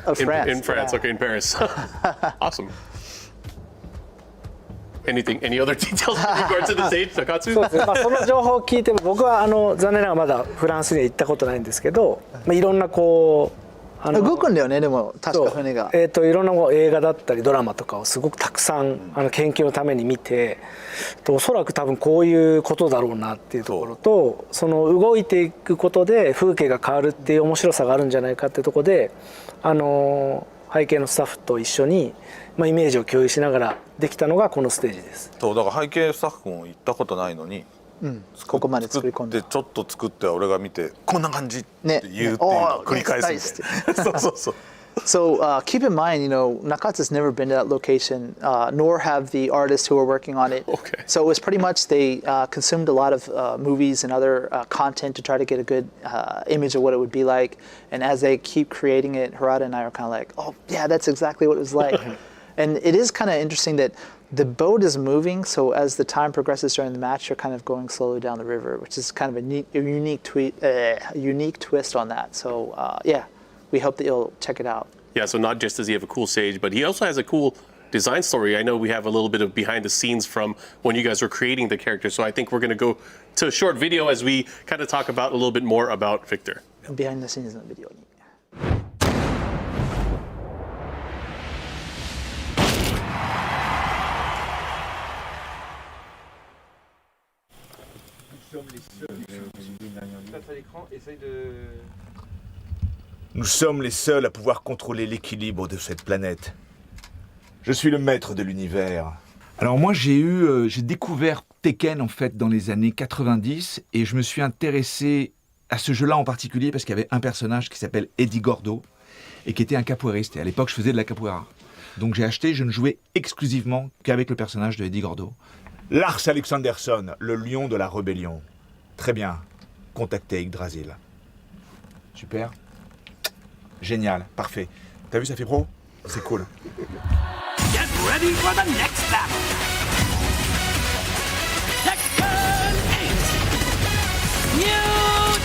of France. In France, okay, in Paris. Awesome. Any other details in regards to the stage, Nakatsu? そうですね。その情報を聞いても僕は残念ながらまだフランスには行ったことないんですけど、いろんな動くんだよねでも確か船が。いろんな映画だったりドラマとかをすごくたくさん研究のために見て、おそらく多分こういうことだろうなっていうところと、その動いていくことで風景が変わるっていう面白さがあるんじゃないかっていうところで、背景のスタッフと一緒に、イメージを共有しながらできたのがこのステージです。そうだから背景スタッフも行ったことないのに、ここまで作り込んでちょっと作って俺が見てこんな感じって言うっていうのを繰り返すみたいな。そうそうそう。So keep in mind, Nakatsu's never been to that location, nor have the artists who are working on it. Okay. So it was pretty much they consumed a lot of movies and other content to try to get a good image of what it would be like. And as they keep creating it, Harada and I are kind of like, oh yeah, that's exactly what it was like. And it is kind of interesting that the boat is moving, so as the time progresses during the match, you're kind of going slowly down the river, which is kind of a unique twist on that. So yeah, we hope that you'll check it out. Yeah, so not just does he have a cool stage, but he also has a cool design story. I know we have a little bit of behind the scenes from when you guys were creating the character, so I think we're going to go to a short video as we kind of talk about a little bit more about Victor. Behind the scenes in the video. Nous sommes les seuls à pouvoir contrôler l'équilibre de cette planète. Je suis le maître de l'univers. Alors moi j'ai découvert Tekken en fait dans les années 90 et je me suis intéressé à ce jeu-là en particulier parce qu'il y avait un personnage qui s'appelle Eddie Gordo et qui était un capoeiriste. Et à l'époque je faisais de la capoeira. Donc j'ai acheté, je ne jouais exclusivement qu'avec le personnage de Eddie Gordo. Lars Alexandersson, le lion de la rébellion. Très bien, contactez Yggdrasil. Super. Génial, parfait. T'as vu, ça fait pro? C'est cool. Get ready for the next battle. Tekken 8. New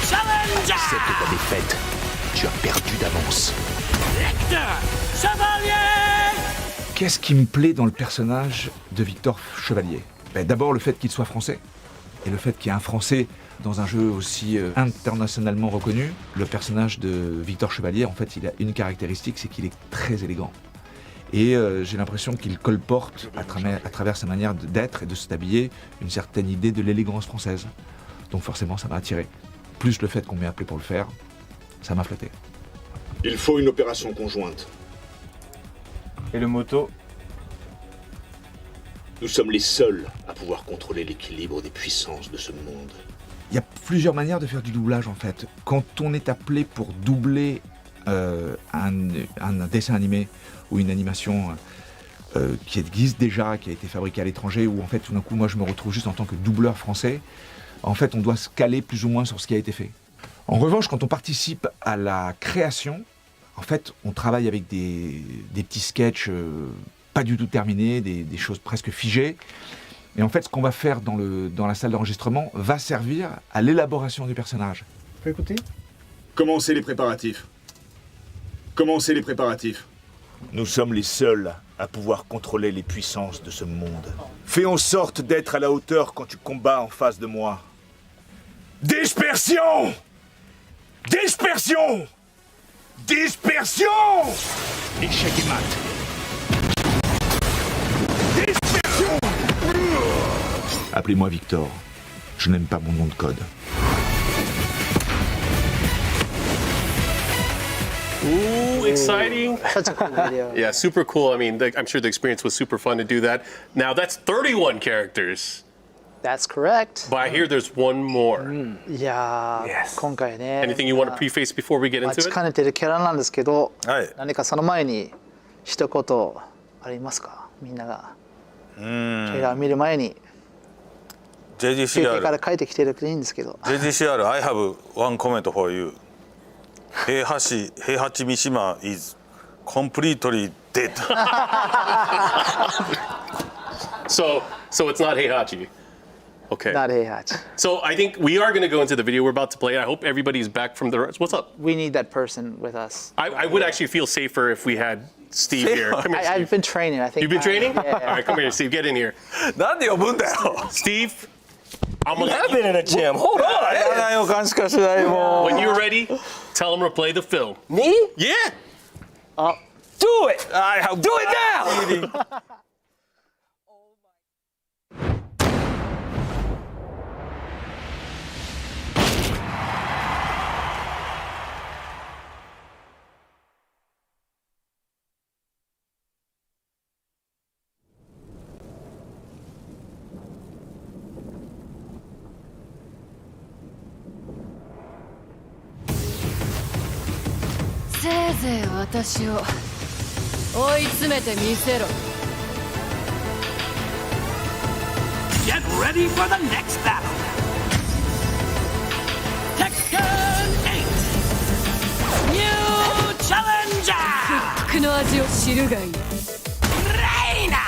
challenger. Accepte ta défaite. Tu as perdu d'avance. Victor Chevalier. Qu'est-ce qui me plaît dans le personnage de Victor Chevalier? D'abord le fait qu'il soit français. Et le fait qu'il y ait un français dans un jeu aussi internationalement reconnu. Le personnage de Victor Chevalier, en fait, il a une caractéristique, c'est qu'il est très élégant. Et j'ai l'impression qu'il colporte, à travers sa manière d'être et de s'habiller, une certaine idée de l'élégance française. Donc forcément, ça m'a attiré. Plus le fait qu'on m'ait appelé pour le faire, ça m'a flatté. Il faut une opération conjointe. Et le moto? Nous sommes les seuls à pouvoir contrôler l'équilibre des puissances de ce monde. Il y a plusieurs manières de faire du doublage en fait. Quand on est appelé pour doubler un dessin animé ou une animation qui existe déjà, qui a été fabriquée à l'étranger, où en fait tout d'un coup moi je me retrouve juste en tant que doubleur français, en fait on doit se caler plus ou moins sur ce qui a été fait. En revanche, quand on participe à la création, en fait on travaille avec des petits sketchs pas du tout terminés, des choses presque figées. Et en fait, ce qu'on va faire dans la salle d'enregistrement va servir à l'élaboration du personnage. Tu peux écouter? Commencez les préparatifs. Commencez les préparatifs. Nous sommes les seuls à pouvoir contrôler les puissances de ce monde. Fais en sorte d'être à la hauteur quand tu combats en face de moi. Dispersion! Dispersion! Dispersion! Échec et mat. Dispersion! Appelez-moi Victor. Je n'aime pas mon nom de code. Ooh, exciting. Such a cool video. Yeah, super cool. I mean, I'm sure the experience was super fun to do that. Now, that's 31 characters. That's correct. But I hear there's one more. いやー、今回ね。 Anything you want to preface before we get into 待ち it? かねてるキャラなんですけど、はい何かその前に一言ありますか？みんながトレーラーを見る前に休憩から帰ってきてるといいんですけど。JGCR, I have one comment for you. Heihachi Mishima is completely dead. So it's not Heihachi. Okay. Not Heihachi. So I think we are going to go into the video we're about to play. I hope everybody's back from the rest. What's up? We need that person with us. I would actually feel safer if we had Steve here. Come here, Steve. I've been training. I think. You've been training? Yeah. All right, come here, Steve. Get in here. なんで呼ぶんだよ。 Steve, I'm gonna I've been in a gym. Hold on. When you're ready, tell him to play the film. Me? Yeah. Do it. Do it now. Get ready for the next battle. Tekken 8. New challenger. Reina.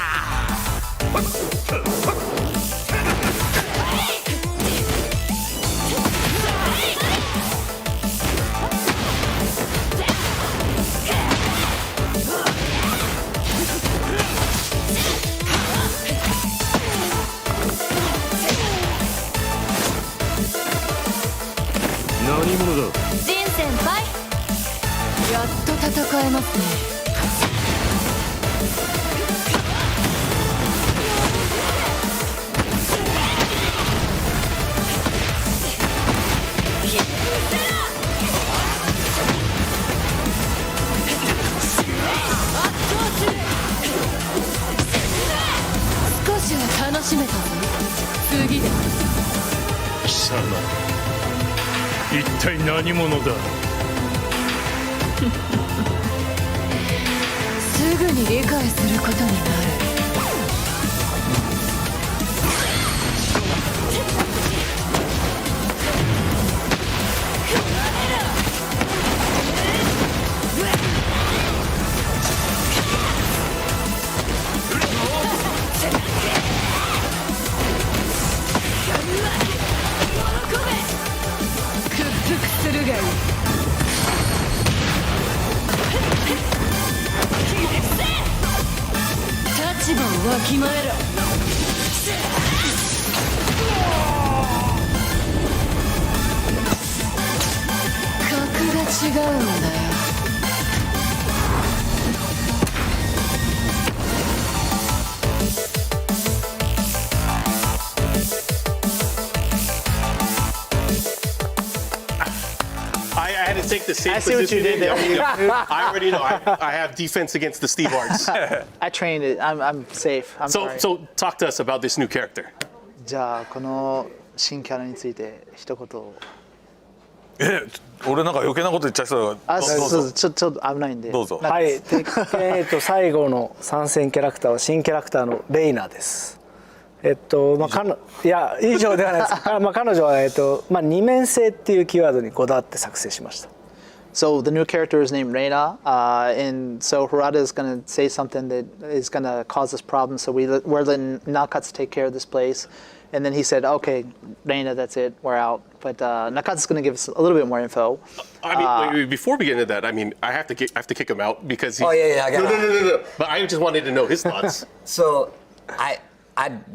何者だ。ジン先輩、やっと戦えますね。少しは楽しめたぞ。次で。貴様、一体何者だ。すぐに理解することになる。屈服するがいい。立場をわきまえろ。格が違うんだよ。I had to take the same I see what you did there. I already know. I have defense against the Steve Arts. I trained it. I'm safe. I'm sorry. So talk to us about this new character. じゃあこの新キャラについて一言。俺なんか余計なこと言っちゃいそうだ。そうちょっと危ないんで。どうぞ。はい、最後の参戦キャラクターは新キャラクターのレイナです。いや以上ではないです。彼女は二面性っていうキーワードにこだわって作成しました。So the new character is named Reina, and so Harada is going to say something that is going to cause us problems. So we're letting Nakatsu take care of this place, and then he said, "Okay, Reina, that's it, we're out." But Nakatsu's going to give us a little bit more info. I mean, wait, before we get into that, I mean, I have to kick him out because he. Oh yeah, I got it. No. But I just wanted to know his thoughts. So I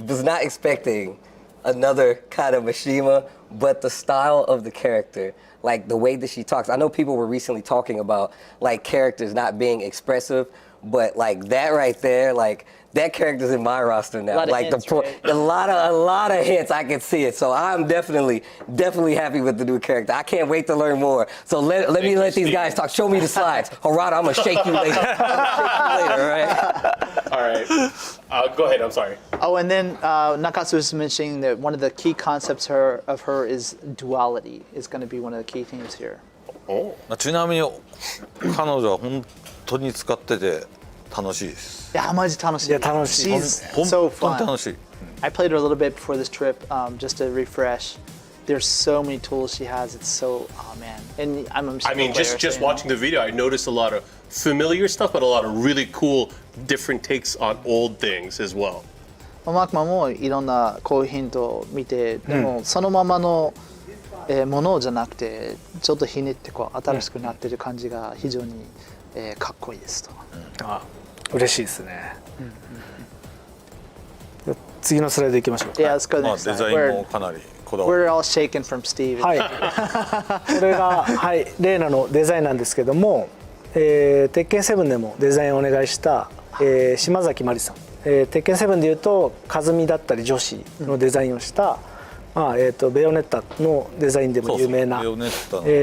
was not expecting another kind of Mishima, but the style of the character, like the way that she talks. I know people were recently talking about like characters not being expressive, but like that right there, like that character's in my roster now. Like hints, a lot of hints. I can see it. So I'm definitely happy with the new character. I can't wait to learn more. So let me let these guys talk. Show me the slides. Harada, I'm gonna shake you later. All right. Go ahead. I'm sorry. Oh, and then Nakatsu was mentioning that one of the key concepts of her is duality is going to be one of the key themes here. ちなみに彼女は本当に使ってて楽しいです。いやマジ楽しい。いや楽しい。She's so fun. 楽しい。I played her a little bit before this trip, just to refresh. There's so many tools she has. It's so man. And I mean, just watching the video, I noticed a lot of familiar stuff, but a lot of really cool, different takes on old things as well. マクマもいろんなこういうヒントを見て、でもそのままのものじゃなくて、ちょっとひねってこう新しくなってる感じが非常にかっこいいですと。嬉しいですね。次のスライド行きましょう。Yeah, let's go まあ next デ slide. ザインもかなりこだわり We're all shaken from Steve. はい。これがはいレーナのデザインなんですけども、鉄拳7でもデザインをお願いした、島崎まりさん。鉄拳7でいうと和美だったり女子のデザインをした、まあベヨネッタのデザインでも有名な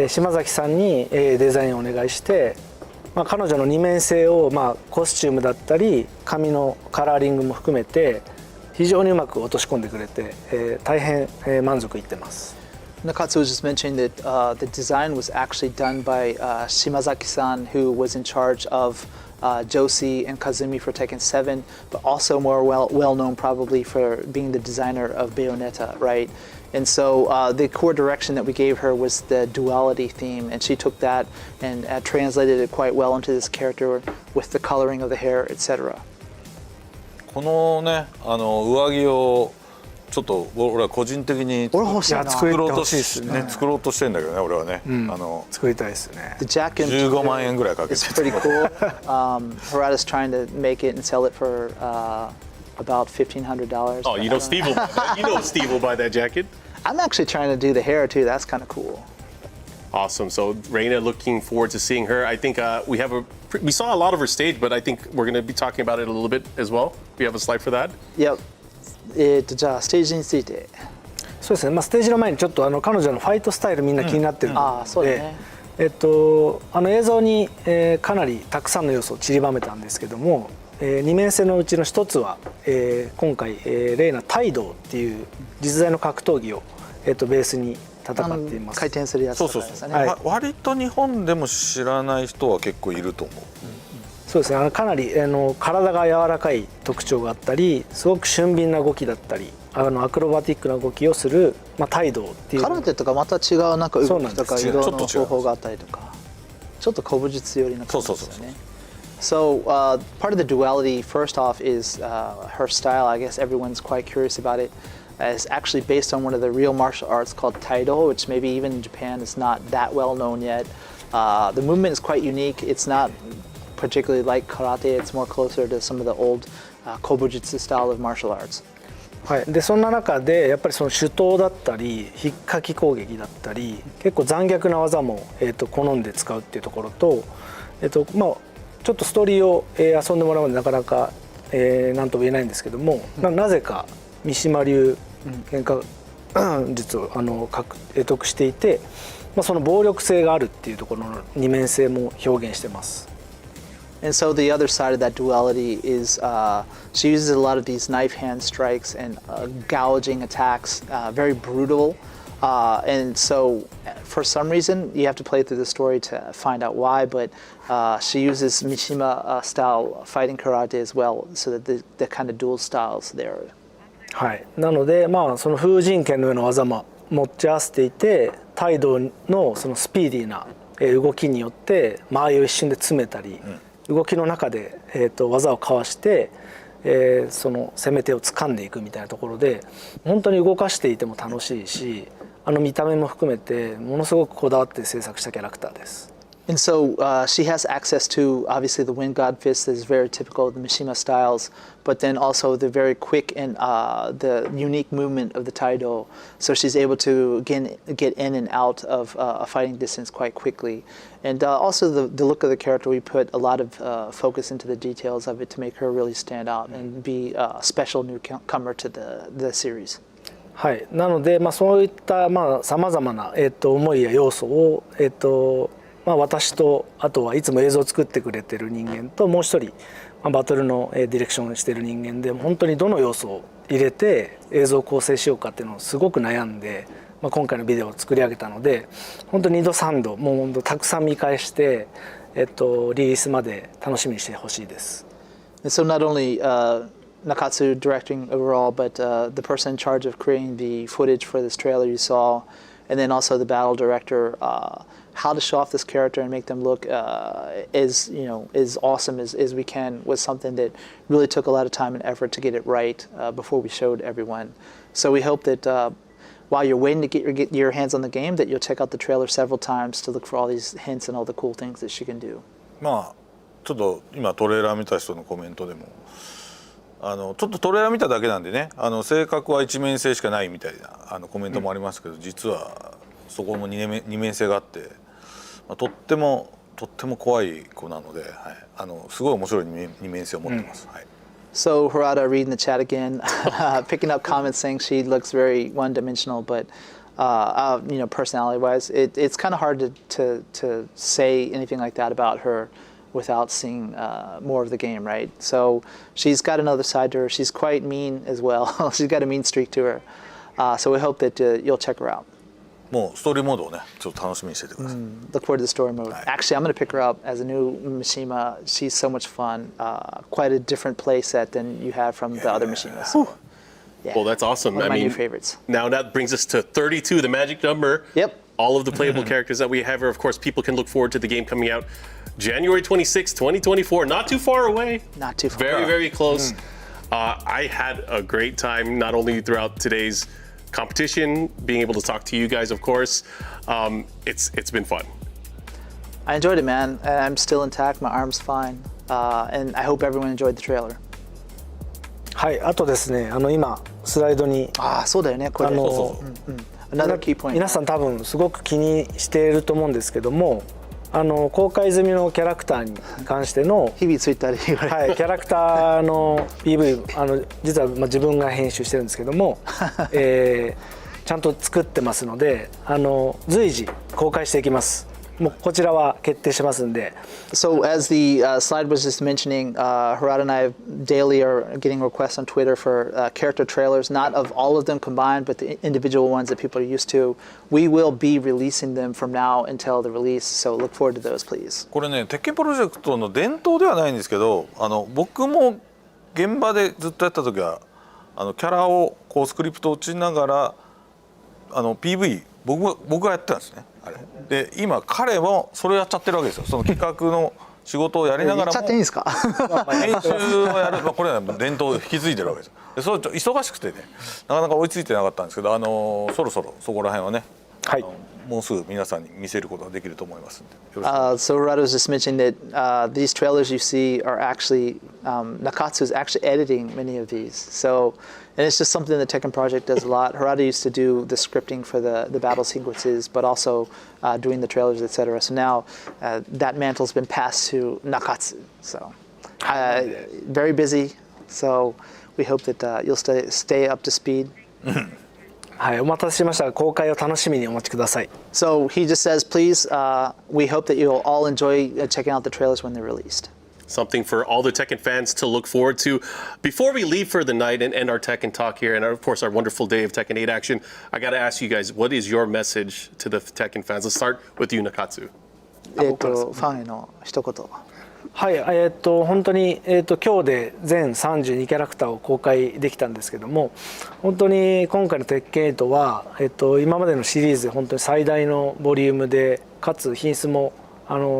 島崎さんに、デザインをお願いして、まあ、彼女の二面性を、まあ、コスチュームだったり髪のカラーリングも含めて非常にうまく落とし込んでくれて、大変、満足いってます。Nakatsu was just mentioning that the design was actually done by Shimazaki-san, who was in charge of Josie and Kazumi for Tekken 7, but also more well known probably for being the designer of Bayonetta, right? And so the core direction that we gave her was the duality theme, and she took that and translated it quite well into this character with the coloring of the hair, etc. このね上着をちょっと俺は個人的に作ろうとしてんだけどね俺はね、作りたいですね。 The jacket 15万円ぐらいかけて It's pretty cool. Harada's trying to make it and sell it for about $1,500. Oh, you know Steve will buy that. You know Steve will buy that jacket. I'm actually trying to do the hair too. That's kind of cool. Awesome. So Reina, looking forward to seeing her. I think we saw a lot of her stage, but I think we're going to be talking about it a little bit as well. We have a slide for that. Yep. じゃあステージについて。そうですね。まあステージの前にちょっと彼女のファイトスタイルみんな気になってるので、そうだね。映像に、かなりたくさんの要素を散りばめたんですけども、二面性のうちの一つは、今回、レイナタイドっていう実在の格闘技を、ベースに戦っています。回転するやつとかですね。割と日本でも知らない人は結構いると思う。そうですね。かなり体が柔らかい特徴があったり、すごく俊敏な動きだったり、アクロバティックな動きをする、まあ、タイドっていう。空手とかまた違うなんか動きとか移動の方法があったりとか、ちょっと古武術寄りな感じですよね。So part of the duality, first off, is her style. I guess everyone's quite curious about it. It's actually based on one of the real martial arts called Taido, which maybe even in Japan is not that well known yet. The movement is quite unique. It's not particularly like karate. It's more closer to some of the old kobujutsu style of martial arts. はい、でそんな中でやっぱりその手刀だったり引っかき攻撃だったり結構残虐な技も、好んで使うっていうところと、まあちょっちょっとストーリーを、遊んでもらうのでなかなか、何とも言えないんですけども、なぜか三島流喧嘩術を得得していて、その暴力性があるっていうところの二面性も表現してます。And so the other side of that duality is she uses a lot of these knife hand strikes and gouging attacks, very brutal. And so for some reason, you have to play through the story to find out why, but she uses Mishima style fighting karate as well, so that the kind of dual styles there. はい、なので、その風神剣のような技も持ち合わせていて、態度のそのスピーディーな動きによって間合いを一瞬で詰めたり、動きの中で、技をかわして、その攻め手を掴んでいくみたいなところで本当に動かしていても楽しいし、見た目も含めてものすごくこだわって制作したキャラクターです。And so she has access to obviously the Wind God Fist that is very typical of the Mishima styles, but then also the very quick and the unique movement of the Taido. So she's able to again get in and out of a fighting distance quite quickly. And also the look of the character, we put a lot of focus into the details of it to make her really stand out and be a special newcomer to the series. はい、なので、そういったさまざまな、思いや要素を、私とあとはいつも映像を作ってくれてる人間ともう一人、バトルのディレクションをしている人間で本当にどの要素を入れて映像を構成しようかっていうのをすごく悩んで、今回のビデオを作り上げたので本当に2度3度もう本当たくさん見返して、リリースまで楽しみにしてほしいです。So not only Nakatsu directing overall, but the person in charge of creating the footage for this trailer you saw, and then also the battle director, how to show off this character and make them look as awesome as we can was something that really took a lot of time and effort to get it right before we showed everyone. So we hope that while you're waiting to get your hands on the game, that you'll check out the trailer several times to look for all these hints and all the cool things that she can do. ちょっと今トレーラー見た人のコメントでもちょっとトレーラー見ただけなんでね、性格は一面性しかないみたいなコメントもありますけど、実はそこも二面性があって、とっても怖い子なので、はい、すごい面白い二面性を持ってます。はい。So Harada reading the chat again, picking up comments saying she looks very one-dimensional, but you know, personality-wise, it's kind of hard to say anything like that about her without seeing more of the game, right? So she's got another side to her. She's quite mean as well. She's got a mean streak to her. So we hope that you'll check her out. もうストーリーモードをね、ちょっと楽しみにしててください。Look forward to the story mode. Actually, I'm going to pick her up as a new Mishima. She's so much fun. Quite a different play set than you have from the other Mishimas. Yeah. Well, that's awesome. One of my new favorites. Now that brings us to 32, the magic number. Yep. All of the playable characters that we have here. Of course, people can look forward to the game coming out January 26, 2024. Not too far away. Not too far. Very, very close. I had a great time, not only throughout today's competition, being able to talk to you guys, of course. It's been fun. I enjoyed it, man. I'm still intact. My arm's fine. And I hope everyone enjoyed the trailer. はい、あとですね、今スライドにそうだよね、これ。Another key point. 皆さん多分すごく気にしていると思うんですけども、公開済みのキャラクターに関しての日々ツイッターで言われて、はい、キャラクターの PV 実は自分が編集してるんですけども、ちゃんと作ってますので、随時公開していきます。もうこちらは決定してますんで。So as the slide was just mentioning, Harada and I daily are getting requests on Twitter for character trailers, not of all of them combined, but the individual ones that people are used to. We will be releasing them from now until the release, so look forward to those, please. これね、鉄拳プロジェクトの伝統ではないんですけど、僕も現場でずっとやった時はキャラをこうスクリプトを打ちながらPV 僕がやってたんですね。あれで今彼もそれをやっちゃってるわけですよ。その企画の仕事をやりながらもやっちゃっていいんですか？編集をやる、これは伝統を引き継いでるわけですよ。でそれ忙しくてね、なかなか追いついてなかったんですけど、そろそろそこら辺はね、はい、もうすぐ皆さんに見せることができると思いますんで。So Harada was just mentioning that these trailers you see are actually Nakatsu is actually editing many of these. So and it's just something the Tekken project does a lot. Harada used to do the scripting for the battle sequences, but also doing the trailers, etc. So now that mantle's been passed to Nakatsu. So very busy. So we hope that you'll stay up to speed. はい、お待たせしました。公開を楽しみにお待ちください。So he just says, please, we hope that you'll all enjoy checking out the trailers when they're released. Something for all the Tekken fans to look forward to. Before we leave for the night and end our Tekken talk here, and of course our wonderful day of Tekken 8 action, I got to ask you guys, what is your message to the Tekken fans? Let's start with you, Nakatsu. ファンへの一言。はい、本当に、今日で全32キャラクターを公開できたんですけども、本当に今回の鉄拳8は、今までのシリーズで本当に最大のボリュームで、かつ品質も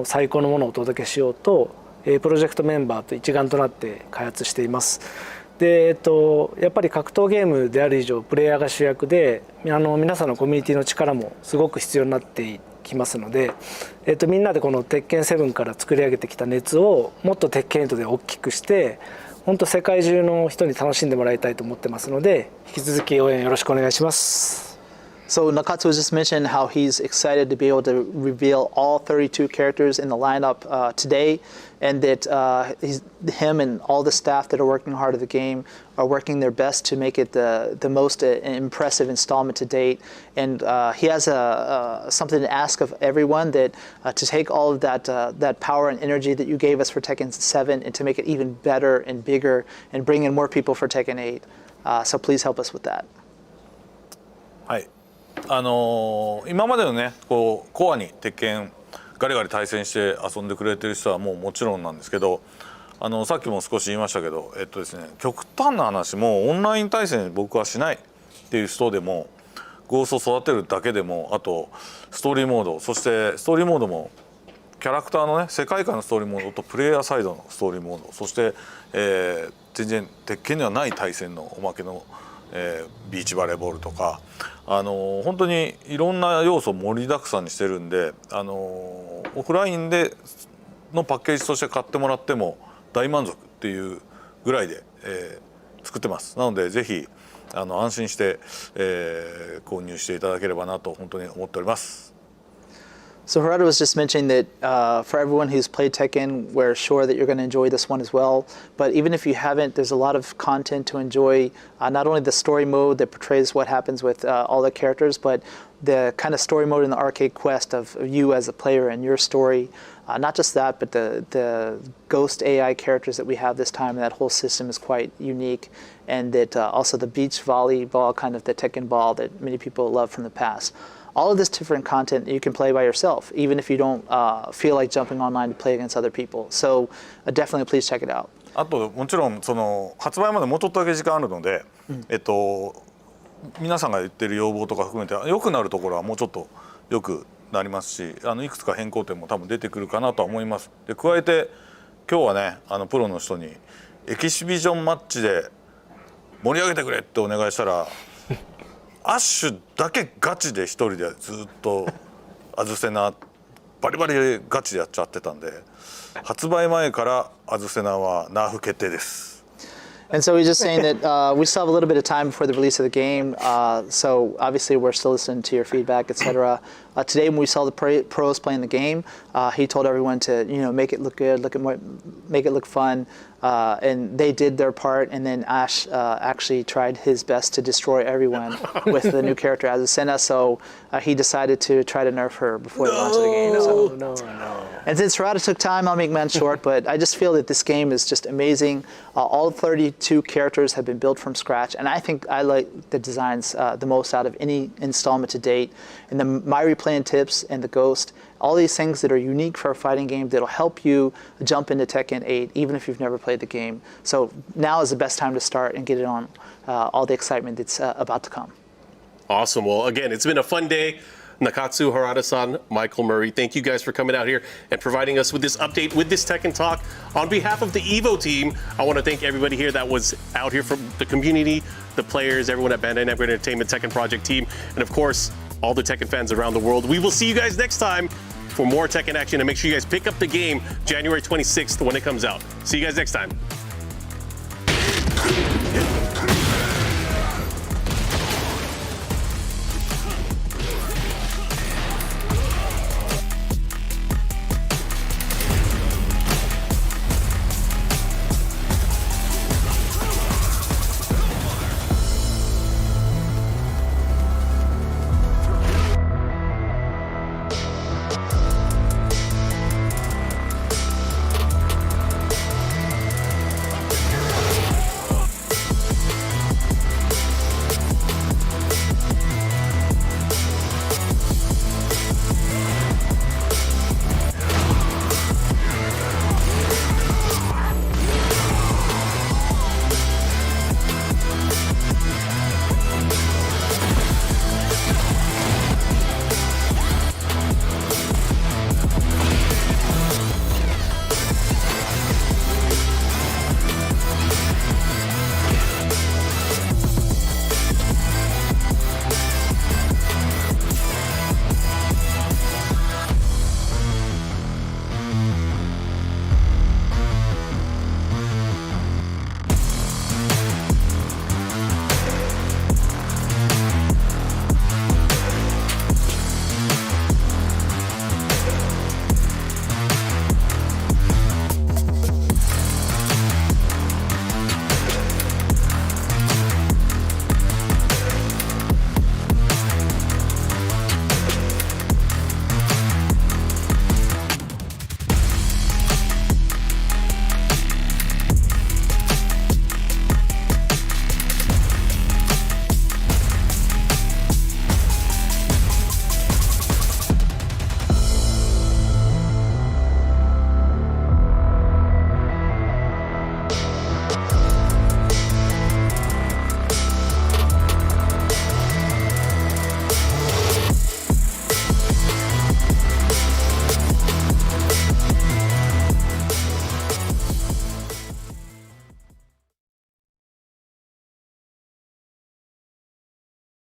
最高のものをお届けしようと、プロジェクトメンバーと一丸となって開発しています。で、やっぱり格闘ゲームである以上プレイヤーが主役で、皆さんのコミュニティの力もすごく必要になってきますので、みんなでこの鉄拳7から作り上げてきた熱をもっと鉄拳8で大きくして、本当世界中の人に楽しんでもらいたいと思ってますので、引き続き応援よろしくお願いします。So Nakatsu just mentioned how he's excited to be able to reveal all 32 characters in the lineup today, and that him and all the staff that are working hard at the game are working their best to make it the most impressive installment to date. And he has something to ask of everyone, that to take all of that power and energy that you gave us for Tekken 7 and to make it even better and bigger and bring in more people for Tekken 8. So please help us with that. はい。今までのねこうコアに鉄拳ガリガリ対戦して遊んでくれてる人はもちろんなんですけど、さっきも少し言いましたけど、ですね、極端な話もオンライン対戦僕はしないっていう人でも、ゴーストを育てるだけでも、あとストーリーモード、そしてストーリーモードもキャラクターのね世界観のストーリーモードとプレイヤーサイドのストーリーモード、そして、全然鉄拳にはない対戦のおまけのビーチバレーボールとか、本当にいろんな要素を盛りだくさんにしてるんで、オフラインでのパッケージとして買ってもらっても大満足っていうぐらいで、作ってます。なのでぜひ安心して、購入していただければなと本当に思っております。So Harada was just mentioning that for everyone who's played Tekken, we're sure that you're going to enjoy this one as well. But even if you haven't, there's a lot of content to enjoy. Not only the story mode that portrays what happens with all the characters, but the kind of story mode in the arcade quest of you as a player and your story. Not just that, but the ghost AI characters that we have this time, and that whole system is quite unique. And that also the beach volleyball, kind of the Tekken ball that many people love from the past. All of this different content you can play by yourself, even if you don't feel like jumping online to play against other people. So definitely please check it out. あともちろんその発売までもうちょっとだけ時間あるので、皆さんが言ってる要望とか含めて良くなるところはもうちょっと良くなりますし、いくつか変更点も多分出てくるかなとは思います。で加えて今日はねプロの人にエキシビジョンマッチで盛り上げてくれってお願いしたら。アッシュだけガチで一人でずっとアズセナバリバリガチでやっちゃってたんで発売前からアズセナはナーフ決定です。And so he's just saying that we still have a little bit of time before the release of the game. So obviously we're still listening to your feedback, etc. Today when we saw the pros playing the game, he told everyone to make it look good, make it look fun. And they did their part, and then Ash actually tried his best to destroy everyone with the new character Azucena, so he decided to try to nerf her before the launch of the game. No. And since Harada took time, I'll make mine short, but I just feel that this game is just amazing. All 32 characters have been built from scratch, and I think I like the designs the most out of any installment to date. And the My Replaying tips and the Ghost, all these things that are unique for a fighting game that'll help you jump into Tekken 8 even if you've never played the game. So now is the best time to start and get it on all the excitement that's about to come. Awesome. Well, again, it's been a fun day. Nakatsu, Harada-san, Michael Murray, thank you guys for coming out here and providing us with this update, with this Tekken Talk. On behalf of the Evo team, I want to thank everybody here that was out here from the community, the players, everyone at Bandai Namco Entertainment Tekken Project team, and of course, all the Tekken fans around the world. We will see you guys next time for more Tekken action, and make sure you guys pick up the game January 26th when it comes out. See you guys next time.